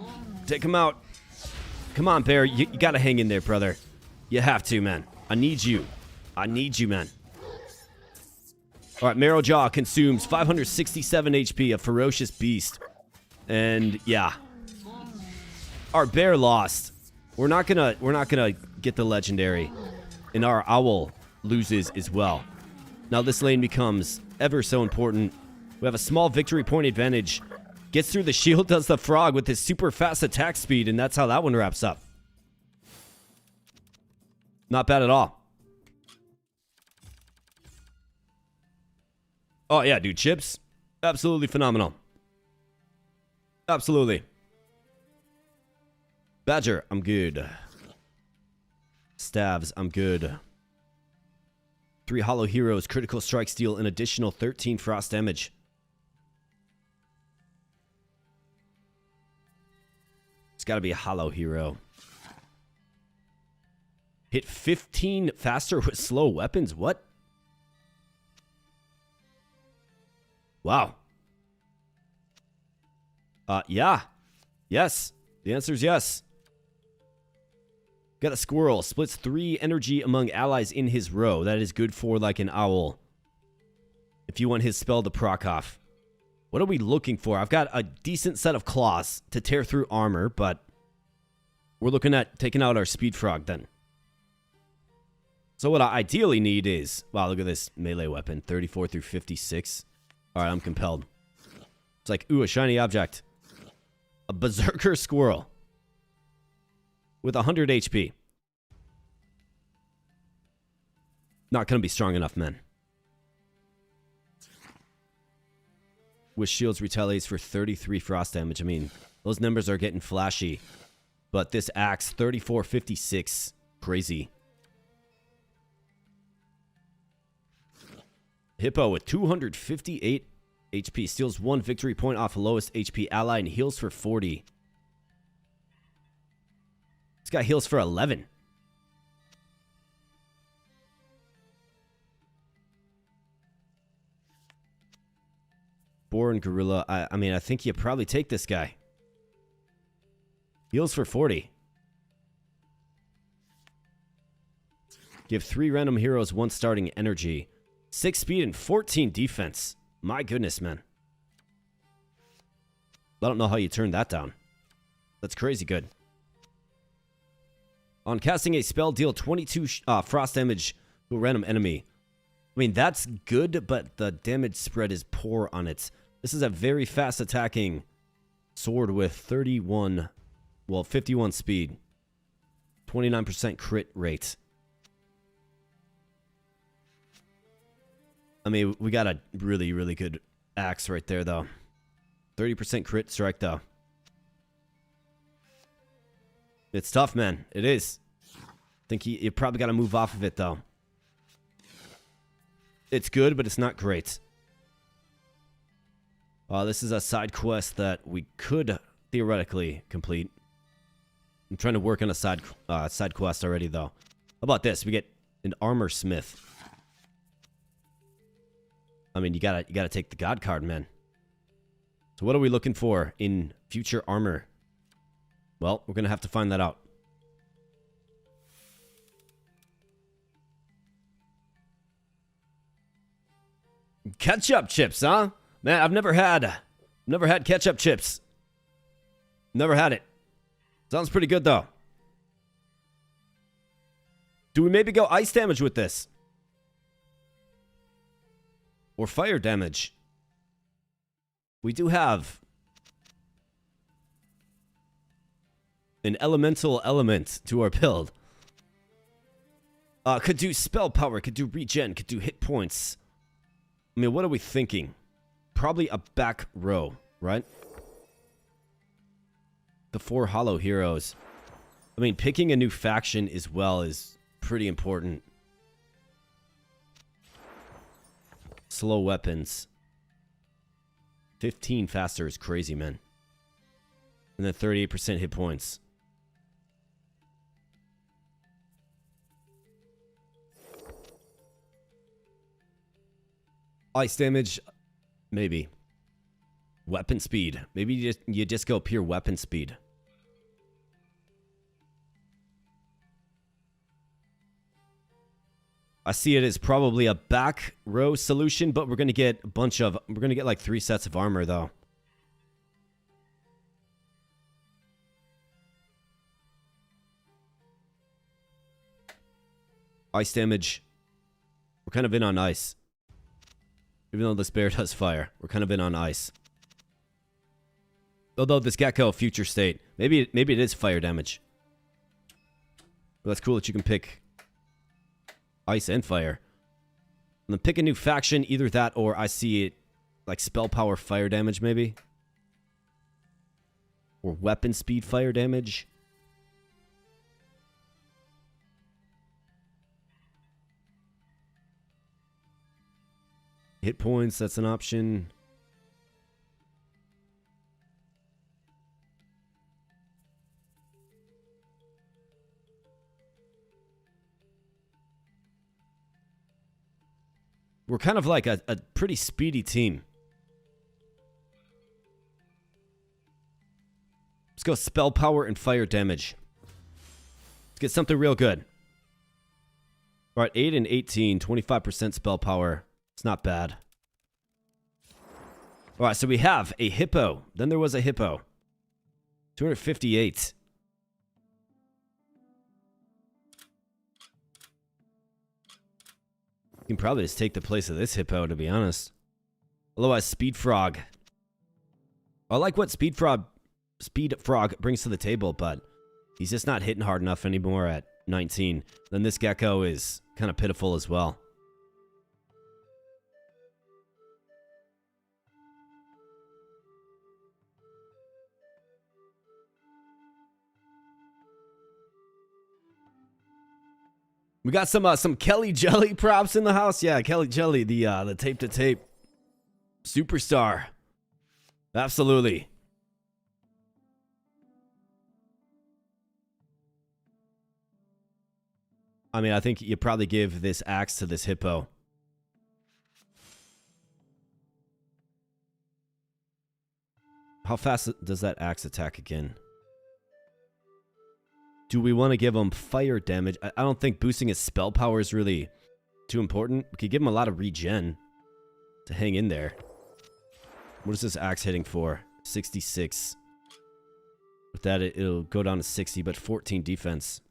Take him out. Come on, Bear. You gotta hang in there, brother. You have to, man. I need you. I need you, man. All right, Marrow Jaw consumes 567 HP, a ferocious beast. And yeah. Our bear lost. We're not gonna get the legendary. And our owl loses as well. Now this lane becomes ever so important We have a small victory point advantage. Gets through the shield, does the frog with his super fast attack speed, and that's how that one wraps up. Not bad at all. Oh, yeah, dude. Chips, absolutely phenomenal. Absolutely. Badger, I'm good. Stabs, I'm good. 3 hollow heroes, critical strikes deal an additional 13 frost damage. It's got to be a hollow hero. Hit 15 faster with slow weapons? What? Wow. Yeah. Yes. The answer is yes. Got a squirrel. Splits 3 energy among allies in his row. That is good for like an owl. If you want his spell to proc off. What are we looking for? I've got a decent set of claws to tear through armor, but we're looking at taking out our speed frog then. So what I ideally need is... Wow, look at this melee weapon. 34 through 56. Alright, I'm compelled. It's like, ooh, a shiny object. A berserker squirrel. With 100 HP. Not going to be strong enough, man. With shields retaliates for 33 frost damage. I mean, those numbers are getting flashy. But this axe, 3456. Crazy. Hippo with 258 HP. Steals 1 victory point off lowest HP ally and heals for 40. This guy heals for 11. Boar and gorilla. I mean, I think you probably take this guy. Heals for 40. Give 3 random heroes 1 starting energy. 6 speed and 14 defense. My goodness, man. I don't know how you turned that down. That's crazy good. On casting a spell, deal 22 frost damage to a random enemy. I mean, that's good, but the damage spread is poor on it. This is a very fast attacking sword with 51, well, 51 speed. 29% crit rate. I mean, we got a really, really good axe right there, though. 30% crit strike, though. It's tough, man. It is. I think you probably got to move off of it, though. It's good, but it's not great. This is a side quest that we could theoretically complete. I'm trying to work on a side quest already, though. How about this? We get an armor smith. I mean, you gotta take the god card, man. So what are we looking for in future armor? Well, we're gonna have to find that out. Ketchup chips, huh? Man, I've never had ketchup chips. Never had it. Sounds pretty good, though. Do we maybe go ice damage with this? Or fire damage? We do have an elemental element to our build. Could do spell power, could do regen, could do hit points. I mean, what are we thinking? Probably a back row, right? The 4 hollow heroes. I mean, picking a new faction as well is pretty important. Slow weapons. 15 faster is crazy, man. And then 38% hit points. Ice damage, maybe. Weapon speed. Maybe you just go pure weapon speed. I see it as probably a back row solution, but we're gonna get like 3 sets of armor though. Ice damage. We're kind of in on ice. Even though this bear does fire. We're kind of in on ice. Although this gecko, future state. Maybe it is fire damage. But that's cool that you can pick ice and fire. And then pick a new faction. Either that or I see it like spell power fire damage maybe. Or weapon speed fire damage. Hit points, that's an option. We're kind of like a pretty speedy team. Let's go spell power and fire damage. Let's get something real good. All right, 8 and 18, 25% spell power. It's not bad. All right, so we have a hippo. Then there was a hippo. 258. You can probably just take the place of this hippo, to be honest. Otherwise, Speed Frog. I like what Speed Frog brings to the table, but he's just not hitting hard enough anymore at 19. Then this gecko is kind of pitiful as well. We got some Kelly Jelly props in the house. Yeah, Kelly Jelly, the tape to tape superstar. Absolutely. I mean, I think you probably give this axe to this hippo. How fast does that axe attack again? Do we want to give him fire damage? I don't think boosting his spell power is really too important. We could give him a lot of regen to hang in there. What is this axe hitting for? 66. With that, it'll go down to 60, but 14 defense.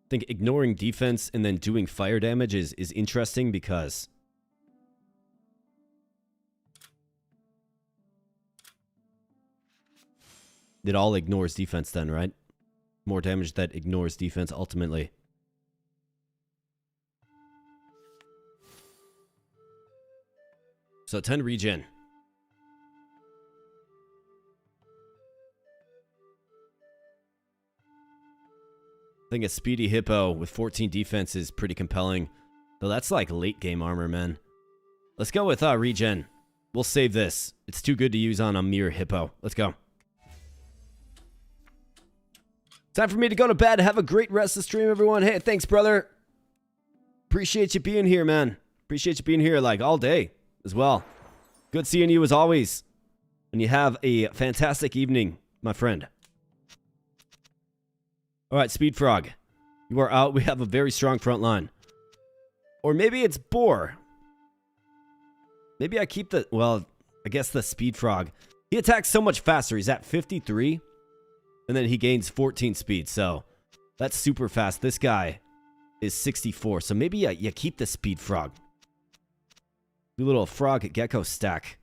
I think ignoring defense and then doing fire damage is interesting because it all ignores defense then, right? More damage that ignores defense ultimately. So 10 regen. I think a speedy hippo with 14 defense is pretty compelling. Though that's like late game armor, man. Let's go with regen. We'll save this. It's too good to use on a mere hippo. Let's go. Time for me to go to bed. Have a great rest of the stream, everyone. Hey, thanks, brother. Appreciate you being here, man. Appreciate you being here like all day as well. Good seeing you as always. And you have a fantastic evening, my friend. All right, Speed Frog. You are out. We have a very strong front line. Or maybe it's Boar. Maybe I keep the... Well, I guess the Speed Frog. He attacks so much faster. He's at 53. And then he gains 14 speed. So that's super fast. This guy is 64. So maybe you keep the Speed Frog. Do a little frog gecko stack.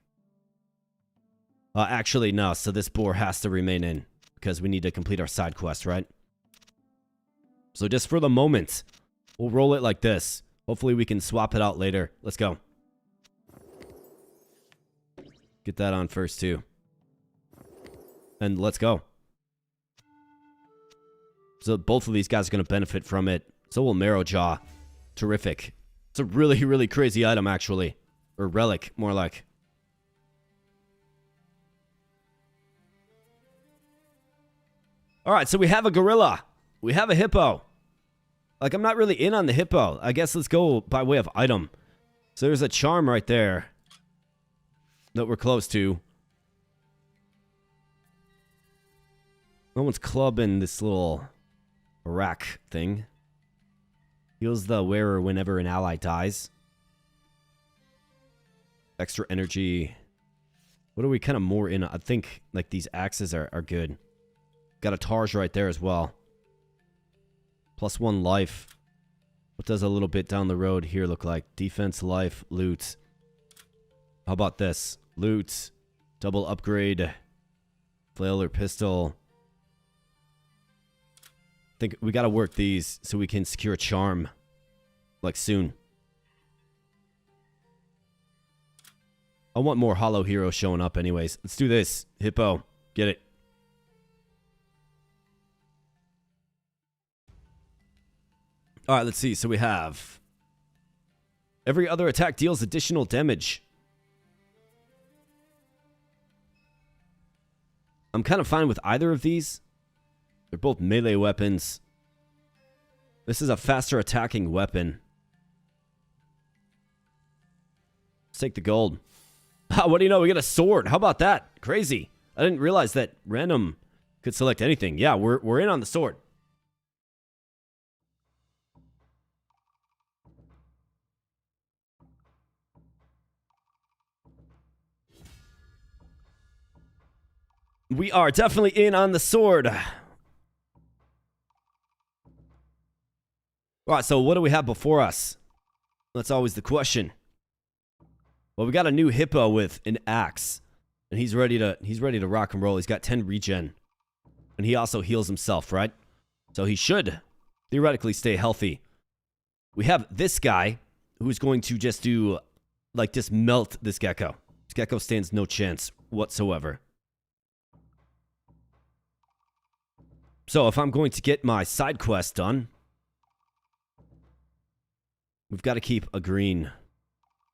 Actually, no. So this boar has to remain in. Because we need to complete our side quest, right? So just for the moment, we'll roll it like this. Hopefully we can swap it out later. Let's go. Get that on first, too. And let's go. So both of these guys are going to benefit from it. So will Marrowjaw. Terrific. It's a really, really crazy item, actually. Or relic, more like. All right, so we have a gorilla. We have a hippo. Like, I'm not really in on the hippo. I guess let's go by way of item. So there's a charm right there that we're close to. No one's clubbing this little rack thing. Heals the wearer whenever an ally dies. Extra energy. What are we kind of more in? I think like these axes are good. Got a Tarj right there as well. +1 life. What does a little bit down the road here look like? Defense, life, loot. How about this? Loot, double upgrade, flail or pistol. I think we gotta work these so we can secure a charm. Like soon. I want more hollow heroes showing up anyways. Let's do this. Hippo. Get it. Alright, let's see. So we have... Every other attack deals additional damage. I'm kind of fine with either of these. They're both melee weapons. This is a faster attacking weapon. Let's take the gold. What do you know? We got a sword. How about that? Crazy. I didn't realize that random could select anything. Yeah, we're in on the sword. We are definitely in on the sword. Alright, so what do we have before us? That's always the question. Well, we got a new hippo with an axe. And he's ready to rock and roll. He's got 10 regen. And he also heals himself, right? So he should theoretically stay healthy. We have this guy who's going to just do, like, just melt this gecko. This gecko stands no chance whatsoever. So if I'm going to get my side quest done, we've got to keep a green.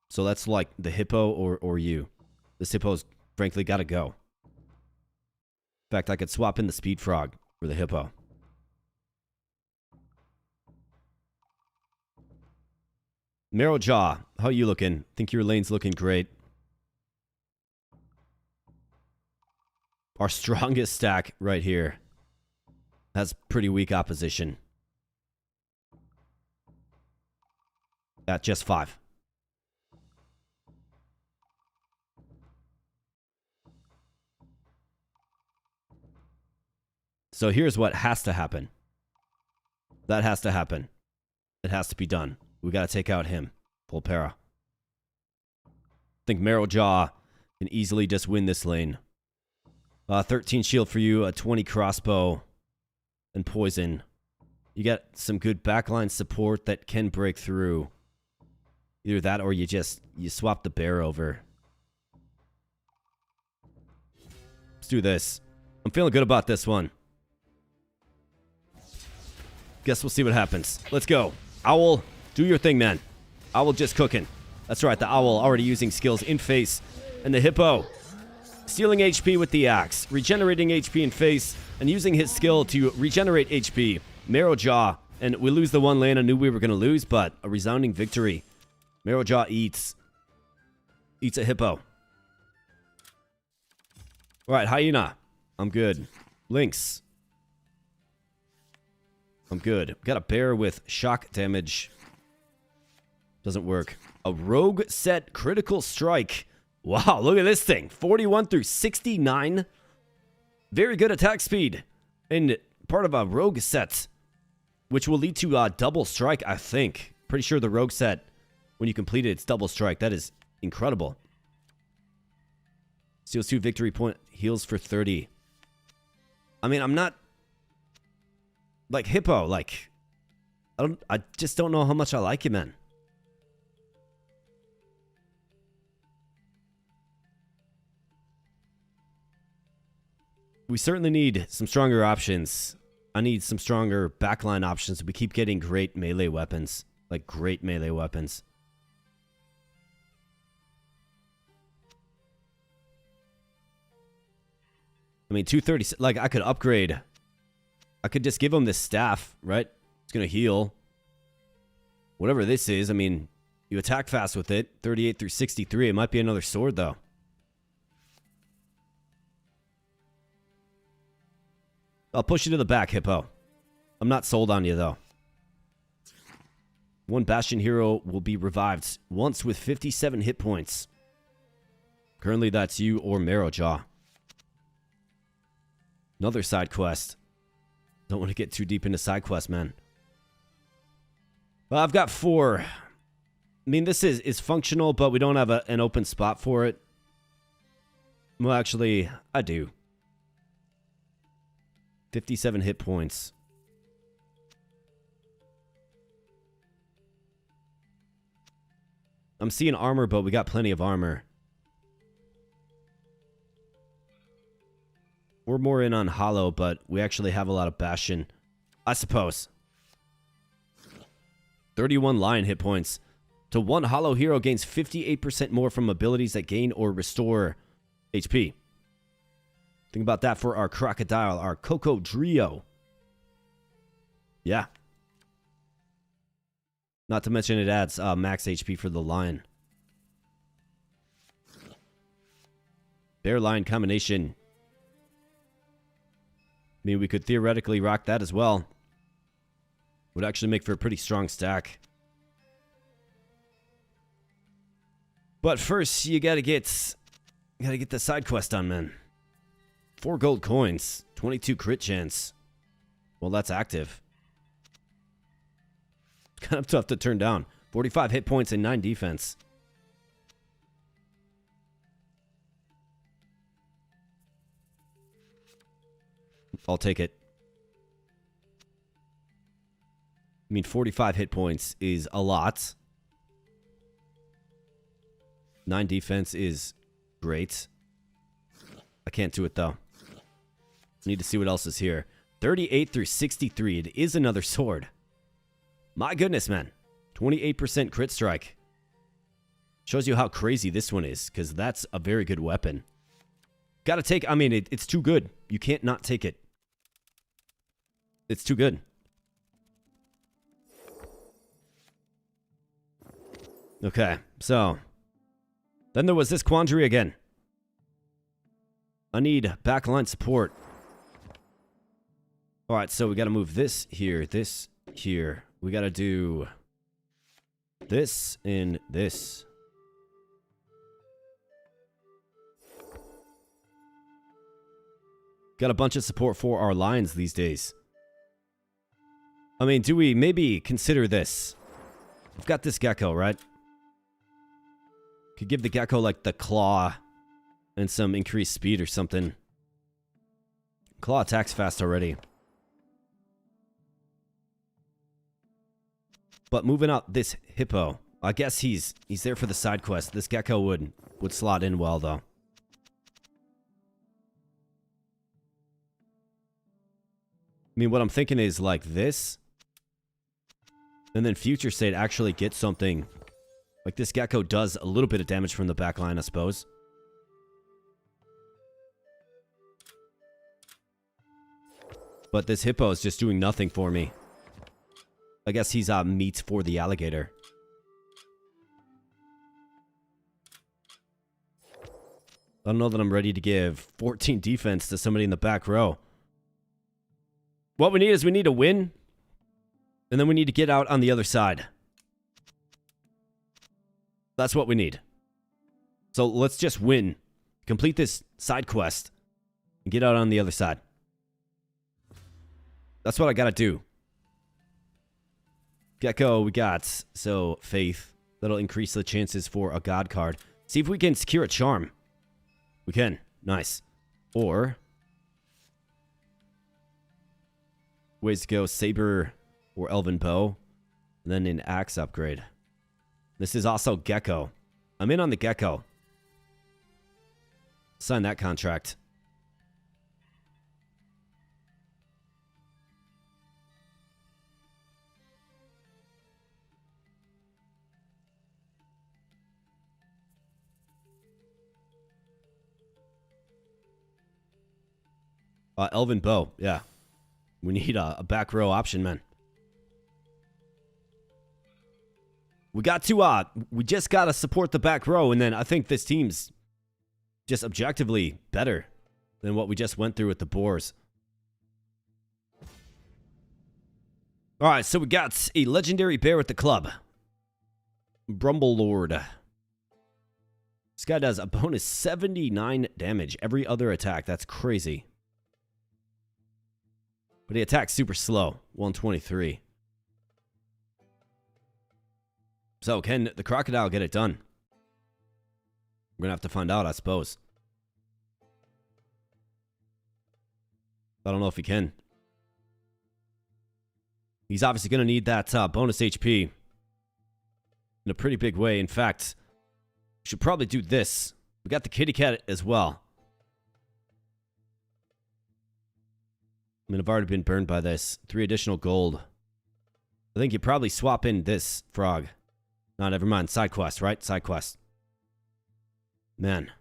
So that's like the hippo or you. This hippo's frankly got to go. In fact, I could swap in the speed frog for the hippo. Marrowjaw, how you looking? Think your lane's looking great. Our strongest stack right here has pretty weak opposition. At just 5. So here's what has to happen. That has to happen. It has to be done. We got to take out him. Pulpera. I think Marrowjaw can easily just win this lane. 13 shield for you, a 20 crossbow, and poison. You got some good backline support that can break through. Either that or you swap the bear over. Let's do this. I'm feeling good about this one. Guess we'll see what happens. Let's go. Owl, do your thing, man. Owl just cooking. That's right, the owl already using skills in face. And the hippo stealing HP with the axe, regenerating HP in face, and using his skill to regenerate HP. Marrowjaw, and we lose the one lane I knew we were going to lose, but a resounding victory. Marrowjaw eats a hippo. Alright, hyena. I'm good. Lynx. I'm good. Got a bear with shock damage. Doesn't work. A rogue set critical strike. Wow, look at this thing. 41 through 69. Very good attack speed. And part of a rogue set, which will lead to double strike, I think. Pretty sure the rogue set, when you complete it, it's double strike. That is incredible. Steals 2 victory point, heals for 30. I mean, I'm not... Like, hippo, like... I just don't know how much I like him, man. We certainly need some stronger options. I need some stronger backline options. We keep getting great melee weapons. Like, great melee weapons. I mean, 230... Like, I could upgrade... I could just give him this staff, right? It's going to heal. Whatever this is, I mean, you attack fast with it. 38 through 63. It might be another sword, though. I'll push you to the back, hippo. I'm not sold on you, though. One Bastion hero will be revived once with 57 hit points. Currently, that's you or Marrowjaw. Another side quest. Don't want to get too deep into side quests, man. Well, I've got 4. I mean, this is functional, but we don't have an open spot for it. Well, actually, I do. 57 hit points. I'm seeing armor, but we got plenty of armor. We're more in on hollow, but we actually have a lot of bastion, I suppose. 31 lion hit points. To 1 hollow hero gains 58% more from abilities that gain or restore HP. Think about that for our crocodile, our Cocodrio. Yeah. Not to mention it adds max HP for the lion. Bear lion combination. I mean, we could theoretically rock that as well. Would actually make for a pretty strong stack. But first, you gotta get the side quest done, man. 4 gold coins, 22 crit chance. Well, that's active. Kind of tough to turn down. 45 hit points and 9 defense. I'll take it. I mean, 45 hit points is a lot. 9 defense is great. I can't do it, though. Need to see what else is here. 38 through 63. It is another sword. My goodness, man. 28% crit strike. Shows you how crazy this one is, because that's a very good weapon. Gotta take... I mean, it's too good. You can't not take it. It's too good. Okay, so... Then there was this quandary again. I need backline support. Alright, so we gotta move this here, this here. We gotta do this and this. Got a bunch of support for our lines these days. I mean, do we maybe consider this? We've got this gecko, right? Could give the gecko like the claw and some increased speed or something. Claw attacks fast already. But moving out this hippo, I guess he's there for the side quest. This gecko would slot in well, though. I mean, what I'm thinking is like this. And then future state actually gets something. Like this gecko does a little bit of damage from the back line, I suppose. But this hippo is just doing nothing for me. I guess he's meat for the alligator. I don't know that I'm ready to give 14 defense to somebody in the back row. What we need is we need to win. And then we need to get out on the other side. That's what we need. So let's just win. Complete this side quest. And get out on the other side. That's what I gotta do. Gecko, we got. So, faith. That'll increase the chances for a god card. See if we can secure a charm. We can. Nice. Or... ways to go. Saber or elven bow. And then an axe upgrade. This is also gecko. I'm in on the gecko. Sign that contract. Elven bow, yeah. We need a back row option, man. We got to, we just got to support the back row, and then I think this team's just objectively better than what we just went through with the boars. Alright, so we got a legendary bear with the club. Brumble Lord. This guy does a bonus 79 damage every other attack. That's crazy. But he attacks super slow. 123. So, can the crocodile get it done? We're going to have to find out, I suppose. I don't know if he can. He's obviously going to need that bonus HP in a pretty big way. In fact, we should probably do this. We got the kitty cat as well. I mean, I've already been burned by this. 3 additional gold. I think you probably swap in this frog. No, never mind. Side quest, right? Side quest. Man.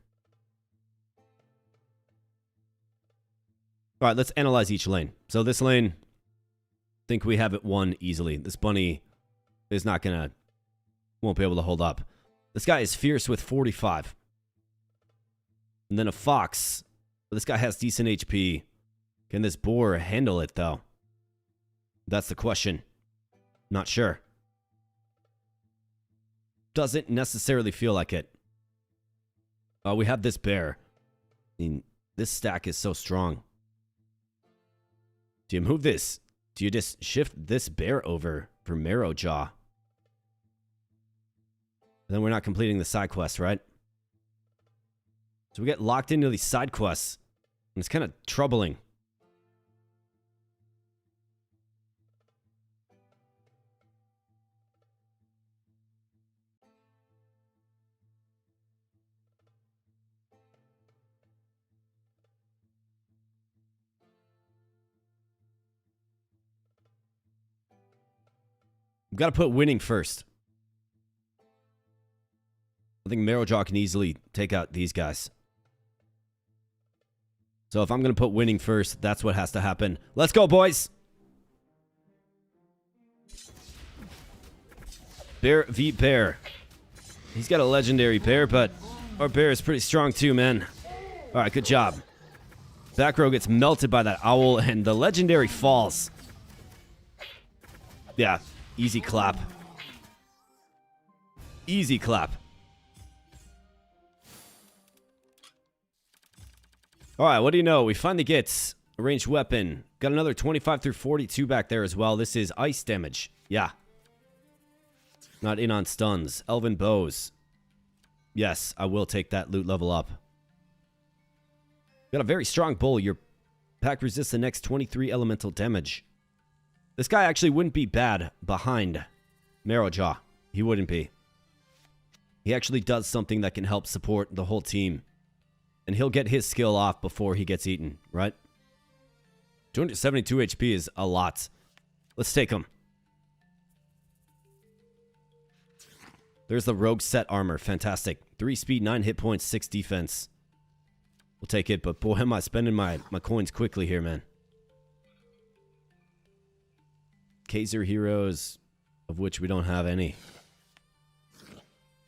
All right, let's analyze each lane. So this lane, I think we have it won easily. This bunny is not gonna, won't be able to hold up. This guy is fierce with 45. And then a fox. But this guy has decent HP. Can this boar handle it, though? That's the question. Not sure. Doesn't necessarily feel like it. We have this bear. I mean, this stack is so strong. Do you move this? Do you just shift this bear over for Marrow Jaw? And then we're not completing the side quest, right? So we get locked into these side quests. And it's kind of troubling. We've got to put winning first. I think Marrowjaw can easily take out these guys. So if I'm going to put winning first, that's what has to happen. Let's go, boys! Bear v. Bear. He's got a legendary bear, but our bear is pretty strong too, man. Alright, good job. Back row gets melted by that owl, and the legendary falls. Yeah. Easy clap. Easy clap. Alright, what do you know? We finally get a ranged weapon. Got another 25 through 42 back there as well. This is ice damage. Yeah. Not in on stuns. Elven bows. Yes, I will take that loot level up. Got a very strong bull. Your pack resists the next 23 elemental damage. This guy actually wouldn't be bad behind Marrowjaw. He wouldn't be. He actually does something that can help support the whole team. And he'll get his skill off before he gets eaten, right? 272 HP is a lot. Let's take him. There's the rogue set armor. Fantastic. 3 speed, 9 hit points, 6 defense. We'll take it, but boy, am I spending my coins quickly here, man. Kaiser heroes, of which we don't have any.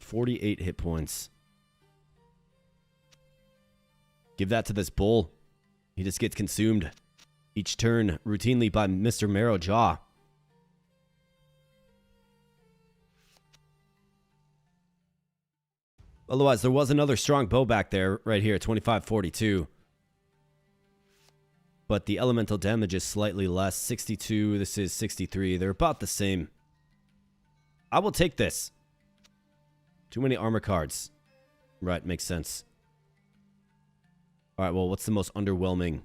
48 hit points. Give that to this bull. He just gets consumed each turn routinely by Mr. Marrowjaw. Otherwise, there was another strong bow back there, right here, 2542. But the elemental damage is slightly less. 62, this is 63. They're about the same. I will take this. Too many armor cards. Right, makes sense. Alright, well, what's the most underwhelming?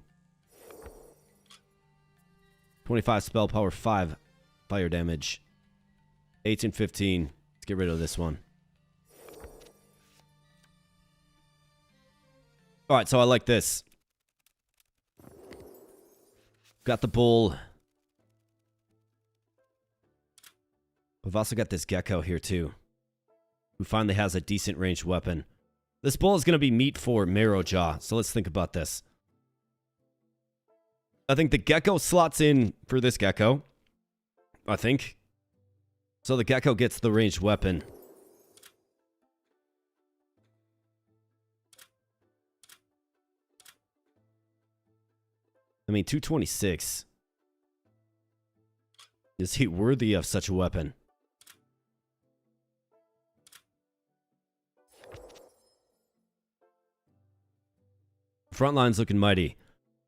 25 spell power, 5 fire damage. 18, 15. Let's get rid of this one. Alright, so I like this. Got the bull. We've also got this gecko here too, who finally has a decent ranged weapon. This bull is going to be meat for Marrowjaw, so let's think about this. I think the gecko slots in for this gecko. I think. So the gecko gets the ranged weapon. I mean, 226. Is he worthy of such a weapon? Frontline's looking mighty.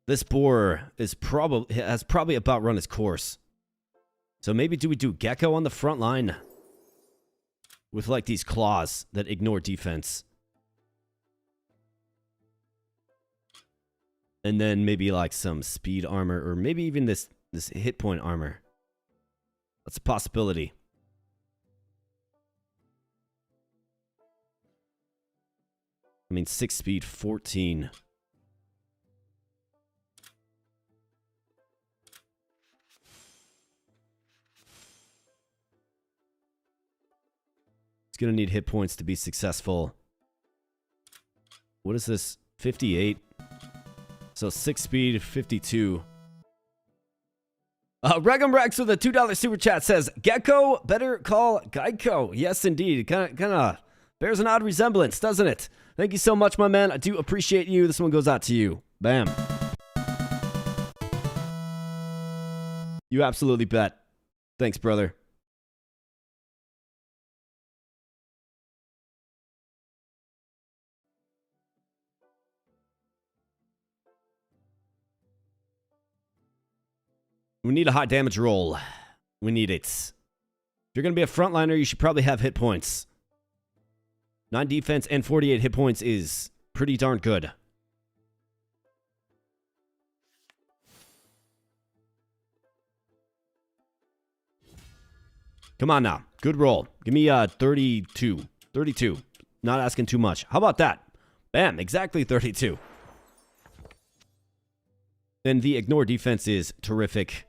This boar is has probably about run its course. So maybe do we do Gecko on the front line? with like these claws that ignore defense. And then maybe like some speed armor, or maybe even this hit point armor. That's a possibility. I mean, 6 speed, 14. It's gonna need hit points to be successful. What is this? 58. So 6 speed, 52. Regum Rex with a $2 super chat says, Gecko, better call Geico. Yes, indeed. Kind of bears an odd resemblance, doesn't it? Thank you so much, my man. I do appreciate you. This one goes out to you. Bam. You absolutely bet. Thanks, brother. We need a high damage roll. We need it. If you're going to be a frontliner, you should probably have hit points. 9 defense and 48 hit points is pretty darn good. Come on now. Good roll. Give me 32. 32. Not asking too much. How about that? Bam. Exactly 32. And the ignore defense is terrific.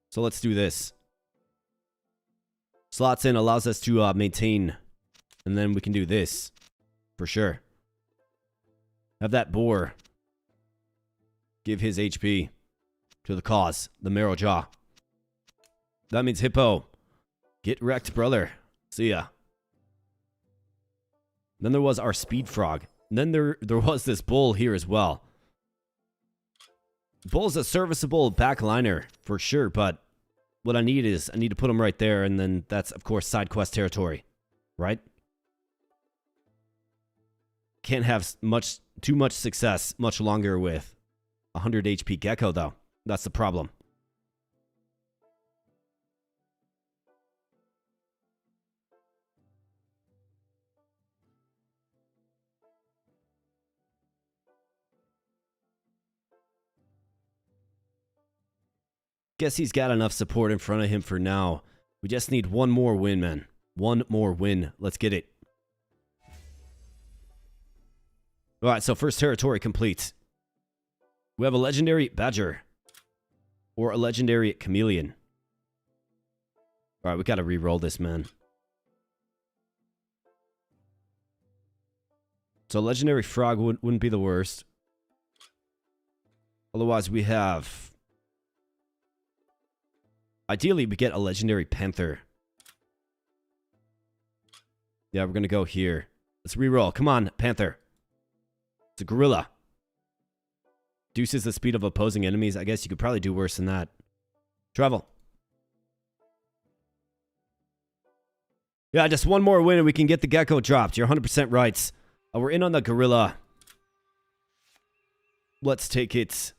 So let's do this. Slots in, allows us to maintain. And then we can do this. For sure. Have that boar give his HP to the cause. The marrow jaw. That means hippo. Get wrecked, brother. See ya. Then there was our speed frog. And then there was this bull here as well. Bull's a serviceable backliner for sure, but what I need to put him right there, and then that's, of course, side quest territory, right? Can't have too much success much longer with 100 HP Gecko, though. That's the problem. Guess he's got enough support in front of him for now. We just need one more win, man. One more win. Let's get it. Alright, so first territory complete. We have a legendary badger. Or a legendary chameleon. Alright, we gotta re-roll this, man. So legendary frog wouldn't be the worst. Otherwise, we have... Ideally, we get a legendary panther. Yeah, we're going to go here. Let's reroll. Come on, panther. It's a gorilla. Reduces the speed of opposing enemies. I guess you could probably do worse than that. Travel. Yeah, just one more win and we can get the gecko dropped. You're 100% right. We're in on the gorilla. Let's take it.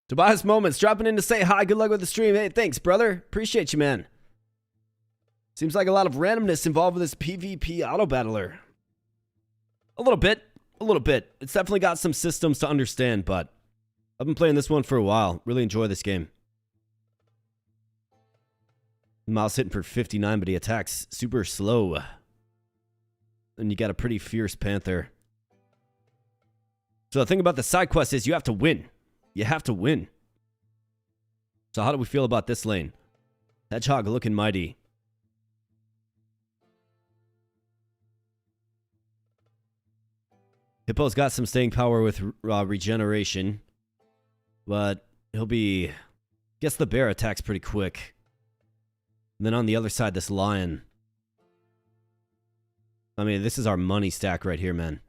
Tobias Moments dropping in to say hi. Good luck with the stream. Hey, thanks, brother. Appreciate you, man. Seems like a lot of randomness involved with this PvP auto battler. A little bit. A little bit. It's definitely got some systems to understand, but I've been playing this one for a while. Really enjoy this game. Mouse hitting for 59, but he attacks super slow. And you got a pretty fierce panther. So the thing about the side quest is you have to win. You have to win. So how do we feel about this lane? Hedgehog looking mighty. Hippo's got some staying power with regeneration. But he'll be... Guess the bear attacks pretty quick. And then on the other side, this lion. I mean, this is our money stack right here, man.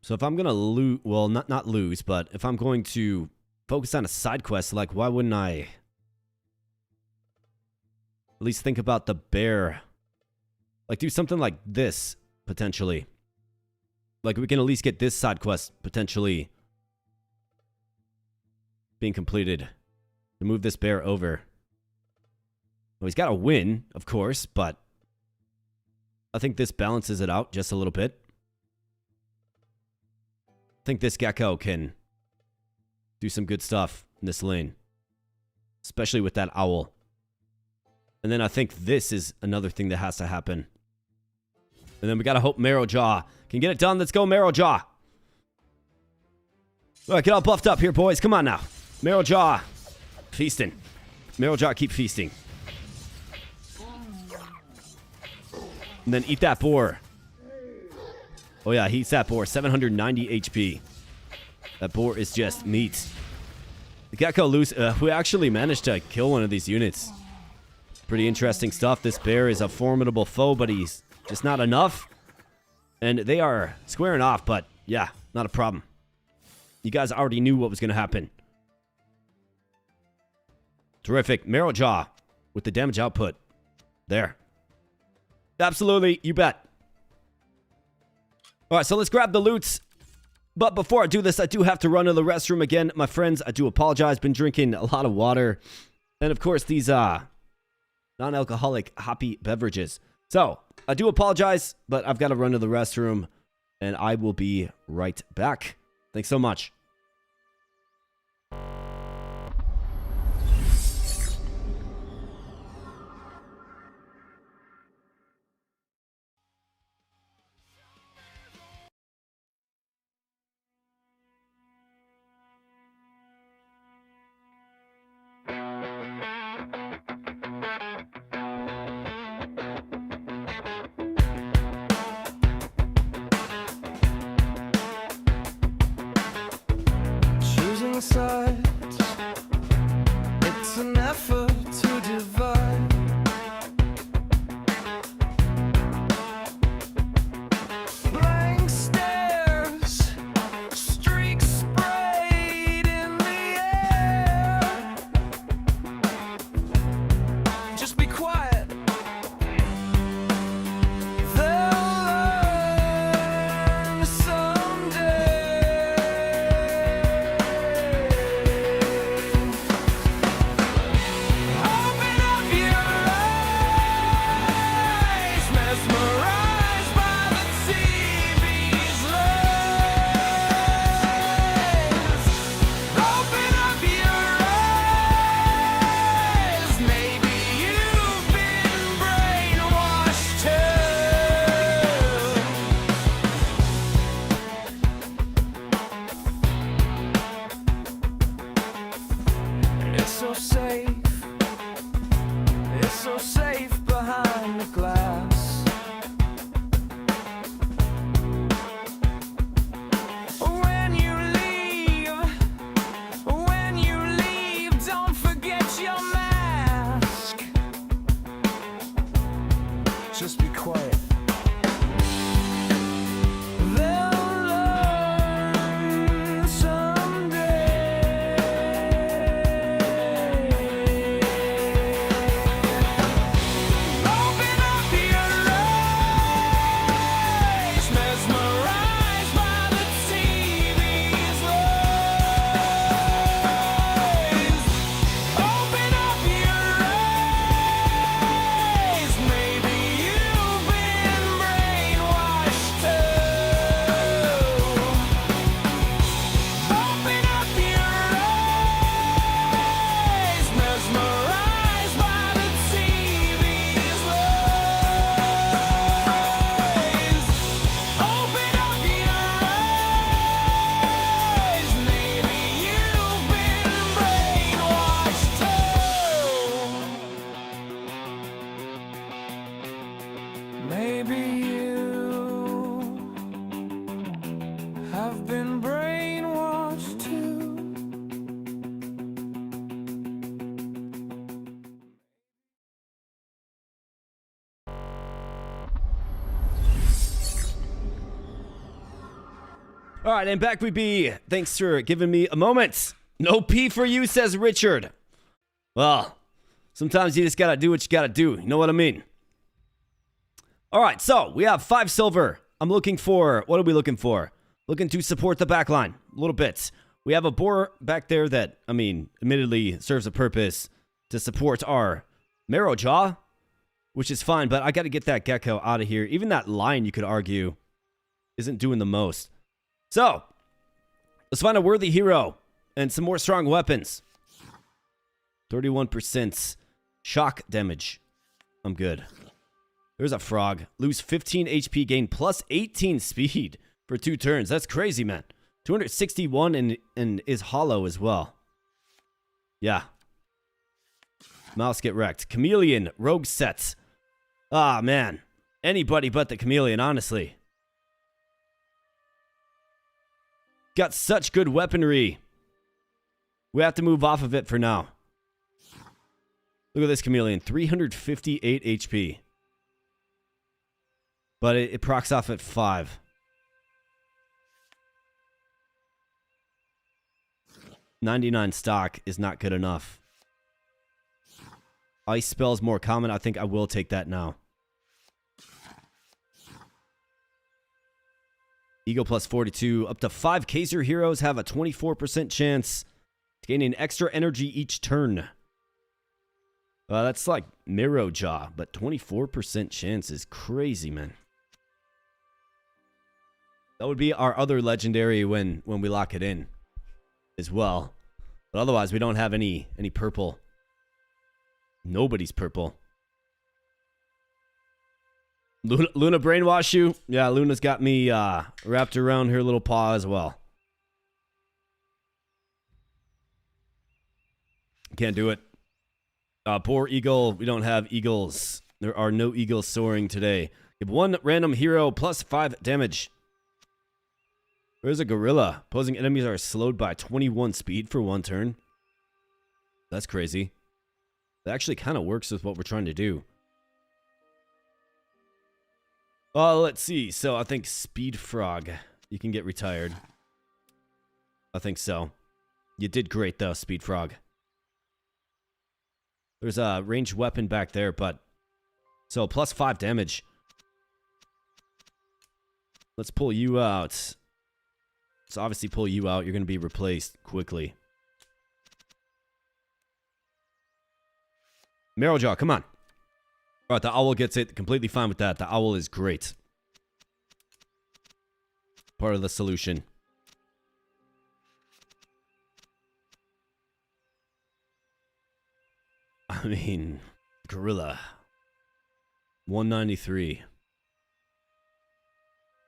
So if I'm going to lose, well, not lose, but if I'm going to focus on a side quest, like, why wouldn't I at least think about the bear? Like, do something like this, potentially. Like, we can at least get this side quest, potentially, being completed. To move this bear over. Well, he's got to win, of course, but I think this balances it out just a little bit. I think this gecko can do some good stuff in this lane. Especially with that owl. And then I think this is another thing that has to happen. And then we gotta hope Marrowjaw can get it done. Let's go, Marrowjaw. Alright, get all buffed up here, boys. Come on now. Marrowjaw. Feasting. Marrowjaw, keep feasting. And then eat that boar. Oh yeah, he eats that boar. 790 HP. That boar is just meat. The gecko who actually managed to kill one of these units. Pretty interesting stuff. This bear is a formidable foe, but he's just not enough. And they are squaring off, but yeah, not a problem. You guys already knew what was going to happen. Terrific. Marrowjaw with the damage output. There. Absolutely, you bet. All right, so let's grab the loots. But before I do this, I do have to run to the restroom again. My friends, I do apologize. Been drinking a lot of water. And of course, these non-alcoholic hoppy beverages. So, I do apologize, but I've got to run to the restroom. And I will be right back. Thanks so much. Choosing sides, it's an effort to divide. Blank stares, streaks sprayed in the air. Just be quiet. They'll learn someday. All right, and back we be. Thanks for giving me a moment. No pee for you, says Richard. Well, sometimes you just gotta do what you gotta do. You know what I mean? All right, so we have 5 silver. I'm looking for, what are we looking for? Looking to support the back line a little bit. We have a boar back there that, I mean, admittedly serves a purpose to support our marrow jaw, which is fine, but I got to get that gecko out of here. Even that lion, you could argue, isn't doing the most. So, let's find a worthy hero and some more strong weapons. 31% shock damage. I'm good. There's a frog. Lose 15 HP, gain plus 18 speed for 2 turns. That's crazy, man. 261 and is hollow as well. Yeah. Mouse get wrecked. Chameleon, rogue sets. Ah, man. Anybody but the chameleon, honestly. Got such good weaponry. We have to move off of it for now. Look at this chameleon. 358 HP. But it procs off at 5. 99 stock is not good enough. Ice spells more common. I think I will take that now. Eagle plus 42. Up to 5 Kaiser heroes have a 24% chance to gain an extra energy each turn. That's like Mirror Jaw, but 24% chance is crazy, man. That would be our other legendary when we lock it in as well. But otherwise, we don't have any purple. Nobody's purple. Luna brainwash you? Yeah, Luna's got me wrapped around her little paw as well. Can't do it. Poor eagle. We don't have eagles. There are no eagles soaring today. Give 1 random hero plus 5 damage. There's a gorilla. Opposing enemies are slowed by 21 speed for 1 turn. That's crazy. That actually kind of works with what we're trying to do. Let's see. So I think Speed Frog. You can get retired. I think so. You did great though, Speed Frog. There's a ranged weapon back there, but... So plus 5 damage. Let's pull you out. So obviously pull you out. You're going to be replaced quickly. Marrowjaw, come on. All right, the owl gets it. Completely fine with that. The owl is great. Part of the solution. I mean, gorilla. 193.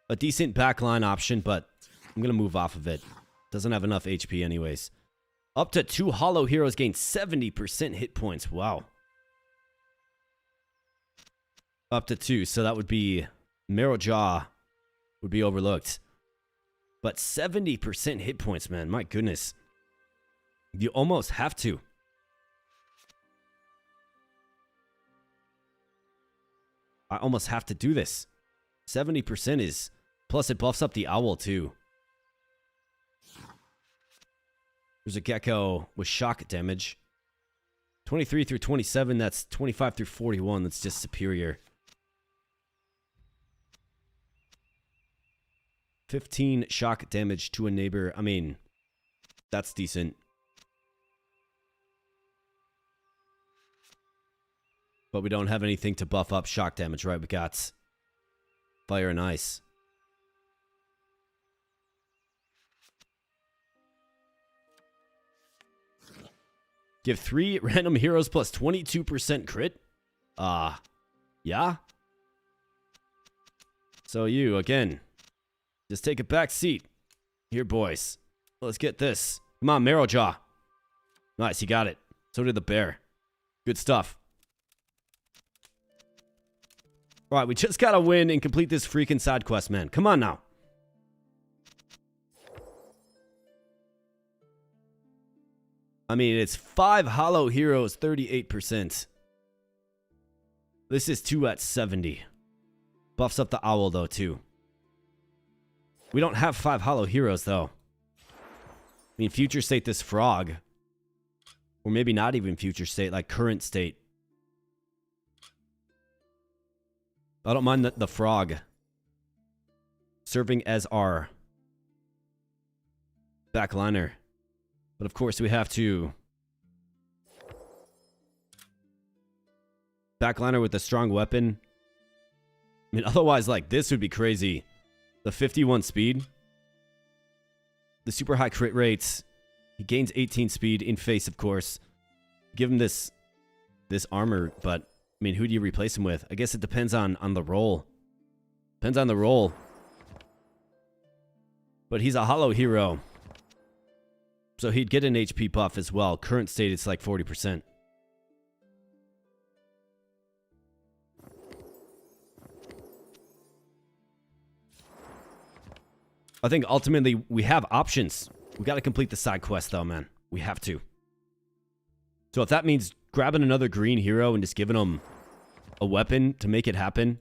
A decent backline option, but I'm going to move off of it. Doesn't have enough HP anyways. Up to 2 hollow heroes gain 70% hit points. Wow. Up to 2, so that would be Marrowjaw would be overlooked. But 70% hit points, man. My goodness. You almost have to. I almost have to do this. 70% is... Plus, it buffs up the owl, too. There's a gecko with shock damage. 23 through 27, that's 25 through 41. That's just superior. 15 shock damage to a neighbor. I mean, that's decent. But we don't have anything to buff up shock damage, right? We got fire and ice. Give 3 random heroes plus 22% crit. Yeah. So you, again, just take a back seat. Here, boys. Let's get this. Come on, Marrowjaw. Nice, you got it. So did the bear. Good stuff. All right, we just gotta win and complete this freaking side quest, man. Come on now. I mean, it's 5 hollow heroes, 38%. This is 2 at 70. Buffs up the owl, though, too. We don't have 5 hollow heroes, though. I mean, future state this frog. Or maybe not even future state, like current state. I don't mind the frog serving as our backliner. But of course, we have to backliner with a strong weapon. I mean, otherwise, like, this would be crazy. The 51 speed. The super high crit rates. He gains 18 speed in face, of course. Give him this armor, but, I mean, who do you replace him with? I guess it depends on the role. Depends on the role. But he's a hollow hero. So he'd get an HP buff as well. Current state, it's like 40%. I think ultimately we have options. We got to complete the side quest though, man. We have to. So if that means grabbing another green hero and just giving him a weapon to make it happen,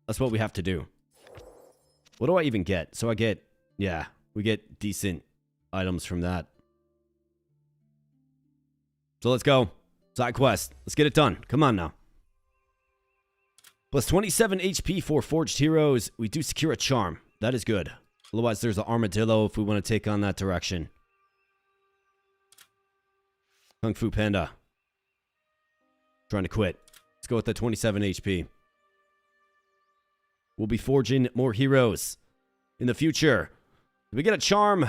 that's what we have to do. What do I even get? So I get, yeah, we get decent items from that. So let's go. Side quest. Let's get it done. Come on now. Plus 27 HP for forged heroes. We do secure a charm. That is good. Otherwise, there's the armadillo if we want to take on that direction. Kung Fu Panda. Trying to quit. Let's go with the 27 HP. We'll be forging more heroes in the future. Did we get a charm?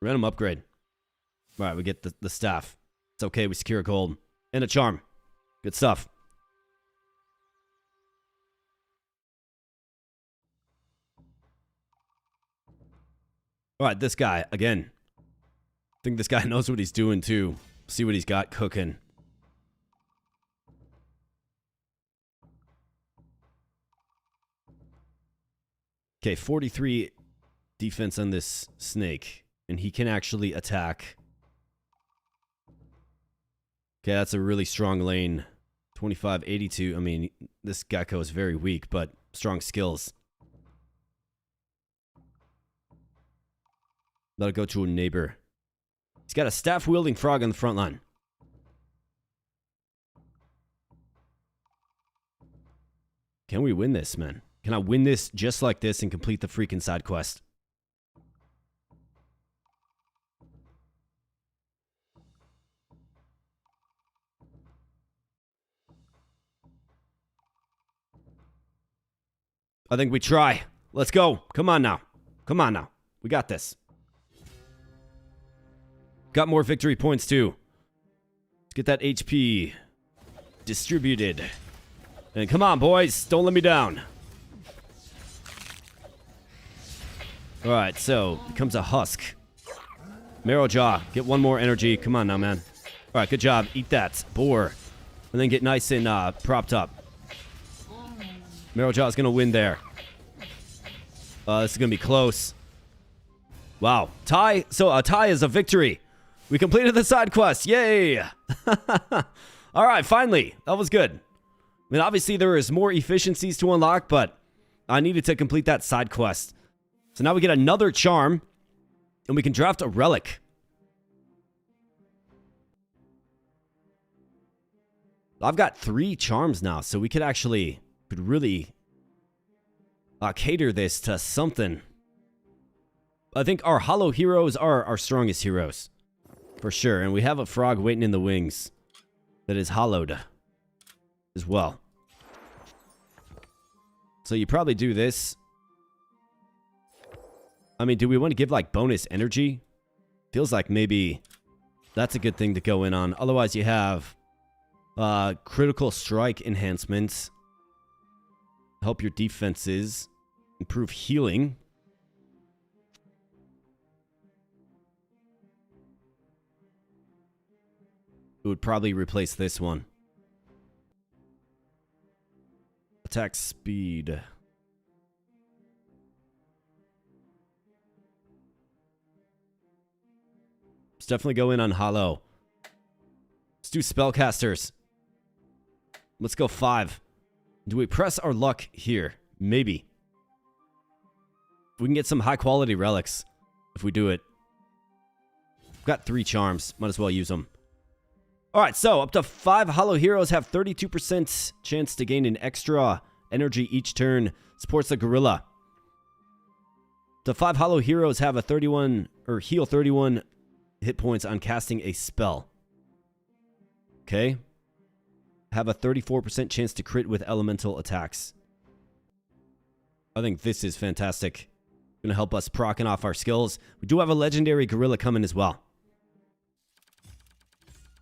Random upgrade. All right, we get the staff. It's okay. We secure a gold. And a charm. Good stuff. All right, this guy, again. I think this guy knows what he's doing, too. See what he's got cooking. Okay, 43 defense on this snake. And he can actually attack. Okay, that's a really strong lane. 25, 82. I mean, this Gecko is very weak, but strong skills. That'll go to a neighbor. He's got a staff-wielding frog on the front line. Can we win this, man? Can I win this just like this and complete the freaking side quest? I think we try. Let's go. Come on now. Come on now. We got this. Got more victory points too. Let's get that HP distributed. And come on, boys. Don't let me down. Alright, so becomes a husk. Marrow Jaw. Get one more energy. Come on now, man. Alright, good job. Eat that. Boar. And then get nice and propped up. Marrow Jaw is going to win there. This is going to be close. Wow. Tie. So a tie is a victory. We completed the side quest. Yay. All right, finally. That was good. I mean, obviously there is more efficiencies to unlock, but I needed to complete that side quest. So now we get another charm, and we can draft a relic. I've got 3 charms now, so we could really cater this to something. I think our hollow heroes are our strongest heroes. For sure. And we have a frog waiting in the wings that is hollowed as well. So you probably do this. I mean, do we want to give like bonus energy? Feels like maybe that's a good thing to go in on. Otherwise you have critical strike enhancements. Help your defenses. Improve healing. It would probably replace this one. Attack speed. Let's definitely go in on hollow. Let's do spellcasters. Let's go 5. Do we press our luck here? Maybe. We can get some high quality relics if we do it. We've got 3 charms. Might as well use them. Alright, so up to 5 hollow heroes have 32% chance to gain an extra energy each turn. Supports the gorilla. The 5 hollow heroes have a 31 or heal 31 hit points on casting a spell. Okay. Have a 34% chance to crit with elemental attacks. I think this is fantastic. Gonna help us procking off our skills. We do have a legendary gorilla coming as well.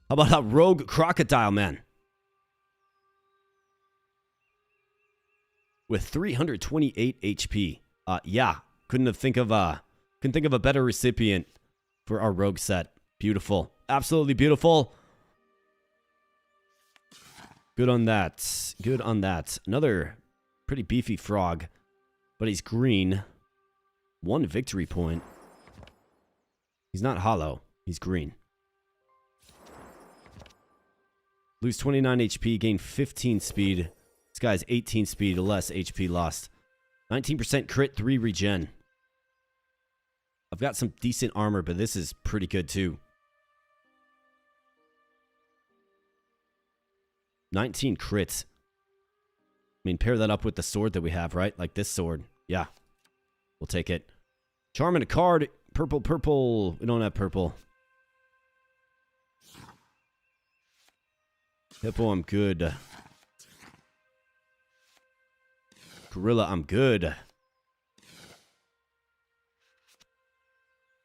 How about a rogue crocodile, man? With 328 HP. Yeah. Couldn't think of a better recipient for our rogue set. Beautiful. Absolutely beautiful. Good on that. Good on that. Another pretty beefy frog. But he's green. 1 victory point. He's not hollow. He's green. Lose 29 HP, gain 15 speed. This guy's 18 speed, less HP lost. 19% crit, 3 regen. I've got some decent armor, but this is pretty good too. 19 crits. I mean, pair that up with the sword that we have, right? Like this sword. Yeah. We'll take it. Charm and a card. Purple, purple. We don't have purple. Hippo, I'm good. Gorilla, I'm good.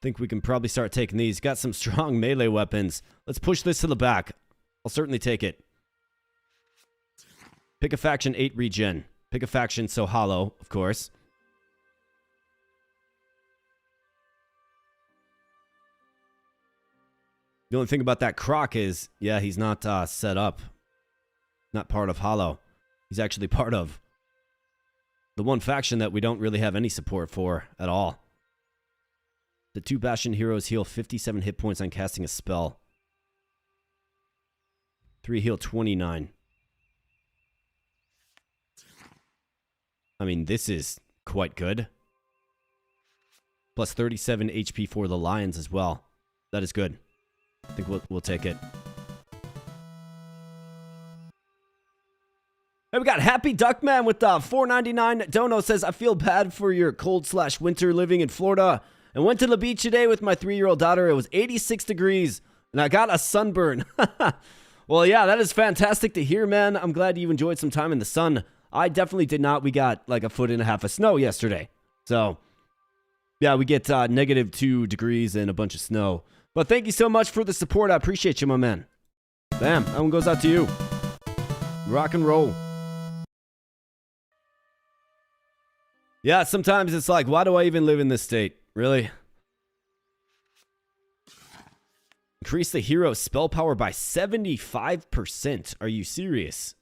Think we can probably start taking these. Got some strong melee weapons. Let's push this to the back. I'll certainly take it. Pick a faction, 8 regen. Pick a faction, so hollow, of course. The only thing about that croc is, yeah, he's not set up. Not part of hollow. He's actually part of the one faction that we don't really have any support for at all. The 2 Bastion heroes heal 57 hit points on casting a spell. 3 heal 29. I mean, this is quite good. Plus 37 HP for the lions as well. That is good. I think we'll take it. Hey, we got Happy Duckman with $4.99. Dono says, I feel bad for your cold/winter living in Florida. I went to the beach today with my 3-year-old daughter. It was 86 degrees, and I got a sunburn. Well, yeah, that is fantastic to hear, man. I'm glad you enjoyed some time in the sun. I definitely did not. We got like 1.5 feet of snow yesterday. So, yeah, we get -2 degrees and a bunch of snow. But thank you so much for the support. I appreciate you, my man. Bam, that one goes out to you. Rock and roll. Yeah, sometimes it's like, why do I even live in this state? Really? Increase the hero's spell power by 75%. Are you serious?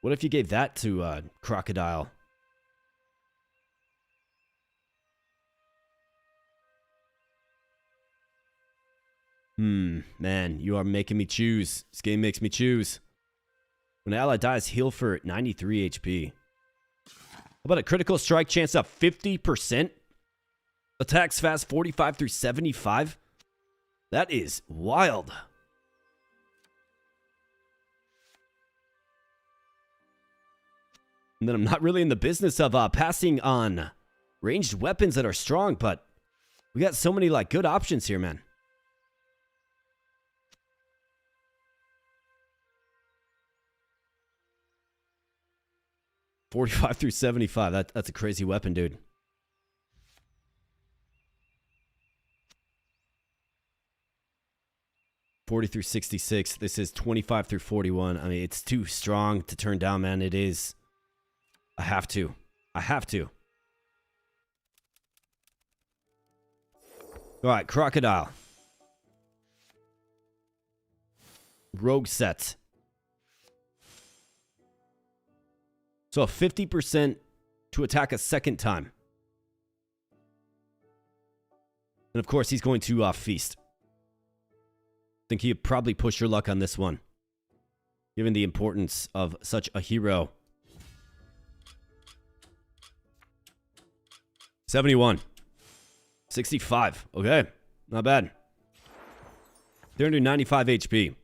What if you gave that to Crocodile? Man, you are making me choose. This game makes me choose. When an ally dies, heal for 93 HP. How about a critical strike chance of 50%? Attacks fast 45 through 75? That is wild. And then I'm not really in the business of passing on ranged weapons that are strong, but we got so many like good options here, man. $45 through 75. That's a crazy weapon, dude. $40 through 66. This is 25 through 41. I mean, it's too strong to turn down, man. It is. I have to. I have to. All right, Crocodile. Rogue set. So a 50% to attack a second time. And of course, he's going to feast. I think he'd probably push your luck on this one, given the importance of such a hero. 71. 65. Okay. Not bad. 395 HP.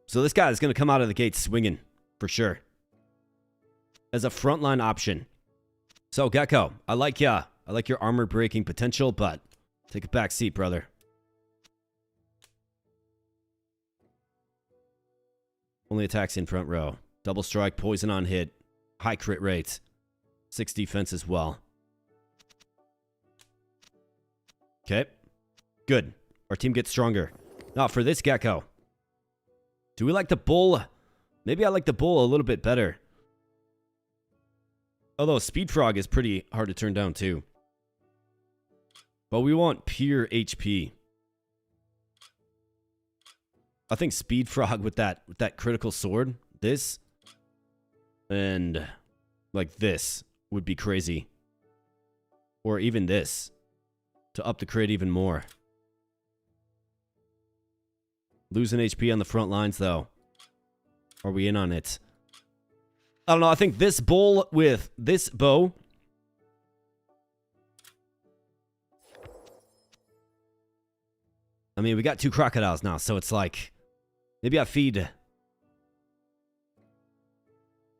So this guy is going to come out of the gate swinging, for sure. As a frontline option. So, Gecko, I like ya. I like your armor breaking potential, but take a back seat, brother. Only attacks in front row. Double strike, poison on hit, high crit rates, 6 defense as well. Okay. Good. Our team gets stronger. Now, for this Gecko. Do we like the bull? Maybe I like the bull a little bit better. Although Speed Frog is pretty hard to turn down too. But we want pure HP. I think Speed Frog with that critical sword, this, and like this would be crazy. Or even this, to up the crit even more. Losing HP on the front lines though. Are we in on it? I don't know, I think this bull with this bow. I mean, we got 2 crocodiles now, so it's like, maybe I feed.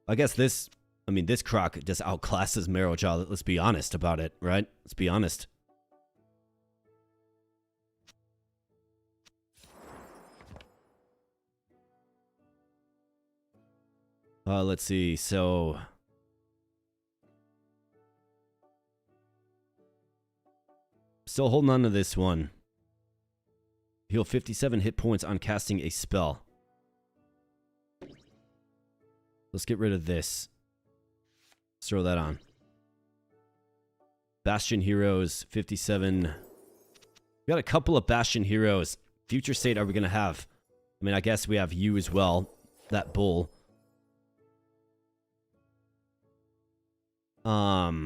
I guess this, I mean, this croc just outclasses Marrowjaw. Let's be honest about it, right? Let's be honest. Let's see, so... Still holding on to this one. Heal 57 hit points on casting a spell. Let's get rid of this. Let's throw that on. Bastion Heroes, 57. We got a couple of Bastion Heroes. Future state are we going to have? I mean, I guess we have you as well. That bull. 32%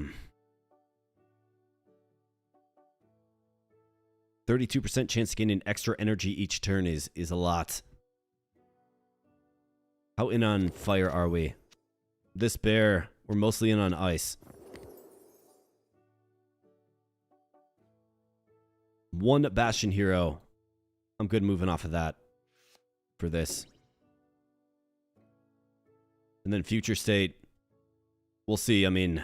chance to gain an extra energy each turn is a lot. How in on fire are we? This bear, we're mostly in on ice. 1 Bastion Hero. I'm good moving off of that for this. And then future state. We'll see. I mean,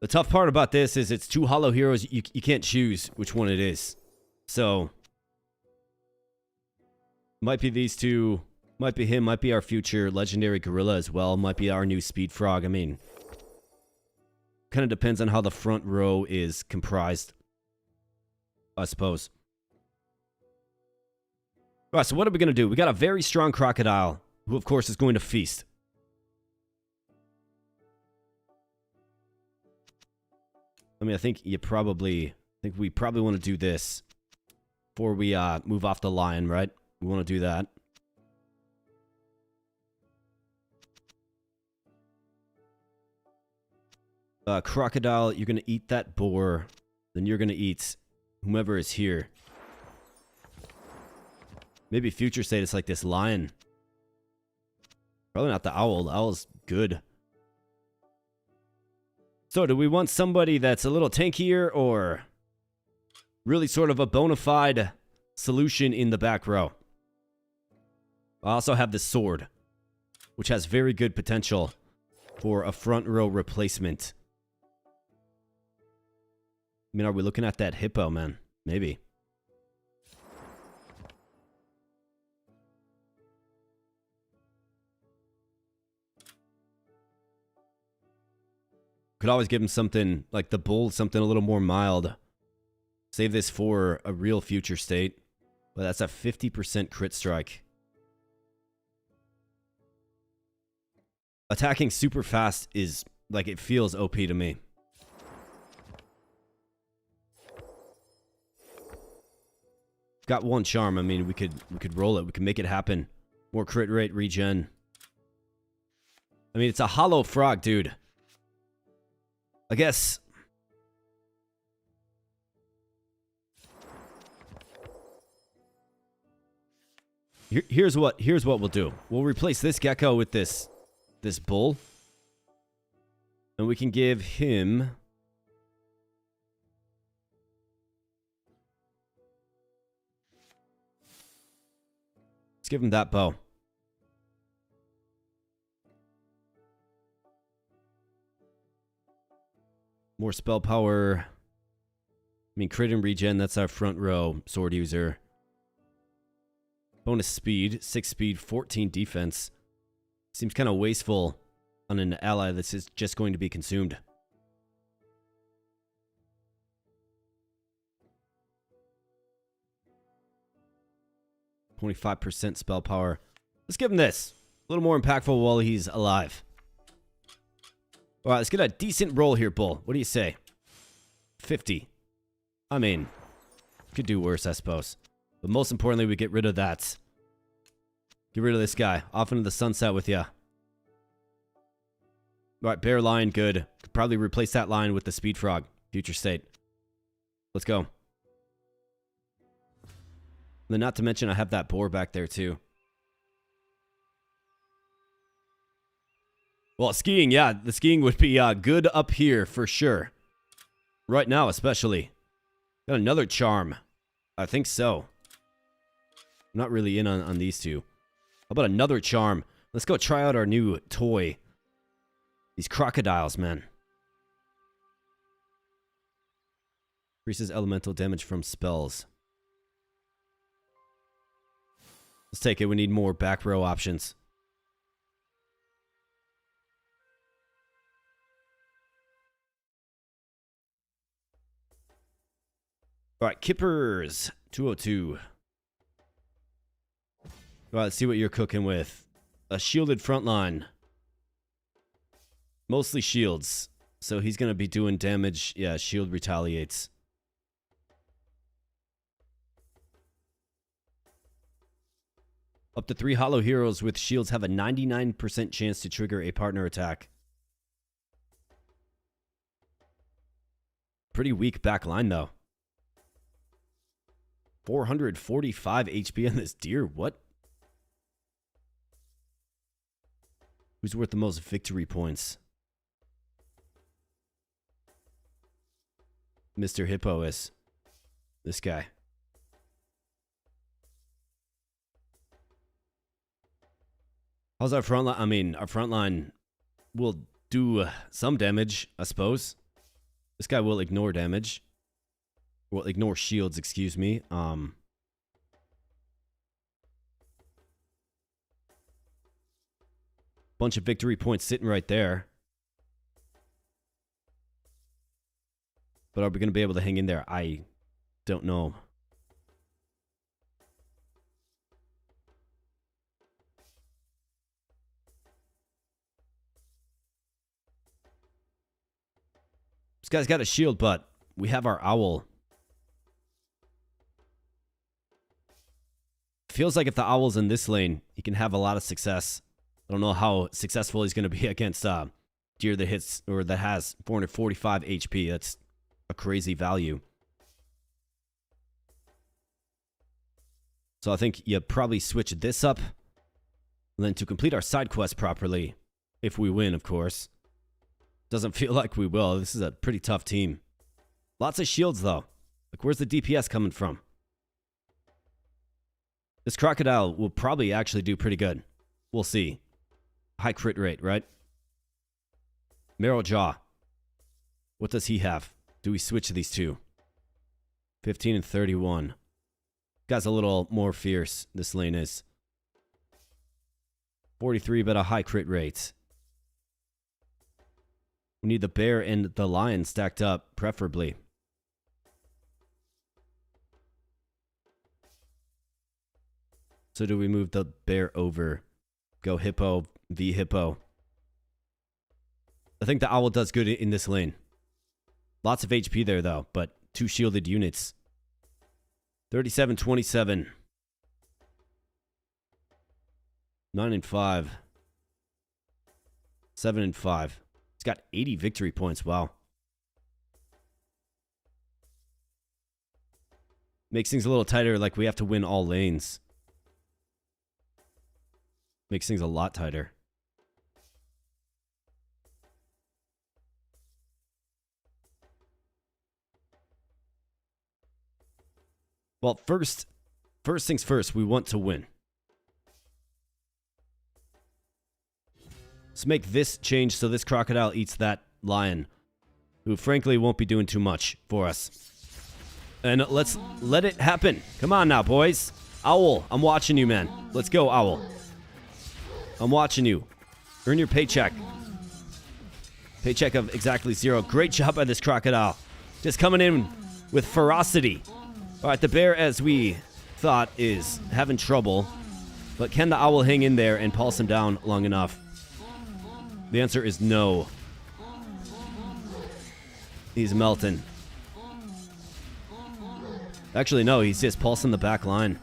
the tough part about this is it's 2 hollow heroes. You can't choose which one it is. So, might be these 2. Might be him. Might be our future legendary gorilla as well. Might be our new Speed Frog. I mean, kind of depends on how the front row is comprised, I suppose. All right, so what are we going to do? We got a very strong crocodile who, of course, is going to feast. I mean, I think we probably want to do this before we move off the lion, right? We want to do that. Crocodile, you're going to eat that boar. Then you're going to eat whomever is here. Maybe future state is like this lion. Probably not the owl. The owl's good. So, do we want somebody that's a little tankier or really sort of a bona fide solution in the back row? I also have this sword, which has very good potential for a front row replacement. I mean, are we looking at that hippo, man? Maybe. Could always give him something like the bull, something a little more mild. Save this for a real future state. But that's a 50% crit strike. Attacking super fast is like, it feels OP to me. Got 1 charm. I mean, we could roll it. We can make it happen. More crit rate, regen. I mean, it's a hollow frog, dude. I guess. Here's what we'll do. We'll replace this gecko with this bull. And we can give him... Let's give him that bow. More spell power. I mean, crit and regen, that's our front row sword user. Bonus speed, 6 speed, 14 defense. Seems kind of wasteful on an ally that's just going to be consumed. .5% spell power. Let's give him this. A little more impactful while he's alive. Alright, let's get a decent roll here, Bull. What do you say? 50. I mean, could do worse, I suppose. But most importantly, we get rid of that. Get rid of this guy. Off into the sunset with ya. Alright, bear lion, good. Could probably replace that lion with the speed frog. Future state. Let's go. And then not to mention, I have that boar back there too. Well, skiing, yeah. The skiing would be good up here for sure. Right now, especially. Got another charm. I think so. I'm not really in on these two. How about another charm? Let's go try out our new toy. These crocodiles, man. Increases elemental damage from spells. Let's take it. We need more back row options. Alright, Kippers. 202. Alright, let's see what you're cooking with. A shielded front line. Mostly shields. So he's going to be doing damage. Yeah, shield retaliates. Up to 3 hollow heroes with shields have a 99% chance to trigger a partner attack. Pretty weak back line, though. 445 HP on this deer. What? Who's worth the most victory points? Mr. Hippo is. This guy. How's our front line? I mean, our front line will do some damage, I suppose. This guy will ignore damage. Well, ignore shields, excuse me. Bunch of victory points sitting right there. But are we going to be able to hang in there? I don't know. This guy's got a shield, but we have our owl. Feels like if the owl's in this lane, he can have a lot of success. I don't know how successful he's going to be against deer that hits or that has 445 HP. That's a crazy value. So I think you probably switch this up. And then to complete our side quest properly, if we win, of course. Doesn't feel like we will. This is a pretty tough team. Lots of shields, though. Like, where's the DPS coming from? This crocodile will probably actually do pretty good. We'll see. High crit rate, right? Marrow Jaw. What does he have? Do we switch these two? 15 and 31. Guy's a little more fierce, this lane is. 43, but a high crit rate. We need the bear and the lion stacked up, preferably. So do we move the bear over? Go hippo, v hippo. I think the owl does good in this lane. Lots of HP there, though, but 2 shielded units. 37, 27. 9 and 5. 7 and 5. He's got 80 victory points. Wow. Makes things a little tighter, like we have to win all lanes. Makes things a lot tighter. Well, first things first, we want to win. Let's make this change so this crocodile eats that lion, who frankly won't be doing too much for us. And let's let it happen. Come on now, boys. Owl, I'm watching you, man. Let's go, Owl. I'm watching you. Earn your paycheck. Paycheck of exactly 0. Great job by this crocodile. Just coming in with ferocity. All right, the bear, as we thought, is having trouble. But can the owl hang in there and pulse him down long enough? The answer is no. He's melting. Actually, no, he's just pulsing the back line.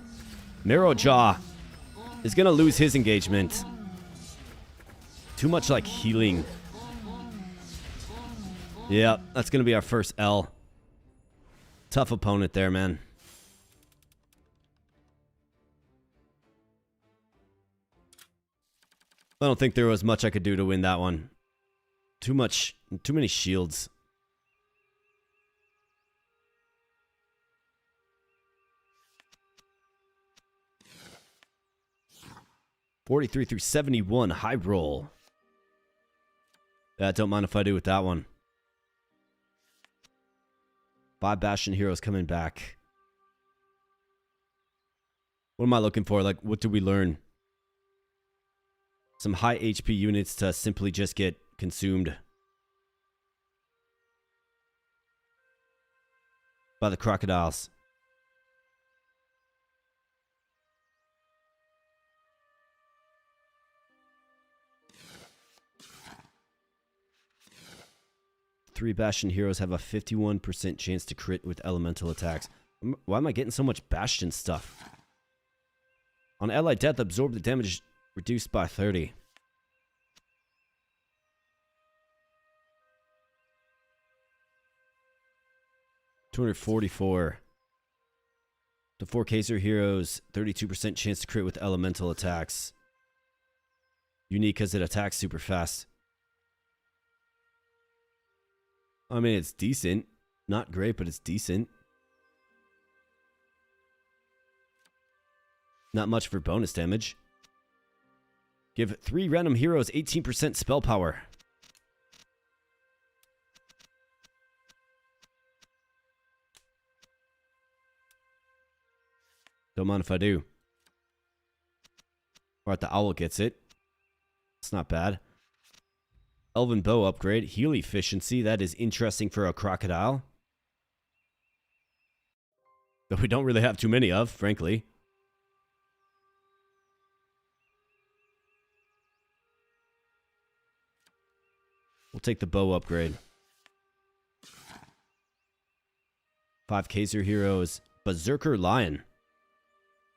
Marrow Jaw is going to lose his engagement. Too much, like, healing. Yeah, that's going to be our first L. Tough opponent there, man. I don't think there was much I could do to win that one. Too many shields. $43 through $71, high roll. Yeah, don't mind if I do with that one. 5 Bastion heroes coming back. What am I looking for? Like, what do we learn? Some high HP units to simply just get consumed by the crocodiles. Three Bastion heroes have a 51% chance to crit with elemental attacks. Why am I getting so much Bastion stuff? On allied death, absorb the damage reduced by 30. $244. The 4 Kaiser heroes, 32% chance to crit with elemental attacks. Unique because it attacks super fast. I mean, it's decent. Not great, but it's decent. Not much for bonus damage. Give 3 random heroes 18% spell power. Don't mind if I do. Alright, the owl gets it. It's not bad. Elven bow upgrade. Heal efficiency. That is interesting for a crocodile. That we don't really have too many of, frankly. We'll take the bow upgrade. 5 Kaiser heroes. Berserker Lion.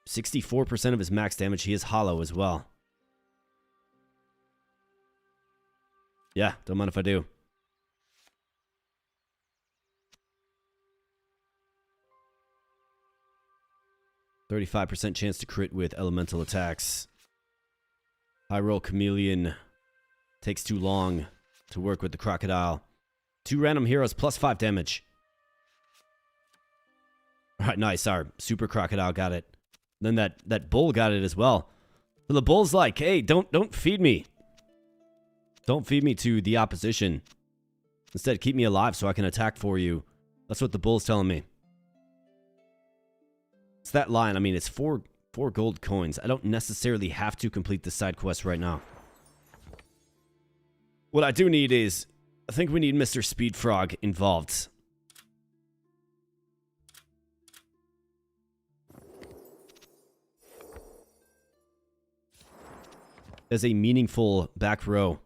64% of his max damage. He is hollow as well. Yeah, don't mind if I do. %35% chance to crit with elemental attacks. High roll chameleon. Takes too long to work with the crocodile. 2 random heroes plus 5 damage. Alright, nice. Our super crocodile got it. Then that bull got it as well. So the bull's like, hey, don't feed me. Don't feed me to the opposition. Instead, keep me alive so I can attack for you. That's what the bull's telling me. It's that line. I mean, it's 4 gold coins. I don't necessarily have to complete the side quest right now. What I do need is, I think we need Mr. Speed Frog involved. As a meaningful back row.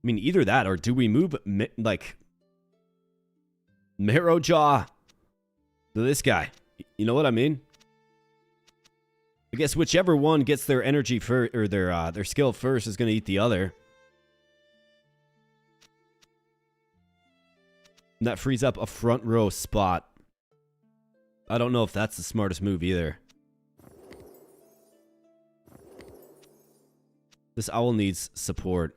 I mean, either that or do we move, like, Marrow Jaw to this guy? You know what I mean? I guess whichever one gets their energy first, or their skill first, is going to eat the other. And that frees up a front row spot. I don't know if that's the smartest move either. This owl needs support.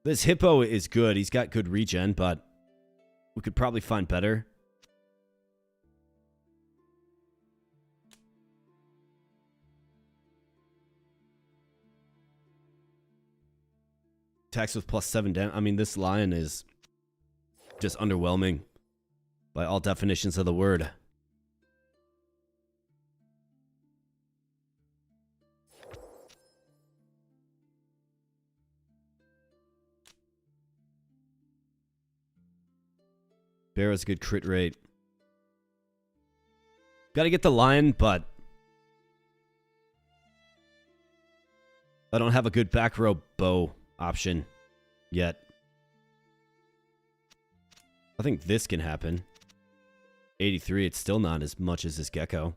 This hippo is good. He's got good regen, but we could probably find better. Attacks with +7 damage. I mean, this lion is just underwhelming by all definitions of the word. Bear has a good crit rate. Gotta get the lion, but I don't have a good back row bow option yet. I think this can happen. 83, it's still not as much as this gecko.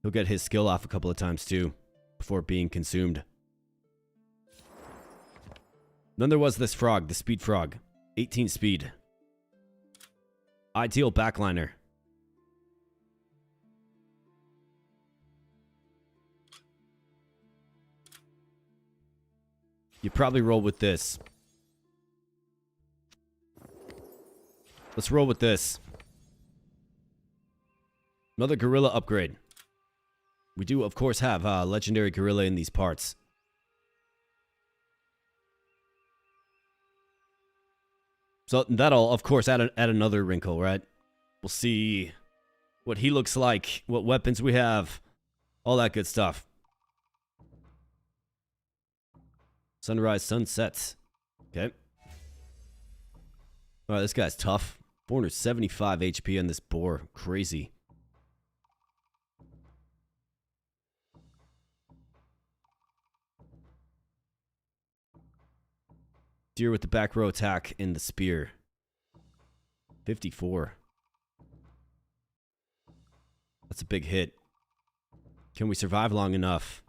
He'll get his skill off a couple of times too before being consumed. Then there was this frog, the speed frog. 18 speed. Ideal backliner. You probably roll with this. Let's roll with this. Another gorilla upgrade. We do, of course, have a legendary gorilla in these parts. So that'll, of course, add another wrinkle, right? We'll see what he looks like, what weapons we have, all that good stuff. Sunrise, sunsets. Okay. Alright, this guy's tough. 475 HP on this boar. Crazy. Deer with the back row attack and the spear. 54. That's a big hit. Can we survive long enough?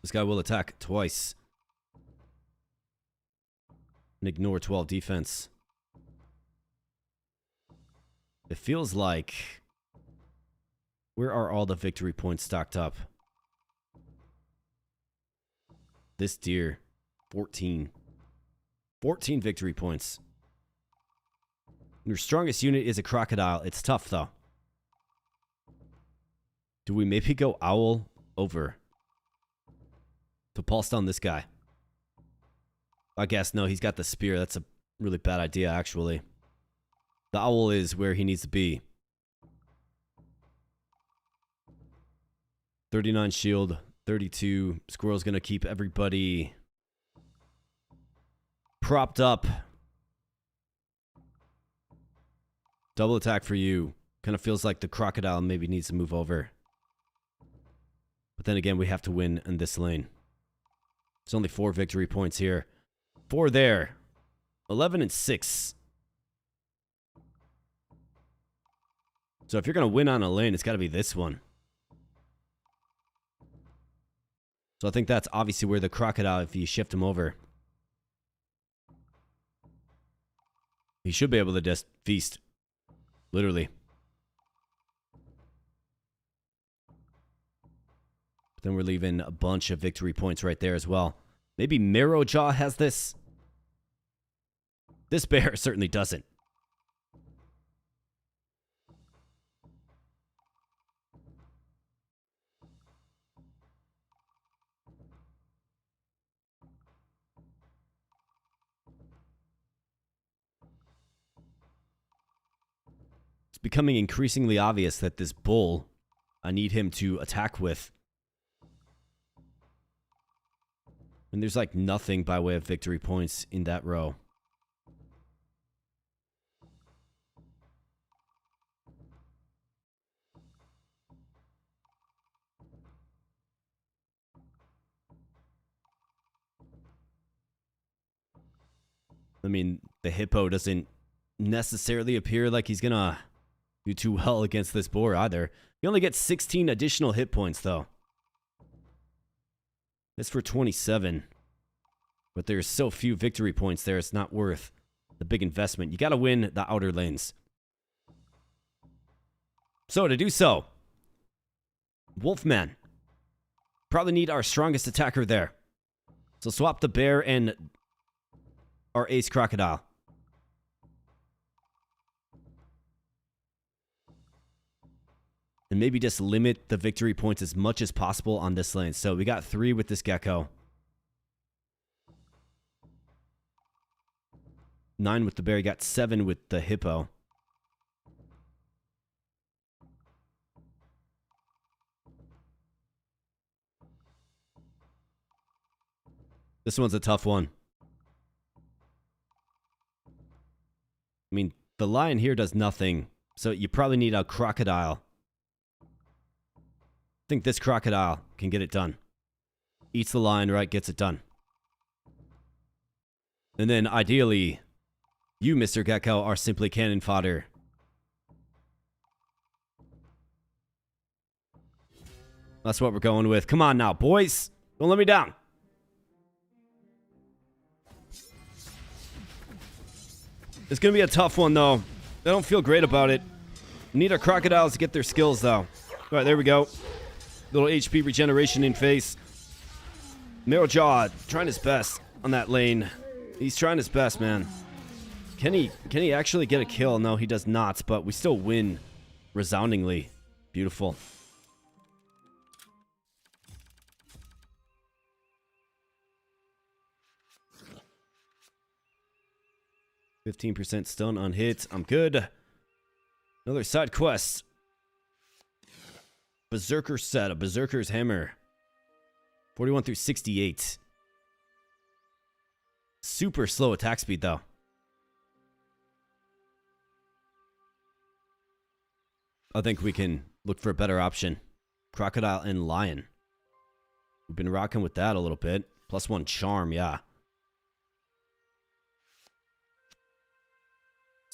This guy will attack twice. And ignore 12 defense. It feels like... Where are all the victory points stocked up? This deer. 14. 14 victory points. Your strongest unit is a crocodile. It's tough, though. Do we maybe go owl over to pulse down this guy? I guess no, he's got the spear. That's a really bad idea, actually. The owl is where he needs to be. 39 shield, 32. Squirrel's gonna keep everybody propped up. Double attack for you. Kind of feels like the crocodile maybe needs to move over. But then again, we have to win in this lane. There's only 4 victory points here. 4 there. 11 and 6. So if you're going to win on a lane, it's got to be this one. So I think that's obviously where the crocodile, if you shift him over, he should be able to just feast. Literally. But then we're leaving a bunch of victory points right there as well. Maybe Marrowjaw has this. This bear certainly doesn't. It's becoming increasingly obvious that this bull, I need him to attack with. And there's like nothing by way of victory points in that row. I mean, the hippo doesn't necessarily appear like he's gonna do too well against this boar either. He only gets 16 additional hit points, though. That's for 27. But there's so few victory points there, it's not worth the big investment. You gotta win the outer lanes. So, to do so, Wolfman. Probably need our strongest attacker there. So swap the bear and our ace crocodile. And maybe just limit the victory points as much as possible on this lane. So we got 3 with this gecko. 9 with the bear. You got 7 with the hippo. This one's a tough one. I mean, the lion here does nothing. So you probably need a crocodile. I think this crocodile can get it done. Eats the lion, right? Gets it done. And then ideally, you, Mr. Gecko, are simply cannon fodder. That's what we're going with. Come on now, boys. Don't let me down. It's going to be a tough one, though. I don't feel great about it. We need our crocodiles to get their skills, though. All right, there we go. Little HP regeneration in face. Mirrorjaw trying his best on that lane. He's trying his best, man. Can he actually get a kill? No, he does not, but we still win resoundingly. Beautiful. %, stun on hits. I'm good. Another side quest. Berserker set, a Berserker's Hammer. 41 through 68. Super slow attack speed, though. I think we can look for a better option. Crocodile and Lion. We've been rocking with that a little bit. +1 charm, yeah.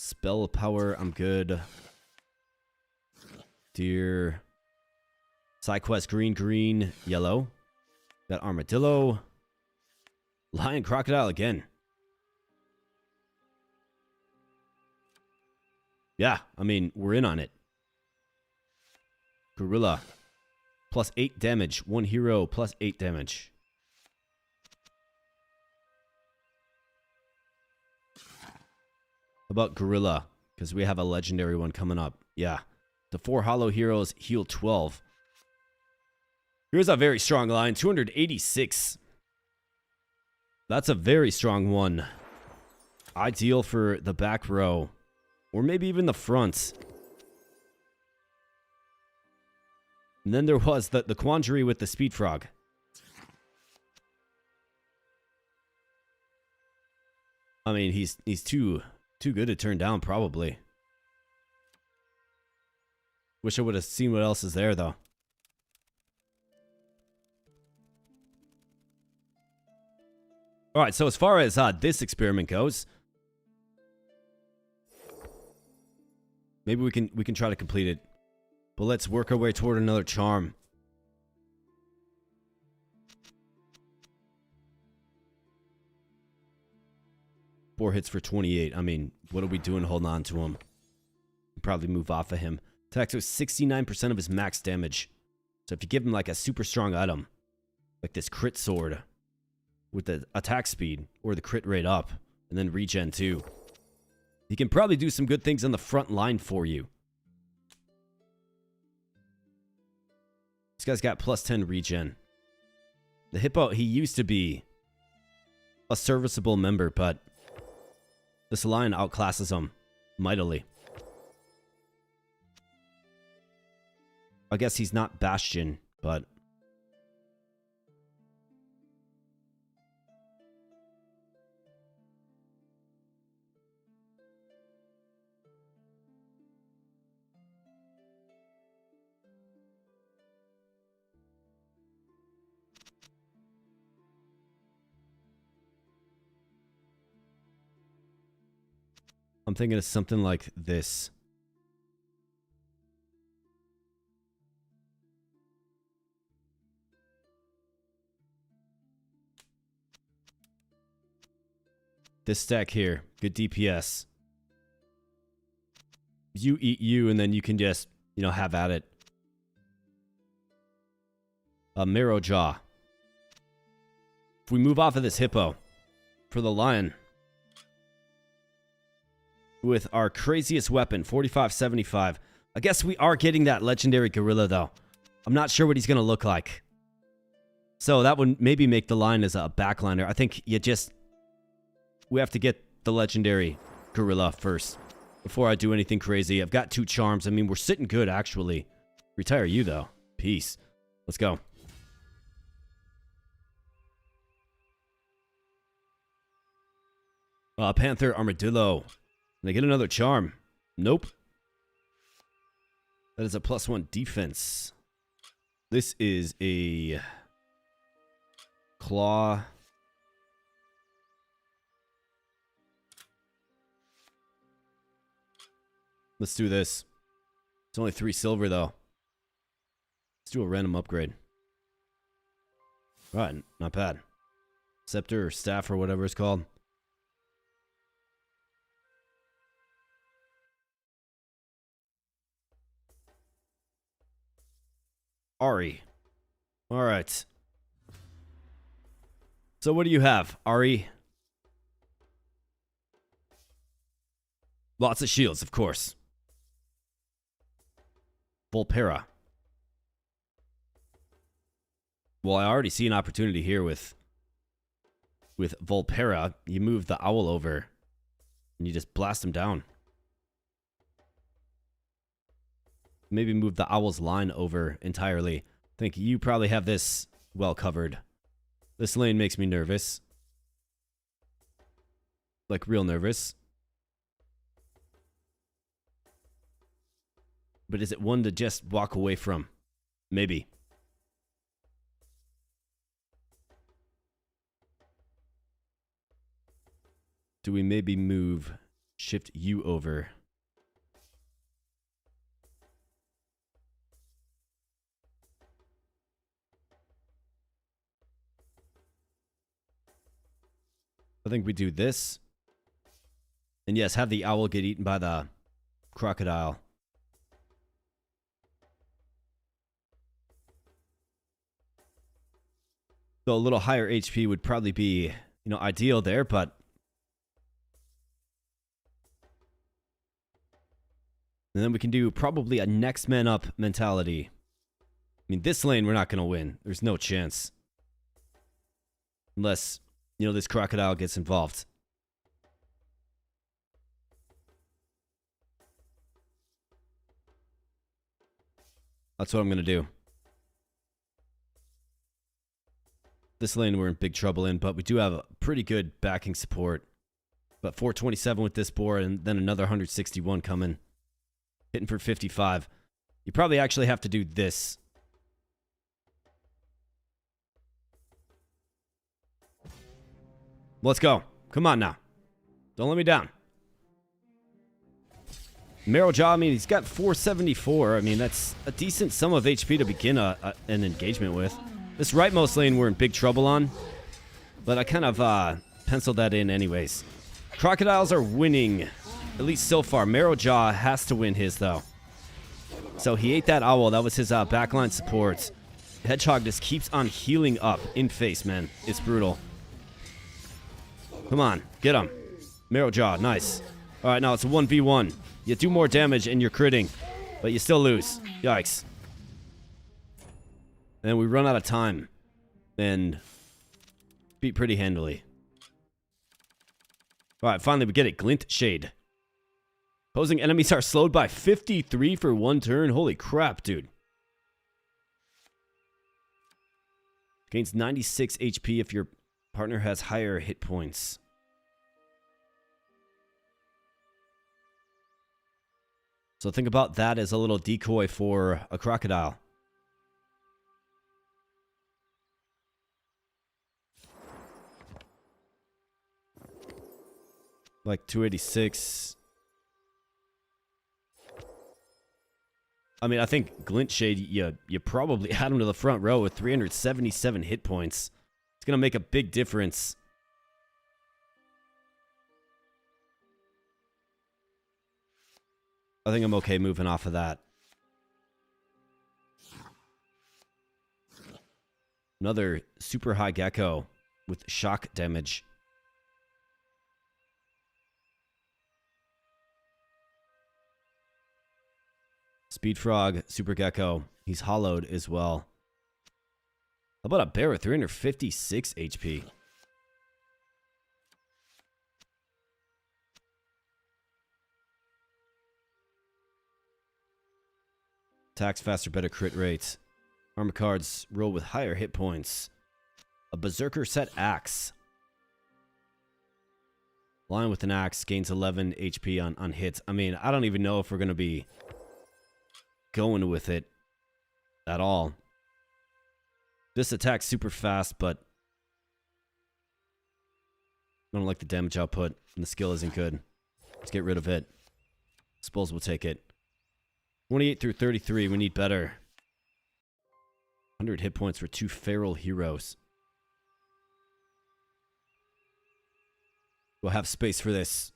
Spell power, I'm good. Deer. Side quest, green, yellow. Got armadillo. Lion, crocodile again. Yeah, I mean, we're in on it. Gorilla. +8 damage. 1 hero, +8 damage. How about Gorilla? Because we have a legendary one coming up. Yeah. The 4 hollow heroes heal 12. Here's a very strong line. 286. That's a very strong one. Ideal for the back row. Or maybe even the front. And then there was the quandary with the Speed Frog. I mean, he's too good to turn down, probably. Wish I would have seen what else is there, though. All right, so as far as this experiment goes, maybe we can try to complete it. But let's work our way toward another charm. Four hits for 28. I mean, what are we doing holding on to him? Probably move off of him. Attacks with 69% of his max damage. So if you give him like a super strong item, like this crit sword, with the attack speed or the crit rate up, and then regen too, he can probably do some good things on the front line for you. This guy's got +10 regen. The hippo, he used to be a serviceable member, but this lion outclasses him mightily. I guess he's not Bastion, but I'm thinking of something like this. This stack here, good DPS. You eat you, and then you can just, you know, have at it. A Mirror Jaw. If we move off of this hippo for the lion with our craziest weapon, 4575, I guess we are getting that legendary gorilla, though. I'm not sure what he's going to look like. So that would maybe make the lion as a backliner. I think we have to get the legendary gorilla first before I do anything crazy. I've got 2 charms. I mean, we're sitting good, actually. Retire you, though. Peace. Let's go. Panther, Armadillo. Can I get another charm? Nope. That is a +1 defense. This is a claw. Let's do this. It's only 3 silver, though. Let's do a random upgrade. Right, not bad. Scepter or staff or whatever it's called. Ari. All right. So what do you have, Ari? Lots of shields, of course. Volpera. Well, I already see an opportunity here with Volpera. You move the owl over and you just blast him down. Maybe move the owl's line over entirely. I think you probably have this well covered. This lane makes me nervous. Like, real nervous. But is it one to just walk away from? Maybe. Do we maybe move shift you over? I think we do this. And yes, have the owl get eaten by the crocodile. So a little higher HP would probably be, ideal there, but and then we can do probably a next man up mentality. I mean, this lane we're not going to win. There's no chance. Unless, this crocodile gets involved. That's what I'm going to do. This lane we're in big trouble in, but we do have a pretty good backing support. But 427 with this boar, and then another 161 coming. Hitting for 55. You probably actually have to do this. Let's go. Come on now. Don't let me down. Marrowjaw, I mean, he's got 474. I mean, that's a decent sum of HP to begin an engagement with. This rightmost lane we're in big trouble on. But I kind of penciled that in anyways. Crocodiles are winning, at least so far. Marrowjaw has to win his, though. So he ate that owl. That was his backline support. Hedgehog just keeps on healing up in face, man. It's brutal. Come on, get him. Marrowjaw, nice. All right, now it's a 1v1. You do more damage and you're critting, but you still lose. Yikes. And we run out of time and beat pretty handily. All right, finally we get it. Glint Shade. Opposing enemies are slowed by 53 for 1 turn. Holy crap, dude. Gains 96 HP if your partner has higher hit points. So think about that as a little decoy for a crocodile. Like 286. I mean, I think Glint Shade, you probably had him to the front row with 377 hit points. It's going to make a big difference. I think I'm okay moving off of that. Another super high gecko. with shock damage. Speed Frog, Super Gecko. He's hollowed as well. How about a bear with 356 HP? Attacks faster, better crit rates. Armor cards roll with higher hit points. A Berserker set axe. Lion with an axe gains 11 HP on hits. I mean, I don't even know if we're going to be going with it at all. This attack's super fast, but I don't like the damage output, and the skill isn't good. Let's get rid of it. Suppose we'll take it. 28 through 33, we need better. 100 hit points for 2 feral heroes. We'll have space for this.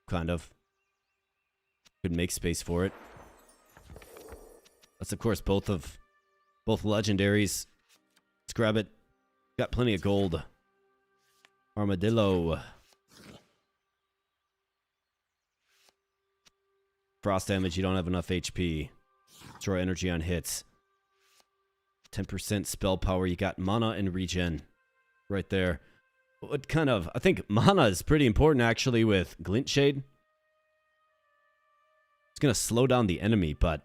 Kind of. Could make space for it. That's of course both legendaries. Let's grab it. Got plenty of gold. Armadillo. Frost damage, you don't have enough HP. Destroy energy on hits. 10% spell power. You got mana and regen. Right there. What kind of... I think mana is pretty important actually with Glint Shade. It's going to slow down the enemy, but...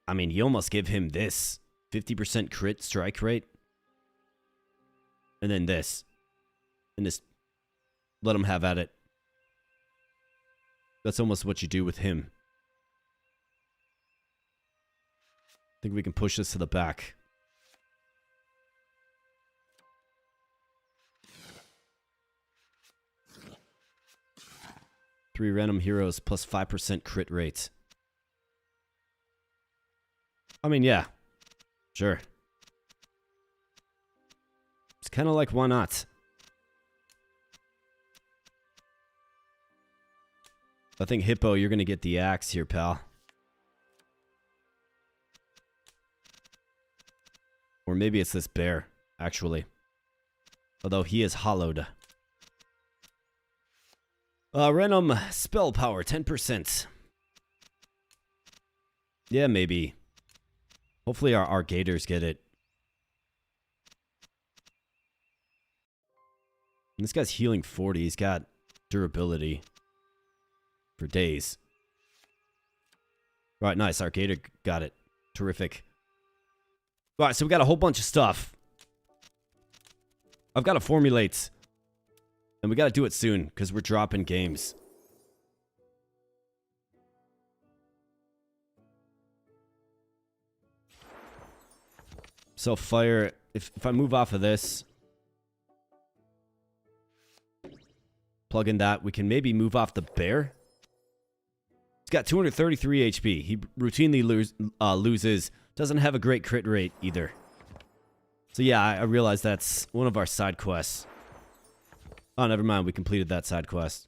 I mean, you almost give him this. 50% crit strike rate. And then this. And just let him have at it. That's almost what you do with him. I think we can push this to the back. Three random heroes plus 5% crit rate. I mean, yeah. Sure. It's kind of like, why not? I think Hippo, you're going to get the axe here, pal. Or maybe it's this bear, actually. Although he is hollowed. Random spell power, 10%. Yeah, maybe. Hopefully our gators get it. And this guy's healing 40. He's got durability for days. All right, nice. Our gator got it. Terrific. All right, so we got a whole bunch of stuff. I've got to formulate. And we got to do it soon, because we're dropping games. So fire, if I move off of this, plug in that, we can maybe move off the bear. He's got 233 HP. He routinely loses. Doesn't have a great crit rate either. So yeah, I realize that's one of our side quests. Oh, never mind. We completed that side quest.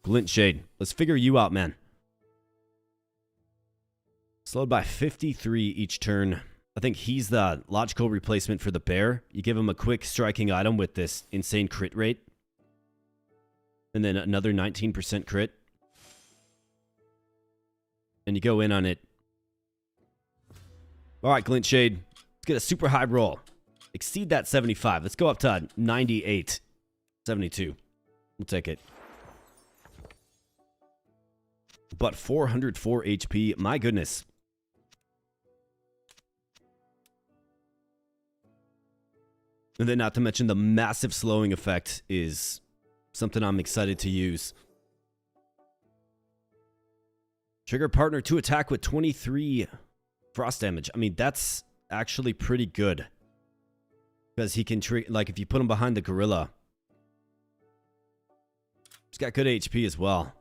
Glint Shade. Let's figure you out, man. Slowed by 53 each turn. I think he's the logical replacement for the bear. You give him a quick striking item with this insane crit rate. And then another 19% crit. And you go in on it. Alright, Glint Shade. Let's get a super high roll. Exceed that 75. Let's go up to 98. 72. We'll take it. But 404 HP. My goodness. And then not to mention the massive slowing effect is something I'm excited to use. Trigger partner to attack with 23 frost damage. I mean, that's actually pretty good. Because he can treat, like, if you put him behind the gorilla. He's got good HP as well.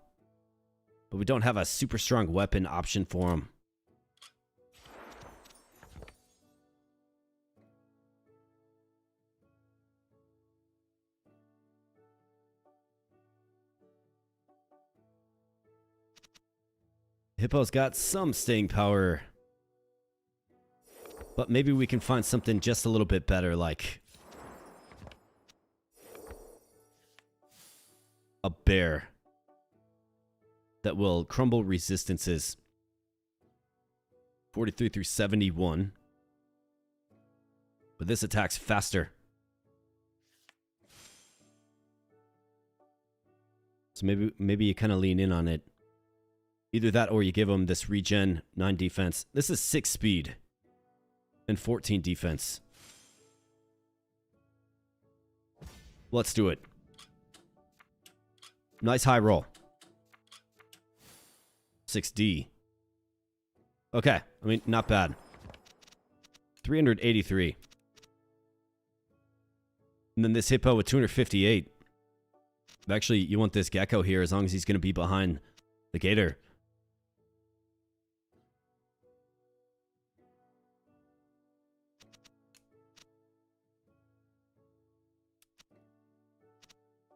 But we don't have a super strong weapon option for him. Hippo's got some staying power. But maybe we can find something just a little bit better, like a bear that will crumble resistances. 43 through 71. But this attacks faster. So maybe you kind of lean in on it. Either that or you give him this regen, 9 defense. This is 6 speed and 14 defense. Let's do it. Nice high roll. 6D. Okay, I mean, not bad. 383. And then this hippo with 258. Actually, you want this gecko here as long as he's going to be behind the gator.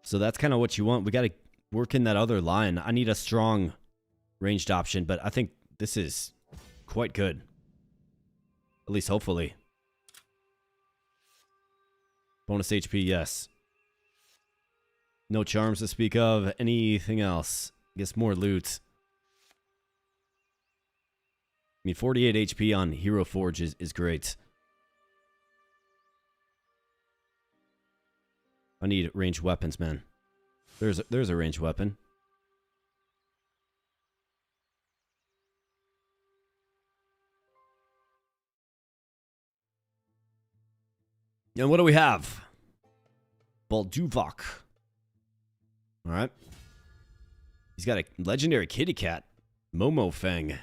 So that's kind of what you want. We got to work in that other line. I need a strong ranged option, but I think this is quite good. At least hopefully. Bonus HP, yes. No charms to speak of. Anything else? I guess more loot. I mean, 48 HP on Hero Forge is great. I need ranged weapons, man. There's a ranged weapon. And what do we have? Balduvok. Alright. He's got a legendary kitty cat. Momo Fang.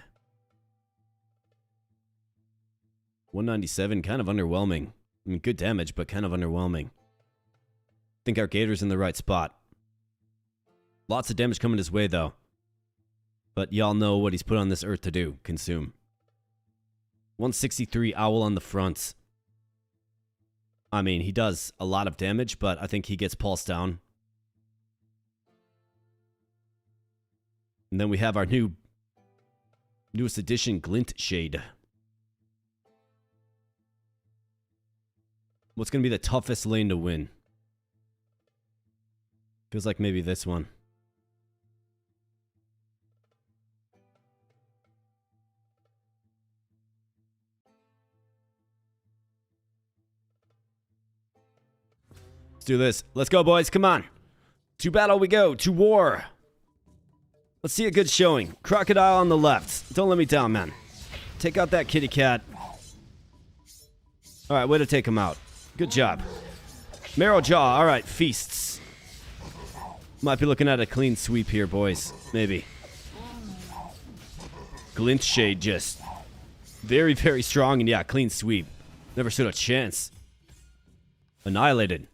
197, kind of underwhelming. I mean, good damage, but kind of underwhelming. I think our gator's in the right spot. Lots of damage coming his way, though. But y'all know what he's put on this earth to do. Consume. 163 owl on the front. I mean, he does a lot of damage, but I think he gets pulsed down. And then we have our newest addition, Glint Shade. What's going to be the toughest lane to win? Feels like maybe this one. Let's do this. Let's go, boys. Come on. To battle we go. To war. Let's see a good showing. Crocodile on the left. Don't let me down, man. Take out that kitty cat. All right, way to take him out. Good job. Marrow Jaw. All right, feasts. Might be looking at a clean sweep here, boys. Maybe. Glint Shade just very, very strong. And yeah, clean sweep. Never stood a chance. Annihilated.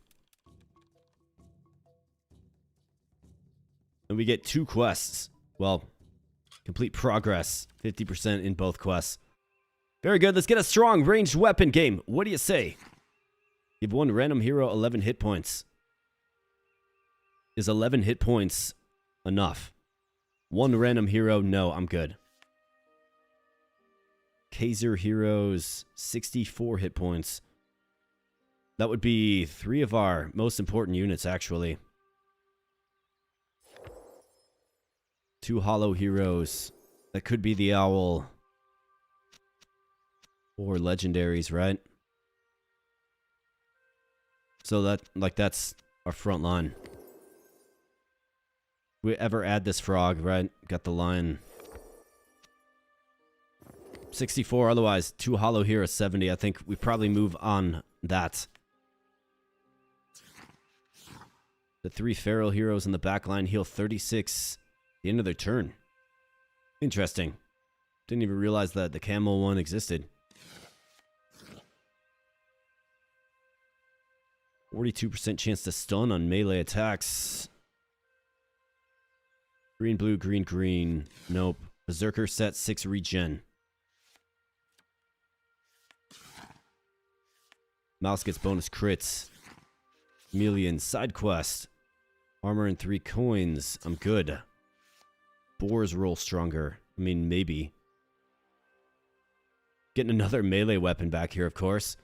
And we get 2 quests. Well, complete progress. 50% in both quests. Very good. Let's get a strong ranged weapon game. What do you say? Give one random hero 11 hit points. Is 11 hit points enough? One random hero? No, I'm good. Kaiser heroes, 64 hit points. That would be 3 of our most important units, actually. 2 hollow heroes. That could be the owl. Or legendaries, right? So that's our front line. We ever add this frog, right? Got the line. 64, otherwise 2 hollow heroes, 70. I think we probably move on that. The 3 feral heroes in the back line heal 36 at the end of their turn. Interesting. Didn't even realize that the camel one existed. 42% chance to stun on melee attacks. Green, blue, green, green. Nope. Berserker set 6 regen. Mouse gets bonus crits. Chameleon side quest. Armor and 3 coins. I'm good. Boars roll stronger. I mean, maybe. Getting another melee weapon back here, of course.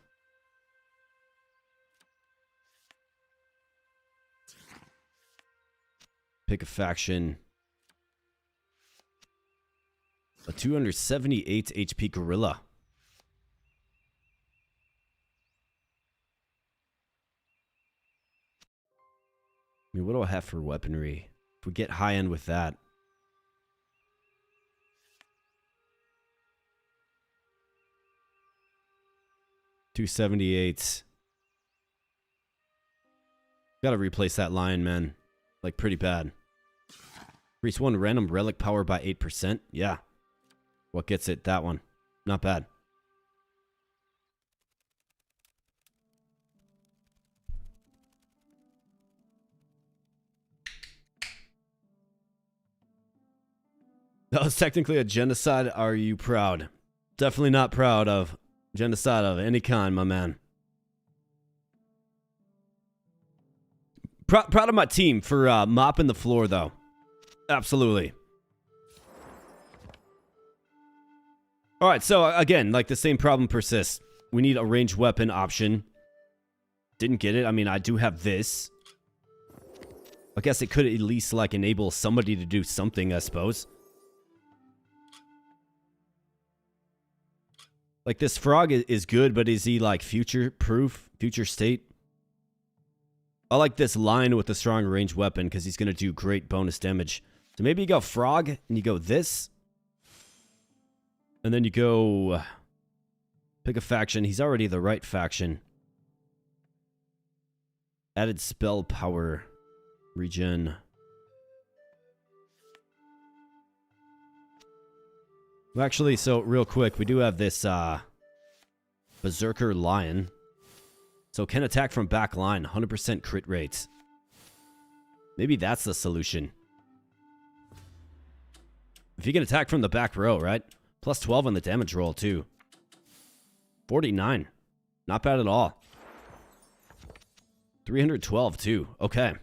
Pick a faction. A 278 HP gorilla. I mean, what do I have for weaponry? If we get high end with that. $278. Gotta replace that lion, man. Like, pretty bad. Increase one random relic power by 8%. Yeah. What gets it? That one. Not bad. That was technically a genocide. Are you proud? Definitely not proud of genocide of any kind, my man. Proud of my team for mopping the floor, though. Absolutely. All right, so again, like the same problem persists. We need a ranged weapon option. Didn't get it. I mean, I do have this. I guess it could at least like enable somebody to do something, I suppose. Like this frog is good, but is he like future proof, future state? I like this lion with a strong ranged weapon because he's going to do great bonus damage. So maybe you go frog and you go this. And then you go pick a faction. He's already the right faction. Added spell power. Regen. Well, actually, so real quick, we do have this Berserker Lion. So can attack from back line, 100% crit rates. Maybe that's the solution. If you can attack from the back row, right? Plus 12 on the damage roll, too. 49. Not bad at all. 312, too. Okay.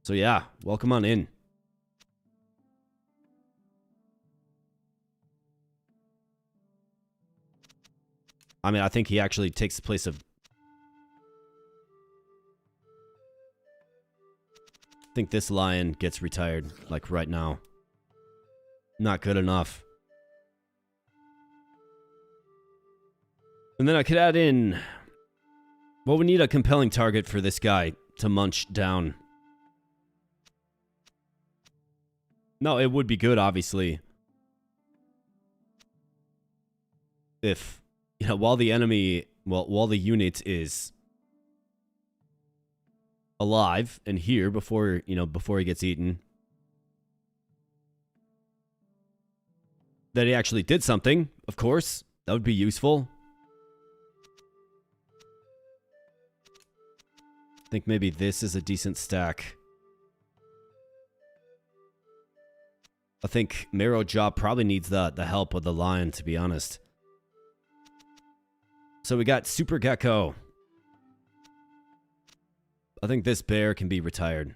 So, yeah. Welcome on in. I mean, I think he actually takes the place of... I think this lion gets retired, like, right now. Not good enough. And then I could add in... Well, we need a compelling target for this guy to munch down. No, it would be good, obviously. If, you know, while the enemy... Well, while the unit is... alive and here before, you know, before he gets eaten. That he actually did something, of course. That would be useful. I think maybe this is a decent stack. I think Marrow Jaw probably needs the help of the lion, to be honest. So we got Super Gecko. I think this bear can be retired.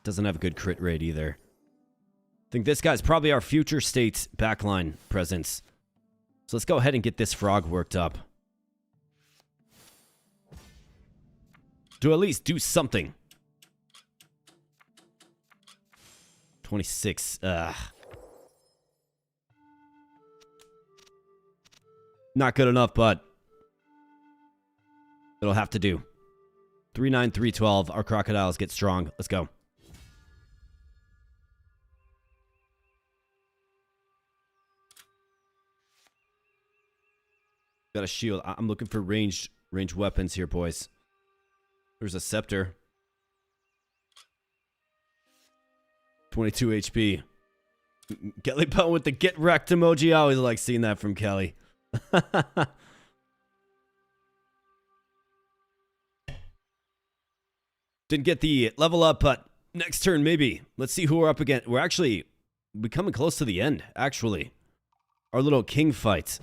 Doesn't have a good crit rate either. I think this guy's probably our future state backline presence. So let's go ahead and get this frog worked up. To at least do something. 26. Not good enough, but it'll have to do. 39312. Our crocodiles get strong. Let's go. Got a shield. I'm looking for ranged weapons here, boys. There's a scepter. 22 HP. Kelly Bone with the get wrecked emoji. I always like seeing that from Kelly. Didn't get the level up, but next turn maybe. Let's see who we're up against. We're actually becoming close to the end, actually. Our little king fight.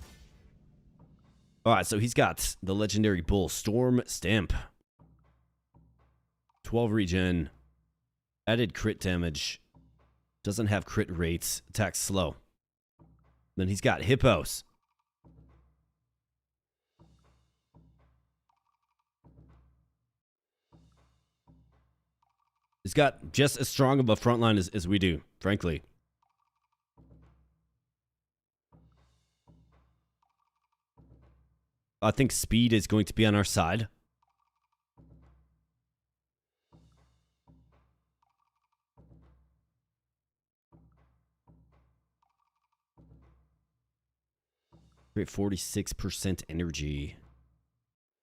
Alright, so he's got the legendary bull, Storm Stamp. 12 regen. Added crit damage. Doesn't have crit rates. Attacks slow. Then he's got hippos. He's got just as strong of a front line as we do, frankly. I think speed is going to be on our side. Great 46% energy.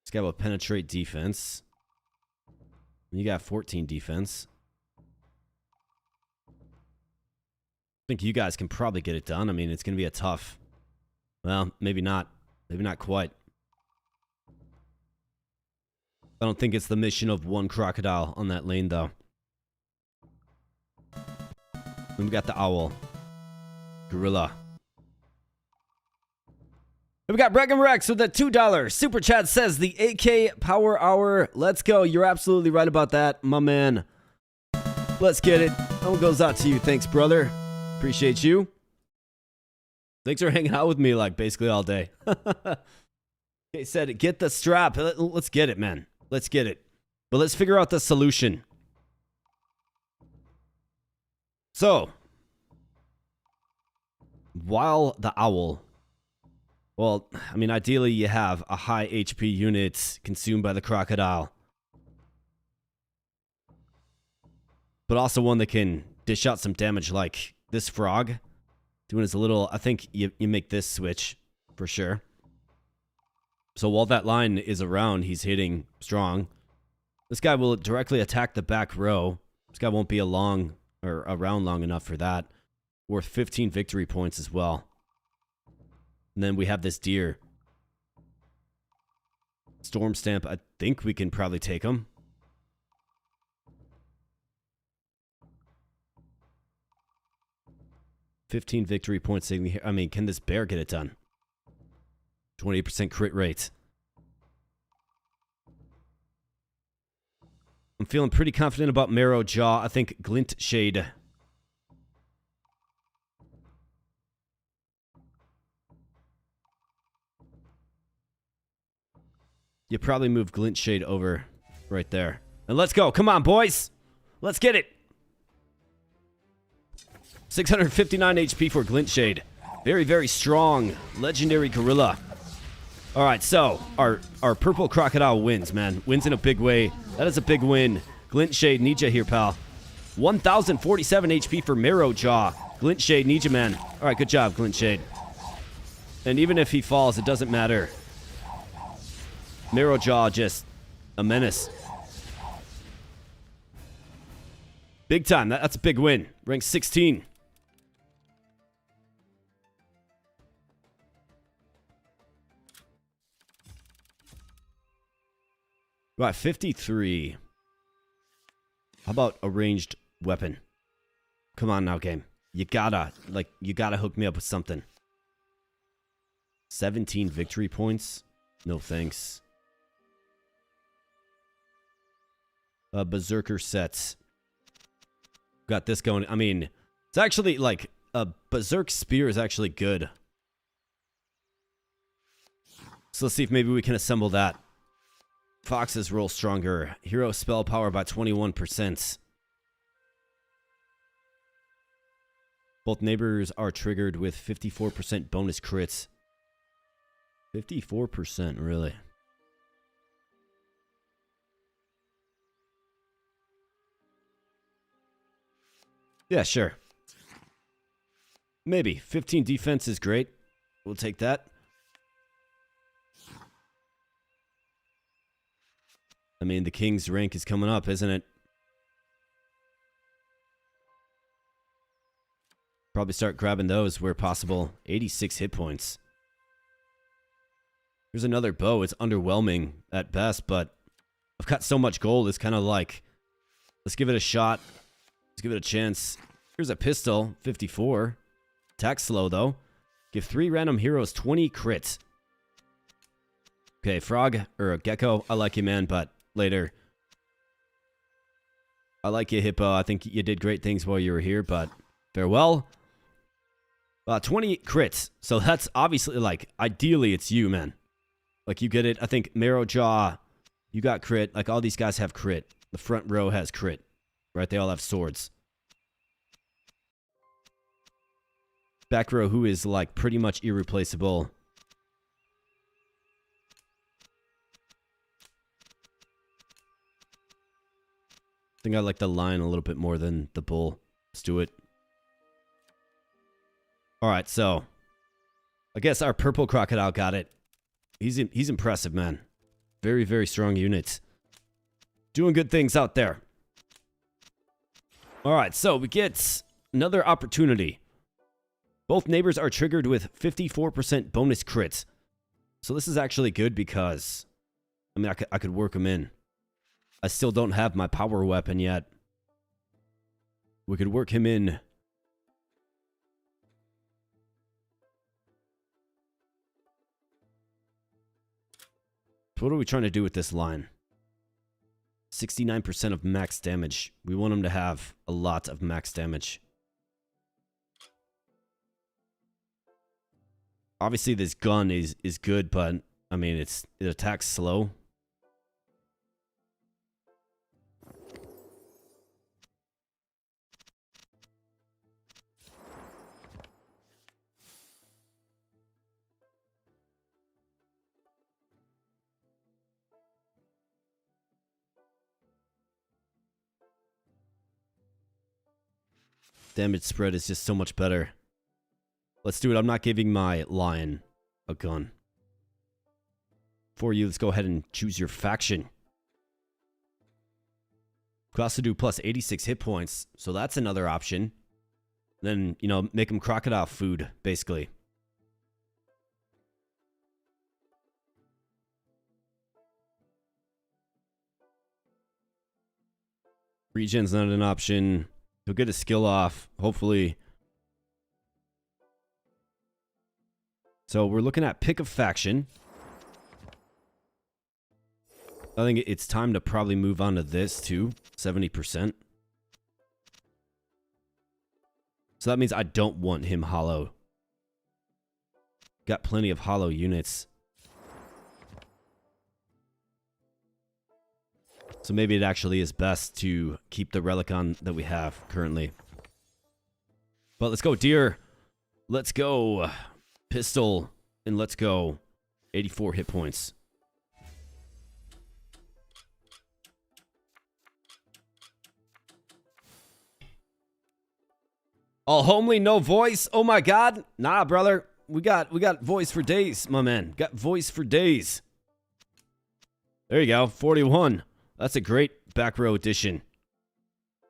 This guy will penetrate defense. You got 14 defense. I think you guys can probably get it done. I mean, it's going to be a tough... Well, maybe not. Maybe not quite. I don't think it's the mission of one crocodile on that lane, though. Then we got the owl. Gorilla. We got Bregan Rex with a $2 super chat. Says the AK Power Hour. Let's go. You're absolutely right about that, my man. Let's get it. That one goes out to you. Thanks, brother. Appreciate you. Thanks for hanging out with me like basically all day. Okay, said get the strap. Let's get it, man. Let's get it. But let's figure out the solution. So, while the owl... Well, I mean, ideally you have a high HP unit consumed by the crocodile. But also one that can dish out some damage like this frog. Doing his little... I think you make this switch for sure. So while that line is around, he's hitting strong. This guy will directly attack the back row. This guy won't be around long enough for that. Worth 15 victory points as well. And then we have this deer. Storm Stamp, I think we can probably take him. $15 victory points. I mean, can this bear get it done? 28% crit rate. I'm feeling pretty confident about Marrow Jaw. I think Glint Shade. You probably move Glint Shade over right there. And let's go. Come on, boys. Let's get it. 659 HP for Glint Shade. Very, very strong. Legendary Gorilla. All right, so our purple crocodile wins, man. Wins in a big way. That is a big win. Glint Shade, need ya here, pal. 1,047 HP for Marrow Jaw. Glint Shade, need ya, man. All right, good job, Glint Shade. And even if he falls, it doesn't matter. Marrow Jaw, just a menace. Big time. That's a big win. Rank 16. Right, 53. How about a ranged weapon? Come on now, game. You gotta hook me up with something. 17 victory points? No thanks. Berserker sets. Got this going. I mean, it's actually like a Berserk Spear is actually good. So let's see if maybe we can assemble that. Foxes roll stronger. Hero spell power by 21%. Both neighbors are triggered with 54% bonus crits. 54%, really. Yeah, sure. Maybe. 15 defense is great. We'll take that. I mean, the king's rank is coming up, isn't it? Probably start grabbing those where possible. 86 hit points. Here's another bow. It's underwhelming at best, but I've got so much gold. It's kind of like, let's give it a shot. Let's give it a chance. Here's a pistol. 54. Attack slow, though. Give 3 random heroes 20 crits. Okay, frog or a gecko. I like you, man, but later. I like you, hippo. I think you did great things while you were here, but Farewell. 20 crits. So that's obviously, like, ideally it's you, man. Like, you get it. I think Marrowjaw, you got crit. Like, all these guys have crit. The front row has crit. Right? They all have swords. Back row, who is, like, pretty much irreplaceable. I think I like the lion a little bit more than the bull. Let's do it. Alright, so I guess our purple crocodile got it. He's impressive, man. Very, very strong unit. Doing good things out there. Alright, so we get another opportunity. Both neighbors are triggered with 54% bonus crits. So this is actually good because, I mean, I could work them in. I still don't have my power weapon yet. We could work him in. So what are we trying to do with this line? 69% of max damage. We want him to have a lot of max damage. Obviously this gun is good, but I mean it attacks slow. Damage spread is just so much better. Let's do it. I'm not giving my lion a gun. For you, let's go ahead and choose your faction. Could also do plus 86 hit points, so that's another option. Then, you know, make them crocodile food, basically. Regen's not an option. He'll get his skill off, hopefully. So we're looking at pick a faction. I think it's time to probably move on to this too. 70%. So that means I don't want him hollow. Got plenty of hollow units. So maybe it actually is best to keep the relic on that we have currently. But let's go deer. Let's go pistol. And let's go 84 hit points. All homely, no voice. Oh my god. Nah, brother. We got voice for days, my man. Got voice for days. There you go. 41. That's a great back row addition.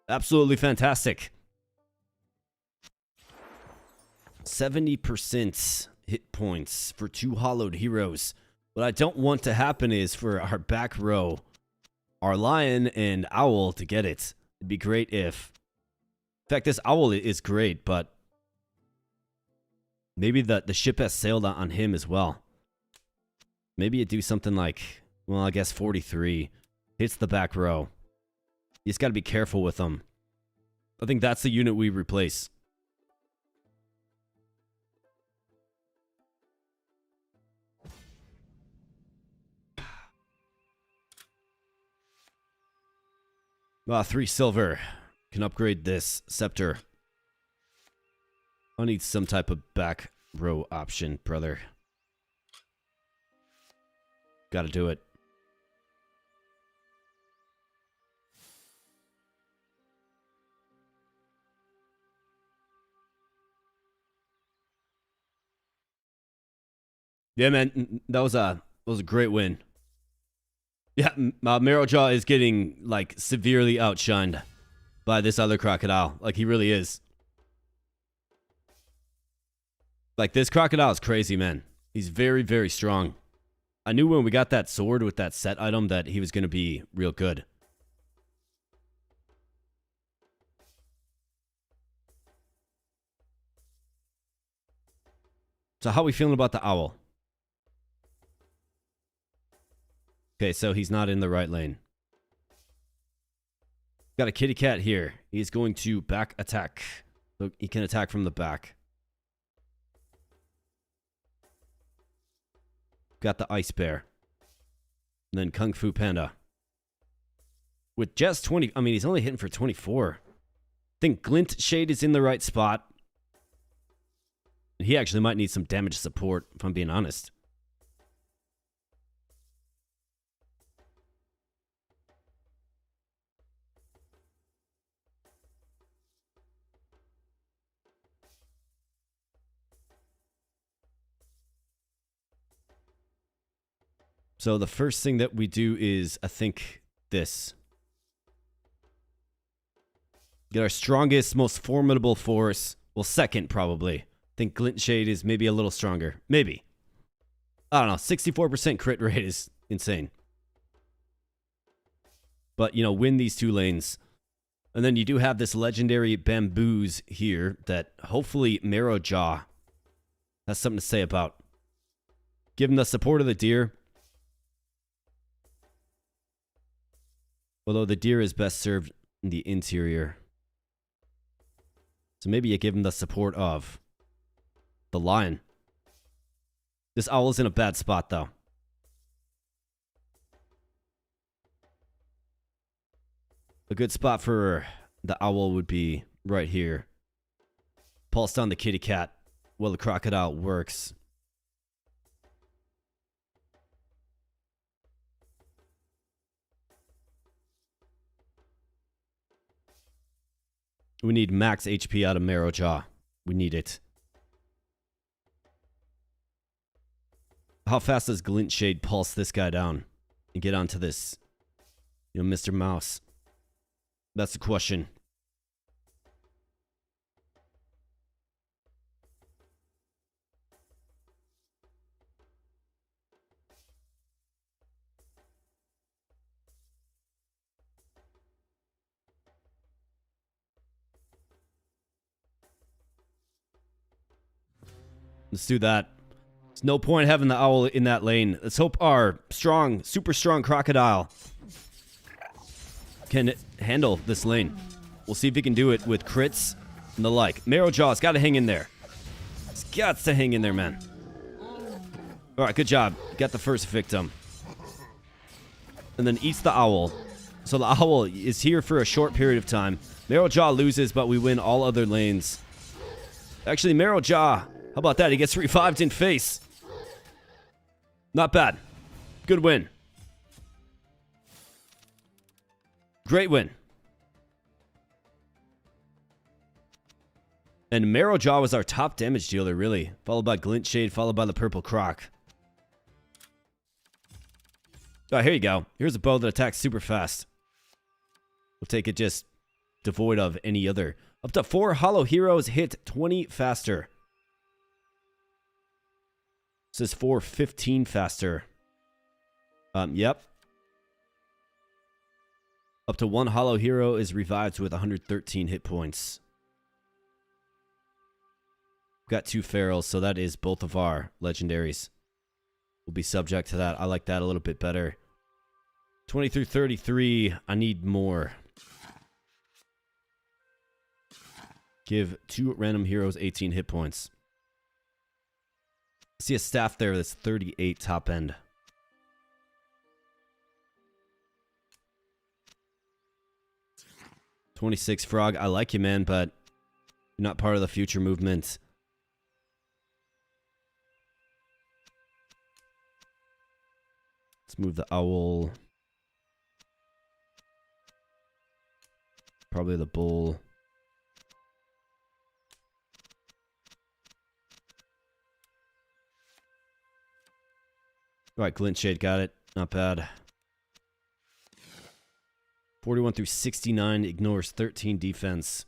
Absolutely fantastic. 70% hit points for 2 hollowed heroes. What I don't want to happen is for our back row, our lion and owl to get it. It'd be great if... In fact, this owl is great, but maybe the ship has sailed on him as well. Maybe you do something like, well, I guess 43. Hits the back row. You just got to be careful with them. I think that's the unit we replace. Ah, 3 silver. Can upgrade this scepter. I need some type of back row option, brother. Gotta do it. Yeah, man, that was a great win. Yeah, Marrowjaw is getting, like, severely outshined by this other crocodile. Like, he really is. Like, this crocodile is crazy, man. He's very, very strong. I knew when we got that sword with that set item that he was going to be real good. So how are we feeling about the owl? Okay, so he's not in the right lane. Got a kitty cat here. He's going to back attack. So he can attack from the back. Got the Ice Bear. And then Kung Fu Panda. With just 20... I mean, he's only hitting for 24. I think Glint Shade is in the right spot. He actually might need some damage support, if I'm being honest. So the first thing that we do is, I think, this. Get our strongest, most formidable force. Well, second, probably. I think Glint Shade is maybe a little stronger. Maybe. I don't know. 64% crit rate is insane. But, you know, win these two lanes. And then you do have this legendary Bamboos here that hopefully Marrow Jaw has something to say about. Give him the support of the deer. Although the deer is best served in the interior. So maybe you give him the support of the lion. This owl's in a bad spot, though. A good spot for the owl would be right here. Pulse on the kitty cat while the crocodile works. We need max HP out of Marrow Jaw. We need it. How fast does Glint Shade pulse this guy down and get onto this, you know, Mr. Mouse? That's the question. Let's do that. There's no point having the owl in that lane. Let's hope our strong, super strong crocodile can handle this lane. We'll see if he can do it with crits and the like. Marrow Jaw's got to hang in there. It's got to hang in there, man. All right, good job. Got the first victim. And then eats the owl. So the owl is here for a short period of time. Marrow Jaw loses, but we win all other lanes. Actually, Marrow Jaw, how about that? He gets revived in face. Not bad. Good win. Great win. And Marrow Jaw was our top damage dealer, really. Followed by Glint Shade, followed by the Purple Croc. Oh, here you go. Here's a bow that attacks super fast. We'll take it just devoid of any other. Up to 4 hollow heroes hit 20 faster. This is 415 faster. Yep. Up to 1 hollow hero is revived with 113 hit points. We've got 2 ferals, so that is both of our legendaries. We'll be subject to that. I like that a little bit better. 20 through 33. I need more. Give 2 random heroes 18 hit points. I see a staff there that's 38 top end. "26 Frog, I like you, man, but you're not part of the future movement." Let's move the owl. Probably the bull. All right, Glint Shade got it. Not bad. 41 through 69 ignores 13 defense.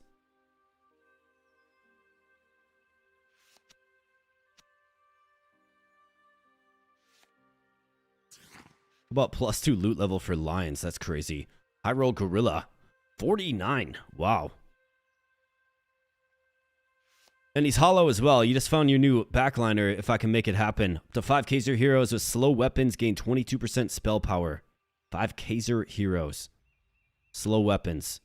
How about +2 loot level for lions? That's crazy. High roll gorilla. 49. Wow. And he's hollow as well. You just found your new backliner, if I can make it happen. Up to 5 Kaiser heroes with slow weapons gain 22% spell power. 5 Kaiser heroes. Slow weapons.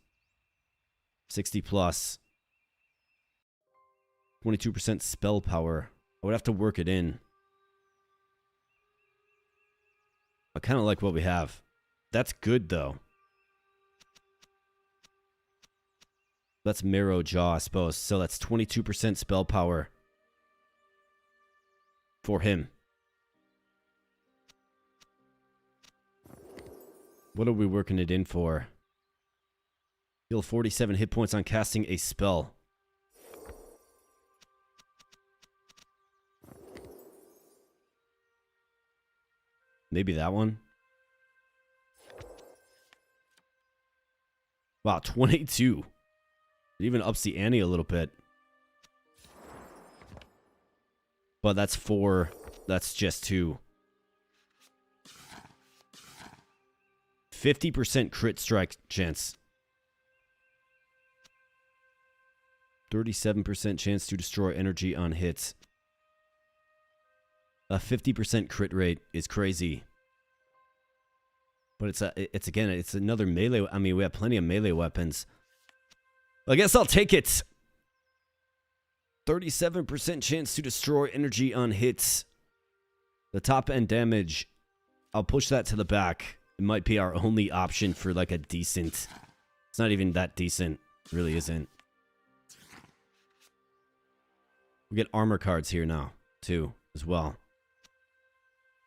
60 plus. 22% spell power. I would have to work it in. I kind of like what we have. That's good, though. That's Marrow Jaw, I suppose. So that's 22% spell power for him. What are we working it in for? Heal 47 hit points on casting a spell. Maybe that one? Wow, 22. It even ups the ante a little bit. But that's 4. That's just 2. 50% crit strike chance. 37% chance to destroy energy on hits. A 50% crit rate is crazy. But it's again, it's another melee. I mean, we have plenty of melee weapons. I guess I'll take it. 37% chance to destroy energy on hits. The top end damage, I'll push that to the back. It might be our only option for like a decent. It's not even that decent. It really isn't. We get armor cards here now, too, as well.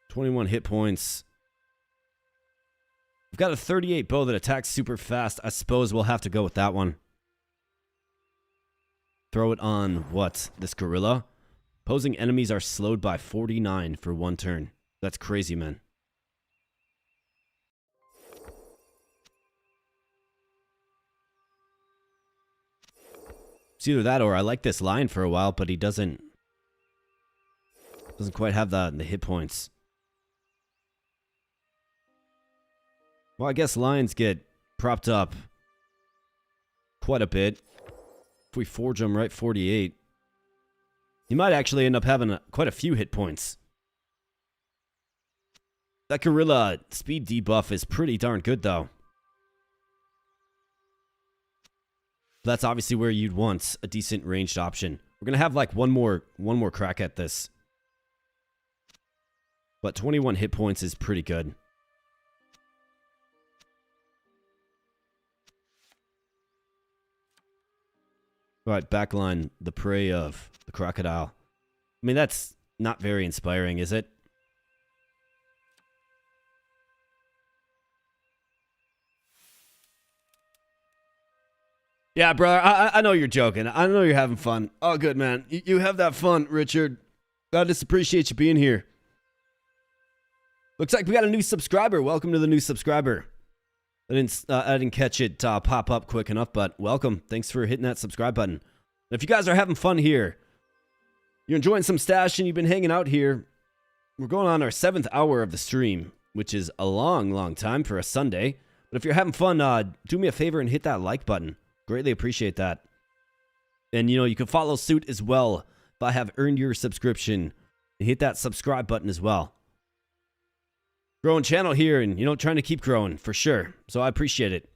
21 hit points. We've got a 38 bow that attacks super fast. I suppose we'll have to go with that one. Throw it on what? This gorilla? Opposing enemies are slowed by 49 for 1 turn. That's crazy, man. It's either that or I like this lion for a while, but he doesn't quite have the hit points. Well, I guess lions get propped up quite a bit. If we forge him right 48, he might actually end up having quite a few hit points. That gorilla speed debuff is pretty darn good, though. That's obviously where you'd want a decent ranged option. We're gonna have like one more crack at this. But 21 hit points is pretty good. All right, backline the prey of the crocodile. I mean, that's not very inspiring, is it? Yeah, brother, I know you're joking. I know you're having fun. Oh, good, man. You have that fun, Richard. I just appreciate you being here. Looks like we got a new subscriber. Welcome to the new subscriber. I didn't catch it pop up quick enough, but welcome. Thanks for hitting that subscribe button. And if you guys are having fun here, you're enjoying some stash and you've been hanging out here, we're going on our 7th hour of the stream, which is a long, long time for a Sunday. But if you're having fun, do me a favor and hit that like button. Greatly appreciate that. And, you know, you can follow suit as well if I have earned your subscription. And hit that subscribe button as well. Growing channel here and, you know, trying to keep growing for sure. So I appreciate it.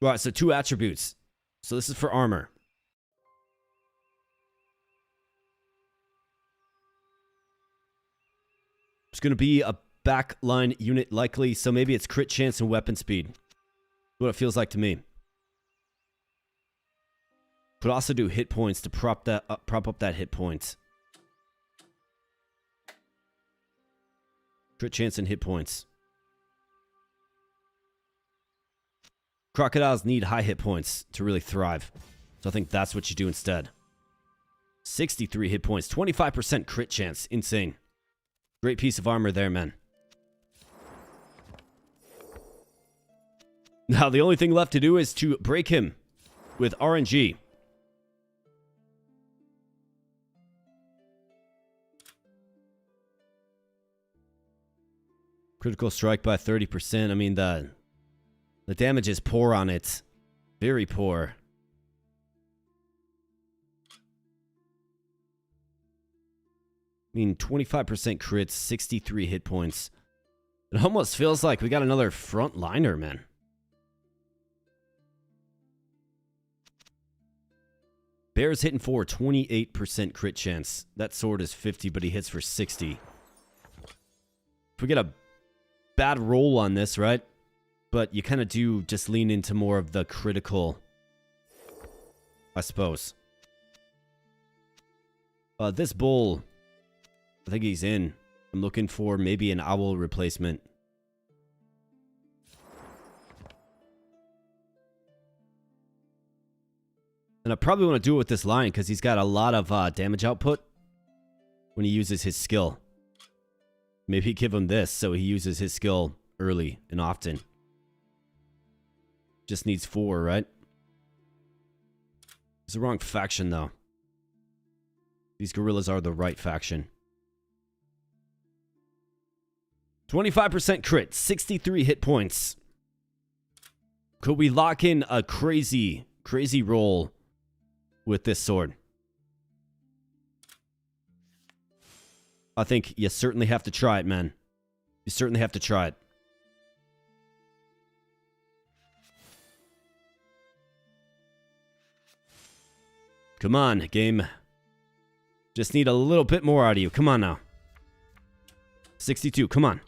All right, so 2 attributes. So this is for armor. It's going to be a backline unit likely, so maybe it's crit chance and weapon speed. What it feels like to me. Could also do hit points to prop up that hit points. Crit chance and hit points. Crocodiles need high hit points to really thrive. So I think that's what you do instead. 63 hit points, 25% crit chance. Insane. Great piece of armor there, man. Now, the only thing left to do is to break him with RNG. Critical strike by 30%. I mean, the damage is poor on it. Very poor. I mean, 25% crits, 63 hit points. It almost feels like we got another frontliner, man. Bear's hitting for 28% crit chance. That sword is 50, but he hits for 60. If we get a bad roll on this, right? But you kind of do just lean into more of the critical, I suppose. This bull, I think he's in. I'm looking for maybe an owl replacement. And I probably want to do it with this lion because he's got a lot of damage output when he uses his skill. Maybe give him this so he uses his skill early and often. Just needs 4, right? It's the wrong faction, though. These gorillas are the right faction. 25% crit, 63 hit points. Could we lock in a crazy, crazy roll with this sword? I think you certainly have to try it, man. You certainly have to try it. Come on, game. Just need a little bit more out of you. Come on now. 62, come on.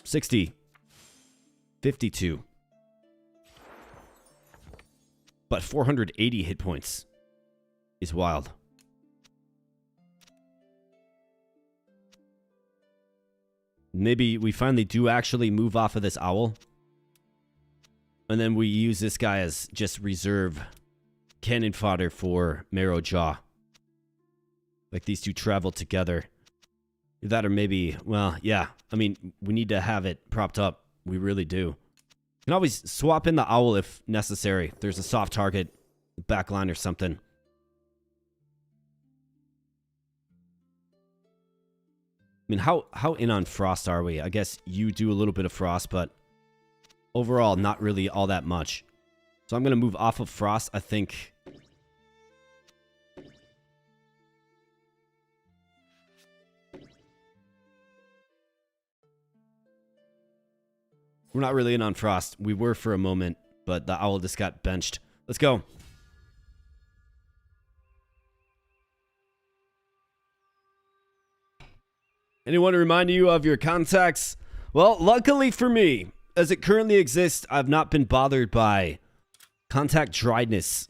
60. 52. But 480 hit points is wild. Maybe we finally do actually move off of this owl. And then we use this guy as just reserve cannon fodder for Marrow Jaw. Like these two travel together. That or maybe, well, yeah. I mean, we need to have it propped up. We really do. You can always swap in the owl if necessary. If there's a soft target, backline or something. I mean, how in on frost are we? I guess you do a little bit of frost, but overall, not really all that much. So I'm going to move off of frost, I think. We're not really in on frost. We were for a moment, but the owl just got benched. Let's go. Anyone remind you of your contacts? Well, luckily for me, as it currently exists, I've not been bothered by contact dryness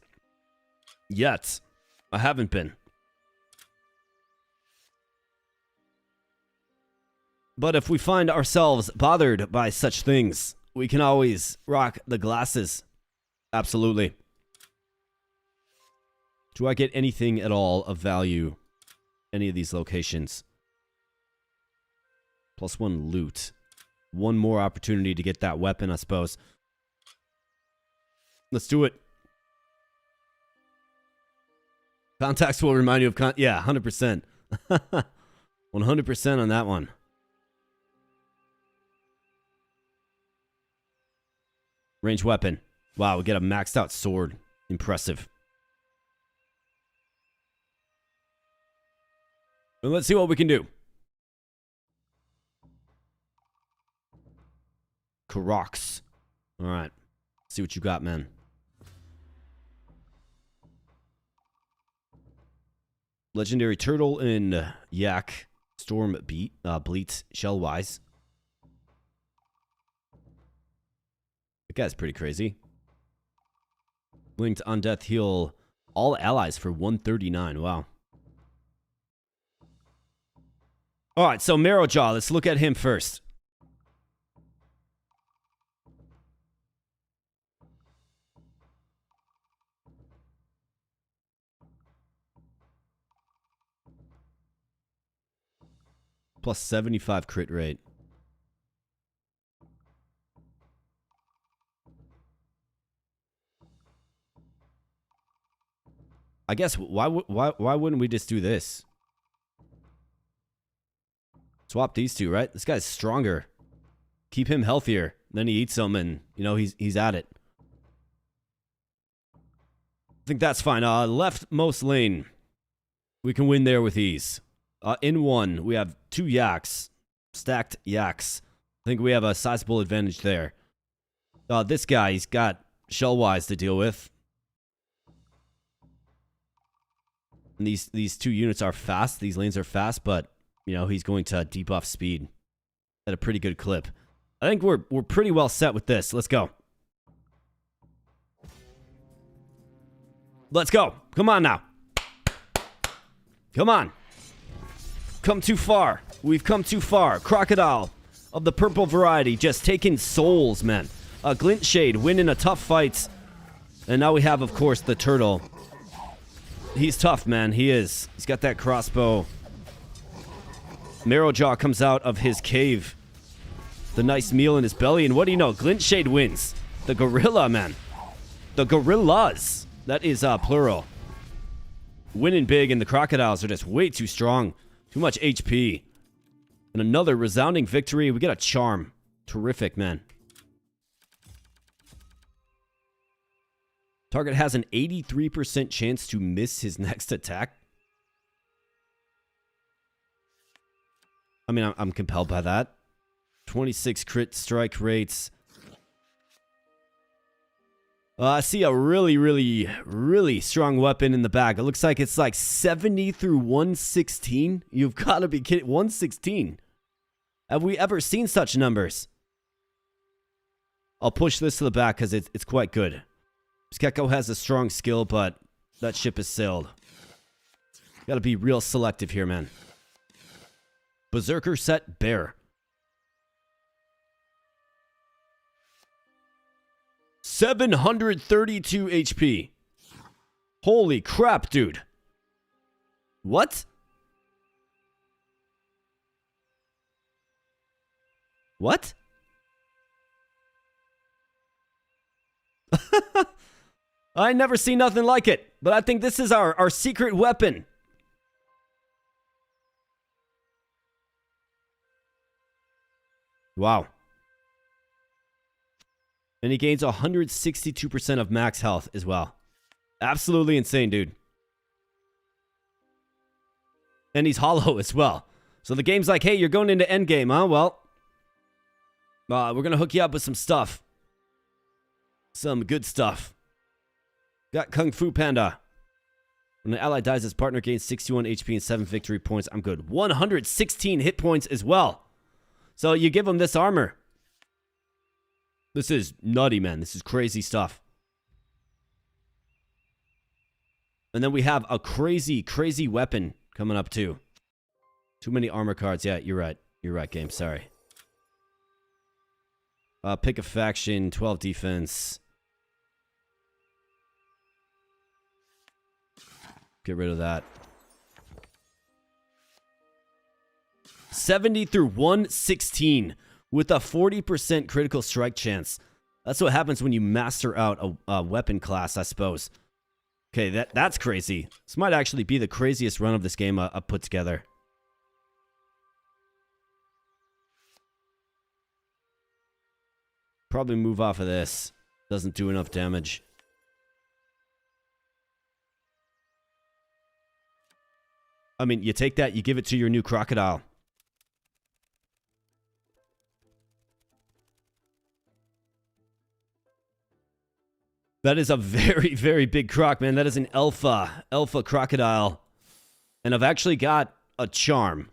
yet. I haven't been. But if we find ourselves bothered by such things, we can always rock the glasses. Absolutely. Do I get anything at all of value? Any of these locations? +1 loot. One more opportunity to get that weapon, I suppose. Let's do it. Contacts will remind you of yeah, 100%. 100% on that one. Range weapon. Wow, we get a maxed out sword. Impressive. And let's see what we can do. Karoks. Alright. See what you got, man. Legendary Turtle and Yak. Storm Bleat. Shellwise. That guy's pretty crazy. Linked on death heal all allies for 139. Wow. Alright, so Marrowjaw. Let's look at him first. +75 crit rate. I guess why wouldn't we just do this? Swap these two, right? This guy's stronger. Keep him healthier. Then he eats some and, you know, he's at it. I think that's fine. Leftmost lane. We can win there with ease. In one, we have 2 yaks. Stacked yaks. I think we have a sizable advantage there. This guy, he's got Shellwise to deal with. And these two units are fast. These lanes are fast, but, you know, he's going to debuff speed at a pretty good clip. I think we're pretty well set with this. Let's go. Let's go. Come on now. Come on. Come too far. We've come too far. Crocodile of the purple variety just taking souls, man. Glint Shade winning a tough fight. And now we have, of course, the turtle. He's tough, man. He is. He's got that crossbow. Marrowjaw comes out of his cave. The nice meal in his belly. And what do you know? Glint Shade wins. The gorilla, man. The gorillas. That is plural. Winning big, and the crocodiles are just way too strong. Too much HP. And another resounding victory. We get a charm. Terrific, man. Target has an 83% chance to miss his next attack. I mean, I'm compelled by that. 26 crit strike rates. I see a really, really, really strong weapon in the bag. It looks like it's like 70 through 116. You've got to be kidding. 116. Have we ever seen such numbers? I'll push this to the back because it's quite good. Skekko has a strong skill, but that ship has sailed. Got to be real selective here, man. Berserker set bear. 732 HP. Holy crap, dude. What? What? I never seen nothing like it, but I think this is our secret weapon. Wow. And he gains 162% of max health as well. Absolutely insane, dude. And he's hollow as well. So the game's like, hey, you're going into endgame, huh? Well, we're going to hook you up with some stuff. Some good stuff. Got Kung Fu Panda. When an ally dies, his partner gains 61 HP and 7 victory points. I'm good. 116 hit points as well. So you give him this armor. This is nutty, man. This is crazy stuff. And then we have a crazy, crazy weapon coming up too. Too many armor cards. Yeah, you're right. You're right, game. Sorry. Pick a faction, 12 defense. Get rid of that. 70 through 116 with a 40% critical strike chance. That's what happens when you master out a weapon class, I suppose. Okay, that's crazy. This might actually be the craziest run of this game I've put together. Probably move off of this. Doesn't do enough damage. I mean, you take that, you give it to your new crocodile. That is a very, very big croc, man. That is an alpha crocodile. And I've actually got a charm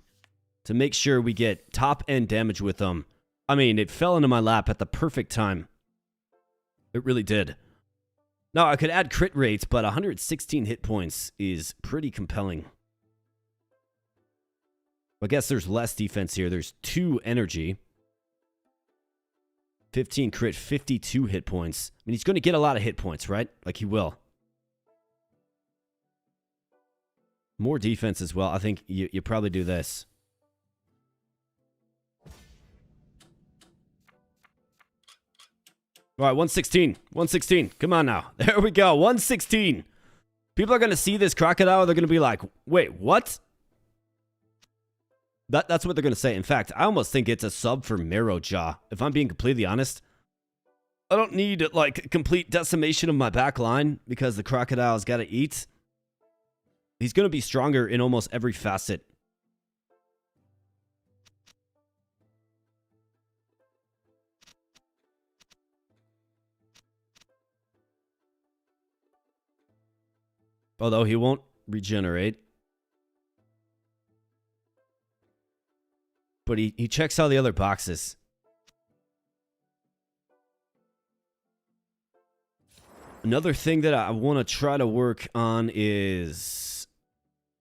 to make sure we get top-end damage with them. I mean, it fell into my lap at the perfect time. It really did. Now, I could add crit rates, but 116 hit points is pretty compelling. I guess there's less defense here. There's 2 energy. 15 crit, 52 hit points. I mean, he's going to get a lot of hit points, right? Like he will. More defense as well. I think you probably do this. All right, 116. 116. Come on now. There we go. 116. People are going to see this crocodile. They're going to be like, wait, what? That's what they're going to say. In fact, I almost think it's a sub for Marrowjaw. If I'm being completely honest, I don't need, like, complete decimation of my back line because the crocodile's got to eat. He's going to be stronger in almost every facet. Although he won't regenerate. But he checks all the other boxes. Another thing that I want to try to work on is,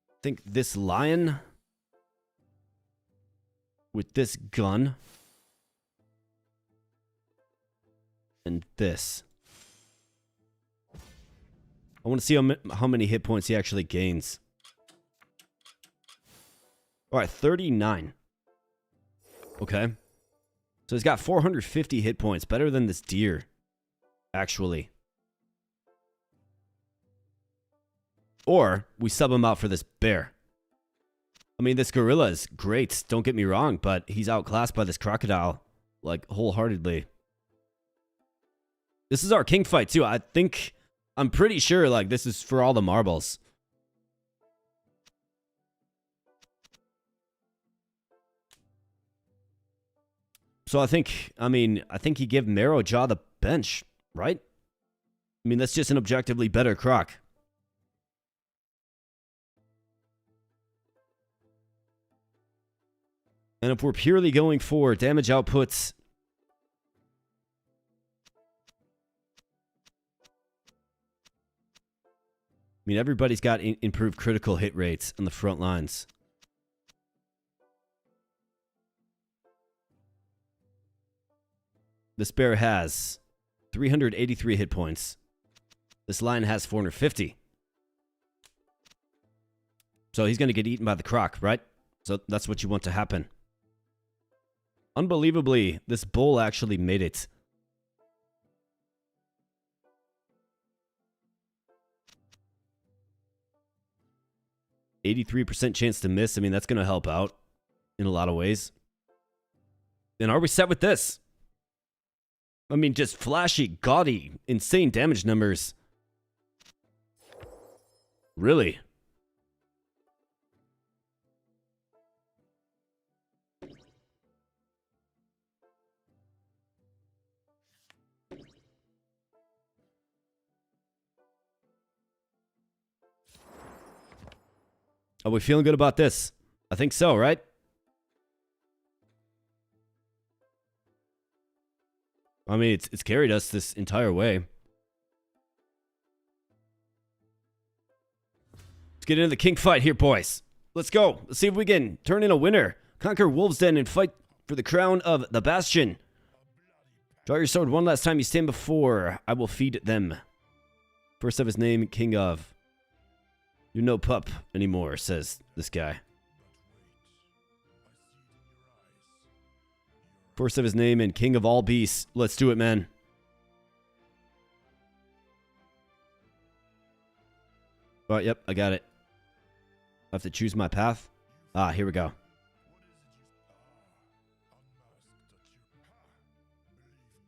I think, this lion with this gun and this. I want to see how many hit points he actually gains. All right, 39. Okay. So he's got 450 hit points. Better than this deer, actually. Or we sub him out for this bear. I mean, this gorilla is great, don't get me wrong, but he's outclassed by this crocodile, like, wholeheartedly. This is our king fight, too. I'm pretty sure, like, this is for all the marbles. So I think he gave Marrowjaw the bench, right? I mean, that's just an objectively better croc. And if we're purely going for damage outputs, I mean, everybody's got improved critical hit rates on the front lines. This bear has 383 hit points. This lion has 450. So he's going to get eaten by the croc, right? So that's what you want to happen. Unbelievably, this bull actually made it. %83 chance to miss. I mean, that's going to help out in a lot of ways. And are we set with this? I mean, just flashy, gaudy, insane damage numbers. Really? Are we feeling good about this? I think so, right? I mean, it's carried us this entire way. Let's get into the king fight here, boys. Let's go. Let's see if we can turn in a winner. Conquer Wolves Den and fight for the crown of the Bastion. Draw your sword one last time you stand before. I will feed them. First of his name, King of. You're no pup anymore, says this guy. First of his name and King of all beasts. Let's do it, man. All right, yep, I got it. I have to choose my path. Ah, here we go.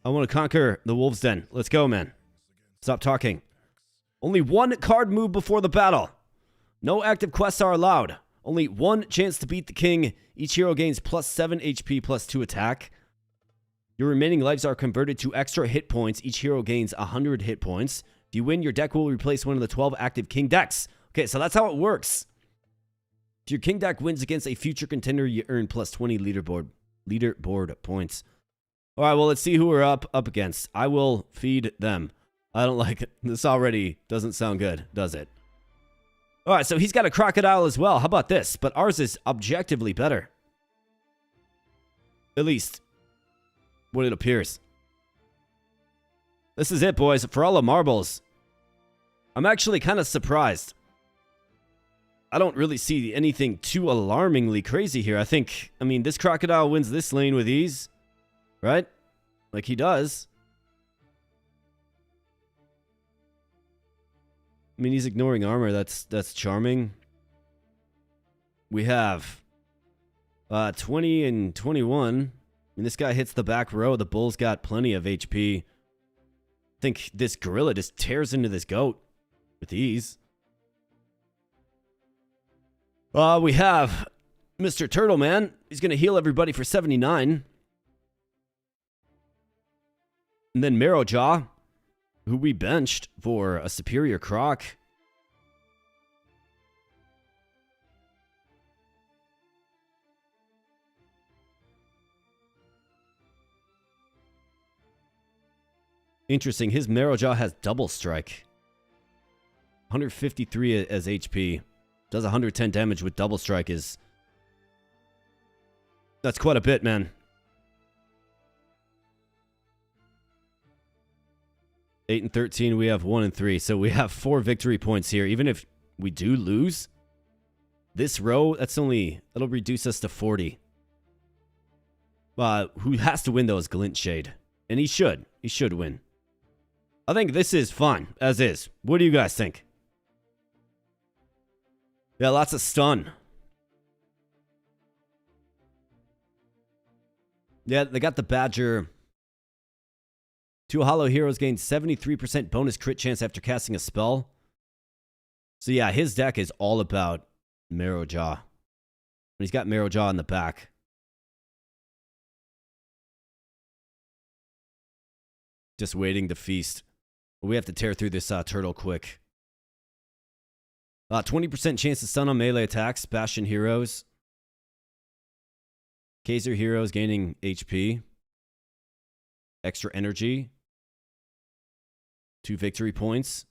I want to conquer the Wolves Den. Let's go, man. Stop talking. Only one card move before the battle. No active quests are allowed. Only one chance to beat the king. Each hero gains plus 7 HP plus 2 attack. Your remaining lives are converted to extra hit points. Each hero gains 100 hit points. If you win, your deck will replace one of the 12 active king decks. Okay, so that's how it works. If your king deck wins against a future contender, you earn plus 20 leaderboard points. All right, well, let's see who we're up against. I will feed them. I don't like it. This already doesn't sound good, does it? All right, so he's got a crocodile as well. How about this? But ours is objectively better. At least, what it appears. This is it, boys. For all the marbles. I'm actually kind of surprised. I don't really see anything too alarmingly crazy here. I mean, this crocodile wins this lane with ease. Right? Like he does. I mean, he's ignoring armor. That's charming. We have 20 and 21. I mean, this guy hits the back row. The bull's got plenty of HP. I think this gorilla just tears into this goat with ease. We have Mr. Turtle Man. He's going to heal everybody for 79. And then Marrowjaw, who we benched for a superior croc. Interesting. His Marrow Jaw has double strike. 153 as HP. Does 110 damage with double strike is... That's quite a bit, man. 8 and 13, we have 1 and 3. So we have 4 victory points here. Even if we do lose, this row, that'll reduce us to 40. Who has to win, though, is Glint Shade. And he should. He should win. I think this is fun, as is. What do you guys think? Yeah, lots of stun. Yeah, they got the Badger. 2 Hollow Heroes gain 73% bonus crit chance after casting a spell. So yeah, his deck is all about Marrow Jaw. He's got Marrow Jaw in the back. Just waiting to feast. We have to tear through this turtle quick. 20% chance to stun on melee attacks. Bastion Heroes. Kaiser Heroes gaining HP. Extra energy. 2 victory points.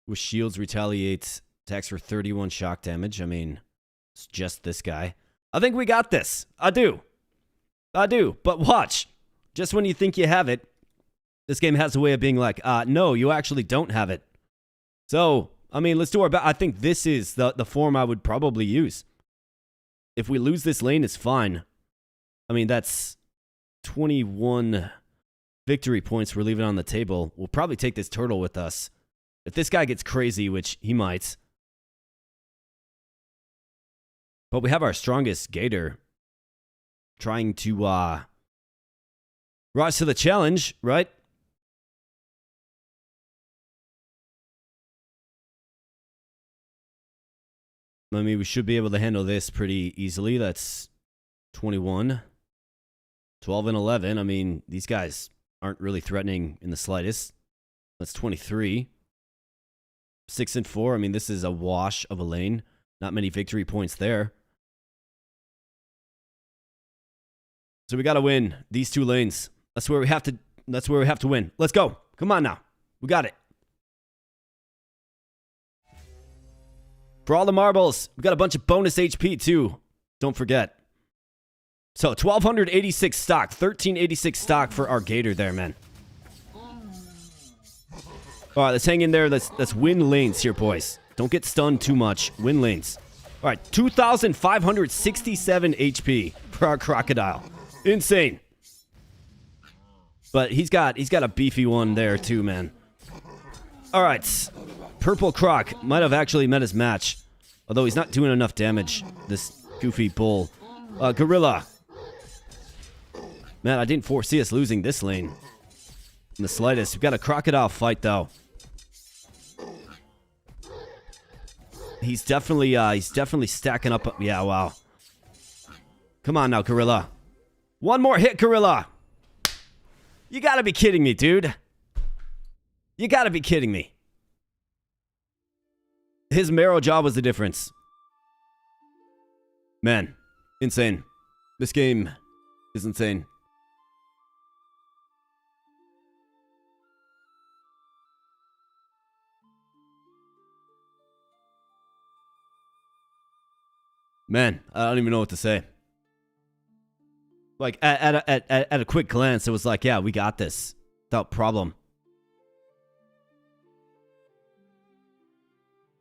With shields retaliates attacks for 31 shock damage. I mean, it's just this guy. I think we got this. I do. But watch. Just when you think you have it, this game has a way of being like, no, you actually don't have it. So, I mean, let's do our best. I think this is the form I would probably use. If we lose this lane, it's fine. I mean, that's 21 victory points we're leaving on the table. We'll probably take this turtle with us. If this guy gets crazy, which he might. But we have our strongest Gator trying to rise to the challenge, right? I mean, we should be able to handle this pretty easily. That's 21. 12 and 11. I mean, these guys aren't really threatening in the slightest. That's 23. 6 and 4. I mean, this is a wash of a lane. Not many victory points there. So we got to win these 2 lanes. That's where we have to win. Let's go. Come on now. We got it. For all the marbles, we got a bunch of bonus HP too. Don't forget. So 1,286 stock, 1,386 stock for our Gator there, man. All right, let's hang in there. Let's win lanes here, boys. Don't get stunned too much. Win lanes. All right, 2,567 HP for our Crocodile. Insane. But he's got a beefy one there too, man. All right, Purple Croc might have actually met his match, although he's not doing enough damage. This goofy bull, Gorilla. Man, I didn't foresee us losing this lane in the slightest. We've got a Crocodile fight though. He's definitely stacking up. Yeah, wow. Come on now, Gorilla. One more hit, Gorilla. You gotta be kidding me, dude. You gotta be kidding me. His Marrow Jaw was the difference. Man, insane. This game is insane. Man, I don't even know what to say. Like, at a quick glance, it was like, yeah, we got this. Without problem.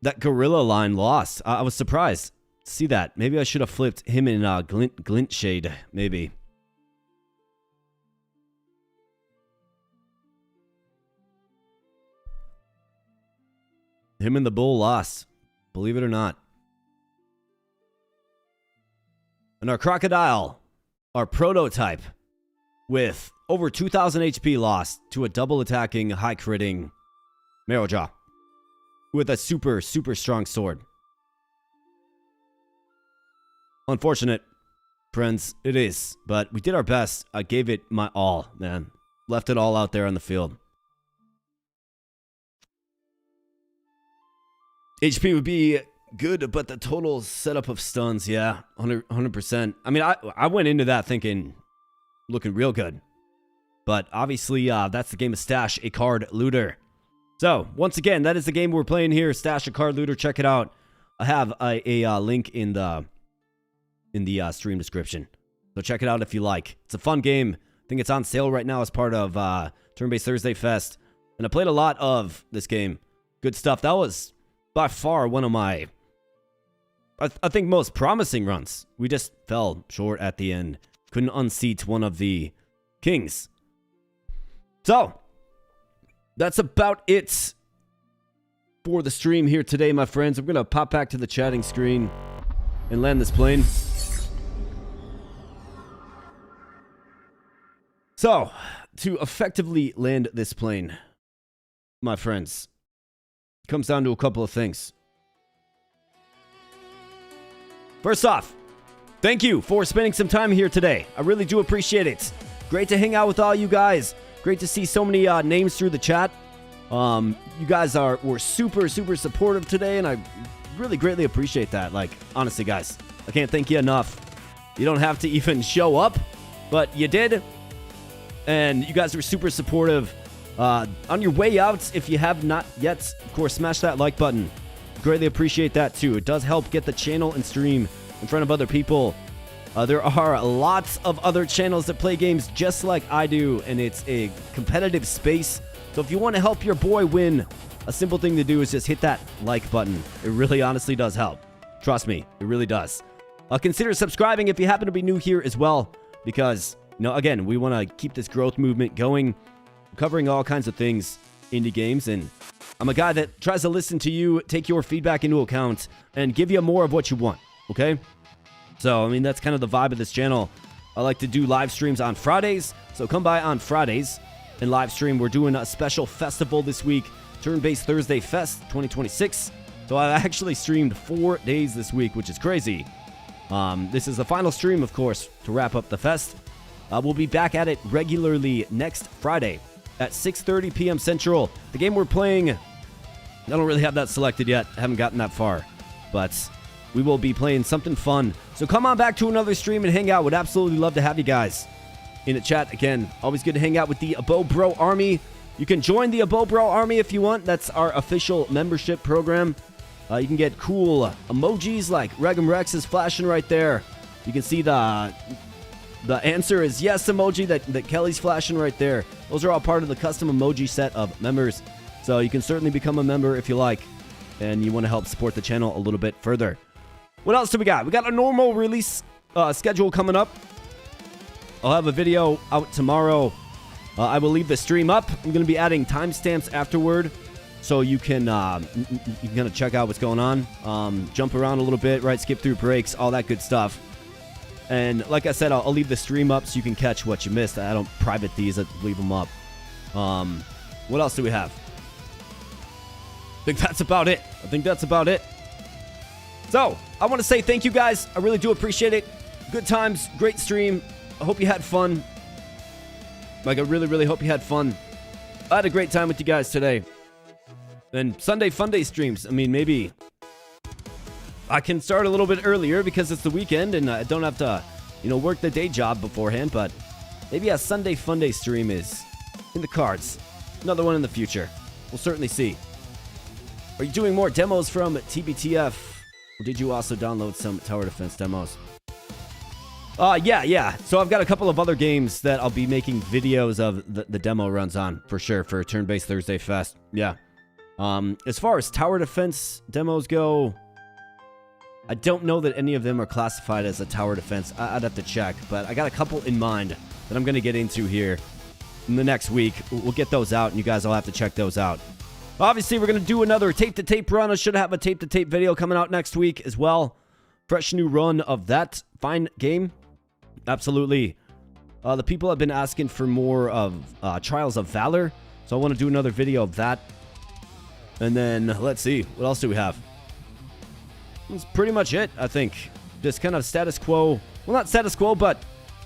That Gorilla line lost. I was surprised to see that. Maybe I should have flipped him in Glint Shade, maybe. Him and the Bull lost. Believe it or not. And our Crocodile, our prototype, with over 2,000 HP lost to a double attacking, high critting Marrow Jaw with a super, super strong sword. Unfortunate, friends, it is. But we did our best. I gave it my all, man. Left it all out there on the field. HP would be good, but the total setup of stuns, yeah, 100%. I mean, I went into that thinking looking real good. But obviously, that's the game of Stash, a card looter. So, once again, that is the game we're playing here, Stash, a card looter. Check it out. I have a link in the stream description. So check it out if you like. It's a fun game. I think it's on sale right now as part of Turn-Based Thursday Fest. And I played a lot of this game. Good stuff. That was by far one of my, I think, most promising runs. We just fell short at the end. Couldn't unseat one of the kings. So, that's about it for the stream here today, my friends. I'm going to pop back to the chatting screen and land this plane. So, to effectively land this plane, my friends, it comes down to a couple of things. First off, thank you for spending some time here today. I really do appreciate it. Great to hang out with all you guys. Great to see so many names through the chat. You guys were super supportive today, and I really greatly appreciate that. Like, honestly, guys, I can't thank you enough. You don't have to even show up, but you did, and you guys were super supportive. On your way out, if you have not yet, of course, smash that like button. Greatly appreciate that too. It does help get the channel and stream in front of other people. There are lots of other channels that play games just like I do, and it's a competitive space. So if you want to help your boy win, a simple thing to do is just hit that like button. It really honestly does help. Trust me, it really does. Consider subscribing if you happen to be new here as well, because, you know, again, we want to keep this growth movement going, covering all kinds of things, indie games, and I'm a guy that tries to listen to you, take your feedback into account, and give you more of what you want, okay? So, I mean, that's kind of the vibe of this channel. I like to do live streams on Fridays, so come by on Fridays and live stream. We're doing a special festival this week, Turn-Based Thursday Fest 2026. So I actually streamed 4 days this week, which is crazy. This is the final stream, of course, to wrap up the fest. We'll be back at it regularly next Friday at 6:30 p.m. Central. The game we're playing, I don't really have that selected yet. I haven't gotten that far, but we will be playing something fun. So come on back to another stream and hang out. Would absolutely love to have you guys in the chat again. Always good to hang out with the AboBRO Army. You can join the AboBRO Army if you want. That's our official membership program. You can get cool emojis like Regum Rex is flashing right there. You can see the answer is yes emoji that Kelly's flashing right there. Those are all part of the custom emoji set of members. So you can certainly become a member if you like, and you want to help support the channel a little bit further. What else do we got? We got a normal release schedule coming up. I'll have a video out tomorrow. I will leave the stream up. I'm going to be adding timestamps afterward, so you can kind of check out what's going on, jump around a little bit, right? Skip through breaks, all that good stuff. And like I said, I'll leave the stream up so you can catch what you missed. I don't private these, I leave them up. What else do we have? I think that's about it. So, I want to say thank you guys. I really do appreciate it. Good times, great stream. I hope you had fun. Like, I really hope you had fun. I had a great time with you guys today. And Sunday Fun Day streams. I mean, maybe I can start a little bit earlier because it's the weekend and I don't have to, work the day job beforehand. But maybe a Sunday Fun Day stream is in the cards. Another one in the future. We'll certainly see. Are you doing more demos from TBTF? Or did you also download some tower defense demos? Yeah. So I've got a couple of other games that I'll be making videos of the demo runs on, for sure, for Turn-Based Thursday Fest. Yeah. As far as tower defense demos go, I don't know that any of them are classified as a tower defense. I'd have to check, but I got a couple in mind that I'm going to get into here in the next week. We'll get those out, and you guys will have to check those out. Obviously, we're going to do another tape-to-tape run. I should have a tape-to-tape video coming out next week as well. Fresh new run of that fine game. Absolutely. The people have been asking for more of Trials of Valor, so I want to do another video of that. And then, let's see, what else do we have? That's pretty much it, I think. Just kind of status quo. Well, not status quo, but,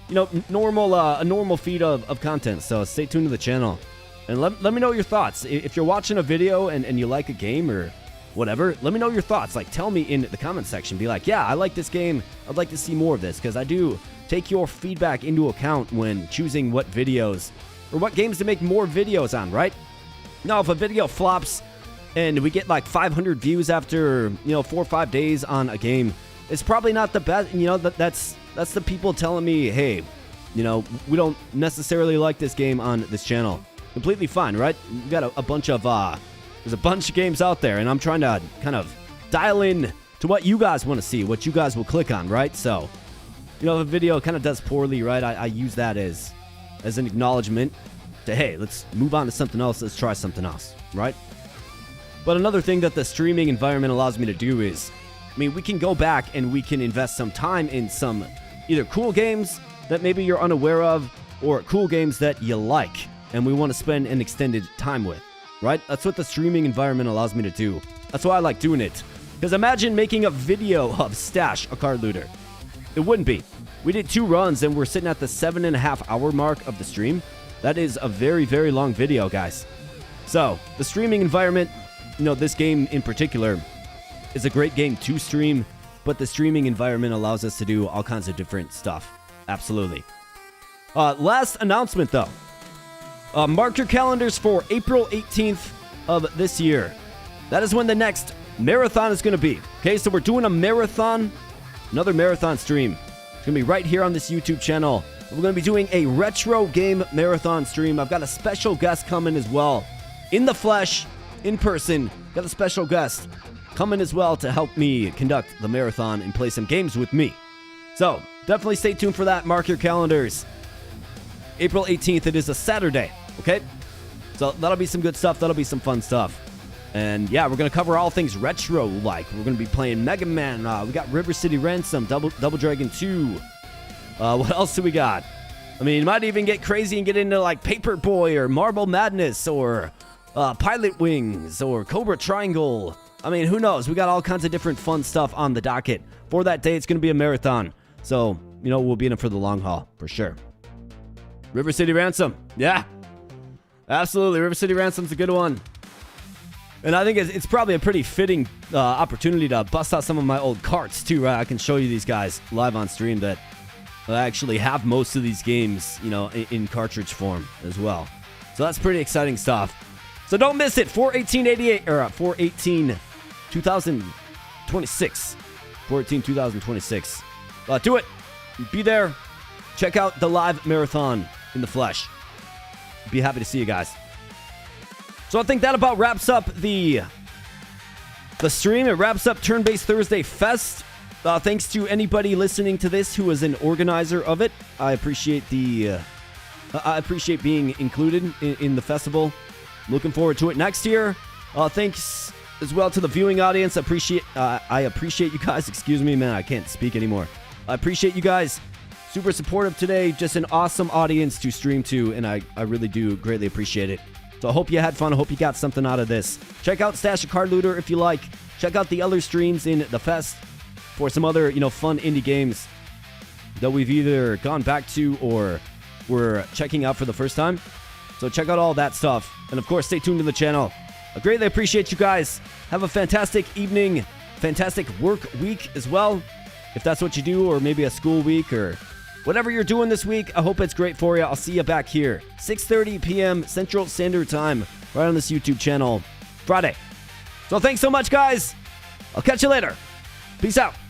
normal, a normal feed of content. So stay tuned to the channel. And let me know your thoughts. If you're watching a video and you like a game or whatever, let me know your thoughts. Like, tell me in the comment section. Be like, yeah, I like this game. I'd like to see more of this, because I do take your feedback into account when choosing what videos or what games to make more videos on, right? Now, if a video flops and we get like 500 views after, 4 or 5 days on a game, it's probably not the best. That's the people telling me, hey, we don't necessarily like this game on this channel. Completely fine, right? We got a bunch of there's a bunch of games out there, and I'm trying to kind of dial in to what you guys want to see, what you guys will click on, right? So, if a video kind of does poorly, right, I use that as an acknowledgement to, hey, let's move on to something else, let's try something else, right? But another thing that the streaming environment allows me to do is, we can go back and we can invest some time in some either cool games that maybe you're unaware of, or cool games that you like and we want to spend an extended time with, right? That's what the streaming environment allows me to do. That's why I like doing it. Because imagine making a video of Stash, a card looter. It wouldn't be. We did 2 runs and we're sitting at the 7.5 hour mark of the stream. That is a very, very long video, guys. So, the streaming environment, this game in particular is a great game to stream, but the streaming environment allows us to do all kinds of different stuff. Absolutely. Last announcement, though. Mark your calendars for April 18th of this year. That is when the next marathon is going to be. Okay, so we're doing a marathon, another marathon stream. It's going to be right here on this YouTube channel. We're going to be doing a retro game marathon stream. I've got a special guest coming as well. In the flesh, in person. Got a special guest coming as well to help me conduct the marathon and play some games with me. So, definitely stay tuned for that. Mark your calendars. April 18th, it is a Saturday, okay? So, that'll be some good stuff. That'll be some fun stuff. And, yeah, we're going to cover all things retro-like. We're going to be playing Mega Man. We got River City Ransom, Double Dragon 2. What else do we got? You might even get crazy and get into, like, Paperboy or Marble Madness or Pilot Wings or Cobra Triangle. Who knows? We got all kinds of different fun stuff on the docket. For that day, it's going to be a marathon. So, we'll be in it for the long haul, for sure. River City Ransom. Yeah. Absolutely. River City Ransom's a good one. And I think it's probably a pretty fitting opportunity to bust out some of my old carts, too, right? I can show you these guys live on stream that I actually have most of these games, in cartridge form as well. So that's pretty exciting stuff. So don't miss it. 4/18/88 or 4/18/2026. 4/18/2026. Do it. Be there. Check out the live marathon in the flesh. Be happy to see you guys. So I think that about wraps up the stream. It wraps up Turn-Based Thursday Fest. Thanks to anybody listening to this who is an organizer of it. I appreciate being included in the festival. Looking forward to it next year. Thanks as well to the viewing audience. I appreciate you guys. Excuse me, man. I can't speak anymore. I appreciate you guys. Super supportive today. Just an awesome audience to stream to, and I really do greatly appreciate it. So I hope you had fun. I hope you got something out of this. Check out Stash a Card Looter if you like. Check out the other streams in the fest for some other, fun indie games that we've either gone back to or we're checking out for the first time. So check out all that stuff. And of course, stay tuned to the channel. I greatly appreciate you guys. Have a fantastic evening, fantastic work week as well. If that's what you do, or maybe a school week or whatever you're doing this week, I hope it's great for you. I'll see you back here, 6:30 p.m. Central Standard Time, right on this YouTube channel, Friday. So thanks so much, guys. I'll catch you later. Peace out.